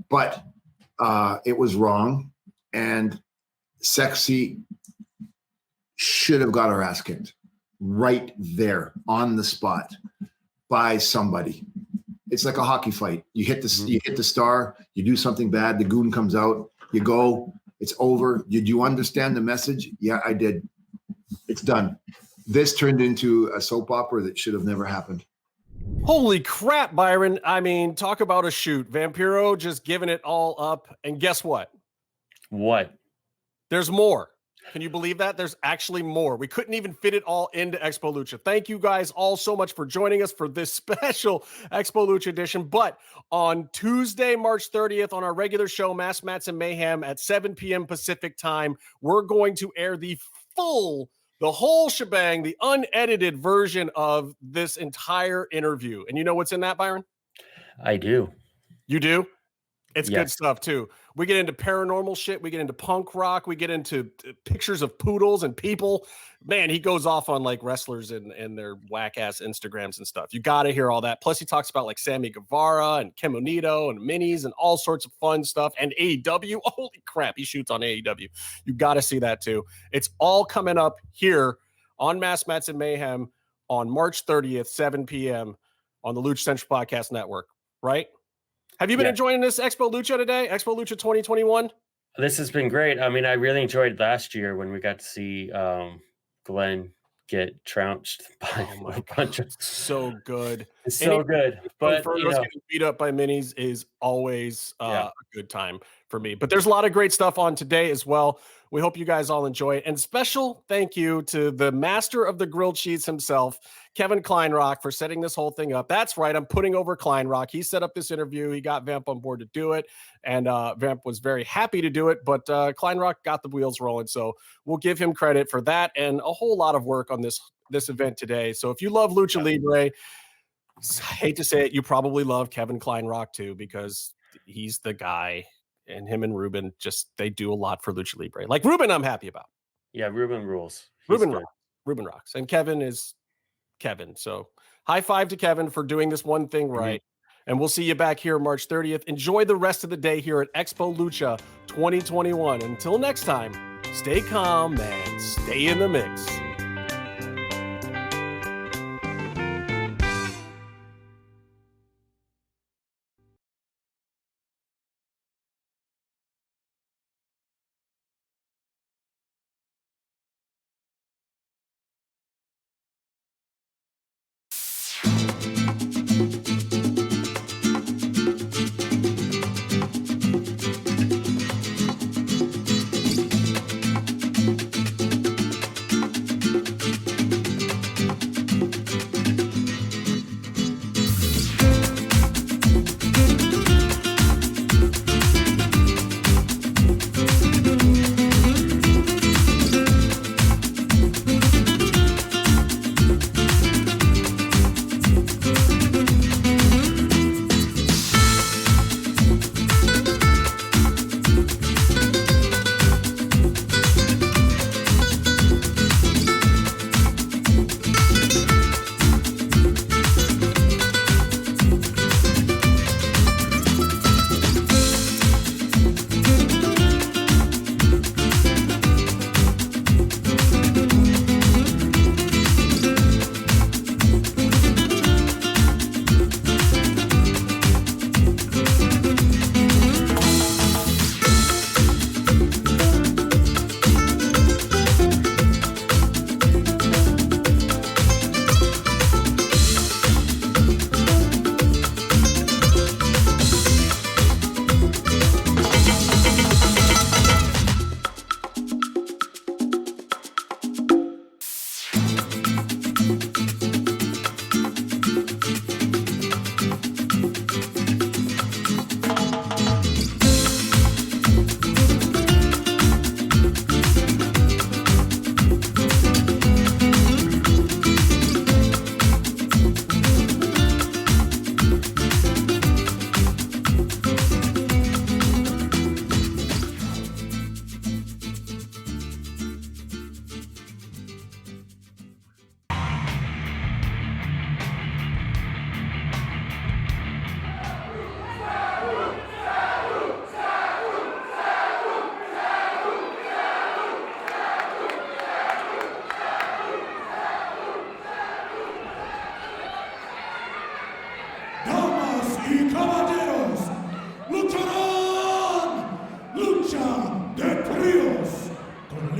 But it was wrong. And Sexy should have got her ass kicked right there on the spot by somebody. It's like a hockey fight. You hit the star, you do something bad, the goon comes out, you go. It's over. Did you understand the message? Yeah, I did. It's done. This turned into a soap opera that should have never happened. Holy crap, Byron. I mean, talk about a shoot. Vampiro just giving it all up. And guess what? What? There's more. Can you believe that? There's actually more. We couldn't even fit it all into Expo Lucha. Thank you guys all so much for joining us for this special Expo Lucha edition. But on Tuesday, March 30th, on our regular show, Masked Mats and Mayhem at 7 p.m. Pacific time, we're going to air the whole shebang, the unedited version of this entire interview. And you know what's in that, Byron? I do. You do? It's good stuff too. We get into paranormal shit. We get into punk rock. We get into pictures of poodles and people. Man, he goes off on like wrestlers and their whack ass Instagrams and stuff. You got to hear all that. Plus he talks about like Sammy Guevara and Kemonito and minis and all sorts of fun stuff and AEW. Holy crap. He shoots on AEW. You got to see that too. It's all coming up here on Masked Mats and Mayhem on March 30th, 7 p.m. on the Lucha Central Podcast Network, right? Have you been enjoying this Expo Lucha today? Expo Lucha 2021? This has been great. I mean, I really enjoyed last year when we got to see Glenn get trounced by a bunch of... So good. It's so good. But getting beat up by minis is always a good time for me. But there's a lot of great stuff on today as well. We hope you guys all enjoy it. And special thank you to the master of the grilled cheese himself, Kevin Kleinrock, for setting this whole thing up. That's right. I'm putting over Kleinrock. He set up this interview. He got Vamp on board to do it. And Vamp was very happy to do it. But Kleinrock got the wheels rolling. So we'll give him credit for that and a whole lot of work on this event today. So if you love Lucha Libre, I hate to say it, you probably love Kevin Kleinrock too, because he's the guy. And him and Ruben they do a lot for Lucha Libre. Like Ruben, I'm happy about. Yeah, Ruben rules. Ruben rocks. And Kevin is Kevin. So high five to Kevin for doing this one thing right. And we'll see you back here March 30th. Enjoy the rest of the day here at Expo Lucha 2021. Until next time, stay calm and stay in the mix.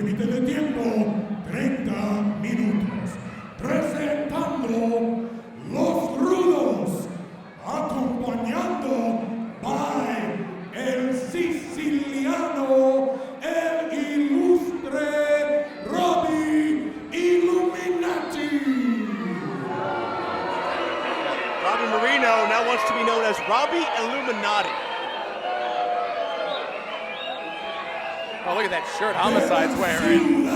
límite de tiempo, 30 minutos. Presentando los rudos, acompañando by el siciliano, el ilustre Robbie Illuminati. Robbie Marino now wants to be known as Robbie Illuminati. Oh, look at that shirt Homicide's wearing.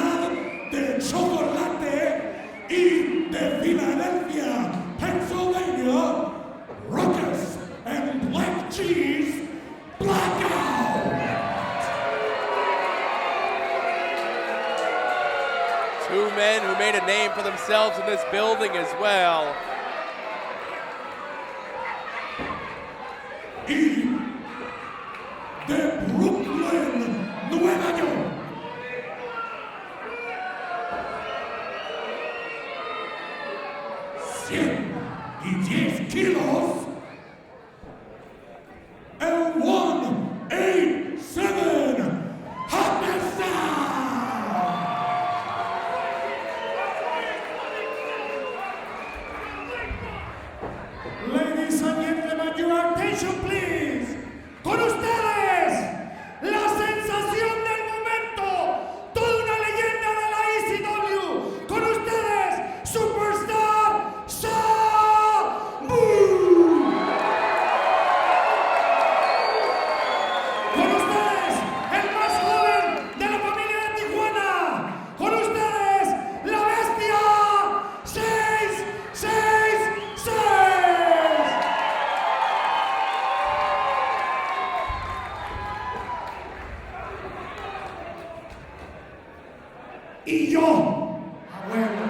De chocolate y de Philadelphia, Pennsylvania, Ruckus and Black Cheese, Blackout. Two men who made a name for themselves in this building as well. Y de Brooklyn, Nueva York. 110 kilos. El 187 Ladies and gentlemen, your attention please. Con ustedes, la sensación del momento, toda una leyenda de la ECW. Con ustedes, Superstar Sabu. Con ustedes, el más joven de la familia de Tijuana. Con ustedes, la bestia 666. Y yo, abuelo.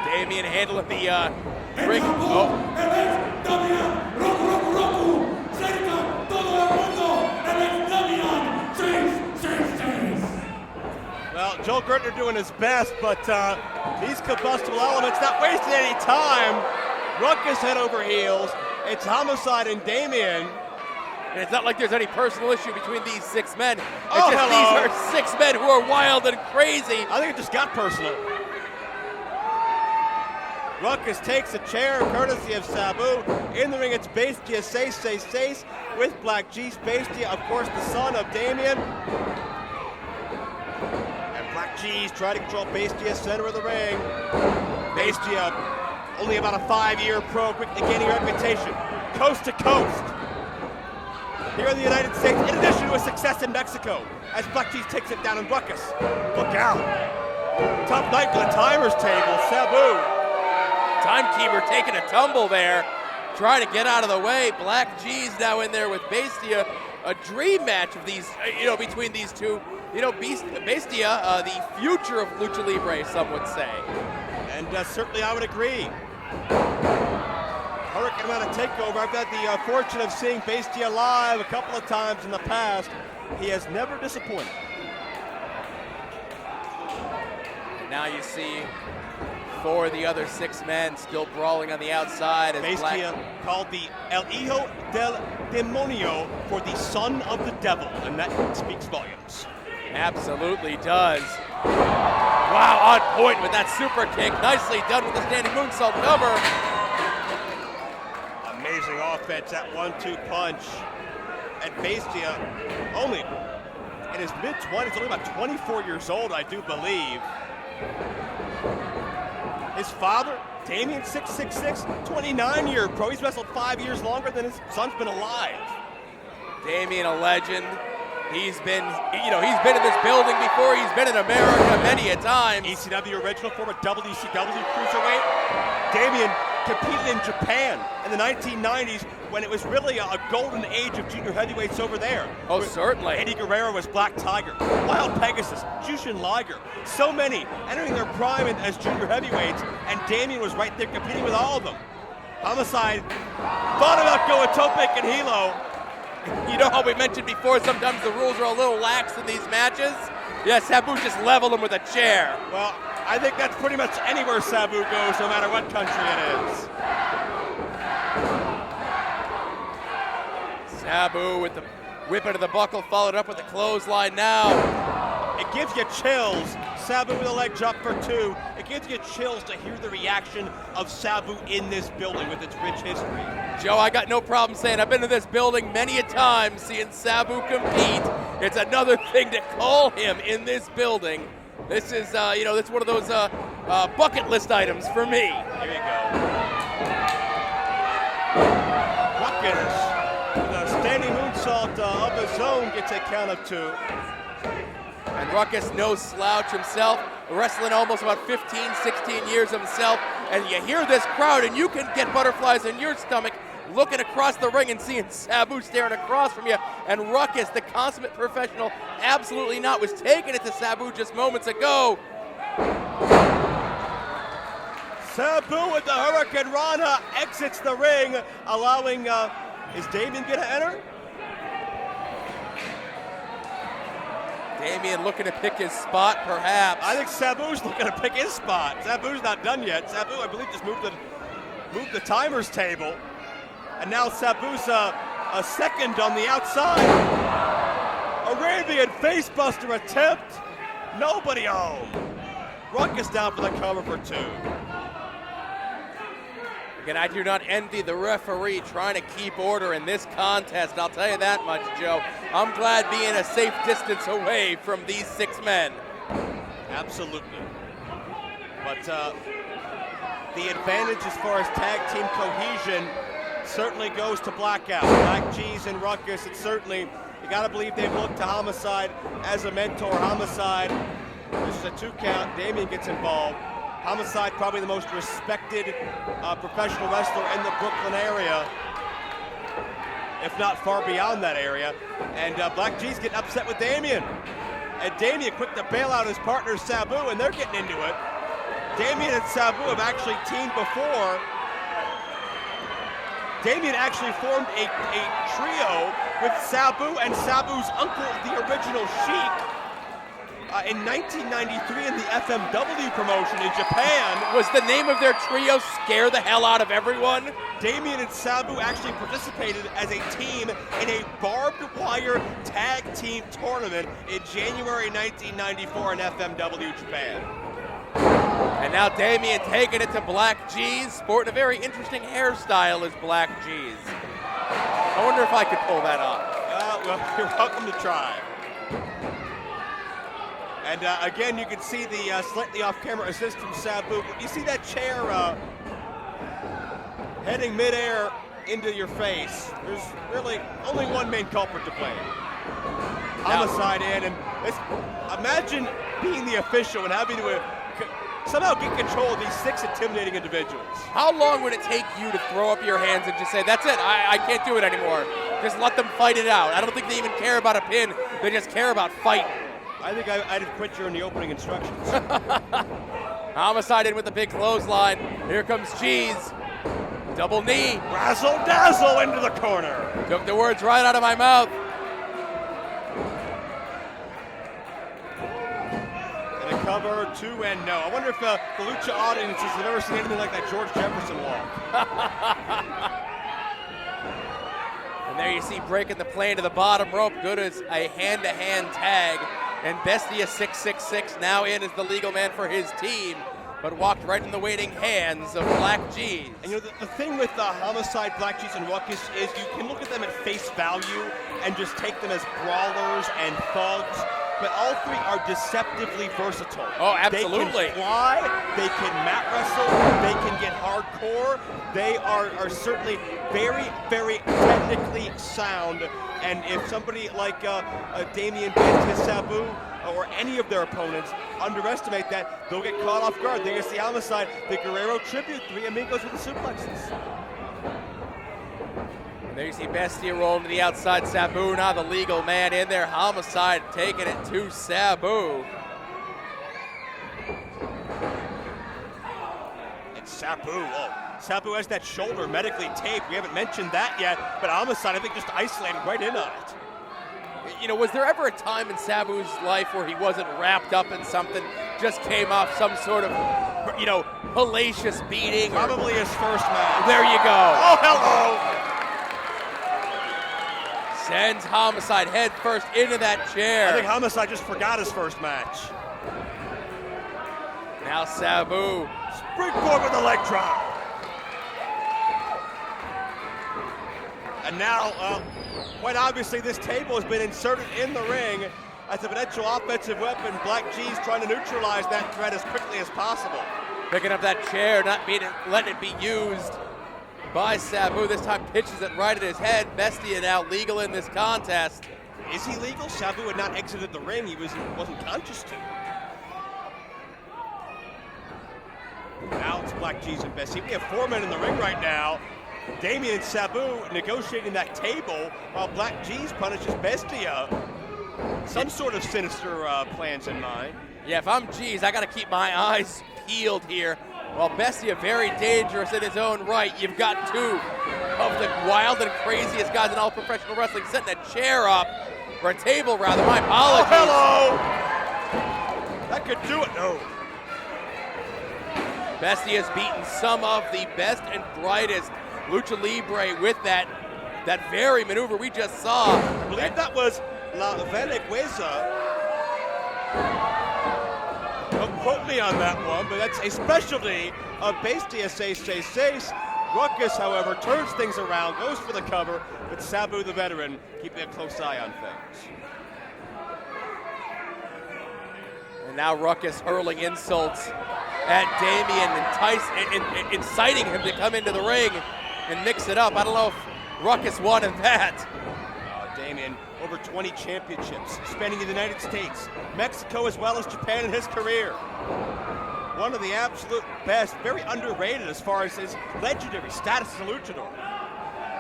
Damien handling the ring. Oh. Well, Joel Gertner doing his best, but these combustible elements not wasting any time. Ruckus head over heels. It's Homicide and Damien. And it's not like there's any personal issue between these six men. It's Oh, just hello. these are six men who are wild and crazy. I think it just got personal. Ruckus takes a chair courtesy of Sabu. In the ring, it's Bestia 666 with Black G's. Bestia, of course, the son of Damien. And Black G's trying to control Bestia center of the ring. Bestia, only about a 5-year pro, quickly gaining reputation. Coast to coast. Here in the United States, in addition to a success in Mexico, as Black Cheese takes it down in Ruckus. Look out. Tough night for the timers table. Sabu. Timekeeper taking a tumble there, trying to get out of the way. Black G's now in there with Bestia. A dream match of these, between these two. Bestia, the future of Lucha Libre, some would say. And certainly I would agree. Hurricane amount of takeover. I've had the fortune of seeing Bestia live a couple of times in the past. He has never disappointed. And now you see 4 of the other 6 men still brawling on the outside. As Bestia called the El Hijo del Demonio, for the son of the devil, and that speaks volumes. Absolutely does. Wow, on point with that super kick. Nicely done with the standing moonsault cover. Amazing offense, that 1-2 punch. And Bestia, only in his mid-20s, only about 24 years old, I do believe. His father, Damien 666, 29-year pro. He's wrestled 5 years longer than his son's been alive. Damien, a legend. He's been in this building before. He's been in America many a time. ECW original, former WCW cruiserweight. Damien competed in Japan in the 1990s when it was really a golden age of junior heavyweights over there. Oh, certainly. Eddie Guerrero was Black Tiger, Wild Pegasus, Jushin Liger, so many entering their prime as junior heavyweights, and Damien was right there competing with all of them. Homicide thought about going Topic and Hilo. You know how we mentioned before, sometimes the rules are a little lax in these matches? Yeah, Sabu just leveled him with a chair. Well, I think that's pretty much anywhere Sabu goes, no matter what country it is. Sabu with the whip into the buckle, followed up with the clothesline now. It gives you chills. Sabu with a leg drop for 2. It gives you chills to hear the reaction of Sabu in this building with its rich history. Joe, I got no problem saying I've been to this building many a time seeing Sabu compete. It's another thing to call him in this building. This is, it's one of those bucket list items for me. Here you go. Ruckus with a standing moonsault of his own gets a count of 2. And Ruckus, no slouch himself, wrestling almost about 15, 16 years himself. And you hear this crowd and you can get butterflies in your stomach looking across the ring and seeing Sabu staring across from you. And Ruckus, the consummate professional, absolutely not, was taking it to Sabu just moments ago. Sabu with the Hurricane Rana exits the ring, allowing, is Damien gonna enter? Damien looking to pick his spot, perhaps. I think Sabu's looking to pick his spot. Sabu's not done yet. Sabu, I believe, just moved the timers table. And now Sabu's a second on the outside. Arabian facebuster attempt. Nobody home. Ruckus down for the cover for 2. Again, I do not envy the referee trying to keep order in this contest. I'll tell you that much, Joe. I'm glad being a safe distance away from these 6 men. Absolutely. But the advantage as far as tag team cohesion certainly goes to Blackout. Black G's and Ruckus, and certainly, you gotta believe they've looked to Homicide as a mentor. Homicide, this is a 2 count, Damien gets involved. Homicide, probably the most respected professional wrestler in the Brooklyn area, if not far beyond that area. And Black G's getting upset with Damien. And Damien quick to bail out his partner Sabu, and they're getting into it. Damien and Sabu have actually teamed before. Damien actually formed a trio with Sabu and Sabu's uncle, the original Sheik, in 1993 in the FMW promotion in Japan. Was the name of their trio Scare the Hell Out of Everyone? Damien and Sabu actually participated as a team in a barbed wire tag team tournament in January 1994 in FMW Japan. And now Damien taking it to Black G's, sporting a very interesting hairstyle as Black G's. I wonder if I could pull that off. Well, you're welcome to try. And again, you can see the slightly off-camera assist from Sabu. You see that chair heading midair into your face. There's really only one main culprit to blame. Homicide in, and imagine being the official and having to somehow get control of these 6 intimidating individuals. How long would it take you to throw up your hands and just say, that's it, I can't do it anymore? Just let them fight it out. I don't think they even care about a pin. They just care about fighting. I think I'd have quit during the opening instructions. Homicide in with the big clothesline. Here comes G's. Double knee. Razzle dazzle into the corner. Took the words right out of my mouth. And a cover, 2 and no. I wonder if the Lucha audiences have ever seen anything like that George Jefferson walk. And there you see breaking the plane to the bottom rope. Good as a hand-to-hand tag. And Bestia 666 now in as the legal man for his team, but walked right in the waiting hands of Black G's. And you know, the thing with Homicide, Black G's, and Ruckus is you can look at them at face value and just take them as brawlers and thugs, but all 3 are deceptively versatile. Oh, absolutely. They can fly, they can mat wrestle, they can get hardcore. They are certainly very, very technically sound. And if somebody like Damien Benz, Sabu, or any of their opponents underestimate that, they'll get caught off guard. They're going to see Homicide, the Guerrero tribute, 3 amigos with the suplexes. And there you see Bestia rolling to the outside. Sabu now the legal man in there. Homicide taking it to Sabu. And Sabu, Sabu has that shoulder medically taped. We haven't mentioned that yet, but Homicide, I think, just isolated right in on it. You know, was there ever a time in Sabu's life where he wasn't wrapped up in something, just came off some sort of, hellacious beating? Probably his first match. There you go. Oh, hello. Sends Homicide head first into that chair. I think Homicide just forgot his first match. Now Sabu. Springboard with a leg drop. And now, quite obviously, this table has been inserted in the ring as a potential offensive weapon. Black G's trying to neutralize that threat as quickly as possible. Picking up that chair, not letting it be used by Sabu. This time pitches it right at his head. Bestia now legal in this contest. Is he legal? Sabu had not exited the ring. He wasn't conscious to. Now it's Black G's and Bestia. We have 4 men in the ring right now. Damien and Sabu negotiating that table while Black G's punishes Bestia. Some sort of sinister plans in mind. Yeah, if I'm G's, I got to keep my eyes peeled here. While Bestia very dangerous in his own right, you've got 2 of the wild and craziest guys in all professional wrestling setting a chair up, or a table rather, my apologies. Oh, hello! That could do it, no. Bestia's beaten some of the best and brightest Lucha Libre with that very maneuver we just saw. I believe that was La Venegueza. Don't quote me on that one, but that's a specialty of Bestia 666. Ruckus, however, turns things around, goes for the cover, but Sabu, the veteran, keeping a close eye on things. And now Ruckus hurling insults at Damien, inciting him to come into the ring and mix it up. I don't know if Ruckus wanted that. Damien, over 20 championships, spanning the United States, Mexico, as well as Japan in his career. One of the absolute best, very underrated as far as his legendary status as a luchador.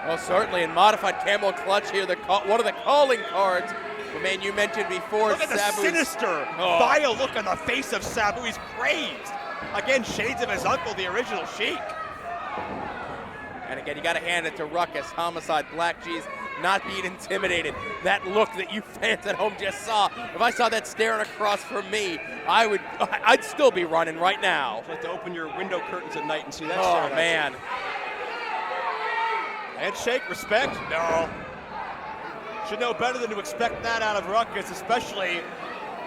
Well, certainly in modified camel clutch here, one of the calling cards. The man you mentioned before, look at the sinister, vile look on the face of Sabu. He's crazed. Again, shades of his uncle, the original Sheik. And again, you got to hand it to Ruckus, Homicide, Black G's, not being intimidated. That look that you fans at home just saw. If I saw that staring across from me, I'd still be running right now. Just like to open your window curtains at night and see that. Oh man. Handshake, respect? No. Should know better than to expect that out of Ruckus, especially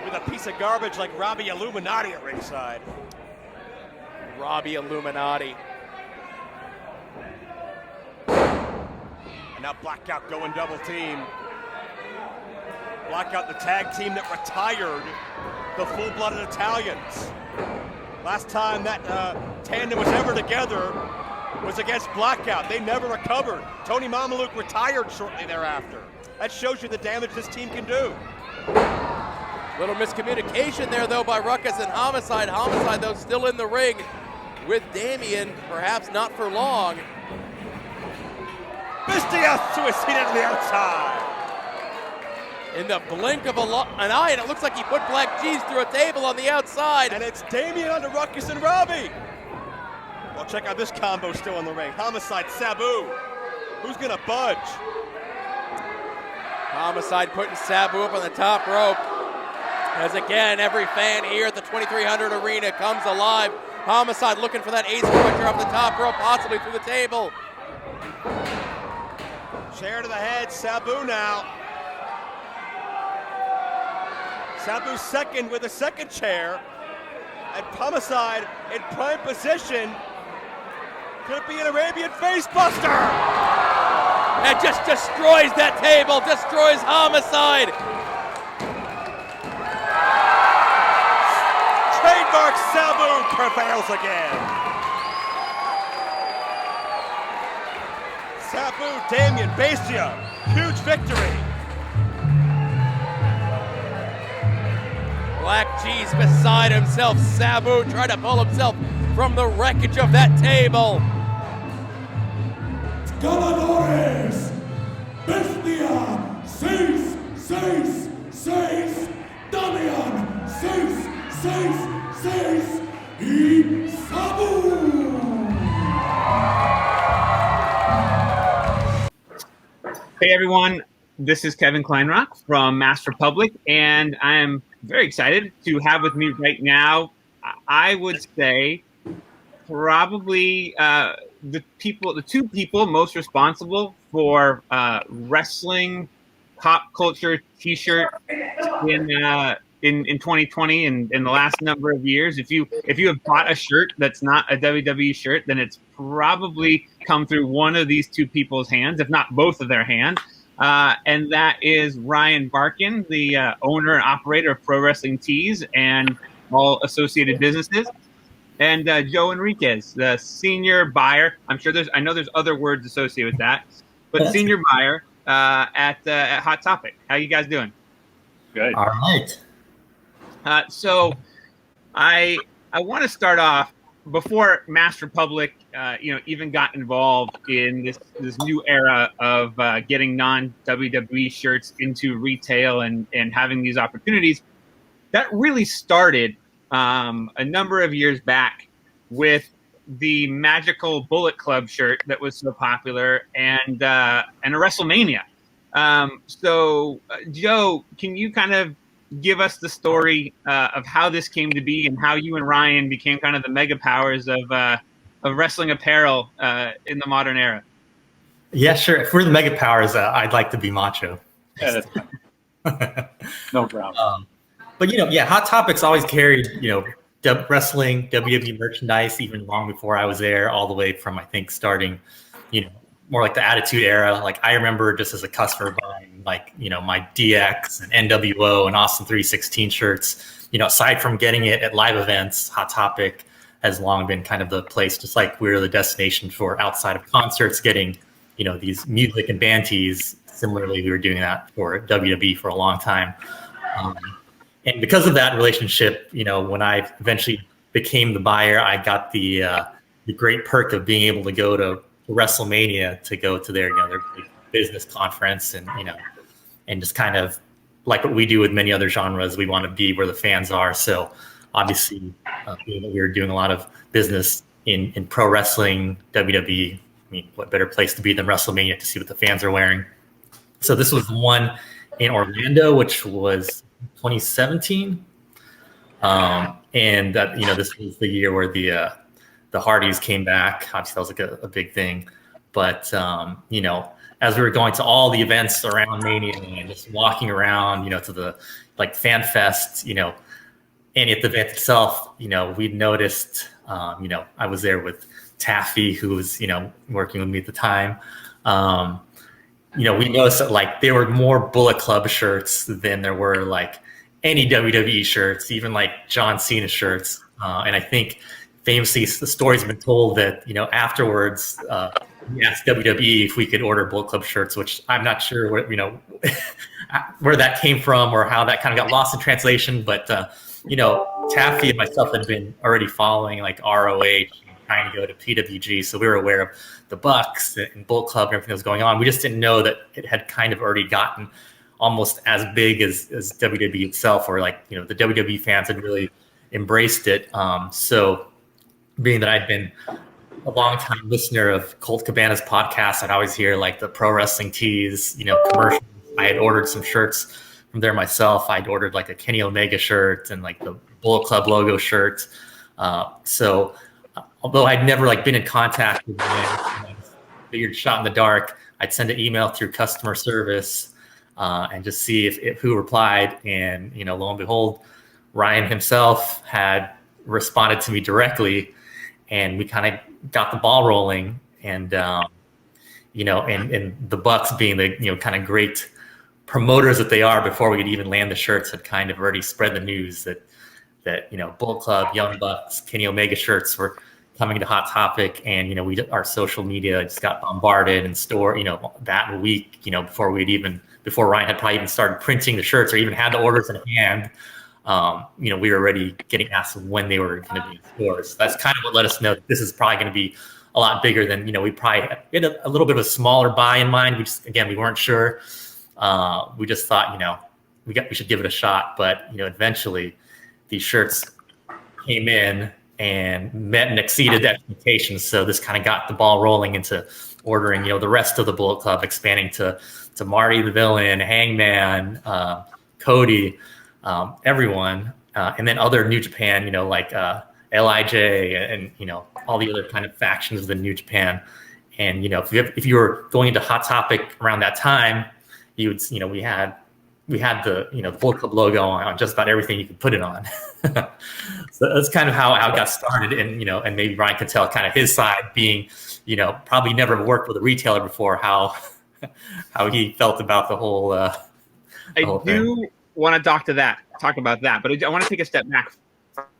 with a piece of garbage like Robbie Illuminati at ringside. Robbie Illuminati. And now Blackout going double team. Blackout, the tag team that retired the full-blooded Italians. Last time that tandem was ever together was against Blackout. They never recovered. Tony Mamaluke retired shortly thereafter. That shows you the damage this team can do. Little miscommunication there, though, by Ruckus and Homicide. Homicide, though, still in the ring with Damien, perhaps not for long. Bestia to his feet on the outside. In the blink of an eye, and it looks like he put Black G's through a table on the outside. And it's Damien onto Ruckus and Robbie. Well, check out this combo still in the ring. Homicide, Sabu. Who's gonna budge? Homicide putting Sabu up on the top rope. As again, every fan here at the 2300 Arena comes alive. Homicide looking for that ace pusher up the top rope, possibly through the table. Chair to the head, Sabu now. Sabu second with a second chair. And Homicide in prime position. Could be an Arabian facebuster. And just destroys that table, destroys Homicide. Trademark Sabu prevails again. Sabu, Damien, Bestia, huge victory. Black G's beside himself. Sabu trying to pull himself from the wreckage of that table. Ganadores, Bestia, 666, Damian, 666, y Sabu. Hey everyone, this is Kevin Kleinrock from Master Public, and I am very excited to have with me right now, I would say, probably the two people most responsible for wrestling pop culture T-shirt in 2020 and in the last number of years. If you have bought a shirt that's not a WWE shirt, then it's probably come through one of these two people's hands, if not both of their hands. And that is Ryan Barkin, the owner and operator of Pro Wrestling Tees and all associated businesses, and Joe Enriquez, the senior buyer. I know there's other words associated with that, but senior buyer at Hot Topic. How you guys doing? Good. All right. So I want to start off before Master Public, even got involved in this new era of getting non-WWE shirts into retail and having these opportunities. That really started a number of years back with the magical Bullet Club shirt that was so popular and a WrestleMania. So Joe, can you kind of give us the story of how this came to be and how you and Ryan became kind of the mega powers of wrestling apparel in the modern era? Yeah, sure. If we're the mega powers, I'd like to be Macho. Yeah, no problem. But Hot Topics always carried wrestling, WWE merchandise even long before I was there, all the way from I think starting more like the Attitude Era. Like I remember just as a customer buying my DX and NWO and Austin 316 shirts. Aside from getting it at live events, Hot Topic has long been kind of the place, just like we're the destination for outside of concerts, getting these music and band tees. Similarly, we were doing that for WWE for a long time. And because of that relationship, when I eventually became the buyer, I got the great perk of being able to go to WrestleMania to go to their business conference and just kind of like what we do with many other genres, we want to be where the fans are. So obviously, we were doing a lot of business in pro wrestling, WWE. I mean, what better place to be than WrestleMania to see what the fans are wearing? So this was one in Orlando, which was 2017. And that, this was the year where the Hardys came back. Obviously, that was like a big thing. But, as we were going to all the events around Mania and just walking around, to the Fan Fest, and at the event itself, we'd noticed, I was there with Taffy, who was, working with me at the time. We noticed that there were more Bullet Club shirts than there were any WWE shirts, even John Cena shirts. And I think famously the stories have been told that, afterwards, we asked WWE if we could order Bullet Club shirts, which I'm not sure where, where that came from or how that kind of got lost in translation. But, Taffy and myself had been already following ROH and trying to go to PWG. So we were aware of the Bucks and Bullet Club and everything that was going on. We just didn't know that it had kind of already gotten almost as big as WWE itself, or the WWE fans had really embraced it. So being that I'd been a long-time listener of Colt Cabana's podcast, I'd always hear the pro wrestling tees, commercials. I had ordered some shirts from there myself. I'd ordered a Kenny Omega shirt and the Bullet Club logo shirt. So although I'd never been in contact with them, I figured shot in the dark, I'd send an email through customer service and just see if who replied. And, lo and behold, Ryan himself had responded to me directly, and we kind of got the ball rolling. And, and the Bucks being the, kind of great promoters that they are, before we could even land the shirts, had kind of already spread the news that Bullet Club, Young Bucks, Kenny Omega shirts were coming to Hot Topic. And, our social media just got bombarded and that week, before Ryan had probably even started printing the shirts or even had the orders in hand, we were already getting asked when they were going to be in stores. That's kind of what let us know that this is probably going to be a lot bigger than, we probably had a little bit of a smaller buy in mind. We weren't sure. We just thought, we should give it a shot. But, eventually these shirts came in and met and exceeded expectations. So this kind of got the ball rolling into ordering, the rest of the Bullet Club, expanding to Marty the Villain, Hangman, Cody, everyone, and then other New Japan, LIJ and, all the other kind of factions of the New Japan. And, if you were going into Hot Topic around that time, you would, we had the, the Bullet Club logo on just about everything you could put it on. So that's kind of how it got started. And, and maybe Ryan could tell kind of his side being, probably never worked with a retailer before, how he felt about the whole, I do want to talk about that, but I want to take a step back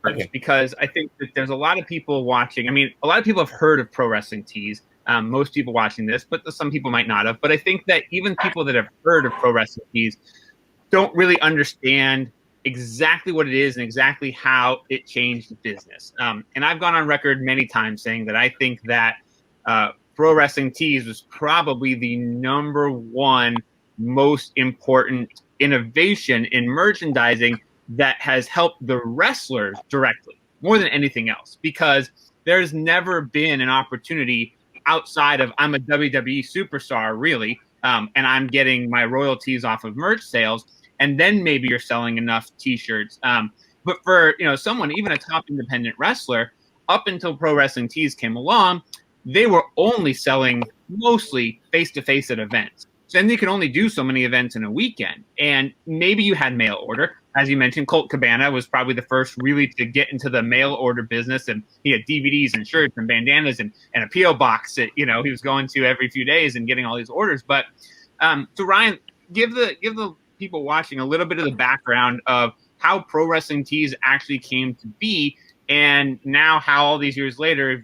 first, because I think that there's a lot of people watching. I mean, a lot of people have heard of pro wrestling tees. Most people watching this, but some people might not have. But I think that even people that have heard of pro wrestling tees don't really understand exactly what it is and exactly how it changed the business. And I've gone on record many times saying that I think that pro wrestling tees was probably the #1 most important innovation in merchandising that has helped the wrestlers directly more than anything else, because there's never been an opportunity outside of I'm a WWE superstar, really, and I'm getting my royalties off of merch sales, and then maybe you're selling enough T-shirts. But for someone, even a top independent wrestler, up until Pro Wrestling Tees came along, they were only selling mostly face-to-face at events. So then they could only do so many events in a weekend. And maybe you had mail order. As you mentioned, Colt Cabana was probably the first really to get into the mail order business. And he had DVDs and shirts and bandanas and a P.O. box that, he was going to every few days and getting all these orders. But so Ryan, give the people watching a little bit of the background of how Pro Wrestling Tees actually came to be, and now how all these years later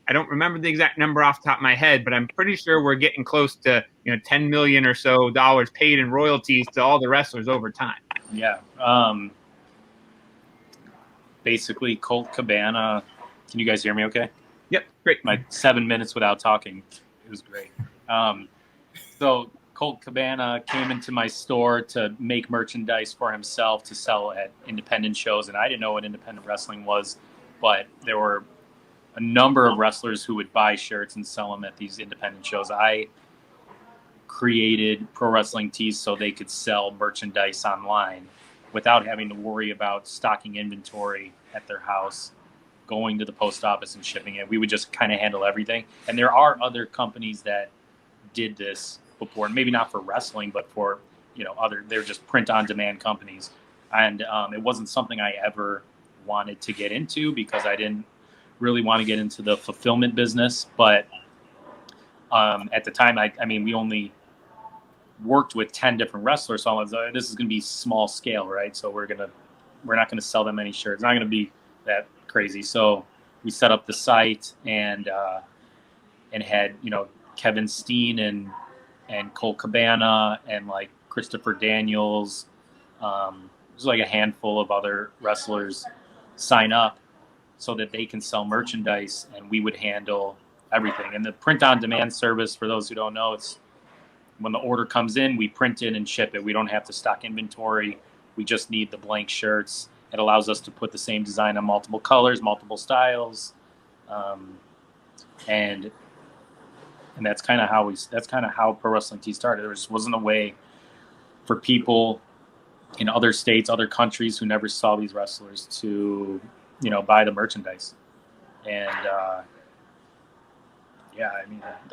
I don't remember the exact number off the top of my head, but I'm pretty sure we're getting close to $10 million or so paid in royalties to all the wrestlers over time. Yeah. Basically, Colt Cabana. Can you guys hear me okay? Yep, great. My 7 minutes without talking. It was great. So Colt Cabana came into my store to make merchandise for himself to sell at independent shows, and I didn't know what independent wrestling was, but there were a number of wrestlers who would buy shirts and sell them at these independent shows. I created Pro Wrestling Tees so they could sell merchandise online without having to worry about stocking inventory at their house, going to the post office and shipping it. We would just kind of handle everything. And there are other companies that did this before, maybe not for wrestling, but for, they're just print on demand companies. And it wasn't something I ever wanted to get into because I didn't really want to get into the fulfillment business. But at the time, we only worked with 10 different wrestlers. So I was like, this is going to be small scale, right? So we're not going to sell that many shirts. It's not going to be that crazy. So we set up the site and had, Kevin Steen and Colt Cabana and like Christopher Daniels. There's like a handful of other wrestlers sign up so that they can sell merchandise, and we would handle everything. And the print-on-demand service, for those who don't know, it's when the order comes in, we print it and ship it. We don't have to stock inventory. We just need the blank shirts. It allows us to put the same design on multiple colors, multiple styles, and that's kind of how Pro Wrestling Tees started. There just wasn't a way for people in other states, other countries who never saw these wrestlers to buy the merchandise. And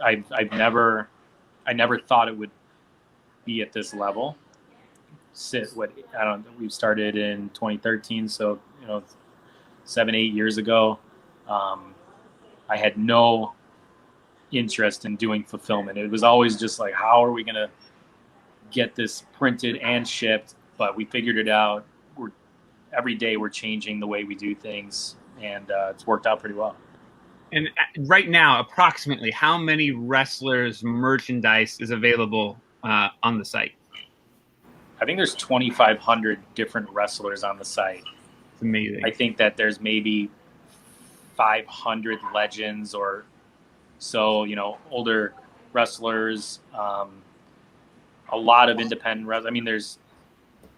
I never thought it would be at this level. We started in 2013, so 7-8 years ago. I had no interest in doing fulfillment. It was always just like, how are we going to get this printed and shipped? But we figured it out. Every day we're changing the way we do things, and it's worked out pretty well. And right now, approximately how many wrestlers' merchandise is available on the site? I think there's 2,500 different wrestlers on the site. It's amazing. I think that there's maybe 500 legends or so, older wrestlers, a lot of independent wrestlers.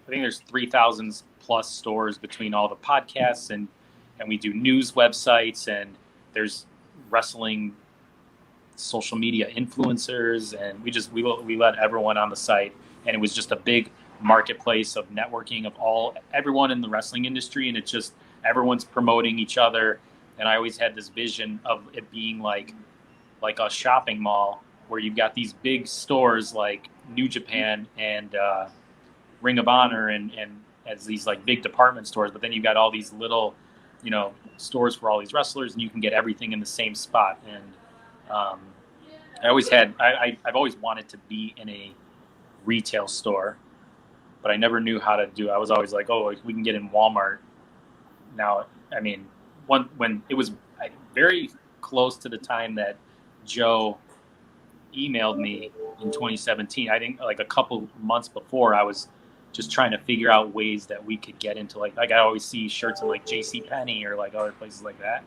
I think there's 3,000 plus stores between all the podcasts and we do news websites, and there's wrestling social media influencers, and we let everyone on the site, and it was just a big marketplace of networking of everyone in the wrestling industry, and it's just everyone's promoting each other. And I always had this vision of it being like a shopping mall where you've got these big stores like New Japan and Ring of Honor and as these like big department stores, but then you got all these little, you know, stores for all these wrestlers, and you can get everything in the same spot. And I've always wanted to be in a retail store, but I never knew how to do it. I was always like, oh, we can get in Walmart. Now, I mean, when it was very close to the time that Joe emailed me in 2017, I think like a couple months before, I was just trying to figure out ways that we could get into like I always see shirts in like JCPenney or like other places like that.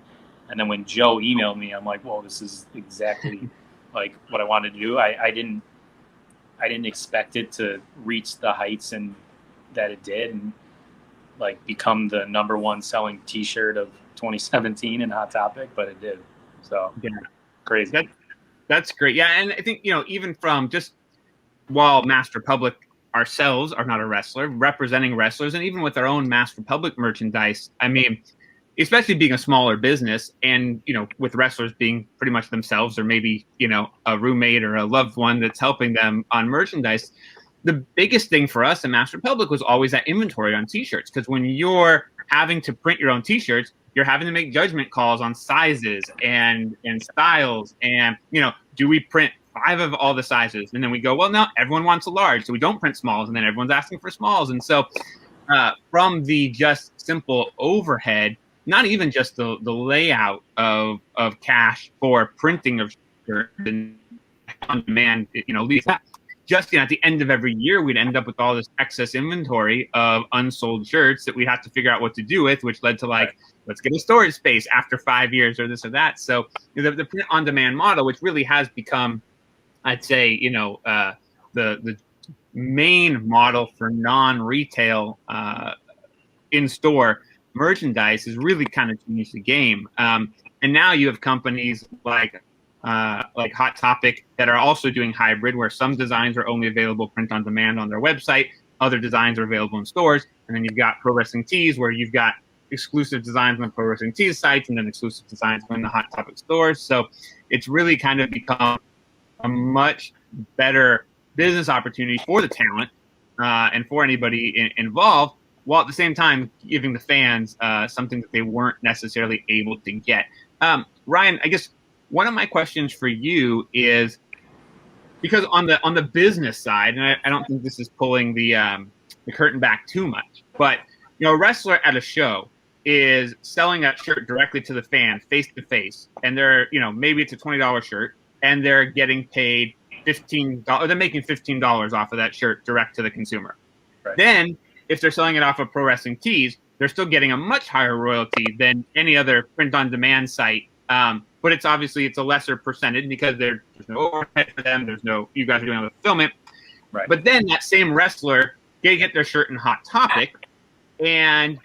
And then when Joe emailed me, I'm like, well, this is exactly like what I wanted to do. I didn't expect it to reach the heights and that it did, and like become the #1 selling T-shirt of 2017 in Hot Topic, but it did. So yeah, crazy. That's great. Yeah, and I think, you know, even from just while Master Public ourselves are not a wrestler, representing wrestlers, and even with our own Master Public merchandise, I mean, especially being a smaller business, and, you know, with wrestlers being pretty much themselves, or maybe, you know, a roommate or a loved one that's helping them on merchandise, the biggest thing for us in Master Public was always that inventory on T-shirts. Because when you're having to print your own T-shirts, you're having to make judgment calls on sizes and styles, and, you know, do we print 5 of all the sizes? And then we go, well, no, everyone wants a large, so we don't print smalls, and then everyone's asking for smalls. And so from the just simple overhead, not even just the layout of cash for printing of shirts and on demand, you know, leaves that. Just, you know, at the end of every year, we'd end up with all this excess inventory of unsold shirts that we have to figure out what to do with, which led to like, let's get a storage space after 5 years or this or that. So, you know, the print on demand model, which really has become, I'd say, you know, the main model for non-retail in-store merchandise, is really kind of changed the game. And now you have companies like Hot Topic that are also doing hybrid, where some designs are only available print on demand on their website, other designs are available in stores, and then you've got Pro Wrestling Tees, where you've got exclusive designs on Pro Wrestling Tees sites, and then exclusive designs in the Hot Topic stores. So it's really kind of become a much better business opportunity for the talent and for anybody involved, while at the same time giving the fans something that they weren't necessarily able to get. Ryan, I guess one of my questions for you is, because on the business side, and I don't think this is pulling the curtain back too much, but, you know, a wrestler at a show is selling that shirt directly to the fan, face to face, and they're, you know, maybe it's a $20 shirt, and they're getting paid $15. They're making $15 off of that shirt direct to the consumer. Right. Then, if they're selling it off of Pro Wrestling Tees, they're still getting a much higher royalty than any other print-on-demand site. But it's obviously it's a lesser percentage because there's no overhead for them. There's no, you guys are doing all the fulfillment. Right. But then that same wrestler, they get their shirt in Hot Topic, and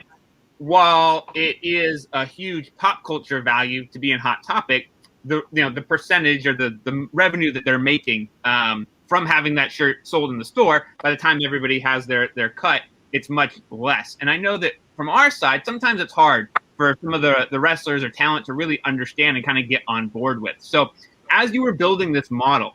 while it is a huge pop culture value to be in Hot Topic, the percentage or the revenue that they're making from having that shirt sold in the store, by the time everybody has their cut, it's much less. And I know that from our side, sometimes it's hard for some of the wrestlers or talent to really understand and kind of get on board with. So as you were building this model,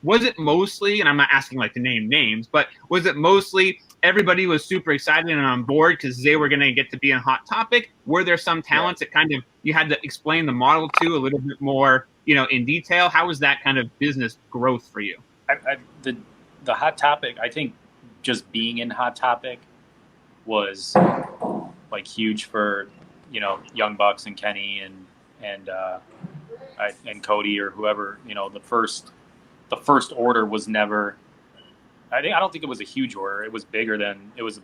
was it mostly, and I'm not asking like to name names, but was it mostly everybody was super excited and on board because they were going to get to be in Hot Topic? Were there some talents that kind of you had to explain the model to a little bit more, you know, in detail? How was that kind of business growth for you? The Hot Topic, I think just being in Hot Topic was like huge for, you know, Young Bucks and Kenny and Cody or whoever. You know, the first order was never. I don't think it was a huge order. It was bigger than it was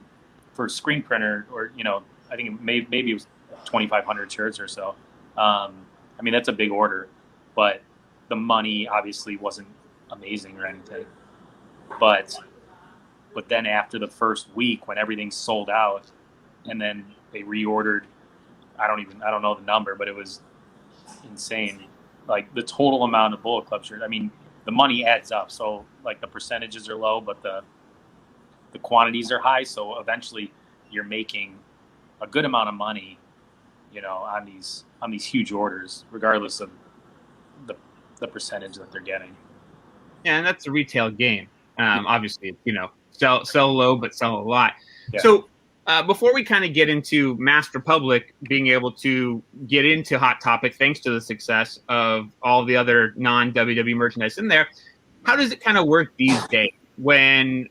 for a screen printer, or, you know, I think maybe it was 2,500 shirts or so. I mean, that's a big order, but the money obviously wasn't amazing or anything. But then after the first week, when everything sold out, and then they reordered, I don't know the number, but it was insane. Like the total amount of Bullet Club shirts. I mean, the money adds up. So like the percentages are low, but the quantities are high. So eventually you're making a good amount of money, you know, on these huge orders, regardless of the percentage that they're getting. Yeah, and that's a retail game. Obviously, sell low, but sell a lot. Yeah. So before we kind of get into Mass Republic being able to get into Hot Topic, thanks to the success of all the other non-WWE merchandise in there, how does it kind of work these days when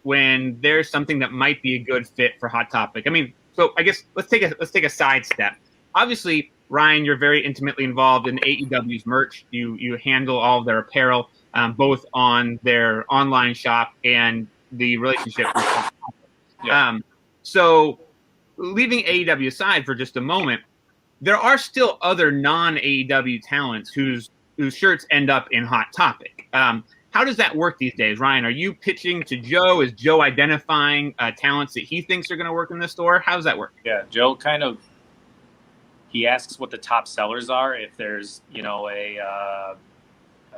there's something that might be a good fit for Hot Topic? I mean, so I guess let's take a side step. Obviously, Ryan, you're very intimately involved in AEW's merch. You handle all of their apparel, both on their online shop and the relationship with Hot Topic. So leaving AEW aside for just a moment, there are still other non-AEW talents whose shirts end up in Hot Topic. How does that work these days? Ryan, are you pitching to Joe? Is Joe identifying talents that he thinks are going to work in the store? How does that work? Yeah, Joe he asks what the top sellers are. If there's, I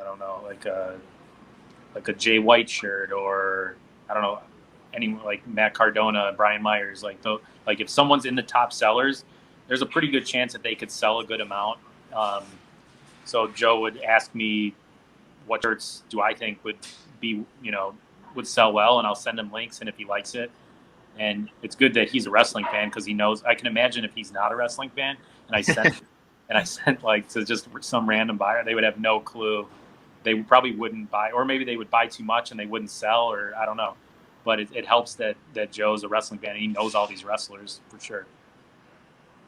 don't know, like a Jay White shirt, or I don't know, anyone like Matt Cardona, Brian Myers, like if someone's in the top sellers, there's a pretty good chance that they could sell a good amount. So Joe would ask me what shirts do I think would be, would sell well, and I'll send him links, and if he likes it. And it's good that he's a wrestling fan, because he knows. I can imagine if he's not a wrestling fan and I sent like to just some random buyer, they would have no clue. They probably wouldn't buy, or maybe they would buy too much and they wouldn't sell, or I don't know. But it helps that Joe's a wrestling fan and he knows all these wrestlers for sure.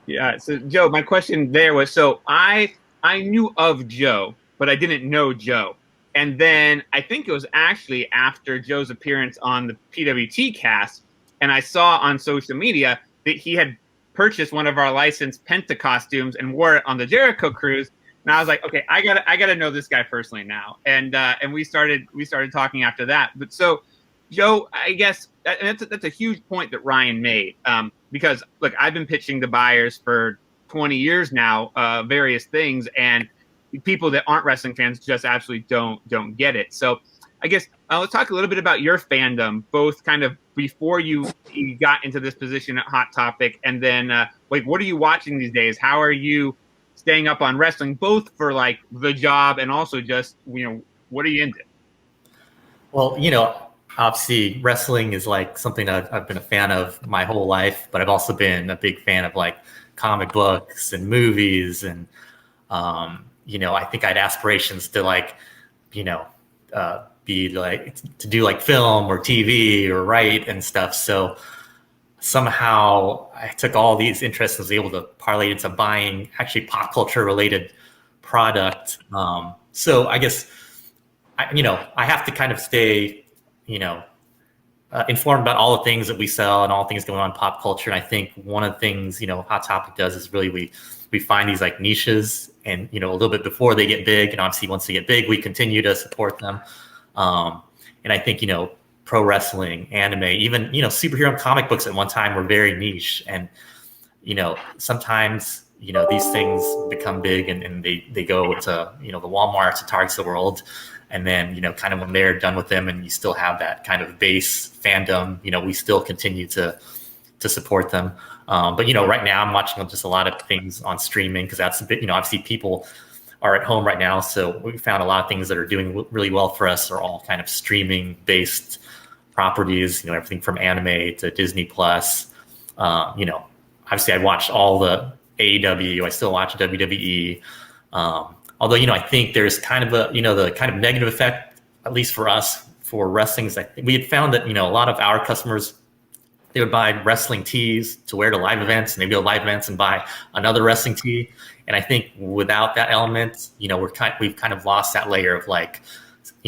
Yeah. So Joe, my question there was, so I knew of Joe, but I didn't know Joe. And then I think it was actually after Joe's appearance on the PWT cast, and I saw on social media that he had purchased one of our licensed Penta costumes and wore it on the Jericho cruise. And I was like, okay, I gotta know this guy personally now. And we started talking after that. But so, Joe, I guess that's a huge point that Ryan made, because look, I've been pitching to buyers for 20 years now, various things, and people that aren't wrestling fans just absolutely don't get it. So I guess let's talk a little bit about your fandom, both kind of before you got into this position at Hot Topic, and then like, what are you watching these days? How are you staying up on wrestling, both for like the job and also just, what are you into? Well, obviously wrestling is like something that I've been a fan of my whole life, but I've also been a big fan of like comic books and movies, and I think I had aspirations to like, be like to do like film or TV or write and stuff. So somehow I took all these interests and was able to parlay into buying actually pop culture related product. So I guess I have to kind of stay, informed about all the things that we sell and all the things going on in pop culture. And I think one of the things, Hot Topic does is really we find these like niches, and, a little bit before they get big, and obviously once they get big, we continue to support them. And I think, pro wrestling, anime, even, superhero and comic books at one time were very niche. And, sometimes, these things become big and they go to, the Walmarts, the Targets of the world. And then, kind of when they're done with them and you still have that kind of base fandom, we still continue to support them. But, right now I'm watching just a lot of things on streaming, because that's a bit, obviously people are at home right now. So we found a lot of things that are doing really well for us are all kind of streaming based properties, everything from anime to Disney Plus. Obviously I watched all the AEW, I still watch WWE. Although, I think there's kind of a, the kind of negative effect, at least for us, for wrestling, is that we had found that, a lot of our customers, they would buy wrestling tees to wear to live events, and they'd go to live events and buy another wrestling tee. And I think without that element, we've kind of lost that layer of like,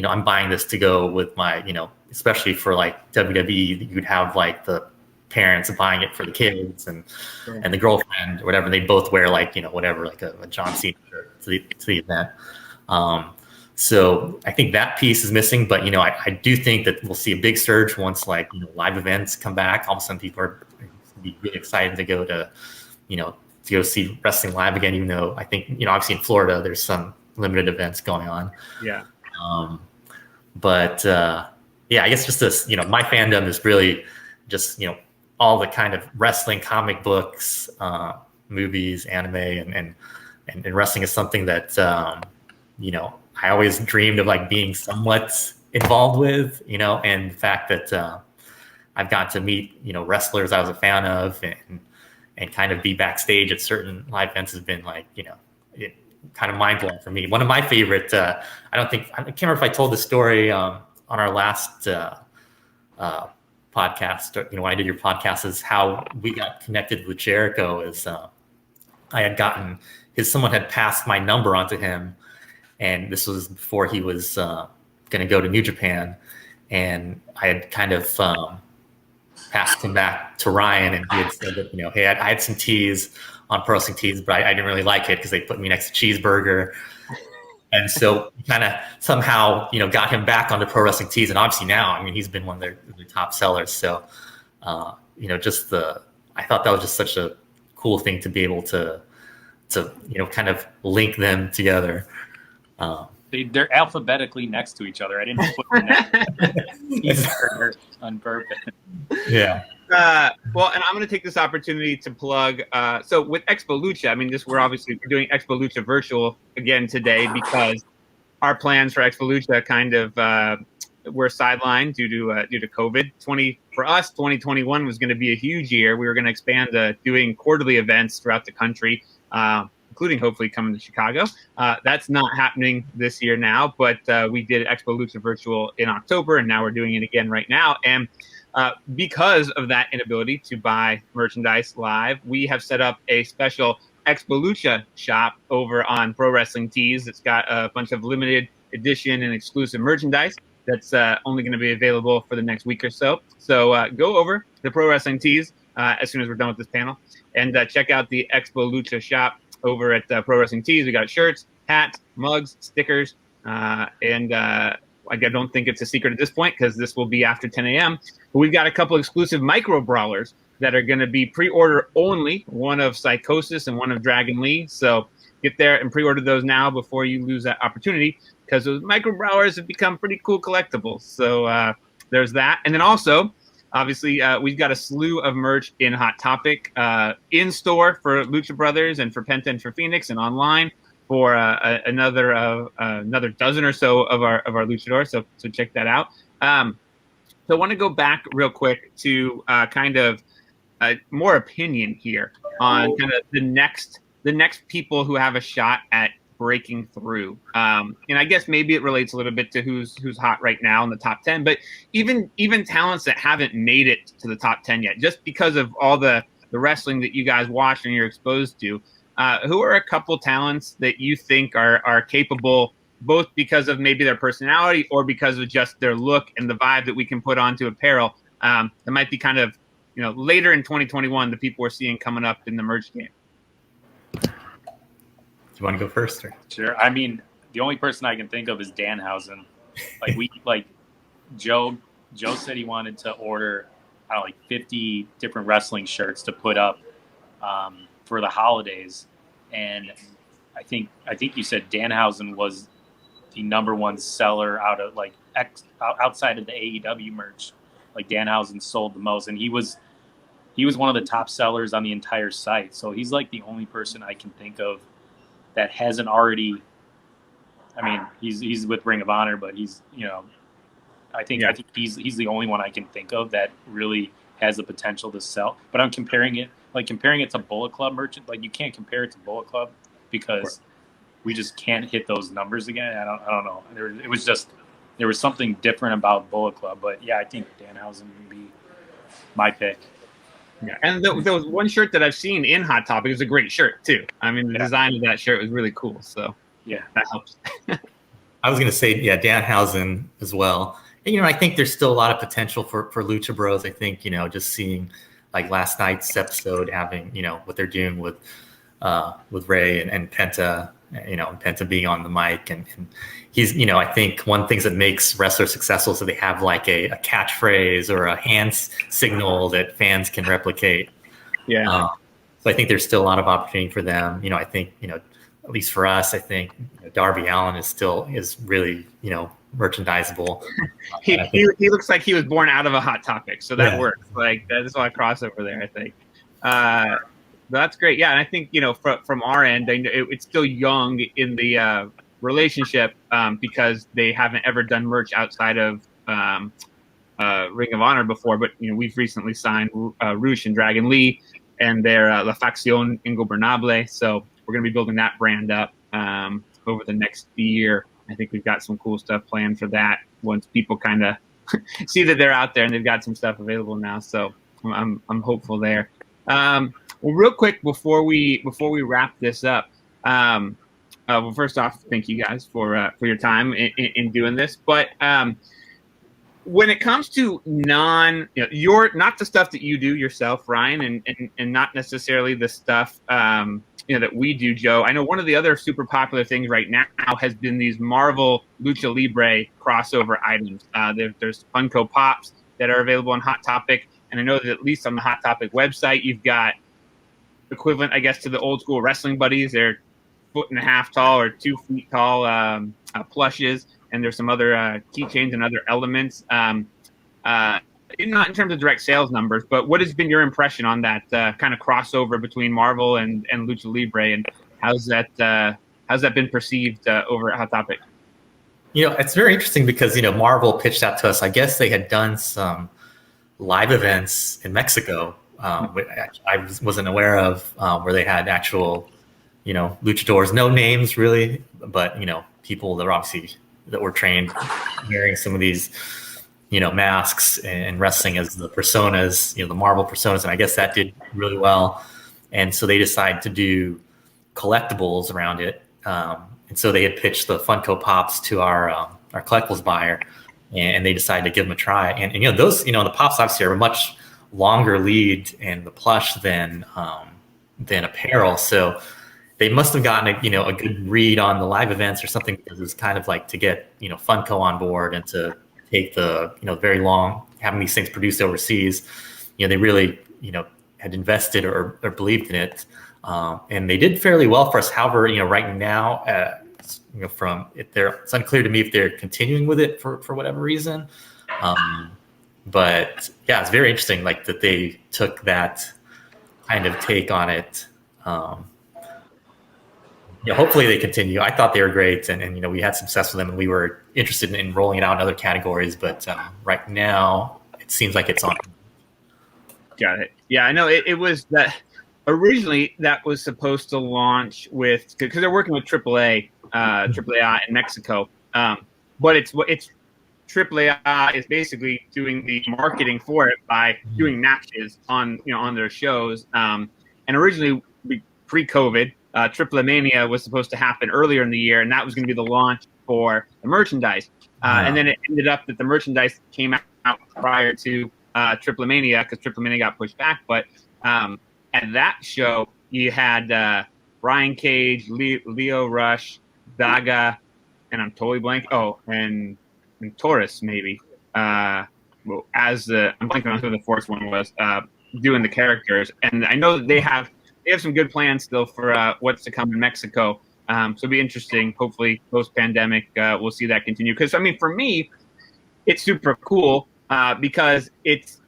I'm buying this to go with my, especially for like WWE, you'd have like the parents buying it for the kids and the girlfriend or whatever. And they both wear like, whatever, like a John Cena shirt to the event. So I think that piece is missing, but, I do think that we'll see a big surge once like, live events come back. All of a sudden people are be really excited to go to, to go see wrestling live again, even though I think, obviously in Florida, there's some limited events going on. Yeah. But I guess just this, my fandom is really just, all the kind of wrestling, comic books, movies, anime, and wrestling is something that, I always dreamed of like being somewhat involved with, and the fact that I've got to meet, wrestlers I was a fan of and kind of be backstage at certain live events has been like, kind of mind blowing for me. One of my favorite, I can't remember if I told the story on our last podcast, when I did your podcast, is how we got connected with Jericho. Is I had gotten someone had passed my number onto him, and this was before he was going to go to New Japan, and I had kind of passed him back to Ryan, and he had said that, hey, I had some teas on Pro Wrestling Tees, but I didn't really like it because they put me next to Cheeseburger. And so kind of somehow, got him back onto Pro Wrestling Tees. And obviously now, he's been one of their top sellers. So, I thought that was just such a cool thing to be able to kind of link them together. They're alphabetically next to each other. I didn't put them next on purpose. Yeah. Well, and I'm going to take this opportunity to plug. So with Expo Lucha, we're doing Expo Lucha Virtual again today because our plans for Expo Lucha kind of were sidelined due to COVID. For us, 2021 was going to be a huge year. We were going to expand to doing quarterly events throughout the country, including hopefully coming to Chicago. That's not happening this year now, but we did Expo Lucha Virtual in October, and now we're doing it again right now. And because of that inability to buy merchandise live, we have set up a special Expo Lucha shop over on Pro Wrestling Tees. It's got a bunch of limited edition and exclusive merchandise that's only going to be available for the next week or so. So go over to Pro Wrestling Tees as soon as we're done with this panel and check out the Expo Lucha shop over at Pro Wrestling Tees. We got shirts, hats, mugs, stickers, and I don't think it's a secret at this point because this will be after 10 a.m. But we've got a couple exclusive micro brawlers that are going to be pre-order only, one of Psychosis and one of Dragon Lee. So get there and pre-order those now before you lose that opportunity, because those micro brawlers have become pretty cool collectibles. So there's that. And then also, obviously, we've got a slew of merch in Hot Topic in store for Lucha Brothers and for Penta and for Phoenix, and online for another dozen or so of our luchadors. So check that out. So I want to go back real quick to kind of more opinion here on kind of the next people who have a shot at breaking through. And I guess maybe it relates a little bit to who's hot right now in the top 10, but even talents that haven't made it to the top 10 yet, just because of all the wrestling that you guys watch and you're exposed to. Who are a couple talents that you think are capable, both because of maybe their personality or because of just their look and the vibe that we can put onto apparel, that might be kind of, later in 2021, the people we're seeing coming up in the merch game? Do you want to go first? Or? Sure. The only person I can think of is Danhausen. Joe said he wanted to order, 50 different wrestling shirts to put up for the holidays, and I think you said Danhausen was the number one seller out of outside of the AEW merch. Danhausen sold the most, and he was one of the top sellers on the entire site. So he's the only person I can think of that hasn't already. He's with Ring of Honor, but he's I think he's the only one I can think of that really has the potential to sell. But I'm comparing it to Bullet Club merchant. You can't compare it to Bullet Club because we just can't hit those numbers again. I don't know. There was something different about Bullet Club, but yeah, I think Danhausen would be my pick. Yeah, and there was one shirt that I've seen in Hot Topic. It was a great shirt too. The design of that shirt was really cool. So yeah, that helps. I was going to say, Danhausen as well. And, I think there's still a lot of potential for Lucha Bros. I think, just seeing last night's episode, having, what they're doing with Ray and Penta, and Penta being on the mic, and he's, I think one thing that makes wrestlers successful is that they have a catchphrase or a hand signal that fans can replicate. Yeah. So I think there's still a lot of opportunity for them. I think, at least for us, I think Darby Allin is really, merchandisable. he looks like he was born out of a Hot Topic, so that works. There's a lot of crossover there, I think. That's great. Yeah, and I think from our end, it's still young in the relationship because they haven't ever done merch outside of Ring of Honor before. But we've recently signed Rush and Dragon Lee and their La Facción Ingobernable. So we're going to be building that brand up over the next year. I think we've got some cool stuff planned for that once people kind of see that they're out there and they've got some stuff available now. So I'm hopeful there. Well, real quick before we wrap this up, well, first off, thank you guys for your time in doing this. But when it comes to not the stuff that you do yourself, Ryan, and not necessarily the stuff that we do, Joe. I know one of the other super popular things right now has been these Marvel Lucha Libre crossover items. There's Funko Pops that are available on Hot Topic, and I know that at least on the Hot Topic website, you've got equivalent, I guess, to the old school wrestling buddies. They're 1.5 feet tall or 2 feet tall plushes, and there's some other keychains and other elements. Not in terms of direct sales numbers, but what has been your impression on that kind of crossover between Marvel and Lucha Libre, and how's that been perceived over at Hot Topic? It's very interesting because Marvel pitched out to us. I guess they had done some live events in Mexico, which I wasn't aware of, where they had actual luchadors, no names really, but people that were trained wearing some of these masks and wrestling as the personas, the Marvel personas. And I guess that did really well. And so they decided to do collectibles around it. And so they had pitched the Funko Pops to our collectibles buyer, and they decided to give them a try. And those, the Pops obviously are a much longer lead and the plush than apparel. So they must have gotten a good read on the live events or something, because it was kind of like to get, Funko on board and to take the, very long, having these things produced overseas, they really, had invested or believed in it. And they did fairly well for us. However, right now, it's unclear to me if they're continuing with it for whatever reason. But yeah, it's very interesting, like that they took that kind of take on it. Hopefully they continue. I thought they were great, and we had success with them, and we were interested in rolling it out in other categories. But right now, it seems like it's on. Got it. Yeah, I know it was that originally that was supposed to launch with, because they're working with AAA in Mexico. But it's AAA is basically doing the marketing for it by doing matches on their shows. And originally, pre-COVID, Triple Mania was supposed to happen earlier in the year, and that was going to be the launch for the merchandise. And then it ended up that the merchandise came out prior to Triple Mania, because Triple Mania got pushed back. But at that show, you had Brian Cage, Leo Rush, Daga, and I'm totally blank. Oh, and Taurus maybe. I'm blanking on who the fourth one was, doing the characters. And I know that they have some good plans still for what's to come in Mexico. So it'll be interesting. Hopefully, post-pandemic, we'll see that continue. Because, for me, it's super cool because it's,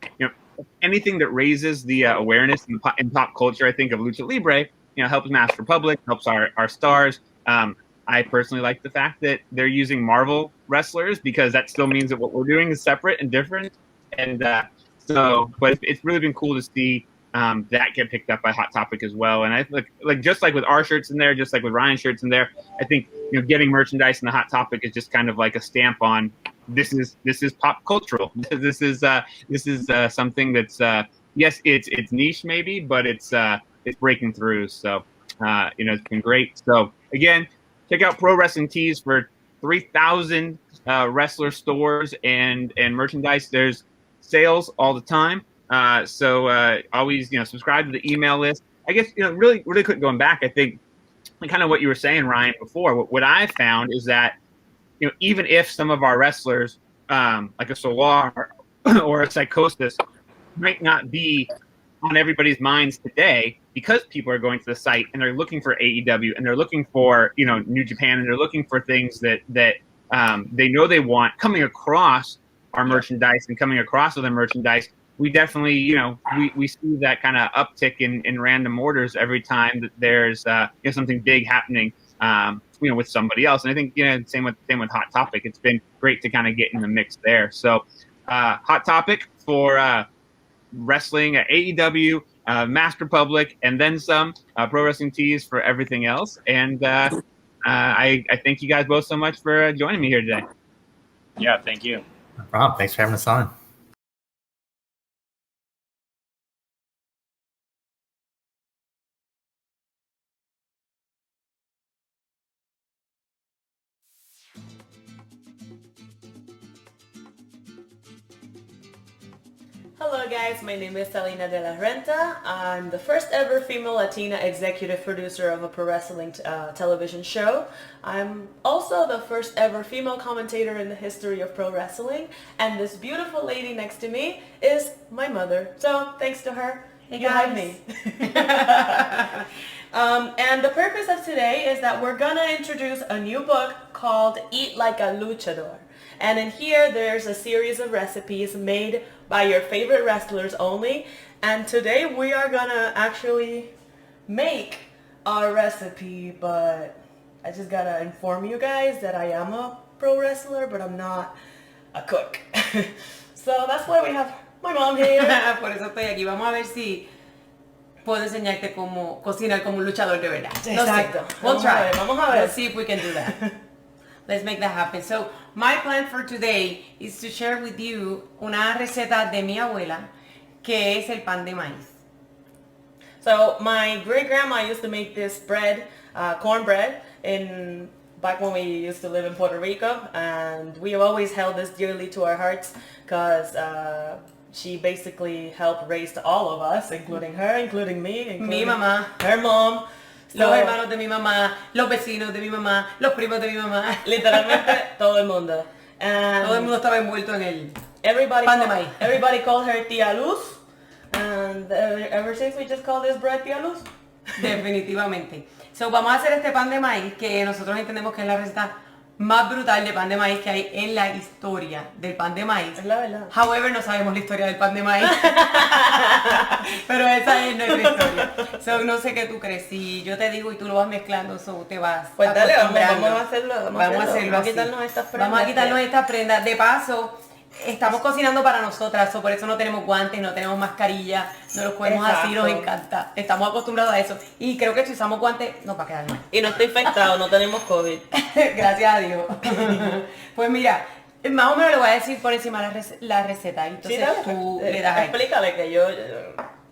anything that raises the awareness in pop culture, I think, of Lucha Libre, helps Master Public, helps our stars. I personally like the fact that they're using Marvel wrestlers, because that still means that what we're doing is separate and different. And but it's really been cool to see that get picked up by Hot Topic as well. And I like just like with our shirts in there, just like with Ryan's shirts in there, I think getting merchandise in the Hot Topic is just kind of like a stamp on this is pop cultural. This is something that's yes, it's niche maybe, but it's breaking through. So it's been great. So again, check out Pro Wrestling Tees for 3,000 wrestler stores and merchandise. There's sales all the time. So always, subscribe to the email list. I guess, really quick going back, I think kind of what you were saying, Ryan, before, what I found is that, even if some of our wrestlers, like a Solar or a Psychosis, might not be on everybody's minds today, because people are going to the site and they're looking for AEW and they're looking for, New Japan, and they're looking for things that they know they want coming across our merchandise and coming across other merchandise. We definitely, we see that kind of uptick in random orders every time that there's something big happening with somebody else. And I think, same with Hot Topic. It's been great to kind of get in the mix there. So Hot Topic for wrestling at AEW, Masked Republic, and then some Pro Wrestling Tees for everything else. And I thank you guys both so much for joining me here today. Yeah, thank you. No problem. Thanks for having us on. Hello guys, my name is Salina de la Renta. I'm the first ever female Latina executive producer of a pro wrestling television show. I'm also the first ever female commentator in the history of pro wrestling. And this beautiful lady next to me is my mother. So thanks to her, you have me. And the purpose of today is that we're gonna introduce a new book called Eat Like a Luchador. And in here, there's a series of recipes made by your favorite wrestlers only. And today we are gonna actually make our recipe, but I just gotta inform you guys that I am a pro wrestler, but I'm not a cook. So that's why we have my mom here. Por eso estoy aquí. Vamos a ver si puedo enseñarte cómo cocinar como un luchador de verdad. Exacto. No sé. We'll try. Vamos a ver. Let's see if we can do that. Let's make that happen. So my plan for today is to share with you una receta de mi abuela, que es el pan de maíz. So my great grandma used to make this bread, cornbread, back when we used to live in Puerto Rico, and we have always held this dearly to our hearts because she basically helped raise all of us, including her, including me, Mi mamá, her mom. Los hermanos de mi mamá, los vecinos de mi mamá, los primos de mi mamá. Literalmente todo el mundo. And todo el mundo estaba envuelto en el everybody pan de maíz. Everybody called her Tía Luz. And ever since we just call this bread Tía Luz. Definitivamente. So vamos a hacer este pan de maíz que nosotros entendemos que es la receta más brutal de pan de maíz que hay en la historia del pan de maíz. Es la verdad. However, no sabemos la historia del pan de maíz. Pero esa es nuestra historia. So, no sé qué tú crees. Si yo te digo y tú lo vas mezclando, so, te vas pues dale, acostumbrando. vamos a hacerlo. Vamos a hacerlo. Vamos a quitarnos estas prendas. Vamos a quitarnos estas prendas. De paso, estamos cocinando para nosotras, so por eso no tenemos guantes, no tenemos mascarilla, no los cogemos así, nos encanta. Estamos acostumbrados a eso. Y creo que si usamos guantes nos va a quedar mal. Y no está infectado, no tenemos COVID. Gracias a Dios. Pues mira, más o menos le voy a decir por encima la receta. Entonces sí, dale, tú le das ahí. Explícale que yo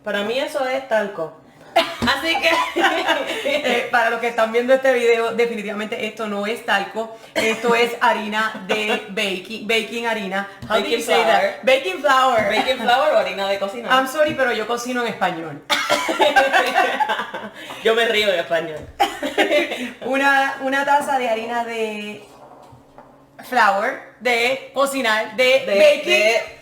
para mí eso es talco. Así que para los que están viendo este video, definitivamente esto no es talco, esto es harina de baking harina. How do you say that? Baking flour. Baking flour o harina de cocinar. I'm sorry, pero yo cocino en español. Yo me río en español. Una taza de harina de flour, de cocinar, de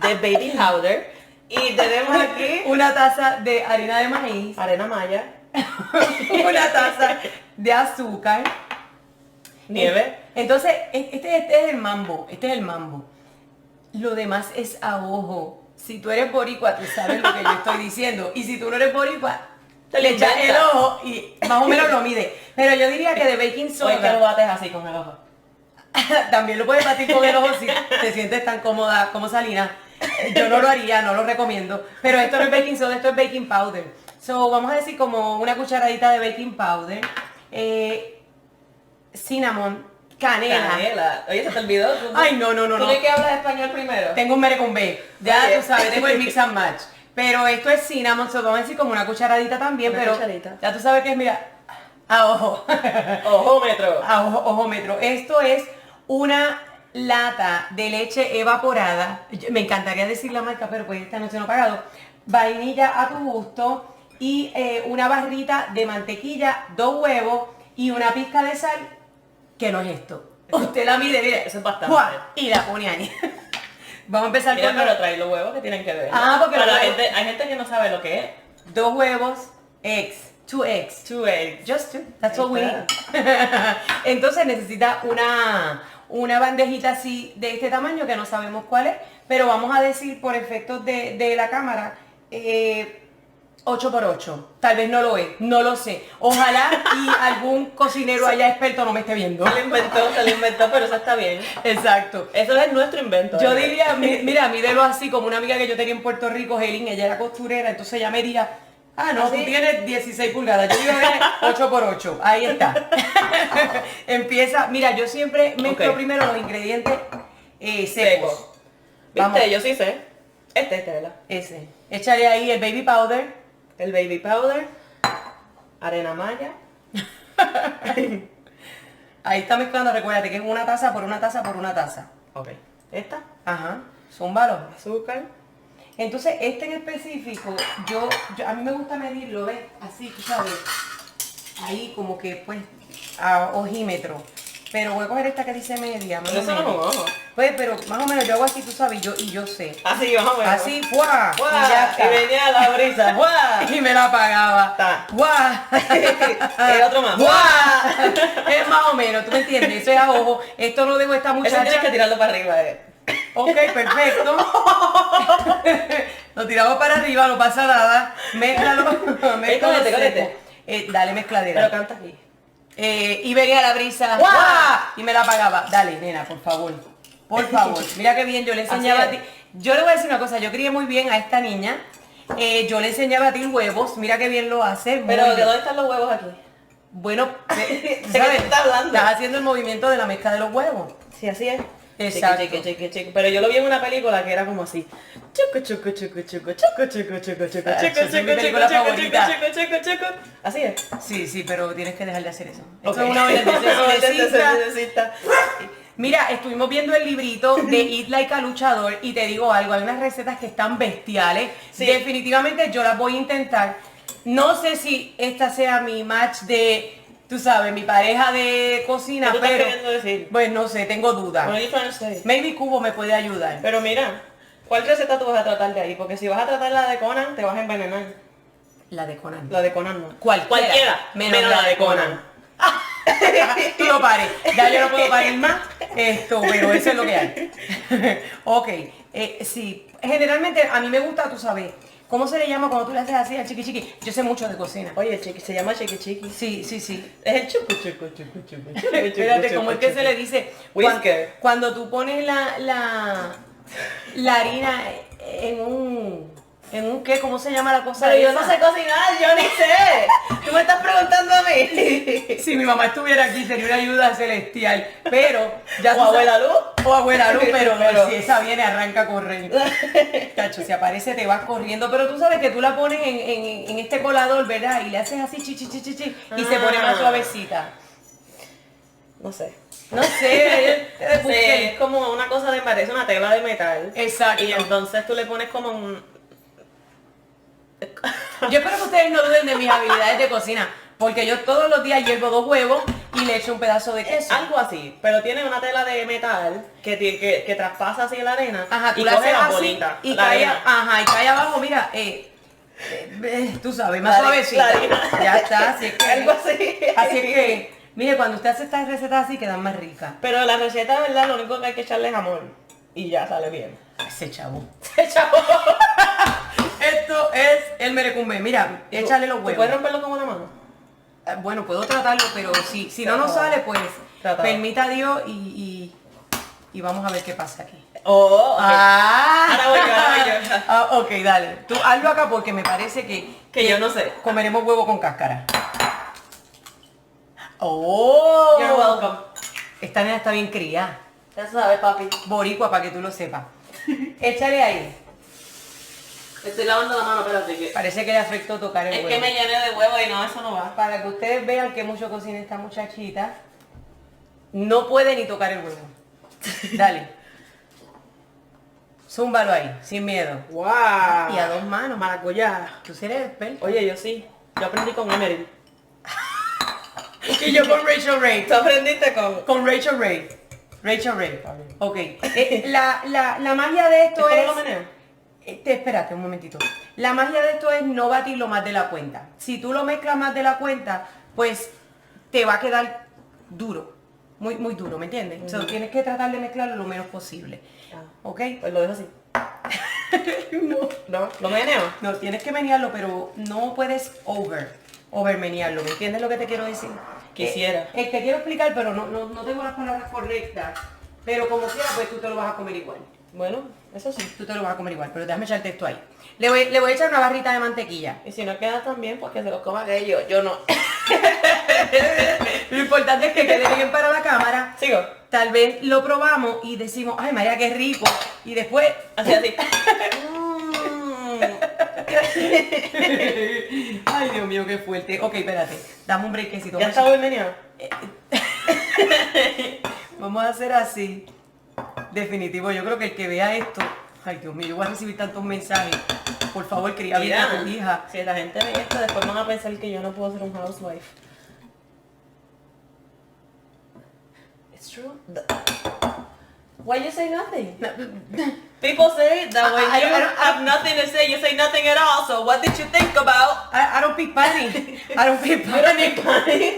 baking powder. Y tenemos aquí una taza de harina de maíz, arena maya, una taza de azúcar, nieve. Entonces, este es el mambo, Lo demás es a ojo. Si tú eres boricua, tú sabes lo que yo estoy diciendo. Y si tú no eres boricua, te le echas el ojo y más o menos lo mide. Pero yo diría que de baking soda. O es que lo bates así con el ojo. También lo puedes batir con el ojo si te sientes tan cómoda como Salina. Yo no lo haría, no lo recomiendo. Pero esto no es baking soda, esto es baking powder. So, vamos a decir como una cucharadita de baking powder. Cinnamon, canela. Oye, ¿se te olvidó? Ay, no. ¿Tú de qué hablas español primero? Tengo un mere con B. Ya Oye. tú sabes, tengo el mix and match. Pero esto es cinnamon, so vamos a decir como una cucharadita también, Una pero cucharita. ya tú sabes que es, mira, a ojo. Ojómetro. A ojómetro. Esto es una lata de leche evaporada. Me encantaría decir la marca, pero pues esta noche no he pagado. Vainilla a tu gusto y una barrita de mantequilla, 2 huevos y una pizca de sal, que no es esto. Usted la mide, mire, eso es bastante. Y la pone ahí. Vamos a empezar Mira, con pero trae los huevos que tienen que ver. Porque para hay gente que no sabe lo que es. 2 huevos, eggs. 2 eggs. 2 eggs. Just 2. That's all we need. Entonces necesita una bandejita así de este tamaño que no sabemos cuál es, pero vamos a decir por efectos de la cámara 8x8. Tal vez no lo es, no lo sé. Ojalá y algún cocinero allá experto no me esté viendo. Se lo inventó, pero eso está bien. Exacto. Eso es nuestro invento. Yo diría, mira, mídelo así, como una amiga que yo tenía en Puerto Rico, Helin, ella era costurera, entonces ella medía, no, ¿así? tú tienes 16 pulgadas, yo digo 8x8, ahí está. Empieza, mira, yo siempre mezclo primero los ingredientes secos. ¿Viste? Vamos. Yo sí sé. Este, ¿verdad? Ese. Échale ahí el baby powder. El baby powder. Arena maya. Ahí está mezclando, recuérdate que es una taza por una taza por una taza. Ok. ¿Esta? Ajá. Zúmbalo. Azúcar. Entonces, este en específico, a mí me gusta medirlo, ¿ves? Así, tú sabes. Ahí como que, pues, a ojímetro. Pero voy a coger esta que dice media, más o Eso no menos. es un ojo. Pues, pero más o menos yo hago así, tú sabes, y yo sé. Así, más o menos. Así, ¡guau! ¡Guau! Y ya está. Y venía la brisa, ¡guau! Y me la apagaba. ¡Guau! El otro más. ¡Guau! Es más o menos, ¿tú me entiendes? Eso es a ojo. Esto no debo esta muchacha. Eso tienes que tirarlo para arriba, Ok, perfecto. Lo tiramos para arriba, no pasa nada. Mézclalo. Cógete. Dale mezcladera. Pero canta aquí. Y venía la brisa. ¡Guau! Y me la apagaba. Dale, nena, por favor. Por favor. Mira qué bien, yo le enseñaba a ti. Yo le voy a decir una cosa, yo crié muy bien a esta niña. Yo le enseñaba a batir huevos. Mira qué bien lo hace. Pero muy ¿de bien. dónde están los huevos aquí? Bueno, ¿de qué ¿sabes? te estás hablando? Estás haciendo el movimiento de la mezcla de los huevos. Sí, así es. Exacto. Chiqui. Pero yo lo vi en una película que era como así. Así es. Sí, pero tienes que dejar de hacer eso. Ok. Esto es una obediencia. Mira, estuvimos viendo el librito de Eat Like a Luchador y te digo algo, hay unas recetas que están bestiales. Sí. Definitivamente yo las voy a intentar. No sé si esta sea mi match de, tú sabes, mi pareja de cocina, ¿Qué tú estás pero queriendo decir? pues no sé, tengo dudas. What are you trying to say? Maybe Cubo me puede ayudar. Pero mira, ¿cuál receta tú vas a tratar de ahí? Porque si vas a tratar la de Conan, te vas a envenenar. La de Conan. La de Conan no. Cualquiera. Menos la de Conan. Tú lo pares. Ya yo no puedo parir más. Pero eso es lo que hay. Ok. Sí. Generalmente a mí me gusta, tú sabes. ¿Cómo se le llama cuando tú le haces así al chiqui? Yo sé mucho de cocina. Oye, se llama chiqui. Sí. Es el chucu. Espérate, ¿cómo es que se le dice? Whisker. Cuando tú pones la harina en un qué, ¿cómo se llama la cosa? Pero yo esa? no sé cocinar, yo ni sé. Tú me estás preguntando a mí. Si mi mamá estuviera aquí sería una ayuda celestial, pero ya O abuela Luz. O abuela Luz, pero si esa viene arranca a correr. Cacho, si aparece te vas corriendo, pero tú sabes que tú la pones en este colador, ¿verdad? Y le haces así chi y se pone más suavecita. No sé. No sé, Es como una cosa de parece una tela de metal. Exacto. Y entonces tú le pones como un... Yo espero que ustedes no duden de mis habilidades de cocina, porque yo todos los días hiervo 2 huevos y le echo un pedazo de queso. Algo así, pero tiene una tela de metal que traspasa así la arena. Ajá, tú y la coge haces la así bolita, y la cae, arena. y cae abajo, mira, tú sabes, más La suavecita. arena. Ya está, así es que, Algo así. Así es que, mire, cuando usted hace estas recetas así quedan más ricas. Pero la receta, ¿verdad? Lo único que hay que echarle es amor. Y ya sale bien. Ese chavo. Esto es el merecumbe. Mira, échale los huevos. ¿Puedes romperlo con una mano? Bueno, puedo tratarlo, pero si no nos sale, pues permita a Dios y vamos a ver qué pasa aquí. Oh, okay. Ahora voy yo. Ok, dale. Tú hazlo acá porque me parece que yo no sé. Comeremos huevo con cáscara. Oh. You're welcome. Esta nena está bien cría. Ya sabes, papi. Boricua, para que tú lo sepas. Échale ahí. Estoy lavando la mano, espérate. Que... Parece que le afectó tocar el huevo. Es que me llené de huevo y no, eso no va. Para que ustedes vean que mucho cocina esta muchachita. No puede ni tocar el huevo. Dale. Zúmbalo ahí, sin miedo. ¡Wow! Y a 2 manos. Maracuyá. Tú eres experto. Oye, yo sí. Yo aprendí con Emery. Y yo con Rachel Ray. ¿Tú aprendiste con...? Con Rachel Ray. Rachel Ray. Ok. La magia de esto es... Espérate un momentito. La magia de esto es no batirlo más de la cuenta. Si tú lo mezclas más de la cuenta, pues te va a quedar duro. Muy duro, ¿me entiendes? Entonces tienes que tratar de mezclarlo lo menos posible. ¿Ok? Pues lo dejo así. No, ¿lo meneo? No, tienes que menearlo, pero no puedes over menearlo. ¿Me entiendes lo que te quiero decir? Quisiera. Te quiero explicar, pero no tengo las palabras correctas. Pero como quiera, pues tú te lo vas a comer igual. Bueno, eso sí. Tú te lo vas a comer igual, pero déjame echarte esto ahí. Le voy a echar una barrita de mantequilla. Y si no queda tan bien, pues que se lo coma aquello. Yo no. Lo importante es que quede bien para la cámara. Sigo. Tal vez lo probamos y decimos, ay María, qué rico. Y después, así. Ay, Dios mío, qué fuerte. Ok, espérate. Dame un breakcito. ¿Ya está buen meneado? Vamos a hacer así. Definitivo, yo creo que el que vea esto, ay Dios mío, yo voy a recibir tantos mensajes. Por favor, cría bien a tu hija. Si la gente ve esto, después van a pensar que yo no puedo ser un housewife. It's true. Why you say nothing? People say that when you have nothing to say, you say nothing at all. So what did you think about? I don't pick panty. I don't pick panty. You don't pick panty.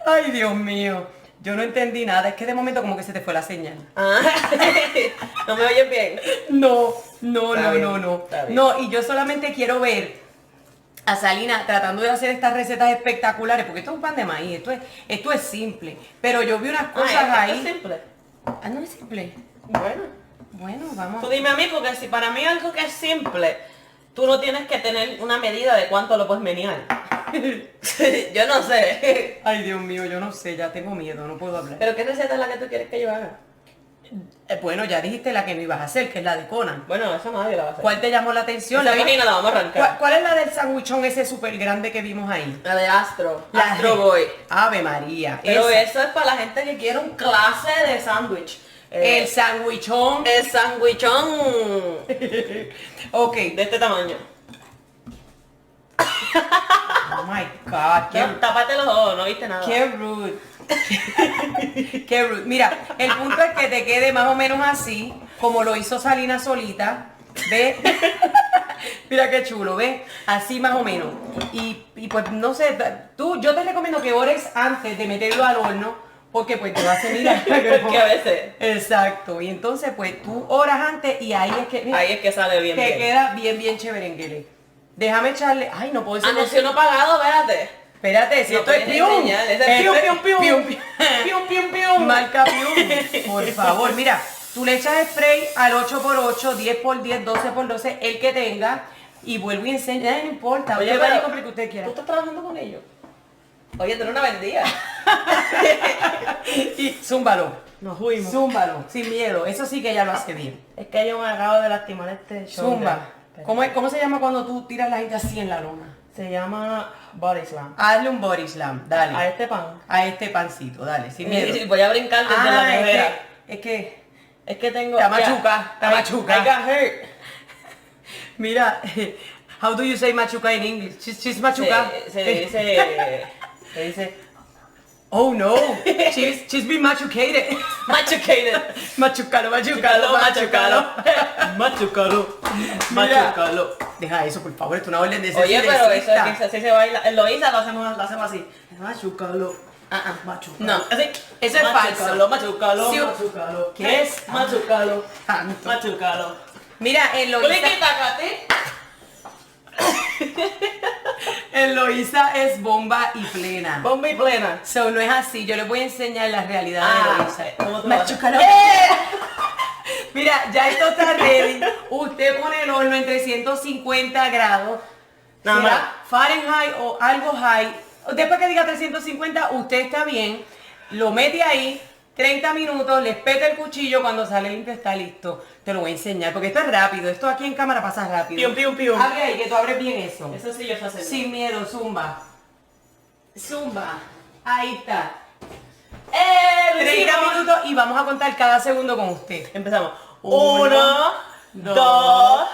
Ay, Dios mío. Yo no entendí nada. Es que de momento como que se te fue la señal. ¿No me oyes bien? No. Está bien. No, y yo solamente quiero ver a Salina tratando de hacer estas recetas espectaculares, porque esto es un pan de maíz, esto es simple. Pero yo vi unas cosas ahí. ¿Esto es simple? Ah, no es simple. Bueno, vamos. Tú dime a mí, porque si para mí algo que es simple, tú no tienes que tener una medida de cuánto lo puedes menear. Yo no sé. Ay, Dios mío, yo no sé, ya tengo miedo, no puedo hablar. ¿Pero qué receta es la que tú quieres que yo haga? Bueno, ya dijiste la que no ibas a hacer, que es la de Conan. Bueno, esa nadie la va a hacer. ¿Cuál te llamó la atención? Esa página la vamos a arrancar. ¿Cuál es la del sandwichón ese súper grande que vimos ahí? La de Astro Boy. Ave María. Pero eso es para la gente que quiere un clase de sándwich. El sandwichón. El sandwichón. Ok. De este tamaño. Oh my God. Tápate los ojos, no viste nada. Qué rude. Qué rude. Mira, el punto es que te quede más o menos así, como lo hizo Salina solita. ¿Ves? Mira qué chulo, ¿ves? Así más o menos. Y pues no sé, yo te recomiendo que ores antes de meterlo al horno, porque pues te va a hacer mirar. Porque a veces. Exacto. Y entonces pues tú oras antes y ahí es que. Mira, ahí es que sale bien. Te queda bien chéverenguele. Déjame echarle. Ay, no puedo decir. Anuncio no pagado, espérate. Espérate, si no esto es pium. Pium. Marca pium. Por favor, mira, tú le echas spray al 8x8, 10x10, 12x12, el que tenga, y vuelvo y enseña, no importa. Oye, usted pero, compre que usted quiera. ¿Tú estás trabajando con ellos? Oye, tú eres una vendida. Y zúmbalo. Nos fuimos. Zúmbalo, sin miedo. Eso sí que ella lo hace bien. Es que yo me acabo de lastimar este show. Zumba. ¿Cómo se llama cuando tú tiras la gente así en la lona? Se llama body slam. Hazle un body slam, dale. A este pan. A este pancito, dale, sin miedo. Voy a brincar desde la nevera. Es que tengo... Está machuca. I got hurt. Mira, how do you say machuca in English? She's machuca. Se dice... Oh no, she's been machucated. Machucalo. Deja eso, por favor, esto es una orden de ser. Oye, pero eso es que así se baila. En Loíza lo hacemos así. Machucalo. Machucalo. No, eso es falso. Machucalo. ¿Qué es? Machucalo. Mira, en Loíza... En Loíza es bomba y plena. Bomba y plena. So, no es así. Yo les voy a enseñar la realidad de Loíza. Machucalo. Mira, ya esto está ready. Usted pone el horno en 350 grados. Nada más. Fahrenheit o algo high. Después que diga 350, usted está bien. Lo mete ahí. 30 minutos, le peta el cuchillo, cuando sale limpio está listo. Te lo voy a enseñar, porque esto es rápido, esto aquí en cámara pasa rápido. Pium. Abre ahí, que tú abres bien eso. Eso sí yo sé hacer. Sin miedo, zumba. Ahí está. 30 minutos y vamos a contar cada segundo con usted. Empezamos. 1, 2,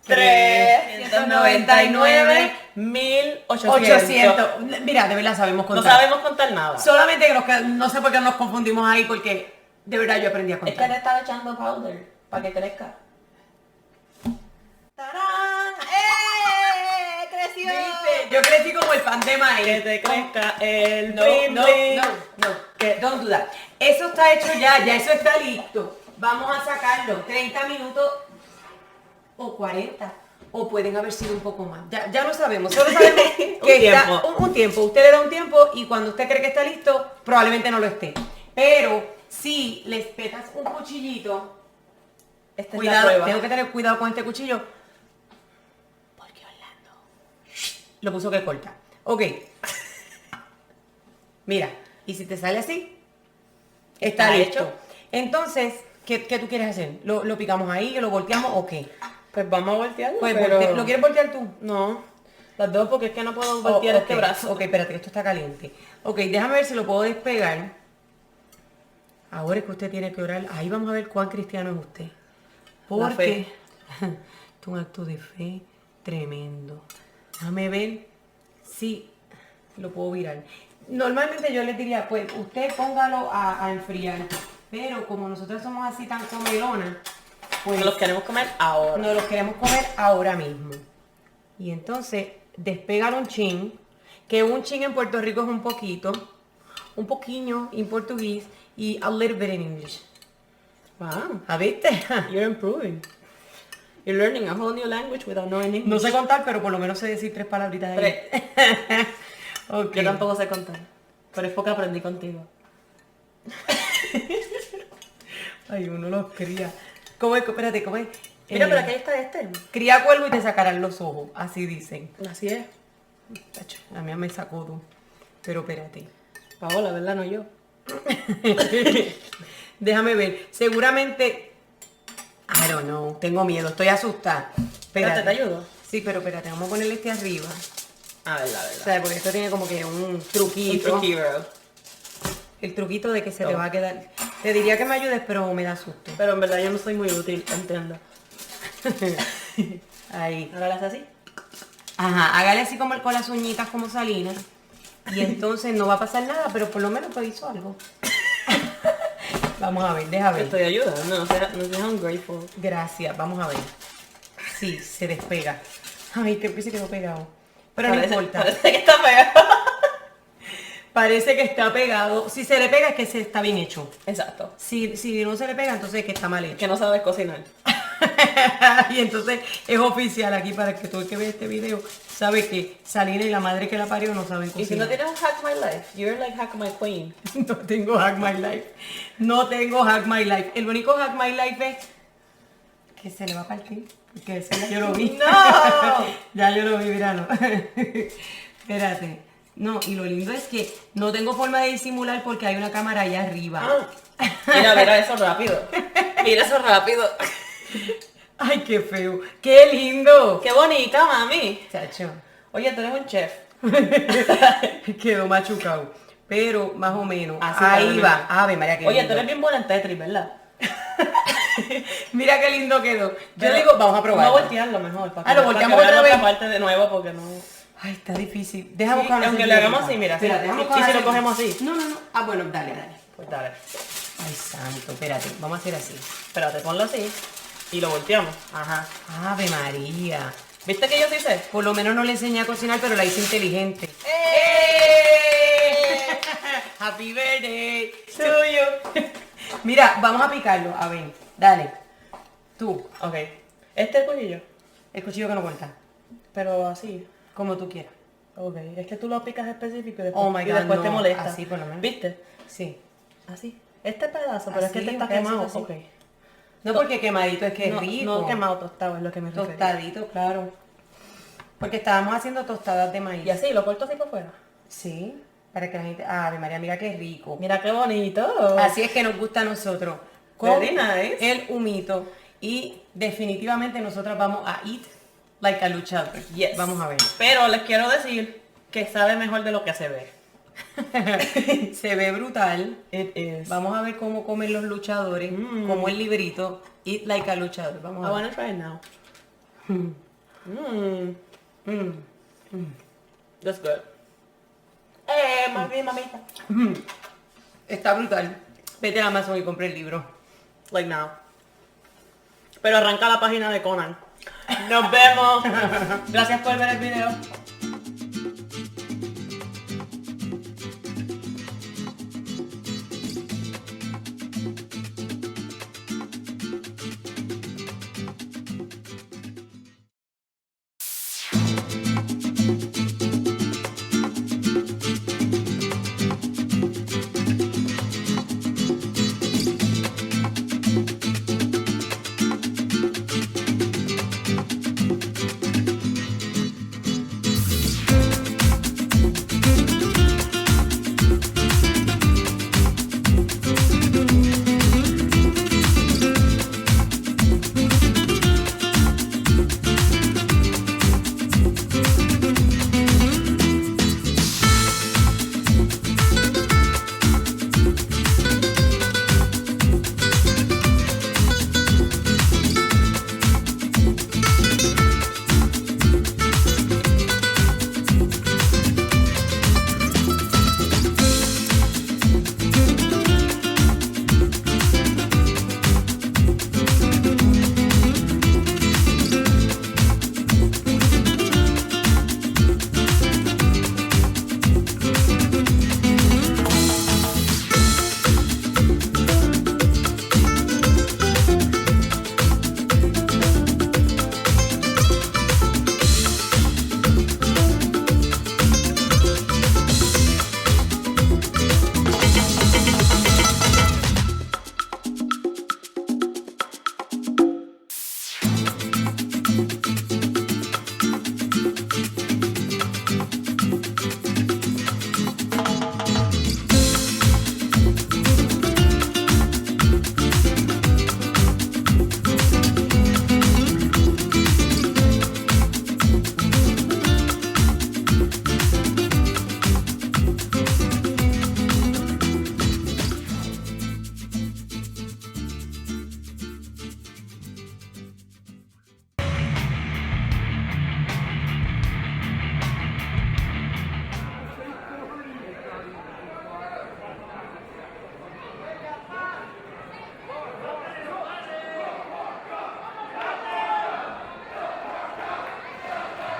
3, 199, 1800. Mira, de verdad sabemos contar. No sabemos contar nada. Solamente que no sé por qué nos confundimos ahí, porque de verdad yo aprendí a contar. Es que le estaba echando powder para que crezca. ¡Tarán! ¡Creció! ¿Viste? Yo crecí como el pan de maíz. Que te crezca el No. Don't do that. Eso está hecho ya eso está listo. Vamos a sacarlo. 30 minutos. o 40, o pueden haber sido un poco más. Ya lo sabemos, solo sabemos que está un tiempo. Usted le da un tiempo y cuando usted cree que está listo, probablemente no lo esté. Pero si les petas un cuchillito, cuidado, tengo que tener cuidado con este cuchillo, porque Orlando lo puso que corta. Ok. Mira, y si te sale así, está listo. Entonces, ¿qué tú quieres hacer? ¿Lo picamos ahí, lo volteamos o qué? Pues vamos a voltearlo. Pues pero... ¿lo quieres voltear tú? No, las dos porque es que no puedo voltear este brazo. Ok, espérate, esto está caliente. Ok, déjame ver si lo puedo despegar. Ahora es que usted tiene que orar. Ahí vamos a ver cuán cristiano es usted. Porque esto es un acto de fe tremendo. Déjame ver si lo puedo virar. Normalmente yo les diría, pues usted póngalo a enfriar. Pero como nosotros somos así tan comelonas, pues nos los queremos comer ahora. Nos los queremos comer ahora mismo. Y entonces, despégalo un chin. Que un chin en Puerto Rico es un poquito. Un poquillo en portugués. Y a little bit in English. Wow. ¿Viste? You're improving. You're learning a whole new language without knowing English. No sé contar, pero por lo menos sé decir 3 palabritas ahí. Okay. Yo tampoco sé contar. Pero es porque aprendí contigo. Ay, uno los cría. ¿Cómo es? Espérate, ¿cómo es? Mira, pero aquí está este. Cría cuervo y te sacarán los ojos. Así dicen. Así es. La mía me sacó tú. Pero espérate. Paola, ¿verdad? No yo. Déjame ver. Seguramente... I don't know. Tengo miedo. Estoy asustada. Espérate. ¿Te ayudo? Sí, pero espérate. Vamos a ponerle este arriba. A ver, la verdad. O sea, porque esto tiene como que un truquito. El truquito de que se te va a quedar. Te diría que me ayudes, pero me da susto. Pero en verdad yo no soy muy útil, entiendo. Ahí. Ahora las así. Ajá, hágale así como con las uñitas como Salina. Y entonces no va a pasar nada, pero por lo menos pues hizo algo. Vamos a ver, déjame ver. Te estoy ayudando, no seas ungrateful. Gracias, vamos a ver. Sí, se despega. Ay, creo que se quedó pegado. Pero Parece, no importa. Parece que está pegado. Parece que está pegado. Si se le pega es que se está bien hecho. Exacto. Si no se le pega, entonces es que está mal hecho. Que no sabes cocinar. Y entonces es oficial aquí para que todo el que ve este video sabe que Salina y la madre que la parió no saben cocinar. Y si no tienes un Hack My Life, you're like Hack My Queen. No tengo Hack My Life. No tengo Hack My Life. El único Hack My Life es que se le va a partir. Porque ese ya yo lo vi. ¡No! Ya yo lo vi, míralo. Espérate. No, y lo lindo es que no tengo forma de disimular porque hay una cámara allá arriba. Mira eso rápido. Mira eso rápido. Ay, qué feo. ¡Qué lindo! ¡Qué bonita, mami! Chacho. Oye, tú eres un chef. Quedó machucado. Pero más o menos. Así ahí va. Ave María, qué Oye, lindo. tú eres bien buena en Tetris, ¿verdad? Mira qué lindo quedó. Yo Pero digo, vamos a probarlo. Vamos a voltearlo mejor. Para lo volteamos otra vez. Parte de nuevo porque no... Ay, está difícil. Deja buscar aunque lo hagamos así, mira. Espérate, ¿Y si lo cogemos así? No. Ah, bueno, dale. Pues dale. Ay, santo, espérate. Vamos a hacer así. Espérate, ponlo así. Y lo volteamos. Ajá. Ave María. ¿Viste que yo sí sé? Por lo menos no le enseñé a cocinar, pero la hice inteligente. Happy birthday to you. Mira, vamos a picarlo. A ver, dale. Tú. Ok. ¿Este es el cuchillo? El cuchillo que no cuenta. Pero así. Como tú quieras. Ok. Es que tú lo picas específico y después, Oh my God, después no. te molesta. Así por lo menos. ¿Viste? Sí. Así. Este pedazo, pero Así, es que este está un pedacito quemado. así. Ok. No porque quemadito es que es rico. No quemado, tostado es lo que me refiero. Tostadito, claro. Porque estábamos haciendo tostadas de maíz. Y así, lo corto así por fuera. Sí. Para que la gente... Ave María, mira qué rico. Mira qué bonito. Así es que nos gusta a nosotros. Con Very nice. el humito. Y definitivamente nosotras vamos a eat like a luchador. Yes. Vamos a ver. Pero les quiero decir que sabe mejor de lo que se ve. Se ve brutal. It is. Vamos a ver cómo comen los luchadores. Como el librito. Eat like a luchador. Vamos I a ver. wanna try it now. That's good. Mami, mamita. Está brutal. Vete a Amazon y compre el libro. Like now. Pero arranca la página de Conan. Nos vemos. Gracias por ver el video.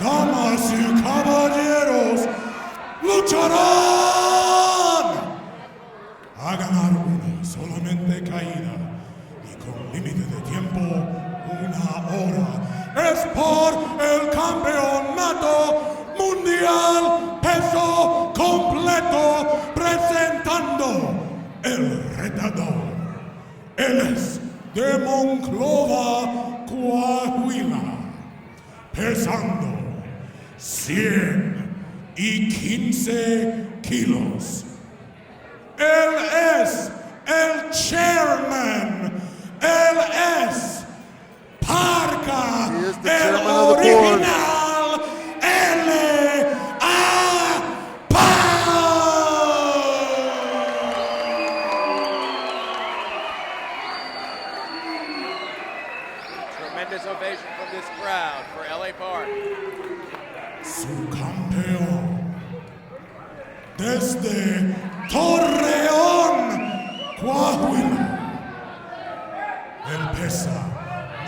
damas y caballeros, lucharán a ganar una solamente caída y con límite de tiempo 1 hora. Es por el campeonato mundial peso completo, presentando el retador. Él es de Monclova, Coahuila, pesando 115 kilos. Él es el chairman. Él es Parca, el original L.A. Tremendous ovation from this crowd for LA Park. Su campeón desde Torreón, Coahuila. Él pesa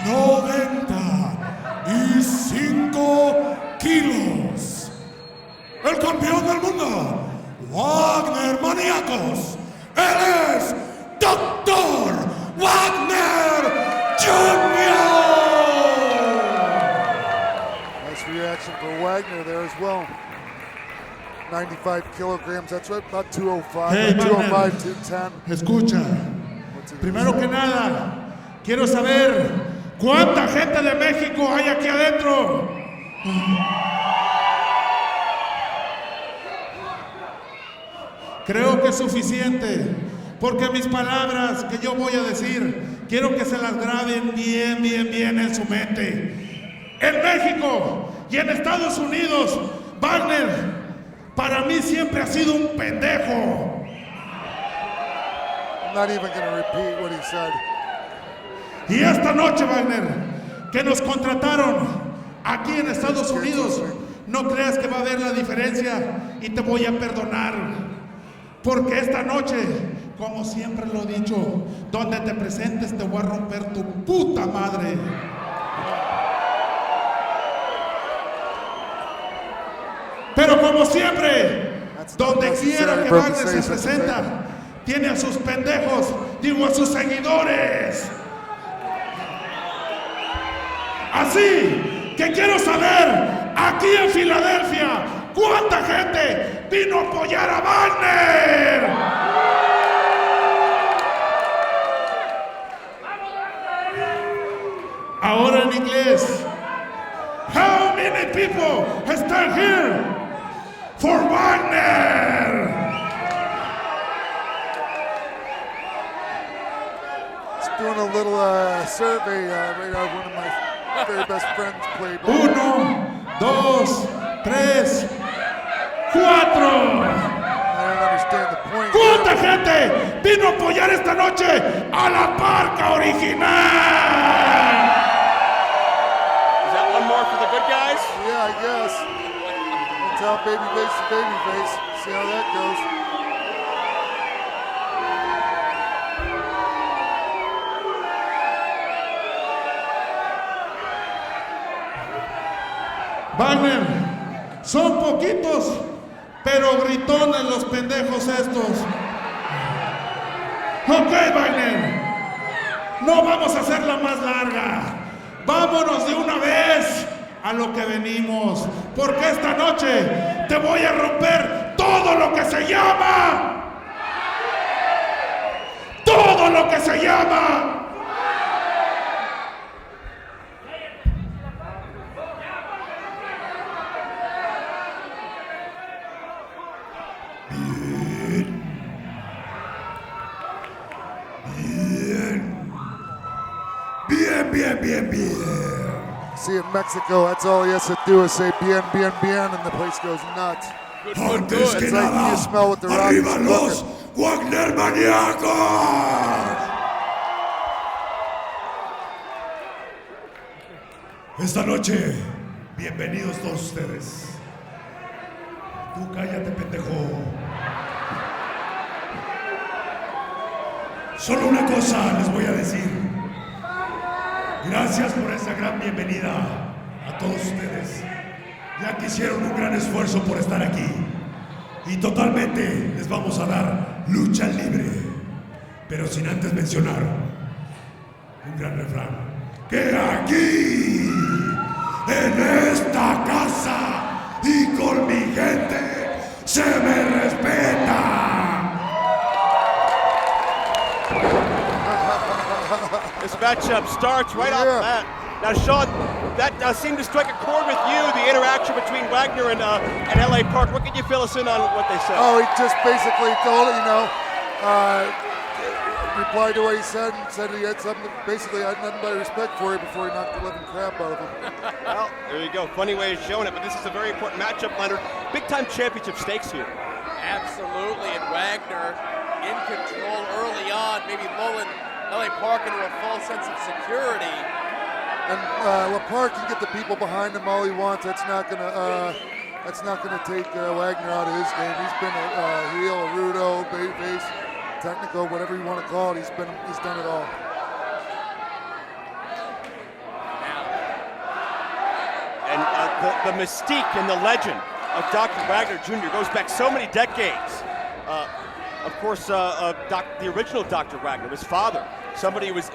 95 kilos. El campeón del mundo, Wagner Maníacos. Él es Dr. Wagner Jr. Nice reaction for Wagner there as well. 95 kilograms, that's right, about 205, Hey, 205, Wagner. 210. Escucha, primero que nada, quiero saber cuánta gente de México hay aquí adentro. Creo que es suficiente, porque mis palabras que yo voy a decir, quiero que se las graben bien en su mente. En México y en Estados Unidos, Wagner, para mí siempre ha sido un pendejo. I'm not even going to repeat what he said. Y esta noche, Wagner, que nos contrataron aquí en Estados Unidos, no creas que va a haber la diferencia y te voy a perdonar. Porque esta noche, como siempre lo he dicho, donde te presentes te voy a romper tu puta madre. Pero como siempre, donde quiera que Wagner se presenta, tiene a sus pendejos, digo a sus seguidores. Así que quiero saber, aquí en Filadelfia, ¿cuánta gente vino a apoyar a Wagner? Ahora en inglés. How many people stand here for Wagner? Just doing a little survey right now. One of my very best friends played. 1, 2, 3, 4. ¿Cuánta gente vino a apoyar esta noche a la Parca original? Is that one more for the good guys? Yeah, I guess. That's how babyface to babyface. See how that goes. Wagner, son poquitos, pero gritones los pendejos estos. Ok, Wagner, no vamos a hacerla más larga. Vámonos de una vez a lo que venimos, porque esta noche te voy a romper todo lo que se llama. Todo lo que se llama. Bien. See, in Mexico, that's all he has to do is say bien, and the place goes nuts. Antes que It's like nada, you smell what the rock arriba is los cooking. Wagner maníacos. Esta noche, bienvenidos todos ustedes. Tú cállate, pendejo. Solo una cosa les voy a decir. Gracias por esa gran bienvenida a todos ustedes. ya que hicieron un gran esfuerzo por estar aquí. Y totalmente les vamos a dar lucha libre. Pero sin antes mencionar un gran refrán. Que aquí, en esta casa y con mi gente, se me respeta. This matchup starts right off the bat. Now, Sean, that seemed to strike a chord with you, the interaction between Wagner and LA Park. What can you fill us in on what they said? Oh, he just basically told it, replied to what he said and said he had something, basically I had nothing but respect for you before he knocked the living crap out of him. Well, there you go. Funny way of showing it, but this is a very important matchup, Leonard. Big-time championship stakes here. Absolutely, and Wagner in control early on, maybe lulling LA Park into a false sense of security. And LaPark can get the people behind him all he wants. That's not gonna take Wagner out of his game. He's been a heel, a rudo, babyface, technical, whatever you want to call it. He's done it all. And the mystique and the legend of Dr. Wagner Jr. goes back so many decades. Of course, the original Dr. Wagner, his father, somebody who was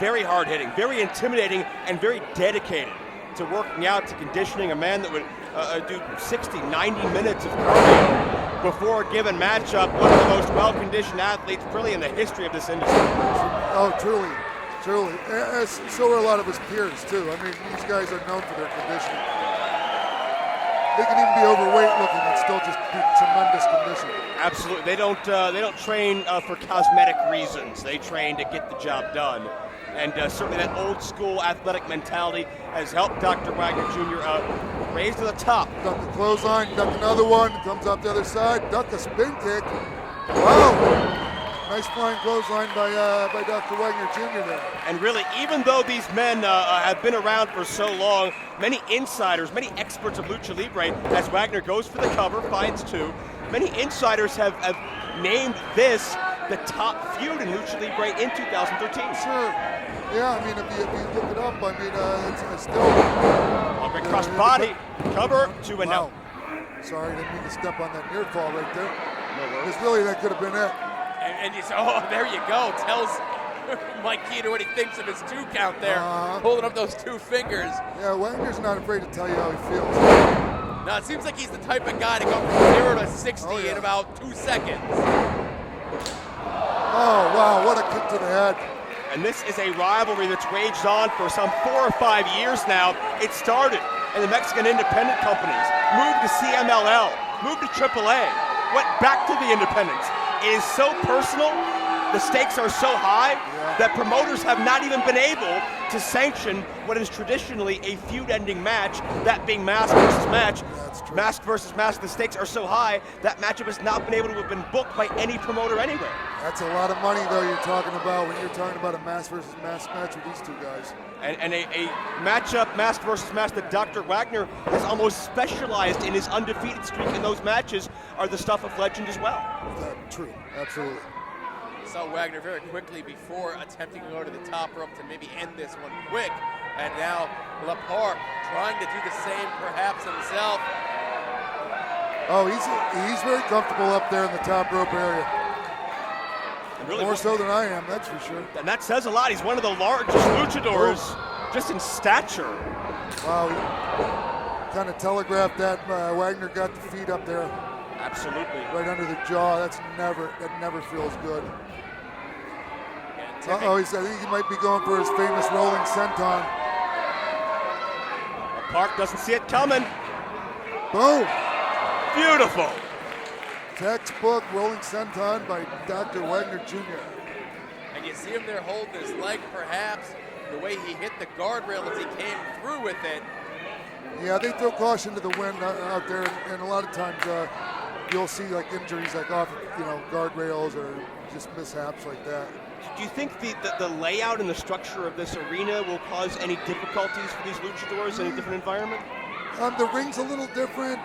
very hard-hitting, very intimidating, and very dedicated to working out, to conditioning, a man that would do 60, 90 minutes of cardio before a given matchup, one of the most well-conditioned athletes really in the history of this industry. Oh, truly. So are a lot of his peers, too. I mean, these guys are known for their conditioning. They can even be overweight looking and still just be tremendous condition. Absolutely. They don't train for cosmetic reasons. They train to get the job done. And certainly that old school athletic mentality has helped Dr. Wagner Jr. Raise to the top. Duck the clothesline, duck another one, comes up the other side, duck a spin kick. Wow! Nice flying clothesline by Dr. Wagner Jr. there. And really, even though these men have been around for so long, many insiders, many experts of Lucha Libre, as Wagner goes for the cover, finds two, many insiders have named this the top feud in Lucha Libre in 2013. Sure. Yeah, I mean, if you look it up, I mean, it's still... Long cross body, cover, 2-0. Wow. Sorry, didn't mean to step on that near fall right there. Because really, that could have been it. And you say, oh, there you go. Tells Mike Keeter what he thinks of his 2 count there. Holding up those 2 fingers. Yeah, Wagner's not afraid to tell you how he feels. No, it seems like he's the type of guy to go from 0 to 60 in about 2 seconds. Oh, wow, what a kick to the head. And this is a rivalry that's waged on for some 4 or 5 years now. It started in the Mexican independent companies, moved to CMLL, moved to AAA, went back to the independents. It is so personal, the stakes are so high, that promoters have not even been able to sanction what is traditionally a feud-ending match, that being mask versus match. Mask versus mask, the stakes are so high, that matchup has not been able to have been booked by any promoter anywhere. That's a lot of money, though, you're talking about when you're talking about a mask versus mask match with these 2 guys. And a matchup, mask versus mask, that Dr. Wagner has almost specialized in his undefeated streak in those matches are the stuff of legend as well. True, absolutely. Saw Wagner very quickly before attempting to go to the top rope to maybe end this one quick. And now LaPark trying to do the same perhaps himself. Oh, he's very comfortable up there in the top rope area. Really, more so than I am, that's for sure. And that says a lot. He's one of the largest luchadors just in stature. Wow, he kind of telegraphed that. Wagner got the feet up there. Absolutely. Right under the jaw. That never feels good. Uh-oh, I think he might be going for his famous rolling senton. Park doesn't see it coming. Boom. Beautiful. Textbook rolling senton by Dr. Wagner Jr. And you see him there holding his leg, perhaps, the way he hit the guardrail as he came through with it. Yeah, they throw caution to the wind out there, and a lot of times you'll see like injuries like off, guardrails or just mishaps like that. Do you think the layout and the structure of this arena will cause any difficulties for these luchadors in a different environment? The ring's a little different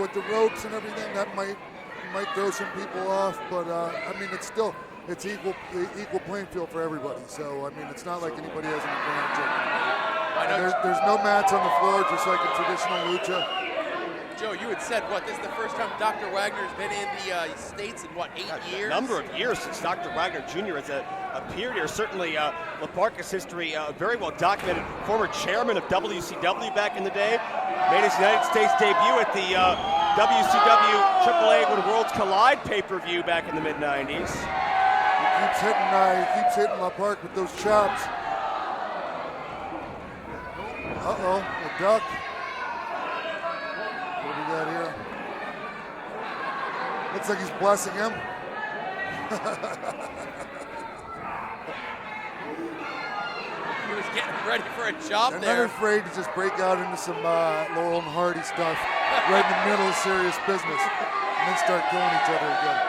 with the ropes and everything. That might throw some people off, but I mean it's equal playing field for everybody. So I mean it's not like anybody has an advantage over anybody. There's no mats on the floor, just like in traditional lucha. show, you had said, what, this is the first time Dr. Wagner's been in the States in, what, 8 years? A number of years since Dr. Wagner Jr. has appeared here. Certainly, Laparca's history very well documented. Former chairman of WCW back in the day. Made his United States debut at the WCW AAA When Worlds Collide pay-per-view back in the mid-90s. He keeps hitting Laparca with those chops. Uh-oh, a duck. What do we got here? Looks like he's blessing him. He was getting ready for a chop They're there. not afraid to just break out into some Laurel and Hardy stuff right in the middle of serious business and then start killing each other again.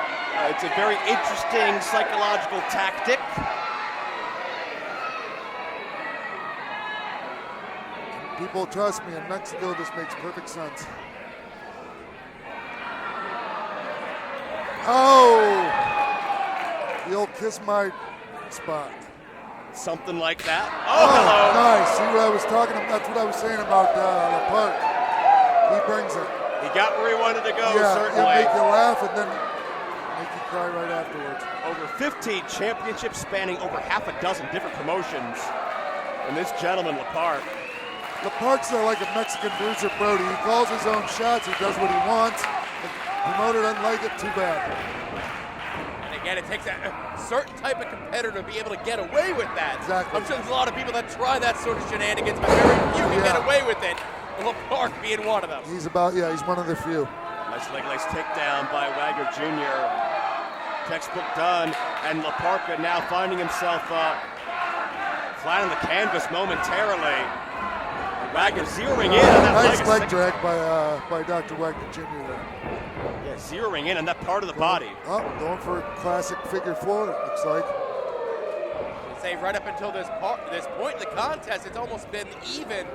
It's a very interesting psychological tactic. People trust me, in Mexico this makes perfect sense. Oh! The old kiss my spot. Something like that. Oh, hello. Nice. See what I was talking about? That's what I was saying about Laparca. He brings it. He got where he wanted to go, Yeah, certainly. he'll make you laugh and then make you cry right afterwards. Over 15 championships spanning over half a dozen different promotions. And this gentleman, Laparca. Laparca's like a Mexican Bruiser Brody. He calls his own shots. He does what he wants. The promoter doesn't like it too bad. And again, it takes a certain type of competitor to be able to get away with that. Exactly. I'm sure there's a lot of people that try that sort of shenanigans, but very few can get away with it. Laparca being one of them. He's one of the few. Nice leg lace takedown by Wagner Jr. Textbook done. And Laparca now finding himself flat on the canvas momentarily. Wagner zeroing in on that Nice leg drag by Dr. Wagner Jr. there. Yeah, zeroing in on that part of the body. Oh, going for a classic figure four, it looks like. Say right up until this point in the contest, it's almost been even.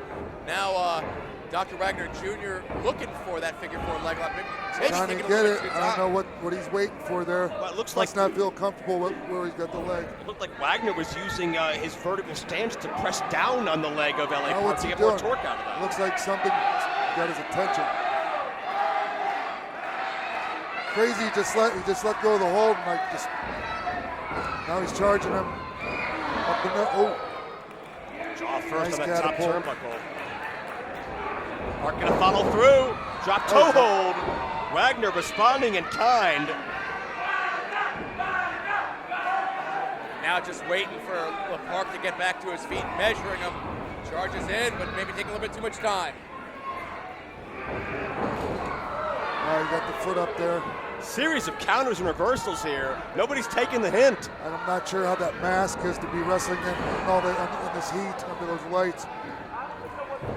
Now, Dr. Wagner Jr. looking for that figure four leg lock. Trying to get it. I don't know what he's waiting for there. Well, it looks Must not feel comfortable where he's got the leg. It looked like Wagner was using his vertical stance to press down on the leg of LA Now Park what's to he get more doing? torque out of that. Looks like something got his attention. Crazy, he just let go of the hold and now he's charging him. Up in the, Jaw first Nice on that top catapult. turnbuckle. Park gonna follow through. Drop toe hold. Wagner responding in kind. Now just waiting for Laparca to get back to his feet, measuring him. Charges in, but maybe taking a little bit too much time. You got the foot up there. Series of counters and reversals here. Nobody's taking the hint. And I'm not sure how that mask is to be wrestling in this heat under those lights.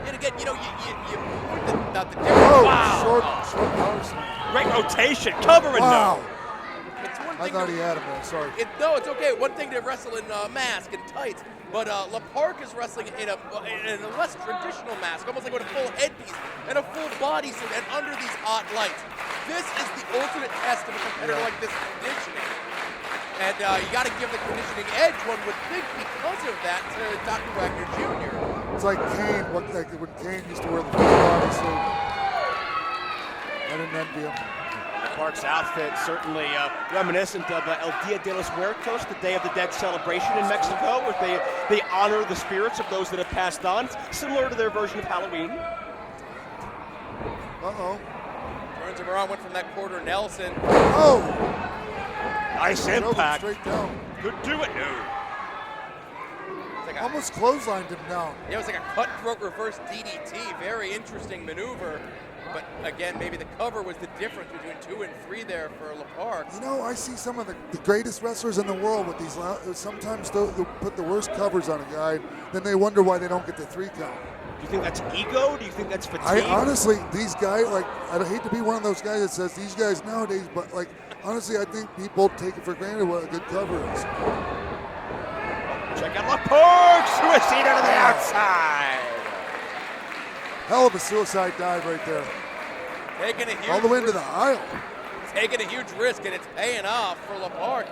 And again, you point out the difference. Wow. Short powers. Great rotation, covering Wow. though. It's one I thing thought to- he had him there, sorry. No, it's okay. One thing to wrestle in mask and tights, but Laparca is wrestling in a less traditional mask, almost like with a full headpiece and a full bodysuit, and under these hot lights. This is the ultimate test of a competitor like this conditioning. And you got to give the conditioning edge, one would think, because of that, to Dr. Wagner Jr. It's like Kane, when Kane used to wear the full bodysuit. I didn't envy him. Park's outfit certainly reminiscent of El Dia de los Muertos, the Day of the Dead celebration in Mexico, where they honor the spirits of those that have passed on, similar to their version of Halloween. Uh-oh. Turns him around, went from that quarter Nelson. Oh! Nice Drove him impact. straight down. Could do it, no. Almost clotheslined him down. Yeah, it was like a cutthroat reverse DDT. Very interesting maneuver. But again, maybe the cover was the difference between 2 and 3 there for Laparca. You know, I see some of the greatest wrestlers in the world with these. Sometimes they'll put the worst covers on a guy, then they wonder why they don't get the 3 count. Do you think that's ego? Do you think that's fatigue? I honestly, these guys, I hate to be one of those guys that says these guys nowadays, but honestly, I think people take it for granted what a good cover is. Check out Laparca, suicide to the outside. Hell of a suicide dive right there. Taking a huge All the way into the aisle. Taking a huge risk, and it's paying off for Laparca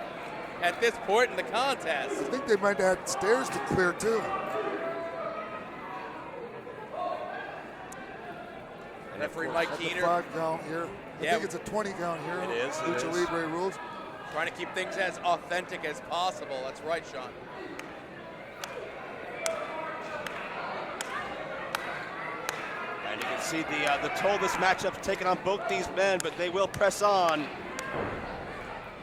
at this point in the contest. I think they might have had stairs to clear too. Referee Mike That's Keener. a 5 count here. I Yeah. think it's a 20 count here. It is. Lucha Libre rules. Trying to keep things as authentic as possible. That's right, Sean. And you can see the toll this matchup's taken on both these men, but they will press on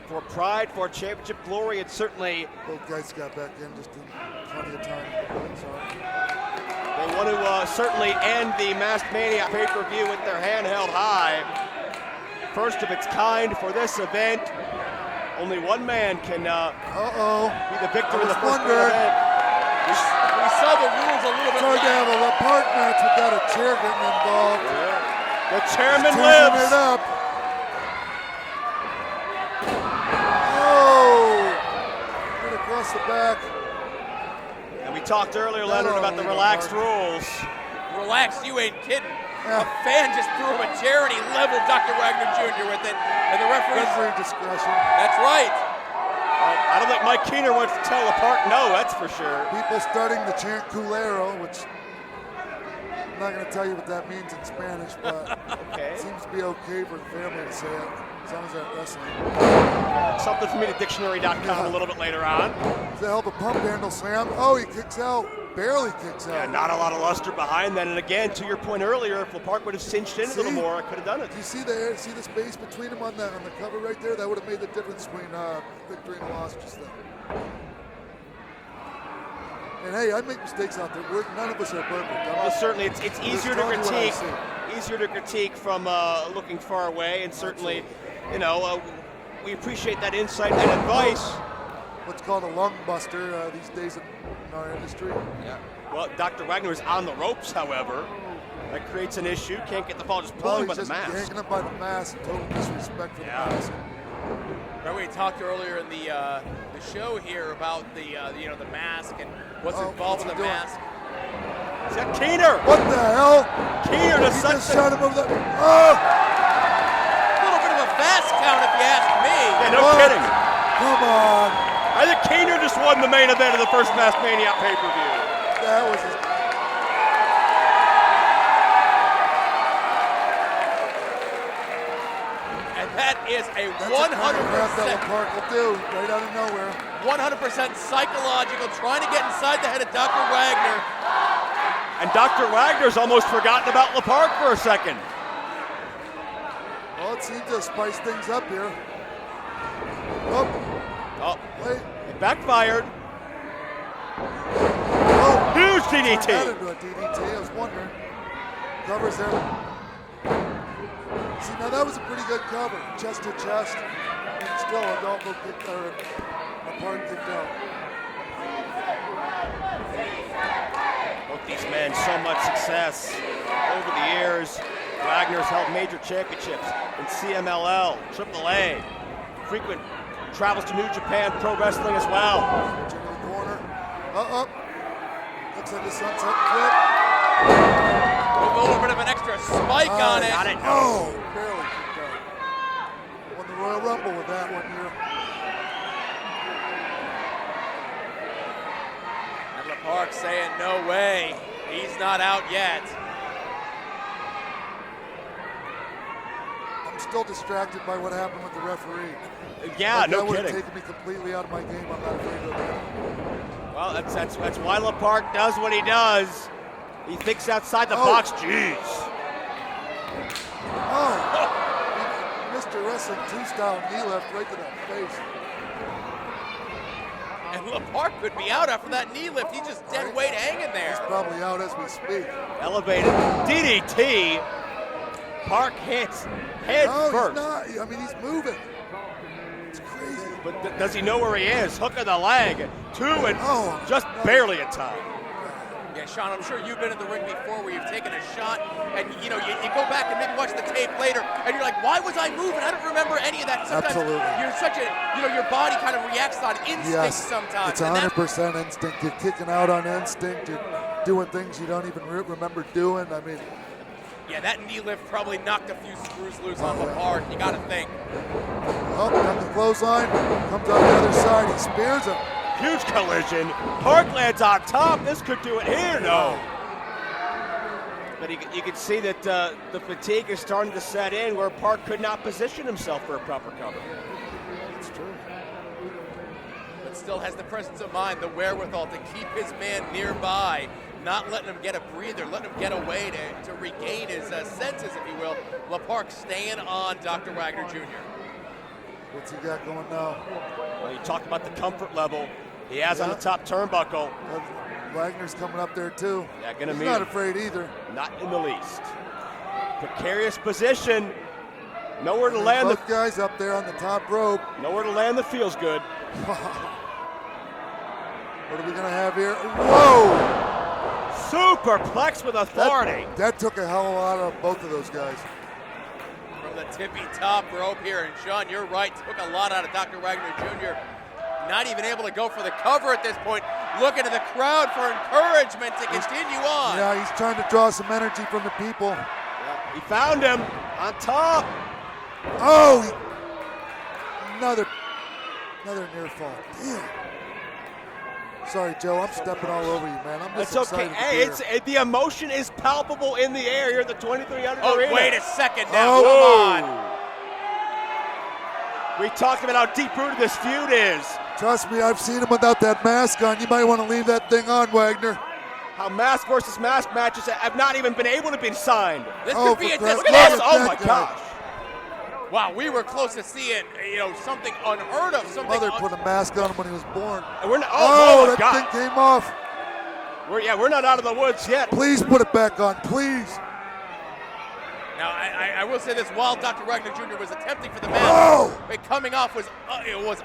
for pride, for championship glory, and certainly Both guys got back in just in plenty of time. they want to certainly end the MaskedMania pay-per-view with their hand held high. First of its kind for this event. Only one man can be the victor in the first main event. We saw the rules a little bit. It's hard to have a park match without a chair getting involved. The chairman Tearing lives. it up. Oh! Right across the back. And we talked earlier, Leonard, about the relaxed rules. Relax, you ain't kidding. A fan just threw him a chair and he leveled Dr. Wagner Jr. with it. And the referee discretion. That's right. I don't think Mike Keener wants to tell apart no, that's for sure. People starting to chant culero, which I'm not going to tell you what that means in Spanish, but it seems to be okay for the family to say it, as long as they're wrestling. Something for me to dictionary.com a little bit later on. Does that help a pump handle slam? Oh, he kicks out. Barely kicks out. Yeah, not a lot of luster behind that. And again, to your point earlier, if Park would have cinched in a little more, I could have done it. Do you see the space between them on the cover right there? That would have made the difference between victory and loss just then. And hey, I make mistakes out there. None of us are perfect. Well, certainly, it's easier to critique from looking far away, and certainly, we appreciate that insight and advice. What's called a lung buster these days in our industry. Yeah. Well, Dr. Wagner is on the ropes, however. That creates an issue. Can't get the ball, just pulling by the mask. Yanking him by the mask. Total disrespect for the mask. Remember we talked earlier in the show here about the mask and what's involved with the mask. Is that Keener? What the hell? Keener just shot him over the. Oh! A little bit of a fast count, if you ask me. Yeah, no kidding. Come on. I think Keener just won the main event of the first MaskedMania pay-per-view. That was his. And that is a 100%. Park will do right out of nowhere. 100% psychological, trying to get inside the head of Dr. Wagner. And Dr. Wagner's almost forgotten about LaPark for a second. Well, it seemed to spice things up here. Oh, wait. It backfired. Oh, huge DDT. That into a DDT. I was wondering. Covers there. See, now that was a pretty good cover, chest to chest. And still, Adolfo kicked or apart kicked out. Both these men, so much success over the years. Wagner's held major championships in CMLL, AAA, frequent travels to New Japan Pro Wrestling as well. To the corner. Looks like a sunset flip. With a little bit of an extra spike on it. Got it. Oh, barely kicked out. Won the Royal Rumble with that one here. And LaPark saying, no way, he's not out yet. I'm still distracted by what happened with the referee. Yeah, no that would kidding. have taken me completely out of my game. I'm not afraid of that. Well, that's why LaPark does what he does. He thinks outside the box. Jeez. Oh, Mr. Wrestling 2-style knee left right to that face. And LaPark could be out after that knee lift. He's just dead weight hanging there. He's probably out as we speak. Elevated DDT. Park hits head first. He's not. I mean, he's moving. It's crazy. But does he know where he is? Hook of the leg. Two and just barely in time. Yeah, Sean, I'm sure you've been in the ring before where you've taken a shot and, you go back and maybe watch the tape later and you're like, why was I moving? I don't remember any of that. Sometimes you're such a, your body kind of reacts on instinct sometimes. It's 100% instinct. You're kicking out on instinct. You're doing things you don't even remember doing. I mean, yeah, that knee lift probably knocked a few screws loose on LaPark. You got to think. Oh, got the clothesline. Comes out the other side. He spears him. Huge collision. Park lands on top. This could do it here. No. But you can see that the fatigue is starting to set in where Park could not position himself for a proper cover. It's true. But still has the presence of mind, the wherewithal to keep his man nearby, not letting him get a breather, letting him get away to regain his senses, if you will. LaPark staying on Dr. Wagner Jr. What's he got going now? Well, you talked about the comfort level he has on the top turnbuckle. Wagner's coming up there too. Yeah, gonna He's meet not him. afraid either. Not in the least. Precarious position. Nowhere to land. Both guys up there on the top rope. Nowhere to land that feels good. What are we gonna have here? Whoa! Superplex with authority. That took a hell of a lot of both of those guys. From the tippy top rope here, and Sean, you're right, took a lot out of Dr. Wagner Jr. Not even able to go for the cover at this point. Looking to the crowd for encouragement to continue on. Yeah, he's trying to draw some energy from the people. Yeah, he found him on top. Oh! Another near fall. Damn. Sorry, Joe. I'm stepping all over you, man. I'm just It's okay. excited to Hey, the emotion is palpable in the air here at the 2300 Arena. Oh, wait a second now. Oh. Come on. We talked about how deep-rooted this feud is. Trust me, I've seen him without that mask on. You might want to leave that thing on, Wagner. How mask versus mask matches have not even been able to be signed. This Oh, could be a for Christ's disgrace. sake. Oh my That guy. gosh. Wow, we were close to seeing, something unheard of. Something Mother put a mask on him when he was born. And we're not, Oh, my that God. thing came off. We're not out of the woods yet. Please put it back on, please. Now, I will say this: while Dr. Wagner Jr. was attempting for the match, Oh! it coming off was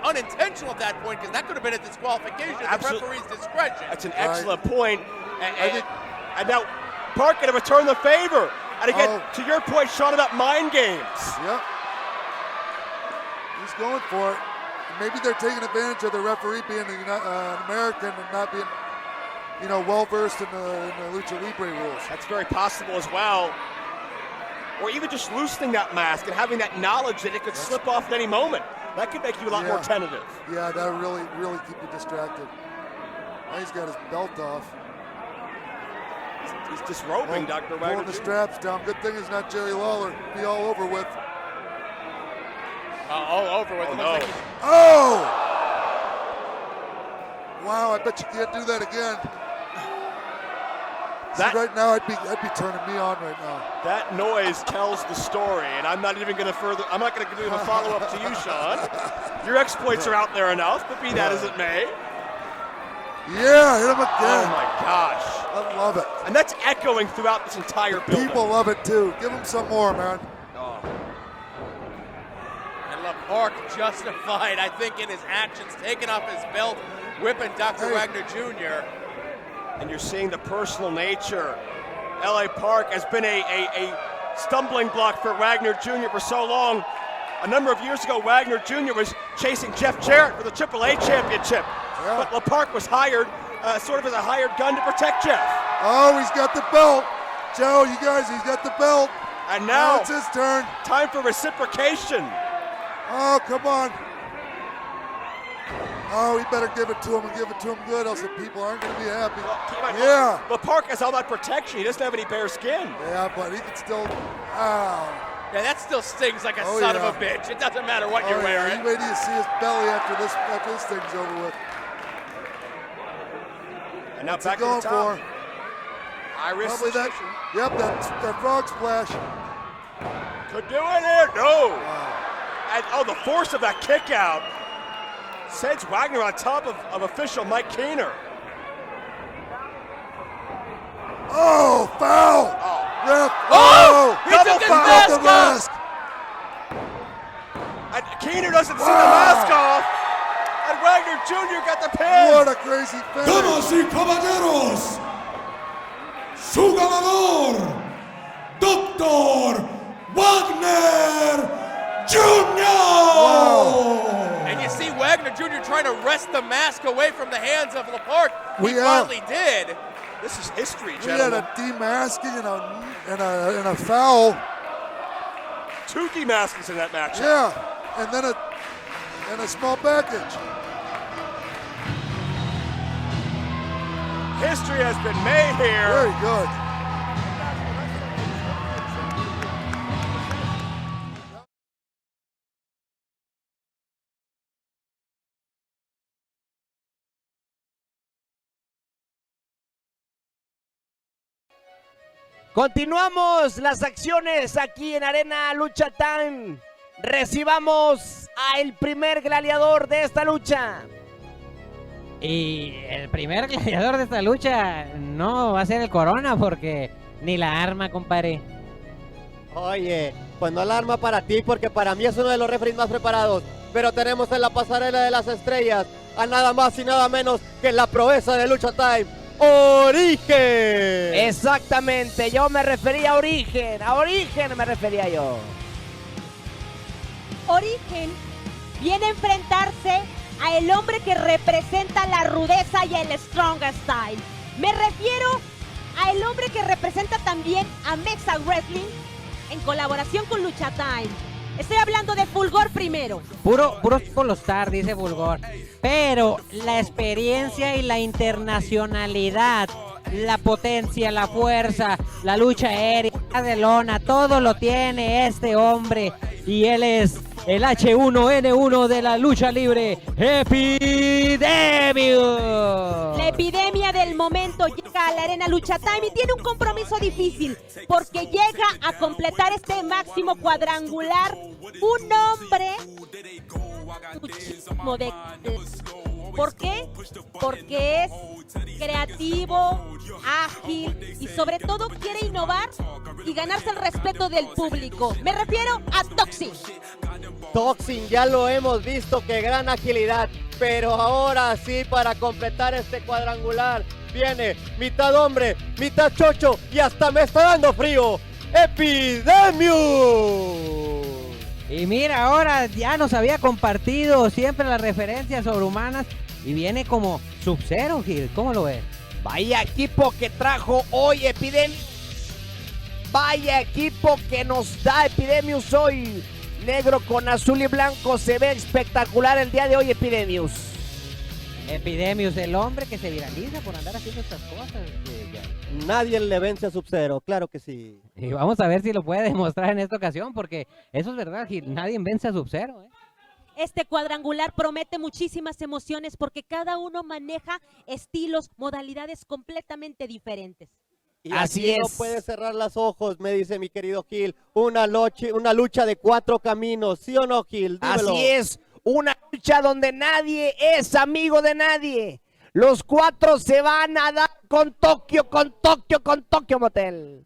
unintentional at that point, because that could have been a disqualification at the referee's discretion. That's an excellent point. And now Park going to return the favor. And again, to your point, Sean, about mind games. Yep. He's going for it. Maybe they're taking advantage of the referee being an American and not being, well-versed in the Lucha Libre rules. That's very possible as well. Or even just loosening that mask and having that knowledge that it could slip off at any moment. That could make you a lot more tentative. Yeah, that would really keep you distracted. Now he's got his belt off. He's disrobing Dr. Wagner. Pulling the straps down. Good thing it's not Jerry Lawler. Be all over with. All over with. Oh! Wow, I bet you can't do that again. See, right now, I'd be turning me on right now. That noise tells the story, and I'm not even going to I'm not going to do a follow-up to you, Sean. Your exploits are out there enough, but be that as it may. Yeah, hit him again. Oh my gosh. I love it. And that's echoing throughout this entire building. People love it too. Give him some more, man. Oh. And LaPark justified, I think, in his actions, taking off his belt, whipping Dr. Wagner Jr. And you're seeing the personal nature. L.A. Park has been a stumbling block for Wagner Jr. for so long. A number of years ago, Wagner Jr. was chasing Jeff Jarrett for the AAA championship. Yeah. But LaPark was hired sort of as a hired gun to protect Jeff. Oh, he's got the belt. Joe, you guys, he's got the belt. And now it's his turn. Time for reciprocation. Oh, come on. Oh, he better give it to him and give it to him good, else the people aren't going to be happy. Yeah. LaPark has all that protection. He doesn't have any bare skin. Yeah, but he can still. Ow. Yeah, that still stings like a son of a bitch. It doesn't matter what you're wearing. You wait till you see his belly after this thing's over with. And now What's back he going to the top. for? Iris Probably that. Yep, that frog splash. Could do it here. No. And the force of that kick out sends Wagner on top of official Mike Keener. Oh, foul! Ref. He Double took his foul! mask off! And Keener doesn't see the mask off. And Wagner Jr. got the pin. What a crazy finish. Damas y caballeros, su ganador, Dr. Wagner Jr. And you see Wagner Jr. trying to wrest the mask away from the hands of LaPark. He finally did. This is history, We had gentlemen. a demasking and a foul. 2 demaskings in that match. Yeah, and then a small package. History has been made here. Very good. Continuamos las acciones aquí en Arena Lucha Time. Recibamos al primer gladiador de esta lucha. Y el primer gladiador de esta lucha no va a ser el Corona porque ni la arma, compadre. Oye, pues no la arma para ti porque para mí es uno de los referees más preparados. Pero tenemos en la pasarela de las estrellas a nada más y nada menos que la proeza de Lucha Time, Origen. Exactamente, yo me refería a Origen me refería yo. Origen viene a enfrentarse a el hombre que representa la rudeza y el strong style. Me refiero a el hombre que representa también a Mexa Wrestling en colaboración con Lucha Time. Estoy hablando de Fulgor primero. Puro Polostar, dice Fulgor. Pero la experiencia y la internacionalidad, la potencia, la fuerza, la lucha aérea, la de lona, todo lo tiene este hombre. Y él es el H1N1 de la lucha libre, Epidemius. La epidemia del momento llega a la Arena Lucha Time y tiene un compromiso difícil porque llega a completar este máximo cuadrangular un hombre muchísimo de... ¿Por qué? Porque es creativo, ágil y sobre todo quiere innovar y ganarse el respeto del público. Me refiero a Toxin. Toxin, ya lo hemos visto, qué gran agilidad, pero ahora sí, para completar este cuadrangular, viene mitad hombre, mitad chocho y hasta me está dando frío, Epidemius. Y mira, ahora ya nos había compartido siempre las referencias sobrehumanas y viene como Sub-Zero, Gil, ¿cómo lo ves? Vaya equipo que trajo hoy Epidemius. Vaya equipo que nos da Epidemius hoy. Negro con azul y blanco, se ve espectacular el día de hoy Epidemius. Epidemius, el hombre que se viraliza por andar haciendo estas cosas. Nadie le vence a Sub-Zero, claro que sí. Y vamos a ver si lo puede demostrar en esta ocasión, porque eso es verdad, Gil, nadie vence a Sub-Zero, ¿eh? Este cuadrangular promete muchísimas emociones porque cada uno maneja estilos, modalidades completamente diferentes. Y así no puede cerrar los ojos, me dice mi querido Gil. Una lucha de 4 caminos, ¿sí o no, Gil? Dímelo. Así es, una lucha donde nadie es amigo de nadie. Los 4 se van a dar con Tokio Motel.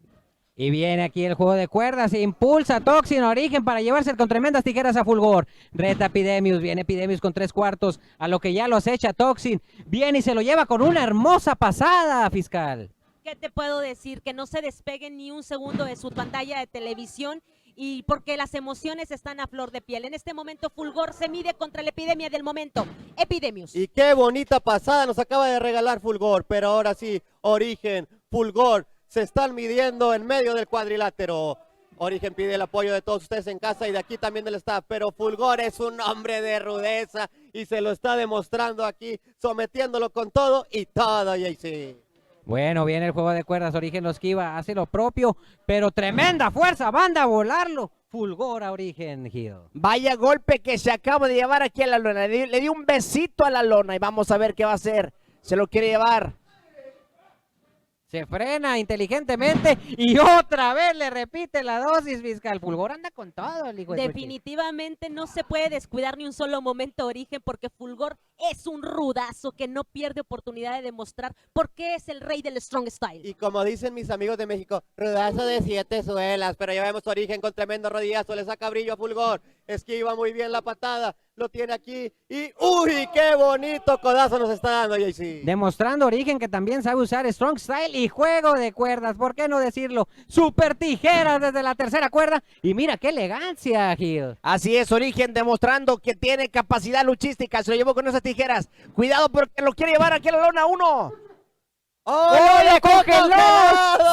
Y viene aquí el juego de cuerdas, impulsa Toxin Origen para llevarse con tremendas tijeras a Fulgor. Reta Epidemius, viene Epidemius con 3/4, a lo que ya lo acecha Toxin. Viene y se lo lleva con una hermosa pasada, fiscal. ¿Qué te puedo decir? Que no se despeguen ni un segundo de su pantalla de televisión y porque las emociones están a flor de piel. En este momento Fulgor se mide contra la epidemia del momento, Epidemius. Y qué bonita pasada nos acaba de regalar Fulgor, pero ahora sí, Origen, Fulgor, se están midiendo en medio del cuadrilátero. Origen pide el apoyo de todos ustedes en casa y de aquí también del staff, pero Fulgor es un hombre de rudeza y se lo está demostrando aquí, sometiéndolo con todo y todo, JC. Bueno, viene el juego de cuerdas, Origen lo esquiva, hace lo propio, pero tremenda fuerza, manda a volarlo. Fulgor a Origen, Gil. Vaya golpe que se acaba de llevar aquí a la lona, le dio un besito a la lona y vamos a ver qué va a hacer. Se lo quiere llevar. Se frena inteligentemente y otra vez le repite la dosis, fiscal. Fulgor anda con todo, el hijo de Definitivamente no se puede descuidar ni un solo momento Origen porque Fulgor es un rudazo que no pierde oportunidad de demostrar por qué es el rey del strong style. Y como dicen mis amigos de México, rudazo de 7 suelas, pero ya vemos Origen con tremendo rodillazo, le saca brillo a Fulgor, esquiva muy bien la patada, lo tiene aquí y ¡uy! ¡Qué bonito codazo nos está dando, JC! Demostrando Origen que también sabe usar strong style y juego de cuerdas, ¿por qué no decirlo? Super tijeras desde la tercera cuerda y mira qué elegancia, Gil. Así es, Origen demostrando que tiene capacidad luchística, se lo llevó con esas tijeras. Cuidado porque lo quiere llevar aquí a la lona 1. ¡Oh, le congeló!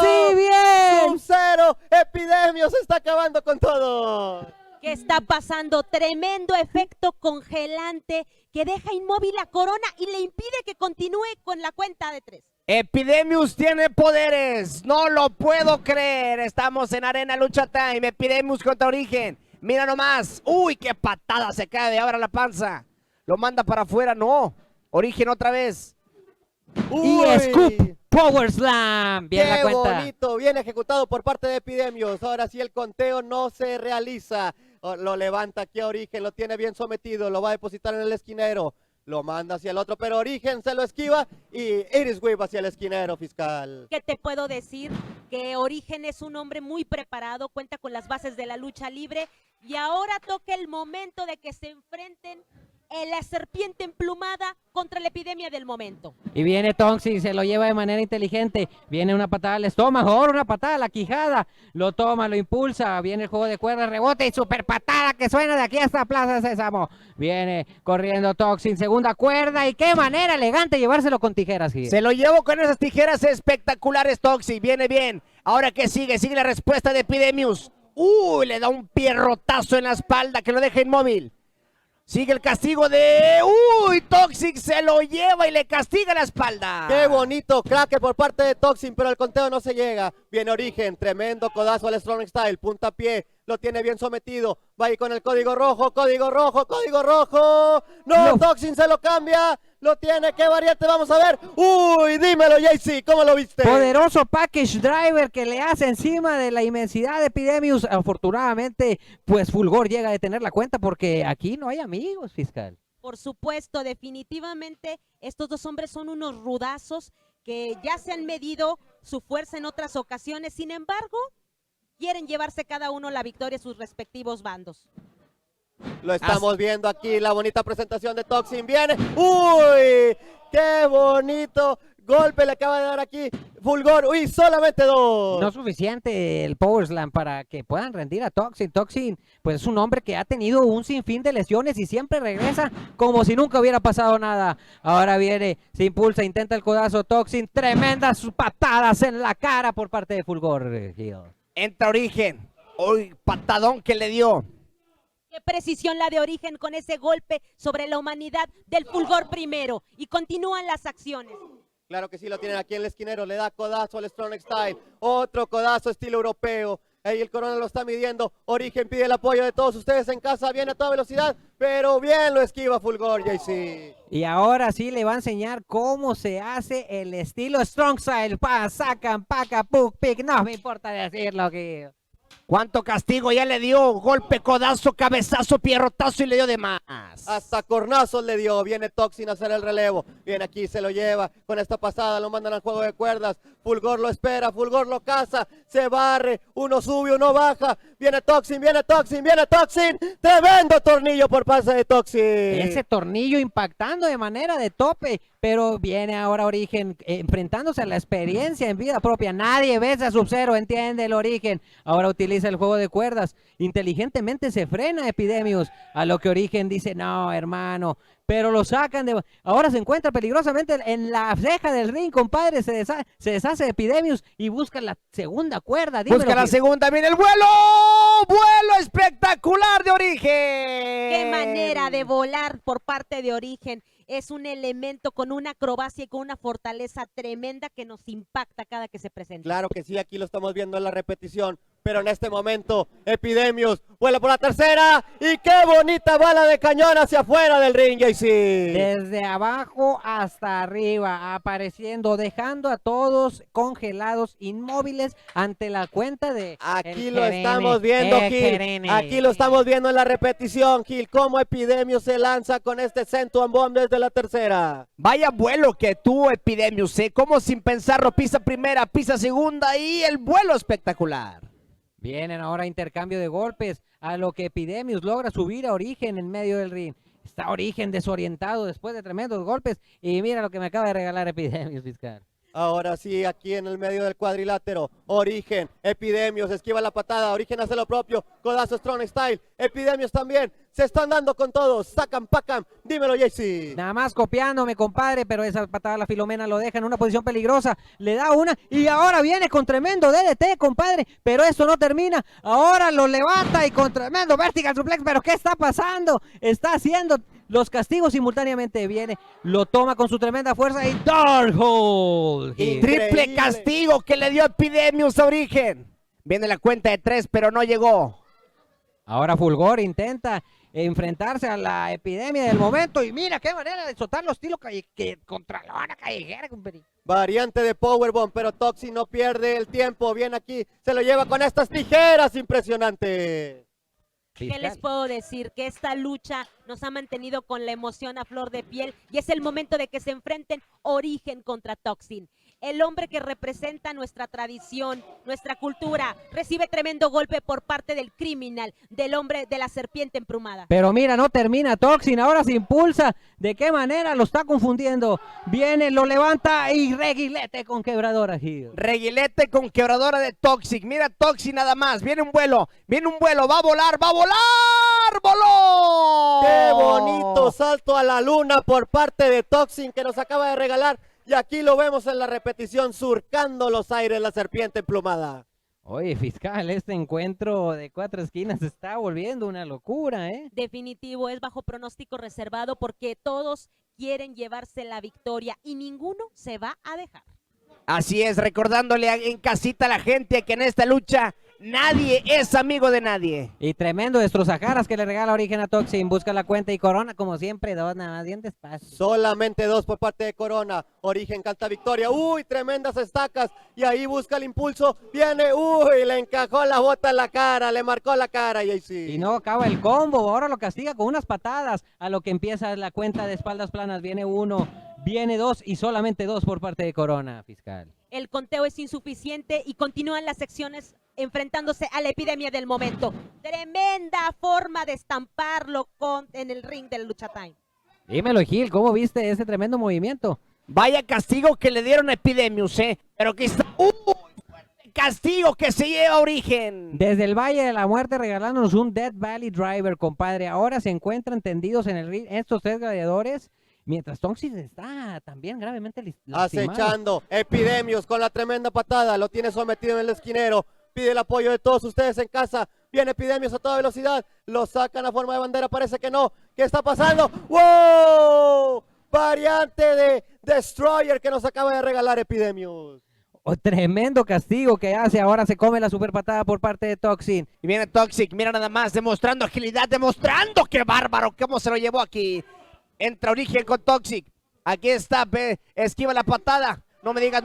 ¡Sí, bien! Sub-Zero, Epidemius se está acabando con todo. ¿Qué está pasando? Tremendo efecto congelante que deja inmóvil a Corona y le impide que continúe con la cuenta de 3. Epidemius tiene poderes, no lo puedo creer. Estamos en Arena Lucha Time, Epidemius contra Origen. Mira nomás, uy, qué patada se cae de ahora la panza. Lo manda para afuera, no. Origen otra vez. Y Scoop Power Slam. Bien la ¡Qué cuenta. bonito! Bien ejecutado por parte de Epidemios. Ahora sí el conteo no se realiza. Lo levanta aquí a Origen, lo tiene bien sometido, lo va a depositar en el esquinero. Lo manda hacia el otro, pero Origen se lo esquiva y Iris Whip hacia el esquinero, fiscal. ¿Qué te puedo decir? Que Origen es un hombre muy preparado, cuenta con las bases de la lucha libre y ahora toca el momento de que se enfrenten en la serpiente emplumada contra la epidemia del momento. Y viene Toxic, se lo lleva de manera inteligente. Viene una patada al estómago, ahora una patada a la quijada. Lo toma, lo impulsa. Viene el juego de cuerdas, rebote y super patada que suena de aquí hasta Plaza Sésamo. Viene corriendo Toxic, segunda cuerda. Y qué manera elegante llevárselo con tijeras. Gil. Se lo llevo con esas tijeras espectaculares, Toxic. Viene bien. Ahora que sigue la respuesta de Epidemius. Le da un pierrotazo en la espalda que lo deja inmóvil. Sigue el castigo de... Toxic se lo lleva y le castiga la espalda. ¡Qué bonito cracker por parte de Toxin! Pero el conteo no se llega. Viene Origen, tremendo codazo al Strong Style, puntapié. Lo tiene bien sometido. Va ahí con el código rojo, código rojo, código rojo. ¡No! Toxin se lo cambia. Lo tiene, qué variante, vamos a ver. Dímelo, JC, ¿cómo lo viste? Poderoso package driver que le hace encima de la inmensidad de Epidemius. Afortunadamente, pues Fulgor llega a detener la cuenta porque aquí no hay amigos, fiscal. Por supuesto, definitivamente estos dos hombres son unos rudazos que ya se han medido su fuerza en otras ocasiones, sin embargo, quieren llevarse cada uno la victoria a sus respectivos bandos. Lo estamos viendo aquí, la bonita presentación de Toxin. Viene. ¡Qué bonito! Golpe le acaba de dar aquí Fulgor. Solamente 2. No es suficiente el Power Slam para que puedan rendir a Toxin. Toxin, pues es un hombre que ha tenido un sinfín de lesiones y siempre regresa como si nunca hubiera pasado nada. Ahora viene, se impulsa, intenta el codazo Toxin. Tremendas patadas en la cara por parte de Fulgor. Entra Origen. Patadón que le dio. Qué precisión la de Origen con ese golpe sobre la humanidad del Fulgor primero. Y continúan las acciones. Claro que sí, lo tienen aquí en el esquinero. Le da codazo al Strong Style. Otro codazo estilo europeo. Ahí el Corona lo está midiendo. Origen pide el apoyo de todos ustedes en casa. Viene a toda velocidad, pero bien lo esquiva Fulgor, JC. Y ahora sí le va a enseñar cómo se hace el estilo Strong Style. Sacan, paca, puck, pick. No me importa decirlo, que... ¿Cuánto castigo ya le dio? Golpe, codazo, cabezazo, pierrotazo y le dio de más. Hasta cornazos le dio. Viene Toxin a hacer el relevo. Viene aquí, se lo lleva. Con esta pasada lo mandan al juego de cuerdas. Fulgor lo espera, Fulgor lo caza. Se barre. Uno sube, uno baja. Viene Toxin, viene Toxin, viene Toxin. Tremendo tornillo por parte de Toxin. Ese tornillo impactando de manera de tope. Pero viene ahora Origen enfrentándose a la experiencia en vida propia. Nadie besa a Sub-Zero, entiende el Origen. Ahora utiliza el juego de cuerdas. Inteligentemente se frena Epidemius. A lo que Origen dice, no, hermano. Pero lo sacan de... Ahora se encuentra peligrosamente en la ceja del ring, compadre. Se deshace de Epidemius y busca la segunda cuerda. Busca la segunda, viene el vuelo. ¡Vuelo espectacular de Origen! ¡Qué manera de volar por parte de Origen! Es un elemento con una acrobacia y con una fortaleza tremenda que nos impacta cada que se presenta. Claro que sí, aquí lo estamos viendo en la repetición. Pero en este momento, Epidemius vuela por la tercera. Y qué bonita bala de cañón hacia afuera del ring, JC. Desde abajo hasta arriba, apareciendo, dejando a todos congelados, inmóviles ante la cuenta de... Aquí lo estamos viendo, Gil. Aquí lo estamos viendo en la repetición, Gil. Cómo Epidemius se lanza con este Sentuan Bomb desde la tercera. Vaya vuelo que tuvo Epidemius, como sin pensarlo, pisa primera, pisa segunda y el vuelo espectacular. Vienen ahora intercambio de golpes, a lo que Epidemius logra subir a Origen en medio del ring. Está Origen desorientado después de tremendos golpes y mira lo que me acaba de regalar Epidemius, fiscal. Ahora sí, aquí en el medio del cuadrilátero, Origen, Epidemius, esquiva la patada, Origen hace lo propio, codazo Strong Style, Epidemius también, se están dando con todos, sacan, pacan, dímelo, JC. Nada más copiándome, compadre, pero esa patada la Filomena lo deja en una posición peligrosa, le da una y ahora viene con tremendo DDT, compadre, pero esto no termina, ahora lo levanta y con tremendo vertical suplex, pero ¿qué está pasando? Está haciendo los castigos simultáneamente, viene, lo toma con su tremenda fuerza y Dark Hole. Y triple castigo que le dio Epidemius a Origen. Viene la cuenta de 3, pero no llegó. Ahora Fulgor intenta enfrentarse a la epidemia del momento. Y mira qué manera de soltarlo estilo que contra la lona callejera, compadre. Variante de Powerbomb, pero Toxic no pierde el tiempo. Viene aquí, se lo lleva con estas tijeras, impresionante. ¿Qué les puedo decir? Que esta lucha nos ha mantenido con la emoción a flor de piel y es el momento de que se enfrenten Origen contra Toxin. El hombre que representa nuestra tradición, nuestra cultura, recibe tremendo golpe por parte del criminal, del hombre de la serpiente emplumada. Pero mira, no termina Toxin, ahora se impulsa. ¿De qué manera lo está confundiendo? Viene, lo levanta y reguilete con quebradora, Gil. Reguilete con quebradora de Toxic. Mira Toxic nada más. Viene un vuelo, va a volar, ¡voló! ¡Qué bonito salto a la luna por parte de Toxic que nos acaba de regalar! Y aquí lo vemos en la repetición, surcando los aires la serpiente emplumada. Oye, fiscal, este encuentro de 4 esquinas se está volviendo una locura, ¿eh? Definitivo, es bajo pronóstico reservado porque todos quieren llevarse la victoria y ninguno se va a dejar. Así es, recordándole en casita a la gente que en esta lucha nadie es amigo de nadie. Y tremendo destrozajaras que le regala Origen a Toxin. Busca la cuenta y Corona, como siempre, 2, nada más, bien despacio. Solamente 2 por parte de Corona. Origen canta victoria. Uy, tremendas estacas. Y ahí busca el impulso. Viene, uy, le encajó la bota en la cara, le marcó la cara y ahí sí. Y no acaba el combo, ahora lo castiga con unas patadas. A lo que empieza la cuenta de espaldas planas. Viene 1, viene 2 y solamente 2 por parte de Corona, fiscal. El conteo es insuficiente y continúan las secciones enfrentándose a la epidemia del momento. Tremenda forma de estamparlo en el ring de la lucha time. Dímelo, Gil, ¿cómo viste ese tremendo movimiento? Vaya castigo que le dieron a Epidemius, pero que está... castigo que se lleva Origen. Desde el Valle de la Muerte regalándonos un Death Valley Driver, compadre. Ahora se encuentran tendidos en el ring estos 3 gladiadores. Mientras Toxic está también gravemente lastimado. Acechando, Epidemius con la tremenda patada, lo tiene sometido en el esquinero, pide el apoyo de todos ustedes en casa, viene Epidemius a toda velocidad, lo sacan a forma de bandera, parece que no, ¿qué está pasando? ¡Wow! Variante de Destroyer que nos acaba de regalar Epidemius. Tremendo castigo que hace, ahora se come la super patada por parte de Toxic. Y viene Toxic, mira nada más, demostrando agilidad, demostrando qué bárbaro, cómo se lo llevó aquí. Entra Origen con Toxic. Aquí está, esquiva la patada. No me diga.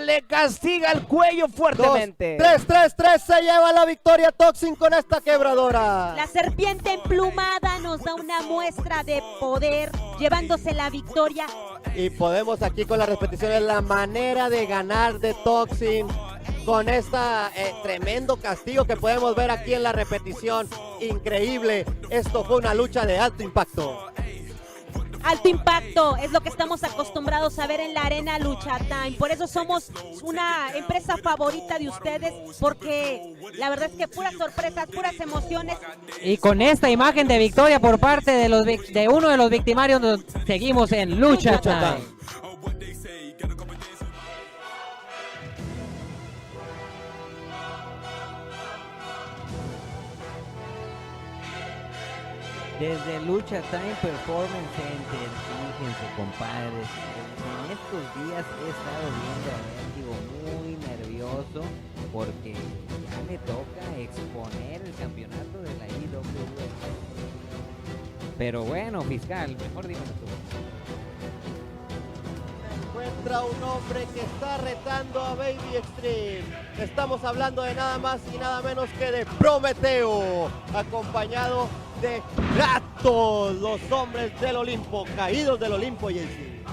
Le castiga el cuello fuertemente. 3, se lleva la victoria Toxic con esta quebradora. La serpiente emplumada nos da una muestra de poder, llevándose la victoria. Y podemos aquí con la repetición de la manera de ganar de Toxic. Con esta tremendo castigo que podemos ver aquí en la repetición. Increíble. Esto fue una lucha de alto impacto. Alto impacto es lo que estamos acostumbrados a ver en la arena Lucha Time. Por eso somos una empresa favorita de ustedes, porque la verdad es que puras sorpresas, puras emociones. Y con esta imagen de victoria por parte de uno de los victimarios, nos seguimos en Lucha Time. Desde Lucha Time Performance Center, fíjense, compadres, en estos días he estado viendo a Vértigo muy nervioso porque ya le toca exponer el campeonato de la IWS. Pero bueno, fiscal, mejor dímelo tú. Encuentra un hombre que está retando a Baby Extreme. Estamos hablando de nada más y nada menos que de Prometeo, acompañado de Kratos, los hombres del Olimpo, caídos del Olimpo, JC.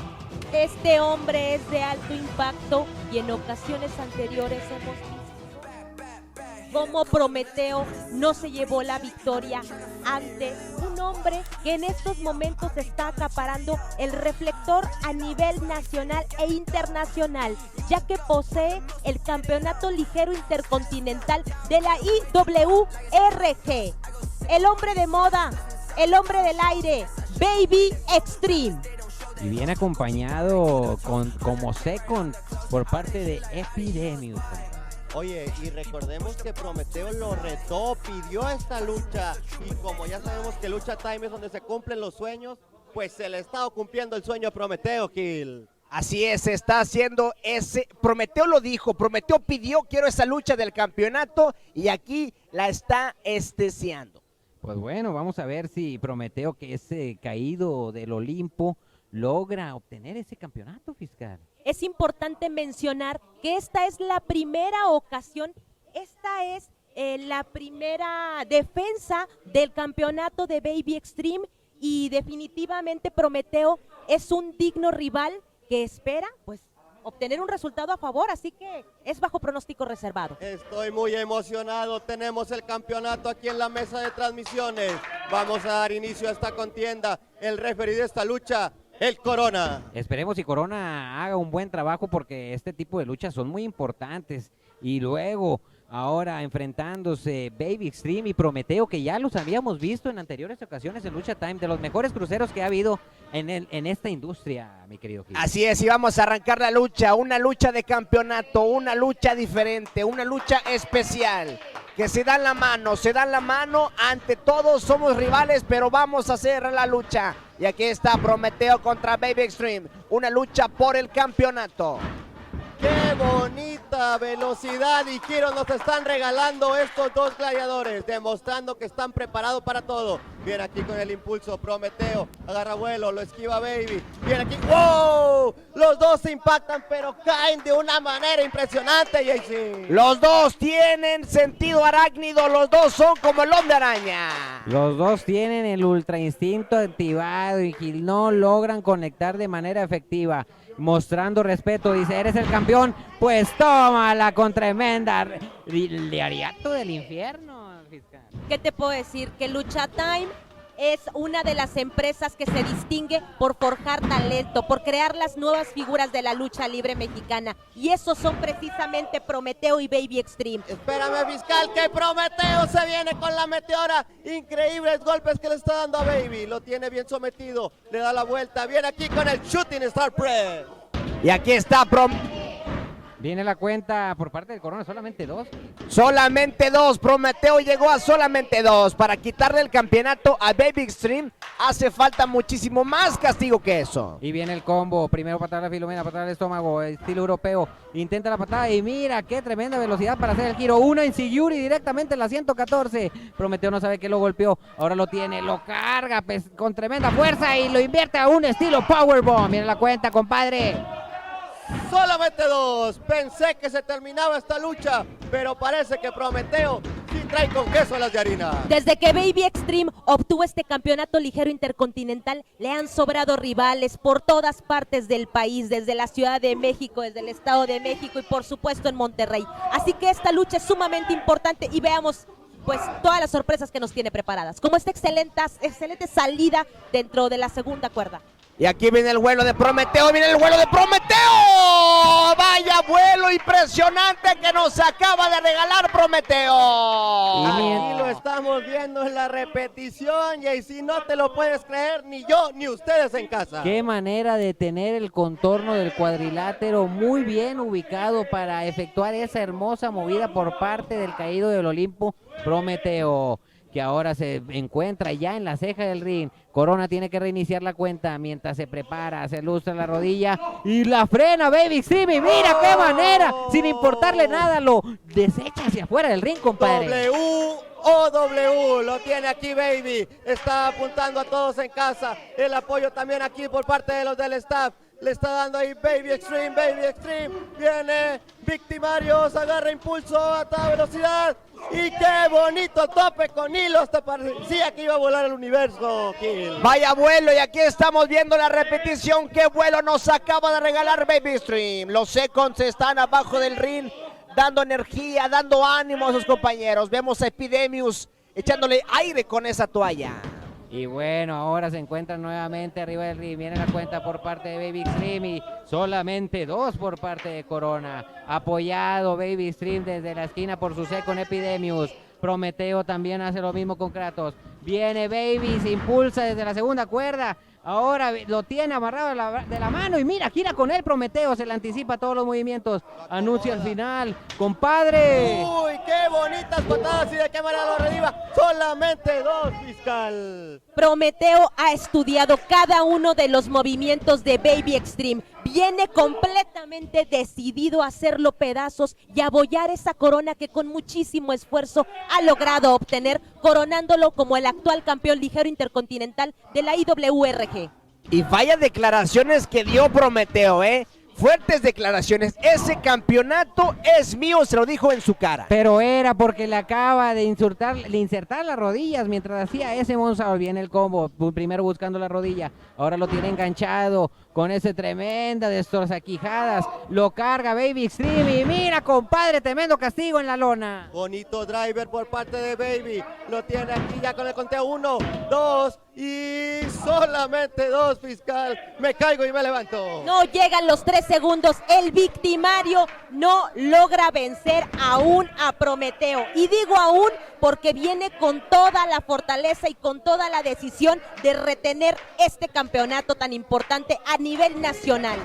Este hombre es de alto impacto y en ocasiones anteriores hemos visto cómo Prometeo no se llevó la victoria ante un hombre que en estos momentos está acaparando el reflector a nivel nacional e internacional, ya que posee el campeonato ligero intercontinental de la IWRG. El hombre de moda, el hombre del aire, Baby Extreme. Y viene acompañado como second por parte de Epidemius. Oye, y recordemos que Prometeo lo retó, pidió esta lucha, y como ya sabemos que Lucha Time es donde se cumplen los sueños, pues se le está cumpliendo el sueño a Prometeo, Gil. Así es, se está haciendo ese, Prometeo lo dijo, Prometeo pidió, quiero esa lucha del campeonato, y aquí la está deseando. Pues bueno, vamos a ver si Prometeo, que es caído del Olimpo, logra obtener ese campeonato, fiscal. Es importante mencionar que esta es la primera ocasión, esta es la primera defensa del campeonato de Baby Extreme y definitivamente Prometeo es un digno rival que espera pues obtener un resultado a favor, así que es bajo pronóstico reservado. Estoy muy emocionado, tenemos el campeonato aquí en la mesa de transmisiones. Vamos a dar inicio a esta contienda. El referee de esta lucha, el Corona. Esperemos si Corona haga un buen trabajo porque este tipo de luchas son muy importantes. Y luego, ahora enfrentándose Baby Extreme y Prometeo, que ya los habíamos visto en anteriores ocasiones en Lucha Time, de los mejores cruceros que ha habido en esta industria, mi querido Gil. Así es, y vamos a arrancar la lucha, una lucha de campeonato, una lucha diferente, una lucha especial, que se dan la mano, ante todos somos rivales, pero vamos a hacer la lucha. Y aquí está Prometeo contra Baby Extreme, una lucha por el campeonato. ¡Qué bonita velocidad y giro nos están regalando estos dos gladiadores! Demostrando que están preparados para todo. Viene aquí con el impulso, Prometeo, agarra vuelo, lo esquiva Baby. Viene aquí, ¡wow! Los dos se impactan, pero caen de una manera impresionante, JC. Los dos tienen sentido arácnido, los dos son como el hombre araña. Los dos tienen el ultra instinto activado y Gil no logran conectar de manera efectiva. Mostrando respeto, dice, eres el campeón, pues tómala con tremenda lariato del infierno, fiscal. ¿Qué te puedo decir? Que Lucha Time es una de las empresas que se distingue por forjar talento, por crear las nuevas figuras de la lucha libre mexicana. Y esos son precisamente Prometeo y Baby Extreme. Espérame, fiscal, que Prometeo se viene con la meteora. Increíbles golpes que le está dando a Baby. Lo tiene bien sometido, le da la vuelta. Viene aquí con el Shooting Star Press. Y aquí está Viene la cuenta por parte del Corona, solamente dos. Solamente dos, Prometeo llegó a solamente dos. Para quitarle el campeonato a Baby Extreme hace falta muchísimo más castigo que eso. Y viene el combo, primero patada a la Filomena, patada al estómago, estilo europeo. Intenta la patada y mira qué tremenda velocidad para hacer el giro. Uno en Siguri directamente en la 114. Prometeo no sabe que lo golpeó, ahora lo tiene, lo carga con tremenda fuerza y lo invierte a un estilo Powerbomb. Mira la cuenta, compadre. Solamente dos. Pensé que se terminaba esta lucha, pero parece que Prometeo sí trae con queso las de harina. Desde que Baby Extreme obtuvo este campeonato ligero intercontinental, le han sobrado rivales por todas partes del país, desde la Ciudad de México, desde el Estado de México y por supuesto en Monterrey. Así que esta lucha es sumamente importante y veamos pues todas las sorpresas que nos tiene preparadas, como esta excelente salida dentro de la segunda cuerda. Y aquí viene el vuelo de Prometeo, viene el vuelo de Prometeo. Vaya vuelo impresionante que nos acaba de regalar Prometeo. Aquí lo estamos viendo en la repetición, y si no te lo puedes creer ni yo ni ustedes en casa. Qué manera de tener el contorno del cuadrilátero muy bien ubicado para efectuar esa hermosa movida por parte del caído del Olimpo, Prometeo, que ahora se encuentra ya en la ceja del ring. Corona tiene que reiniciar la cuenta mientras se prepara, se lustra la rodilla y la frena Baby Extreme. Y mira qué manera, sin importarle nada, lo desecha hacia afuera del ring, compadre. W, lo tiene aquí Baby, está apuntando a todos en casa, el apoyo también aquí por parte de los del staff. Le está dando ahí Baby Extreme, viene Victimarios, agarra impulso a toda velocidad y qué bonito tope con hilo, hasta parecía que iba a volar el universo, Kill. Vaya vuelo, y aquí estamos viendo la repetición, qué vuelo nos acaba de regalar Baby Extreme. Los Seconds están abajo del ring, dando energía, dando ánimo a sus compañeros. Vemos a Epidemius echándole aire con esa toalla. Y bueno, ahora se encuentran nuevamente arriba del ring. Viene la cuenta por parte de Baby Extreme y solamente dos por parte de Corona. Apoyado Baby Extreme desde la esquina por su con Epidemius. Prometeo también hace lo mismo con Kratos. Viene Baby, se impulsa desde la segunda cuerda. Ahora lo tiene amarrado de la mano y mira, gira con él Prometeo, se le anticipa todos los movimientos. Anuncia al final, compadre. Uy, qué bonita ¿Cuántas patadas y de qué manera lo redima? Solamente 2, fiscal. Prometeo ha estudiado cada uno de los movimientos de Baby Extreme. Viene completamente decidido a hacerlo pedazos y a abollar esa corona que con muchísimo esfuerzo ha logrado obtener, coronándolo como el actual campeón ligero intercontinental de la IWRG. Y vaya declaraciones que dio Prometeo, fuertes declaraciones. Ese campeonato es mío, se lo dijo en su cara. Pero era porque le acaba de insertar las rodillas mientras hacía ese monstruo. Viene el combo, primero buscando la rodilla, ahora lo tiene enganchado con ese tremenda destrozaquijadas. Lo carga Baby Extreme y mira, compadre, tremendo castigo en la lona. Bonito driver por parte de Baby. Lo tiene aquí ya con el conteo 1, 2 y solamente 2, fiscal. Me caigo y me levanto. No llegan los 3 segundos. El victimario no logra vencer aún a Prometeo. Y digo aún porque viene con toda la fortaleza y con toda la decisión de retener este campeonato tan importante a nivel nacional.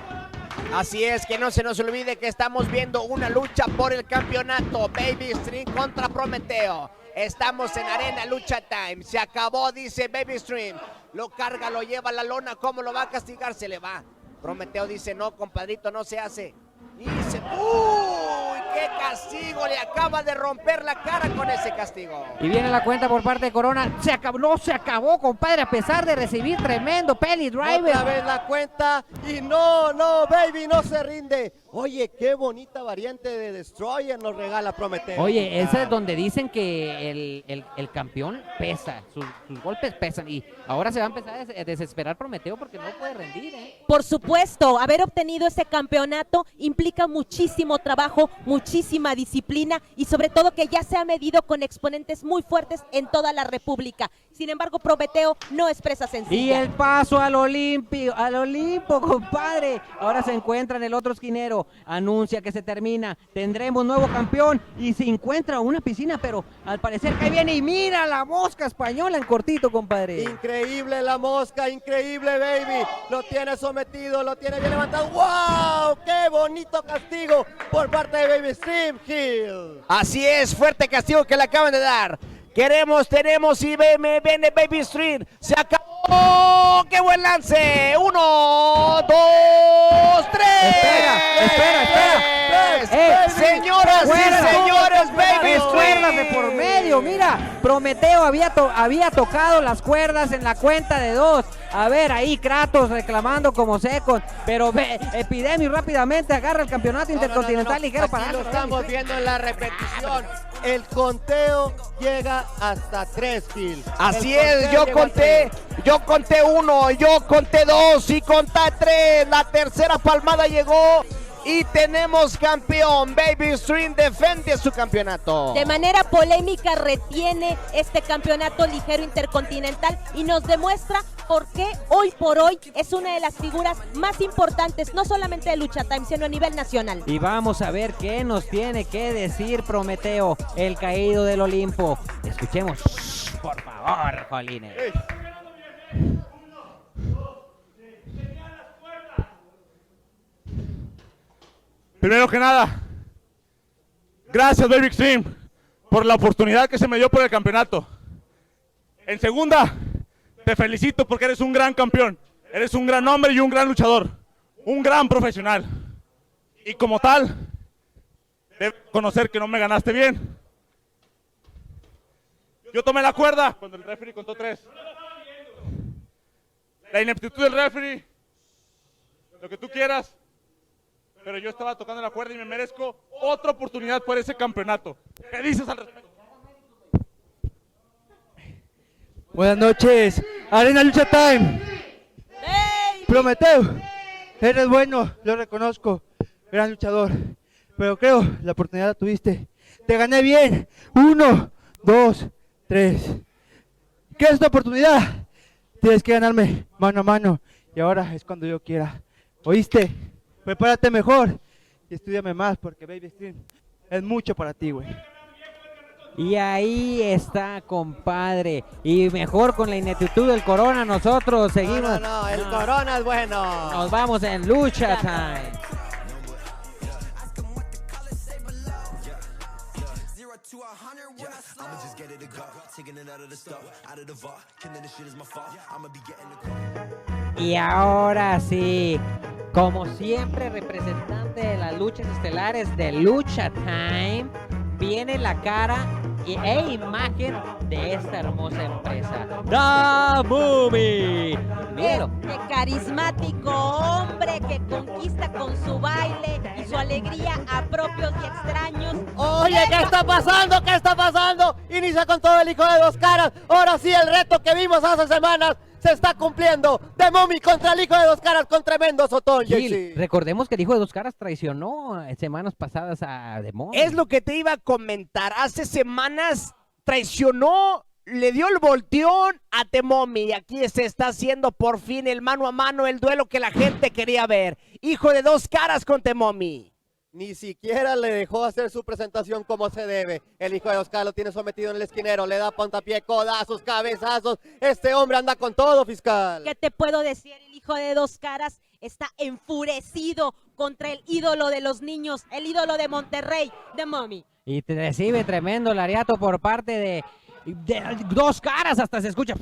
Así es, que no se nos olvide que estamos viendo una lucha por el campeonato. Baby Extreme contra Prometeo. Estamos en Arena Lucha Time. Se acabó, dice Baby Extreme. Lo carga, lo lleva a la lona. ¿Cómo lo va a castigar? Se le va. Prometeo dice, no, compadrito, no se hace. Y dice, ¡uy! ¡Qué castigo! Le acaba de romper la cara con ese castigo. Y viene la cuenta por parte de Corona. Se acabó, compadre, a pesar de recibir tremendo peli driver. Otra vez la cuenta y no, Baby no se rinde. Oye, qué bonita variante de Destroyer nos regala Prometeo. Oye, esa es donde dicen que el campeón pesa, sus golpes pesan y ahora se va a empezar a desesperar Prometeo porque no puede rendir. Por supuesto, haber obtenido ese campeonato implica muchísimo trabajo, muchísima disciplina y sobre todo que ya se ha medido con exponentes muy fuertes en toda la República. Sin embargo, Prometeo no es presa sencilla. Y el paso al Olimpo, compadre. Ahora se encuentra en el otro esquinero. Anuncia que se termina. Tendremos nuevo campeón y se encuentra una piscina, pero al parecer que viene y mira la mosca española en cortito, compadre. Increíble la mosca, increíble Baby. Lo tiene sometido, lo tiene bien levantado. ¡Wow! ¡Qué bonito castigo por parte de Baby Extreme Hill! Así es, fuerte castigo que le acaban de dar. Tenemos y viene Baby Extreme. Se acabó. ¡Qué buen lance! 1, 2, 3. Espera. Señoras y señores, Baby Extreme. Cuerdas de por medio. Mira, Prometeo había tocado las cuerdas en la cuenta de 2. A ver, ahí Kratos reclamando como Second, pero Epidemio rápidamente agarra el campeonato intercontinental ligero para lo estamos viendo en la repetición. El conteo llega hasta 3 kills. Así es, yo conté 1, yo conté 2 y conté 3. La tercera palmada llegó. Y tenemos campeón. Baby Extreme defiende su campeonato. De manera polémica retiene este campeonato ligero intercontinental y nos demuestra por qué hoy por hoy es una de las figuras más importantes, no solamente de Lucha Time, sino a nivel nacional. Y vamos a ver qué nos tiene que decir Prometeo, el caído del Olimpo. Escuchemos, por favor, Jolines. Primero que nada, gracias Baby Extreme por la oportunidad que se me dio por el campeonato. En segunda, te felicito porque eres un gran campeón, eres un gran hombre y un gran luchador, un gran profesional. Y como tal, debes conocer que no me ganaste bien. Yo tomé la cuerda cuando el referee contó 3. La ineptitud del referee, lo que tú quieras. Pero yo estaba tocando la cuerda y me merezco otra oportunidad por ese campeonato. ¿Qué dices al respecto? Buenas noches, Arena Lucha Time. Prometeo, eres bueno, lo reconozco, gran luchador. Pero creo, la oportunidad la tuviste. Te gané bien. 1, 2, 3. ¿Qué es esta oportunidad? Tienes que ganarme mano a mano. Y ahora es cuando yo quiera. ¿Oíste? Prepárate mejor y estudiame más porque Baby Extreme es mucho para ti, güey. Y ahí está, compadre. Y mejor con la ineptitud del Corona, nosotros seguimos. No, el Corona es bueno. Nos vamos en Lucha Time. Y ahora sí, como siempre, representante de las luchas estelares de Lucha Time, viene la cara e imagen de esta hermosa empresa. ¡Da Mumi! Míralo. Este carismático hombre que conquista con su baile y su alegría a propios y extraños. Oye, ¿qué está pasando? ¿Qué está pasando? Inicia con todo el hijo de dos caras. Ahora sí, el reto que vimos hace semanas se está cumpliendo. The Mummy contra el hijo de dos caras con tremendo sotón. Gil, recordemos que el hijo de dos caras traicionó semanas pasadas a The Mummy. Es lo que te iba a comentar. Hace semanas traicionó, le dio el volteón a The Mummy. Y aquí se está haciendo por fin el mano a mano, el duelo que la gente quería ver. Hijo de dos caras con The Mummy. Ni siquiera le dejó hacer su presentación como se debe. El hijo de Oscar lo tiene sometido en el esquinero, le da puntapié, codazos, cabezazos. Este hombre anda con todo, fiscal. ¿Qué te puedo decir? El hijo de dos caras está enfurecido contra el ídolo de los niños, el ídolo de Monterrey, The Mummy. Y te recibe tremendo lariato por parte de dos caras, hasta se escucha.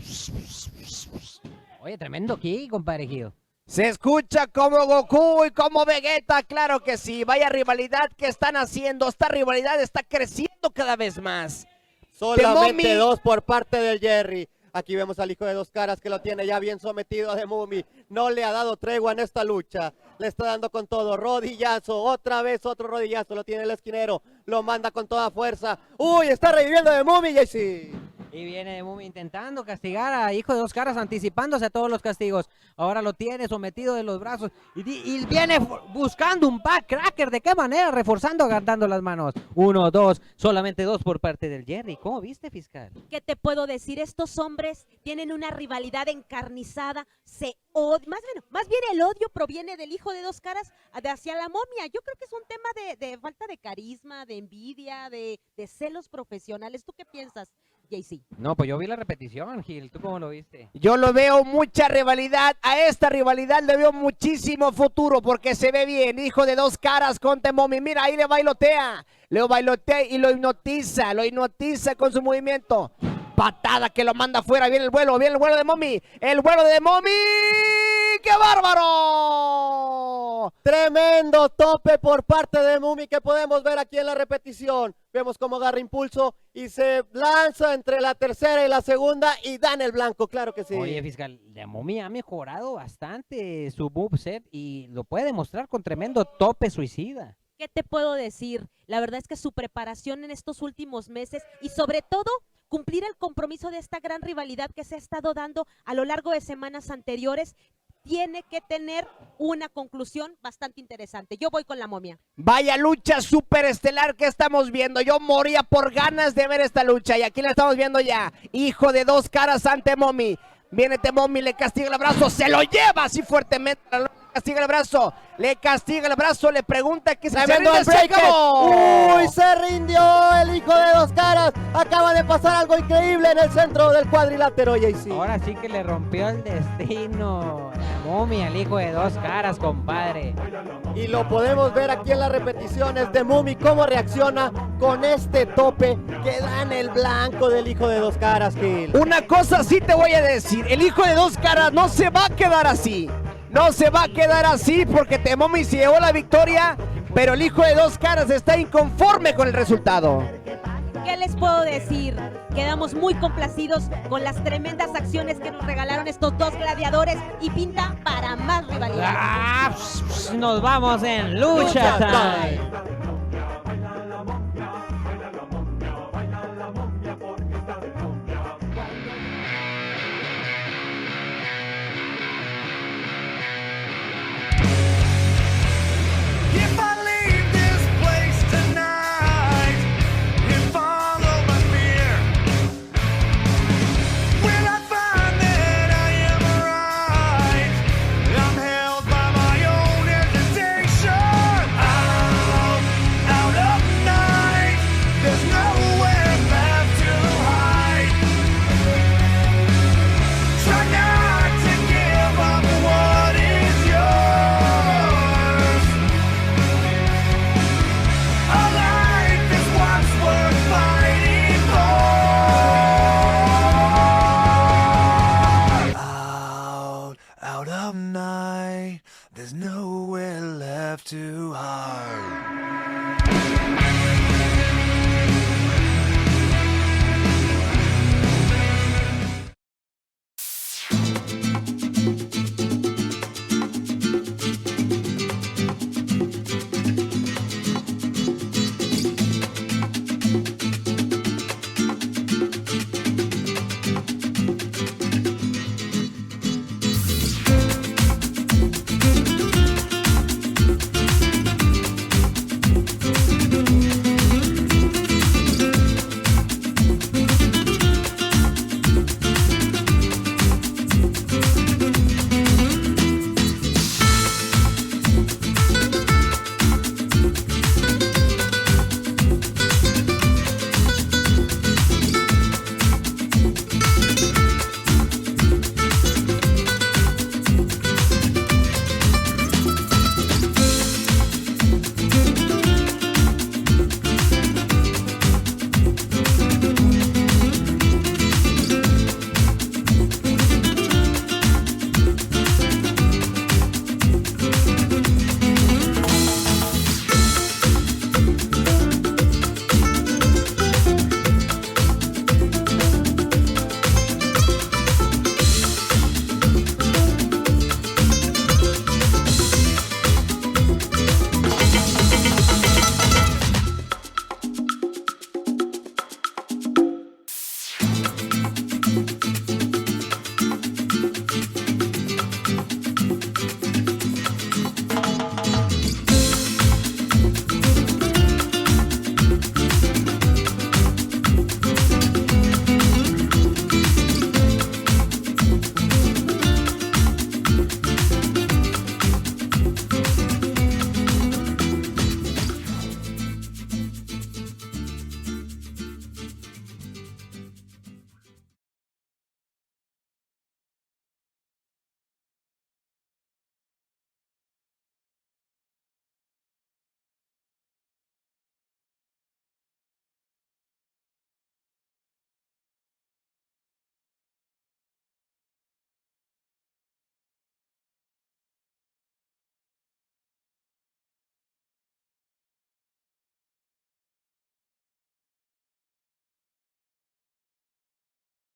Oye, tremendo aquí, compadre Gil. Se escucha como Goku y como Vegeta, claro que sí. Vaya rivalidad que están haciendo. Esta rivalidad está creciendo cada vez más. Solamente dos por parte del Jerry. Aquí vemos al hijo de dos caras que lo tiene ya bien sometido a The Mummy. No le ha dado tregua en esta lucha. Le está dando con todo. Rodillazo. Otra vez otro rodillazo. Lo tiene el esquinero. Lo manda con toda fuerza. ¡Uy! Está reviviendo The Mummy, JC. Y viene The Mummy intentando castigar a hijo de dos caras, anticipándose a todos los castigos. Ahora lo tiene sometido de los brazos y viene buscando un backcracker. ¿De qué manera? Reforzando, agandando las manos. 1, 2, solamente 2 por parte del Jerry. ¿Cómo viste, fiscal? ¿Qué te puedo decir? Estos hombres tienen una rivalidad encarnizada, se odian. Más bien el odio proviene del hijo de dos caras hacia la momia. Yo creo que es un tema de falta de carisma, de envidia, de celos profesionales. ¿Tú qué piensas, JC? No, pues yo vi la repetición, Gil. ¿Tú cómo lo viste? Yo lo veo mucha rivalidad. A esta rivalidad le veo muchísimo futuro porque se ve bien. Hijo de dos caras con The Mummy. Mira, ahí le bailotea. Le bailotea y lo hipnotiza con su movimiento. Patada que lo manda afuera. Viene el vuelo de Mummy. El vuelo de Mummy. ¡Qué bárbaro! Tremendo tope por parte de Mummy que podemos ver aquí en la repetición. Vemos cómo agarra impulso y se lanza entre la tercera y la segunda y dan el blanco, claro que sí. Oye, fiscal, The Mummy ha mejorado bastante su moveset y lo puede demostrar con tremendo tope suicida. ¿Qué te puedo decir? La verdad es que su preparación en estos últimos meses y sobre todo cumplir el compromiso de esta gran rivalidad que se ha estado dando a lo largo de semanas anteriores tiene que tener una conclusión bastante interesante. Yo voy con la momia. Vaya lucha superestelar que estamos viendo. Yo moría por ganas de ver esta lucha y aquí la estamos viendo ya. Hijo de dos caras ante Mummy. Viene The Mummy, le castiga el brazo, se lo lleva así fuertemente. Castiga el brazo, le castiga el brazo, le pregunta que se rinde, se acabó. ¡Uy! Se rindió el hijo de dos caras. Acaba de pasar algo increíble en el centro del cuadrilátero, JC. Ahora sí que le rompió el destino la momia al hijo de dos caras, compadre. Y lo podemos ver aquí en las repeticiones de Mummy cómo reacciona con este tope que da en el blanco del hijo de dos caras, Gil. Una cosa sí te voy a decir, el hijo de dos caras no se va a quedar así. No se va a quedar así porque The Mummy se llevó la victoria, pero el hijo de dos caras está inconforme con el resultado. ¿Qué les puedo decir? Quedamos muy complacidos con las tremendas acciones que nos regalaron estos dos gladiadores y pinta para más rivalidad. Nos vamos en Lucha Time.